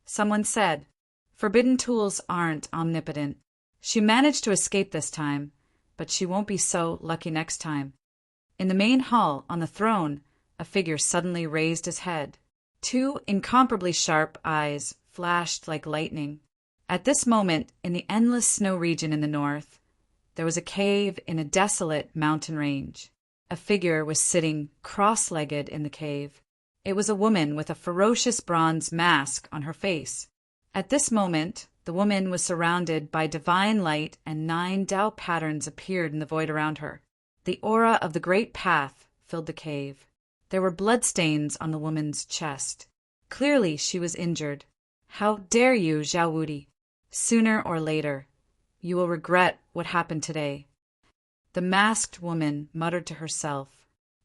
Someone said, forbidden tools aren't omnipotent. She managed to escape this time, but she won't be so lucky next time. In the main hall, on the throne, a figure suddenly raised his head. Two incomparably sharp eyes flashed like lightning. At this moment, in the endless snow region in the north, there was a cave in a desolate mountain range. A figure was sitting cross-legged in the cave. It was a woman with a ferocious bronze mask on her face. At this moment, the woman was surrounded by divine light, and 9 Tao patterns appeared in the void around her. The aura of the great path filled the cave. There were bloodstains on the woman's chest. Clearly she was injured. How dare you, Zhao Wudi? Sooner or later, you will regret what happened today. The masked woman muttered to herself.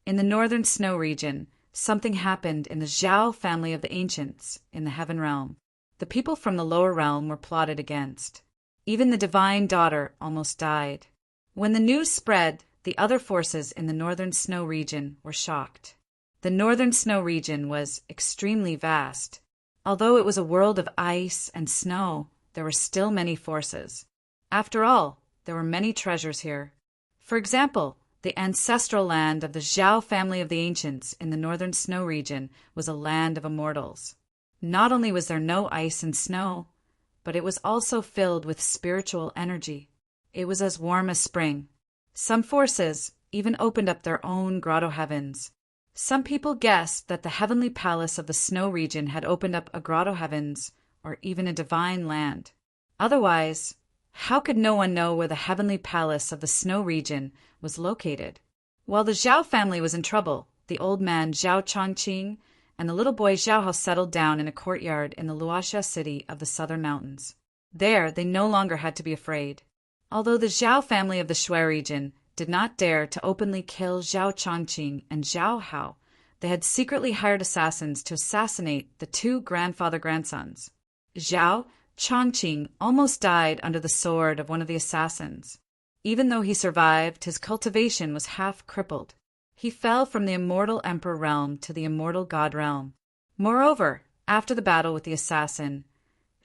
In the northern snow region, something happened in the Zhao family of the ancients in the Heaven Realm. The people from the lower realm were plotted against. Even the divine daughter almost died. When the news spread, the other forces in the northern snow region were shocked. The northern snow region was extremely vast. Although it was a world of ice and snow, there were still many forces. After all, there were many treasures here. For example, the ancestral land of the Zhao family of the ancients in the northern snow region was a land of immortals. Not only was there no ice and snow, but it was also filled with spiritual energy. It was as warm as spring. Some forces even opened up their own grotto heavens. Some people guessed that the heavenly palace of the snow region had opened up a grotto heavens or even a divine land. Otherwise, how could no one know where the heavenly palace of the snow region was located? While the Zhao family was in trouble, the old man Zhao Chongqing and the little boy Zhao Hao settled down in a courtyard in the Luoxia city of the southern mountains. There, they no longer had to be afraid. Although the Zhao family of the Shui region did not dare to openly kill Zhao Chongqing and Zhao Hao, they had secretly hired assassins to assassinate the 2 grandfather-grandsons. Zhao Chongqing almost died under the sword of one of the assassins. Even though he survived, his cultivation was half crippled. He fell from the immortal emperor realm to the immortal god realm. Moreover, after the battle with the assassin,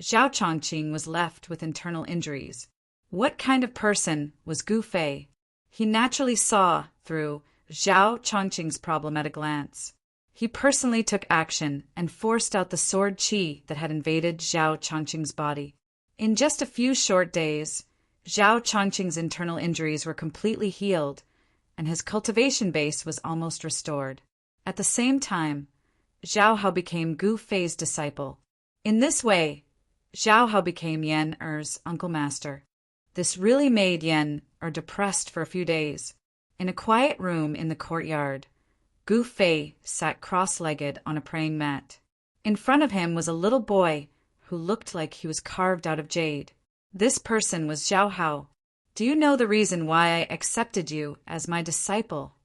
Zhao Chongqing was left with internal injuries. What kind of person was Gu Fei? He naturally saw through Zhao Chongqing's problem at a glance. He personally took action and forced out the sword qi that had invaded Zhao Chongqing's body. In just a few short days, Zhao Chongqing's internal injuries were completely healed, and his cultivation base was almost restored. At the same time, Zhao Hao became Gu Fei's disciple. In this way, Zhao Hao became Yan Er's uncle master. This really made Yan Er depressed for a few days. In a quiet room in the courtyard, Gu Fei sat cross-legged on a praying mat. In front of him was a little boy who looked like he was carved out of jade. This person was Zhao Hao. Do you know the reason why I accepted you as my disciple?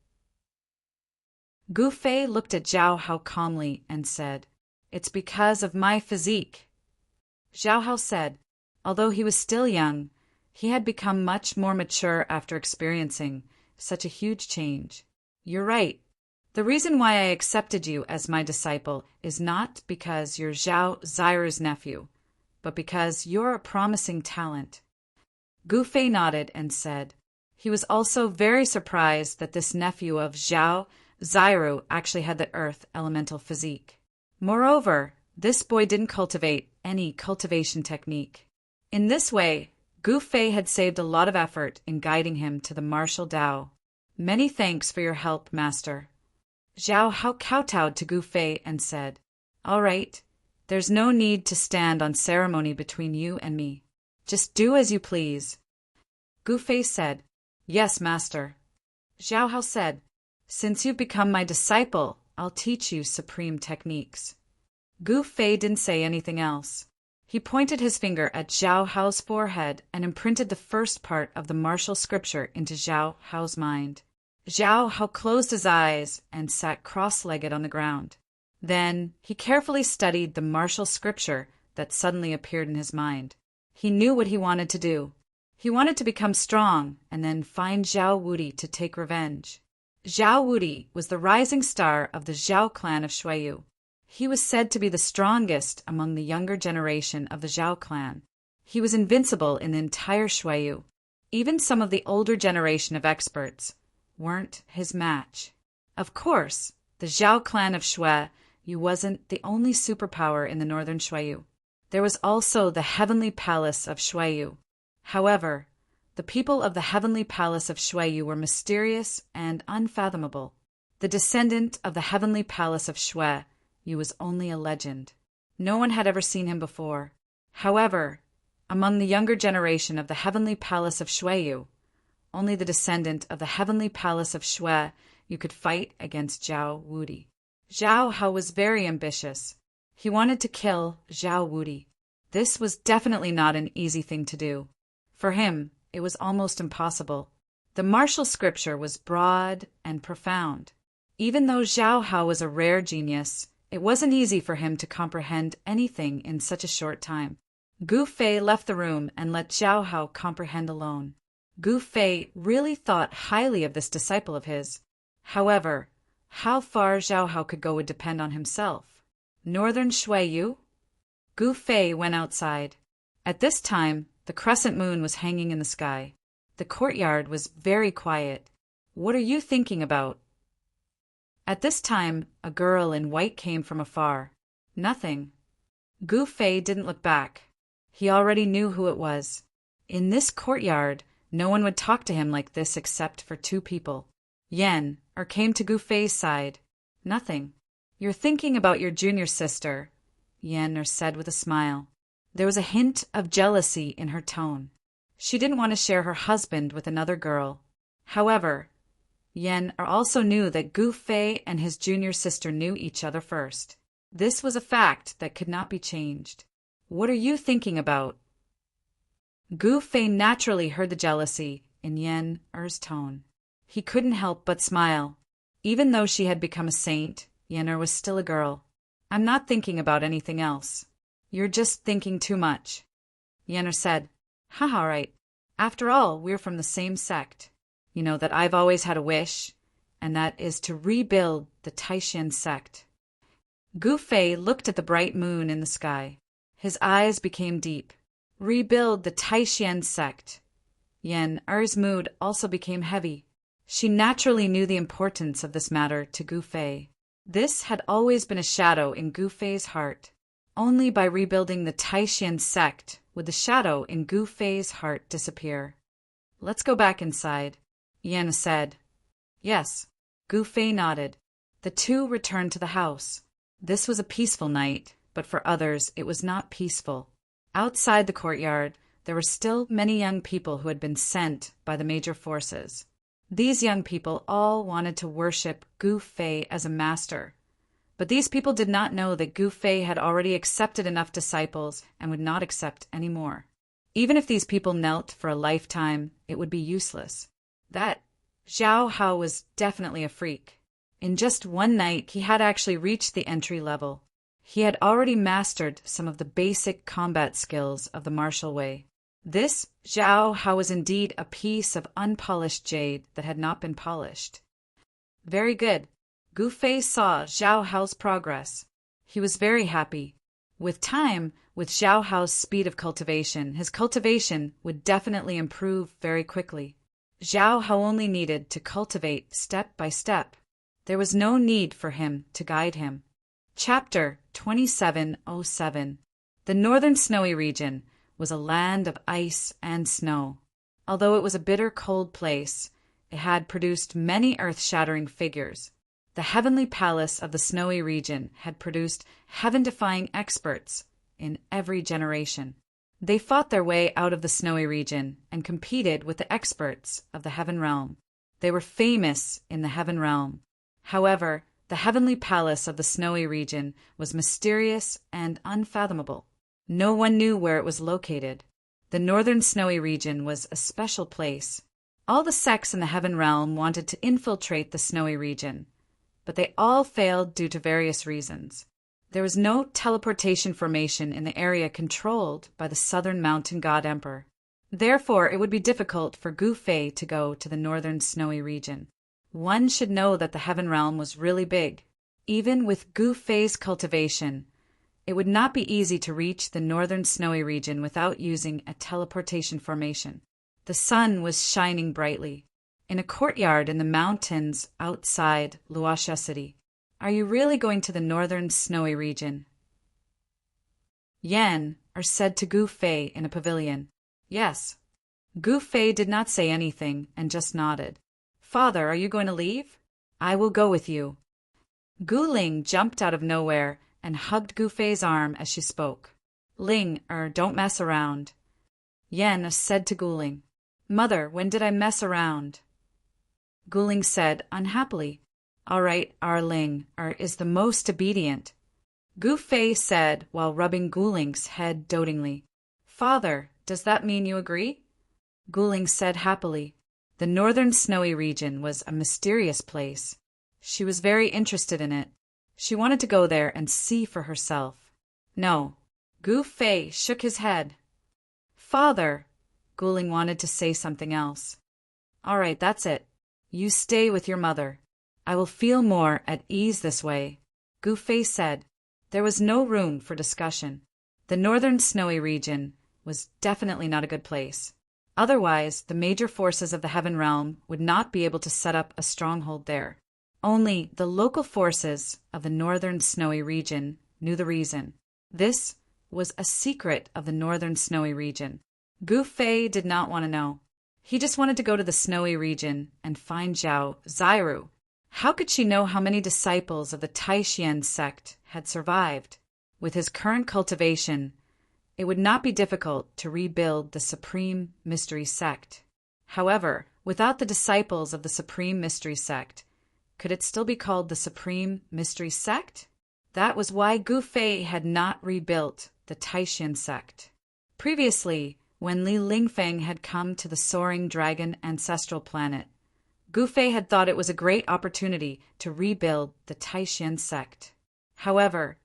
Gu Fei looked at Zhao Hao calmly and said, It's because of my physique. Zhao Hao said, although he was still young, he had become much more mature after experiencing such a huge change. You're right. The reason why I accepted you as my disciple is not because you're Zhao Ziru's nephew, but because you're a promising talent. Gu Fei nodded and said, he was also very surprised that this nephew of Zhao Ziru actually had the earth elemental physique. Moreover, this boy didn't cultivate any cultivation technique. In this way, Gu Fei had saved a lot of effort in guiding him to the martial Tao. Many thanks for your help, master. Zhao Hao kowtowed to Gu Fei and said, All right, there's no need to stand on ceremony between you and me. Just do as you please. Gu Fei said, Yes, master. Zhao Hao said, Since you've become my disciple, I'll teach you supreme techniques. Gu Fei didn't say anything else. He pointed his finger at Zhao Hao's forehead and imprinted the first part of the martial scripture into Zhao Hao's mind. Zhao Hao closed his eyes and sat cross-legged on the ground. Then he carefully studied the martial scripture that suddenly appeared in his mind. He knew what he wanted to do. He wanted to become strong and then find Zhao Wudi to take revenge. Zhao Wudi was the rising star of the Zhao clan of Shuiyu. He was said to be the strongest among the younger generation of the Zhao clan. He was invincible in the entire Shuiyu. Even some of the older generation of experts weren't his match. Of course, the Zhao clan of Shuiyu wasn't the only superpower in the northern Shuiyu. There was also the Heavenly Palace of Shuiyu. However, the people of the Heavenly Palace of Shuiyu were mysterious and unfathomable. The descendant of the Heavenly Palace of Shuiyu was only a legend. No one had ever seen him before. However, among the younger generation of the Heavenly Palace of Shuiyu, only the descendant of the Heavenly Palace of Shuiyu could fight against Zhao Wudi. Zhao Hao was very ambitious. He wanted to kill Zhao Wudi. This was definitely not an easy thing to do. For him, it was almost impossible. The martial scripture was broad and profound. Even though Zhao Hao was a rare genius, it wasn't easy for him to comprehend anything in such a short time. Gu Fei left the room and let Zhao Hao comprehend alone. Gu Fei really thought highly of this disciple of his. However, how far Zhao Hao could go would depend on himself. Northern Shuiyu? Gu Fei went outside. At this time, the crescent moon was hanging in the sky. The courtyard was very quiet. What are you thinking about? At this time, a girl in white came from afar. Nothing. Gu Fei didn't look back. He already knew who it was. In this courtyard, no one would talk to him like this except for two people. Yen came to Gu Fei's side. Nothing. You're thinking about your junior sister, Yen said with a smile. There was a hint of jealousy in her tone. She didn't want to share her husband with another girl. However, Yen also knew that Gu Fei and his junior sister knew each other first. This was a fact that could not be changed. What are you thinking about? Gu Fei naturally heard the jealousy in Yen's tone. He couldn't help but smile. Even though she had become a saint, Yen was still a girl. I'm not thinking about anything else. You're just thinking too much. Yen said, Haha, right. After all, we're from the same sect. You know that I've always had a wish, and that is to rebuild the Taishan sect. Gu Fei looked at the bright moon in the sky. His eyes became deep. Rebuild the Taishan sect. Yen's mood also became heavy. She naturally knew the importance of this matter to Gu Fei. This had always been a shadow in Gu Fei's heart. Only by rebuilding the Taishan sect would the shadow in Gu Fei's heart disappear. Let's go back inside, Yen said. Yes. Gu Fei nodded. The two returned to the house. This was a peaceful night, but for others it was not peaceful. Outside the courtyard, there were still many young people who had been sent by the major forces. These young people all wanted to worship Gu Fei as a master. But these people did not know that Gu Fei had already accepted enough disciples and would not accept any more. Even if these people knelt for a lifetime, it would be useless. That Zhao Hao was definitely a freak. In just one night, he had actually reached the entry level. He had already mastered some of the basic combat skills of the martial way. This Zhao Hao was indeed a piece of unpolished jade that had not been polished. Very good. Gu Fei saw Zhao Hao's progress. He was very happy. With time, with Zhao Hao's speed of cultivation, his cultivation would definitely improve very quickly. Zhao Hao only needed to cultivate step by step. There was no need for him to guide him. Chapter 2707. The northern snowy region was a land of ice and snow. Although it was a bitter cold place, it had produced many earth-shattering figures. The heavenly palace of the snowy region had produced heaven-defying experts in every generation. They fought their way out of the snowy region and competed with the experts of the heaven realm. They were famous in the heaven realm. However, the heavenly palace of the snowy region was mysterious and unfathomable. No one knew where it was located. The northern snowy region was a special place. All the sects in the heaven realm wanted to infiltrate the snowy region, but they all failed due to various reasons. There was no teleportation formation in the area controlled by the southern mountain god emperor. Therefore, it would be difficult for Gu Fei to go to the northern snowy region. One should know that the heaven realm was really big. Even with Gu Fei's cultivation, it would not be easy to reach the northern snowy region without using a teleportation formation. The sun was shining brightly. In a courtyard in the mountains outside Luoxia City. Are you really going to the northern snowy region? Yan said to Gu Fei in a pavilion. Yes. Gu Fei did not say anything and just nodded. Father, are you going to leave? I will go with you. Gu Ling jumped out of nowhere and hugged Gu Fei's arm as she spoke. Ling, don't mess around. Yan said to Gu Ling. Mother, when did I mess around? Gu Ling said unhappily. All right, Ling is the most obedient. Gu Fei said while rubbing Gu Ling's head dotingly. Father, does that mean you agree? Gu Ling said happily. The northern snowy region was a mysterious place. She was very interested in it. She wanted to go there and see for herself. No. Gu Fei shook his head. Father, Gu Ling wanted to say something else. All right, that's it. You stay with your mother. I will feel more at ease this way, Gu Fei said. There was no room for discussion. The northern snowy region was definitely not a good place. Otherwise, the major forces of the heaven realm would not be able to set up a stronghold there. Only the local forces of the northern snowy region knew the reason. This was a secret of the northern snowy region. Gu Fei did not want to know. He just wanted to go to the snowy region and find Zhao Ziru. How could she know how many disciples of the Taishan sect had survived? With his current cultivation, it would not be difficult to rebuild the Supreme Mystery Sect. However, without the disciples of the Supreme Mystery Sect, could it still be called the Supreme Mystery Sect? That was why Gu Fei had not rebuilt the Taishan sect. Previously, when Li Lingfeng had come to the Soaring Dragon ancestral planet, Gu Fei had thought it was a great opportunity to rebuild the Taishan sect. However,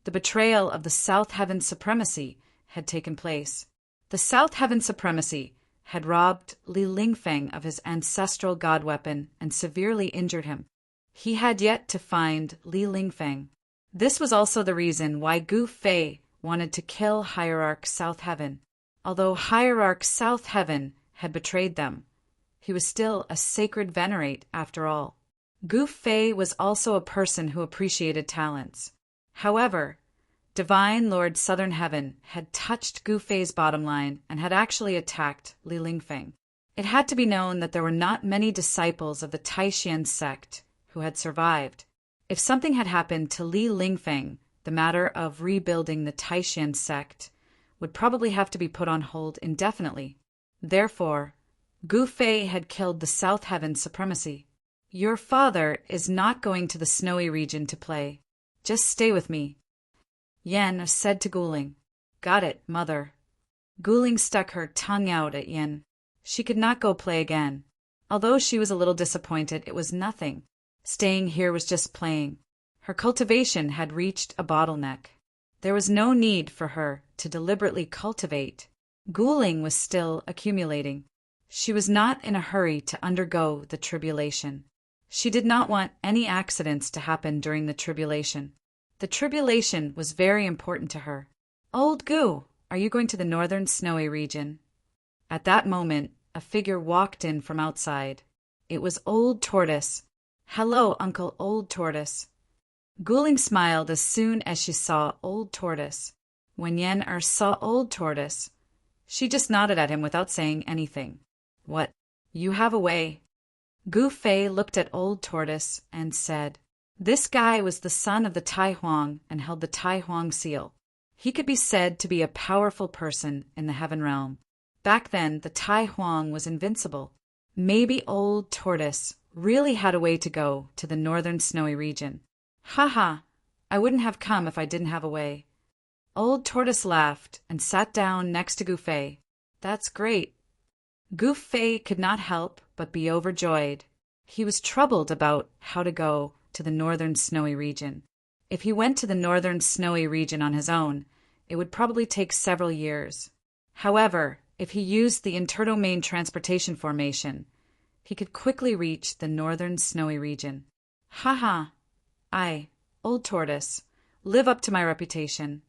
the betrayal of the South Heaven Supremacy had taken place. The South Heaven Supremacy had robbed Li Lingfeng of his ancestral god weapon and severely injured him. He had yet to find Li Lingfeng. This was also the reason why Gu Fei wanted to kill Hierarch South Heaven. Although Hierarch South Heaven had betrayed them, he was still a sacred venerate after all. Gu Fei was also a person who appreciated talents. However, Divine Lord Southern Heaven had touched Gu Fei's bottom line and had actually attacked Li Lingfeng. It had to be known that there were not many disciples of the Taishan sect who had survived. If something had happened to Li Lingfeng, the matter of rebuilding the Taishan sect would probably have to be put on hold indefinitely. Therefore, Gu Fei had killed the South Heaven Supremacy. Your father is not going to the snowy region to play. Just stay with me. Yan said to Gu Ling. Got it, mother. Guling stuck her tongue out at Yin. She could not go play again. Although she was a little disappointed, it was nothing. Staying here was just playing. Her cultivation had reached a bottleneck. There was no need for her to deliberately cultivate. Guling was still accumulating. She was not in a hurry to undergo the tribulation. She did not want any accidents to happen during the tribulation. The tribulation was very important to her. "Old Gu, are you going to the northern snowy region?" At that moment, a figure walked in from outside. It was Old Tortoise. "Hello, Uncle Old Tortoise." Guling smiled as soon as she saw Old Tortoise. When Yen saw Old Tortoise, she just nodded at him without saying anything. "What? You have a way." Gu Fei looked at Old Tortoise and said, "This guy was the son of the Tai Huang and held the Tai Huang seal. He could be said to be a powerful person in the heaven realm. Back then, the Tai Huang was invincible. Maybe Old Tortoise really had a way to go to the northern snowy region. Ha! I wouldn't have come if I didn't have a way." Old Tortoise laughed and sat down next to Gu Fei. "That's great." Gu Fei could not help but be overjoyed. He was troubled about how to go to the northern snowy region. If he went to the northern snowy region on his own, it would probably take several years. However, if he used the interdomain transportation formation, he could quickly reach the northern snowy region. I, Old Tortoise, live up to my reputation."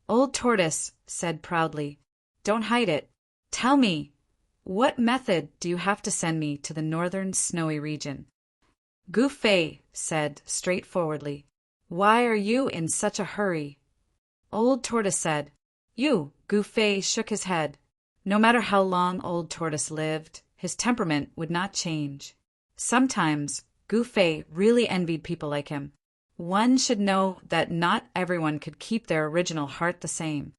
Old Tortoise said proudly, "Don't hide it. Tell me, what method do you have to send me to the northern snowy region?" Gu Fei said straightforwardly, "Why are you in such a hurry?" Old Tortoise said, "You." Gu Fei shook his head. No matter how long Old Tortoise lived, his temperament would not change. Sometimes Gu Fei really envied people like him. One should know that not everyone could keep their original heart the same.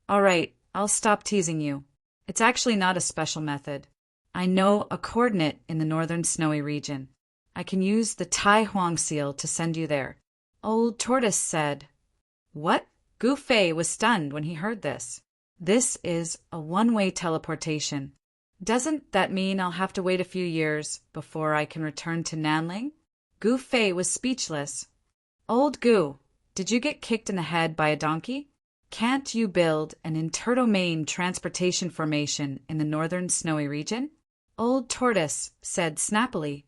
"All right, I'll stop teasing you. It's actually not a special method. I know a coordinate in the northern snowy region. I can use the Tai Huang seal to send you there." Old Tortoise said. "What?" Gu Fei was stunned when he heard this. "This is a one-way teleportation. Doesn't that mean I'll have to wait a few years before I can return to Nanling?" Gu Fei was speechless. "Old Gu, did you get kicked in the head by a donkey? Can't you build an interdomain transportation formation in the northern snowy region?" Old Tortoise said snappily.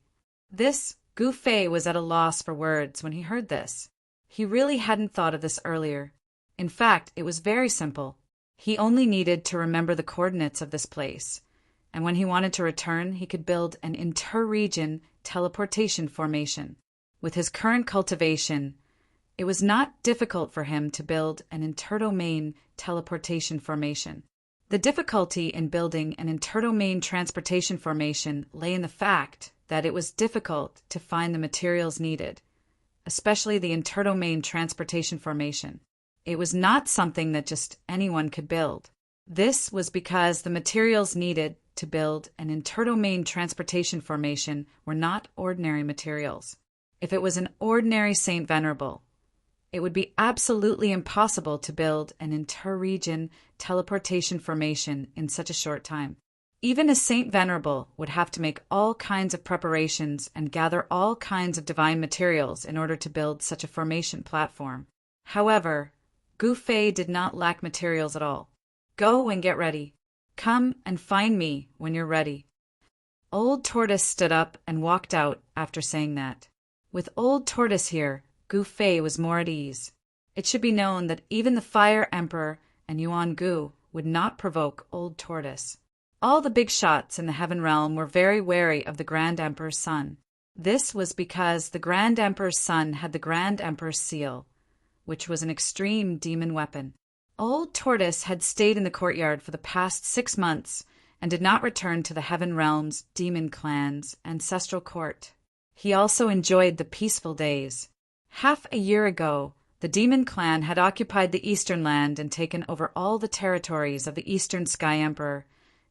Gu Fei was at a loss for words when he heard this. He really hadn't thought of this earlier. In fact, it was very simple. He only needed to remember the coordinates of this place, and when he wanted to return, he could build an inter-region teleportation formation. With his current cultivation, it was not difficult for him to build an interdomain teleportation formation. The difficulty in building an interdomain transportation formation lay in the fact that it was difficult to find the materials needed, especially the interdomain transportation formation. It was not something that just anyone could build. This was because the materials needed to build an interdomain transportation formation were not ordinary materials. If it was an ordinary Saint Venerable, it would be absolutely impossible to build an inter-region teleportation formation in such a short time. Even a Saint Venerable would have to make all kinds of preparations and gather all kinds of divine materials in order to build such a formation platform. However, Gu Fei did not lack materials at all. "Go and get ready. Come and find me when you're ready." Old Tortoise stood up and walked out after saying that. With Old Tortoise here, Gu Fei was more at ease. It should be known that even the Fire Emperor and Yuan Gu would not provoke Old Tortoise. All the big shots in the heaven realm were very wary of the Grand Emperor's son. This was because the Grand Emperor's son had the Grand Emperor's seal, which was an extreme demon weapon. Old Tortoise had stayed in the courtyard for the past 6 months and did not return to the heaven realm's demon clan's ancestral court. He also enjoyed the peaceful days. Half a year ago, the demon clan had occupied the eastern land and taken over all the territories of the eastern Sky Emperor,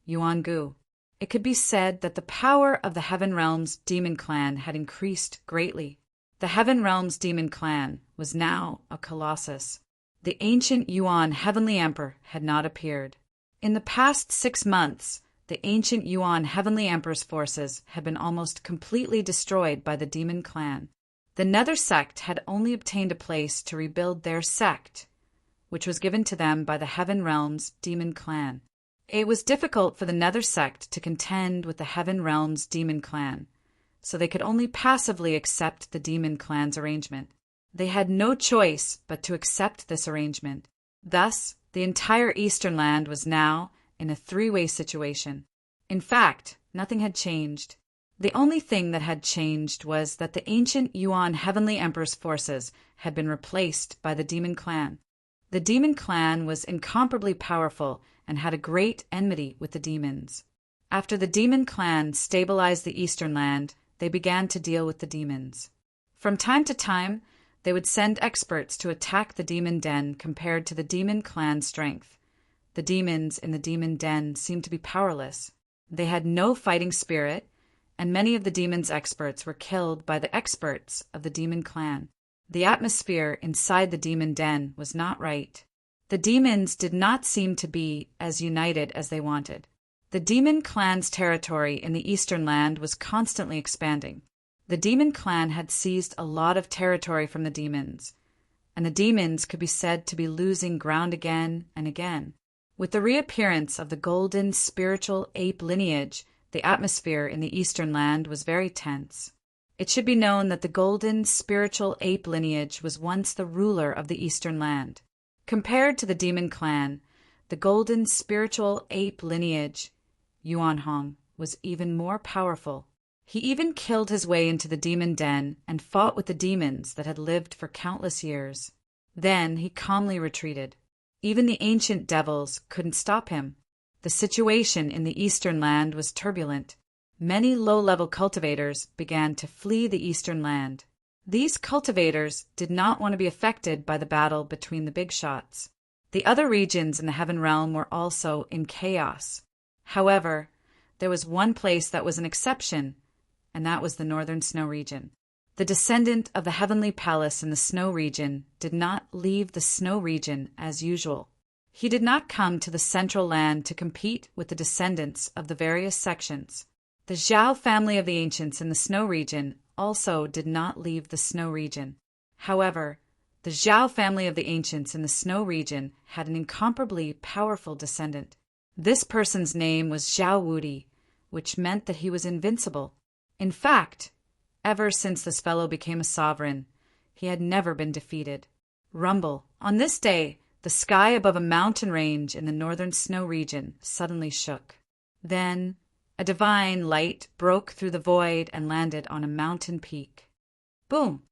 Yuan Gu. It could be said that the power of the heaven realm's demon clan had increased greatly. The heaven realm's demon clan was now a colossus. The ancient Yuan heavenly emperor had not appeared. In the past 6 months, the ancient Yuan Heavenly Emperor's forces had been almost completely destroyed by the demon clan. The Nether sect had only obtained a place to rebuild their sect, which was given to them by the Heaven Realm's demon clan. It was difficult for the Nether sect to contend with the Heaven Realm's demon clan, so they could only passively accept the demon clan's arrangement. They had no choice but to accept this arrangement. Thus, the entire Eastern Land was now in a three-way situation. In fact, nothing had changed. The only thing that had changed was that the ancient Yuan Heavenly Emperor's forces had been replaced by the demon clan. The demon clan was incomparably powerful and had a great enmity with the demons. After the demon clan stabilized the Eastern Land, they began to deal with the demons. From time to time, they would send experts to attack the demon den compared to the demon clan's strength. The demons in the demon den seemed to be powerless. They had no fighting spirit, and many of the demons' experts were killed by the experts of the demon clan. The atmosphere inside the demon den was not right. The demons did not seem to be as united as they wanted. The demon clan's territory in the Eastern Land was constantly expanding. The demon clan had seized a lot of territory from the demons, and the demons could be said to be losing ground again and again. With the reappearance of the golden spiritual ape lineage, the atmosphere in the Eastern Land was very tense. It should be known that the golden spiritual ape lineage was once the ruler of the Eastern Land. Compared to the demon clan, the golden spiritual ape lineage, Yuan Hong, was even more powerful. He even killed his way into the demon den and fought with the demons that had lived for countless years. Then he calmly retreated. Even the ancient devils couldn't stop him. The situation in the Eastern Land was turbulent. Many low-level cultivators began to flee the Eastern Land. These cultivators did not want to be affected by the battle between the big shots. The other regions in the Heaven Realm were also in chaos. However, there was one place that was an exception, and that was the Northern Snow region. The descendant of the Heavenly Palace in the Snow region did not leave the Snow region as usual. He did not come to the Central Land to compete with the descendants of the various sections. The Zhao family of the ancients in the Snow region also did not leave the Snow region. However, the Zhao family of the ancients in the Snow region had an incomparably powerful descendant. This person's name was Zhao Wudi, which meant that he was invincible. In fact, ever since this fellow became a sovereign, he had never been defeated. Rumble. On this day, the sky above a mountain range in the Northern Snow region suddenly shook. Then, a divine light broke through the void and landed on a mountain peak. Boom!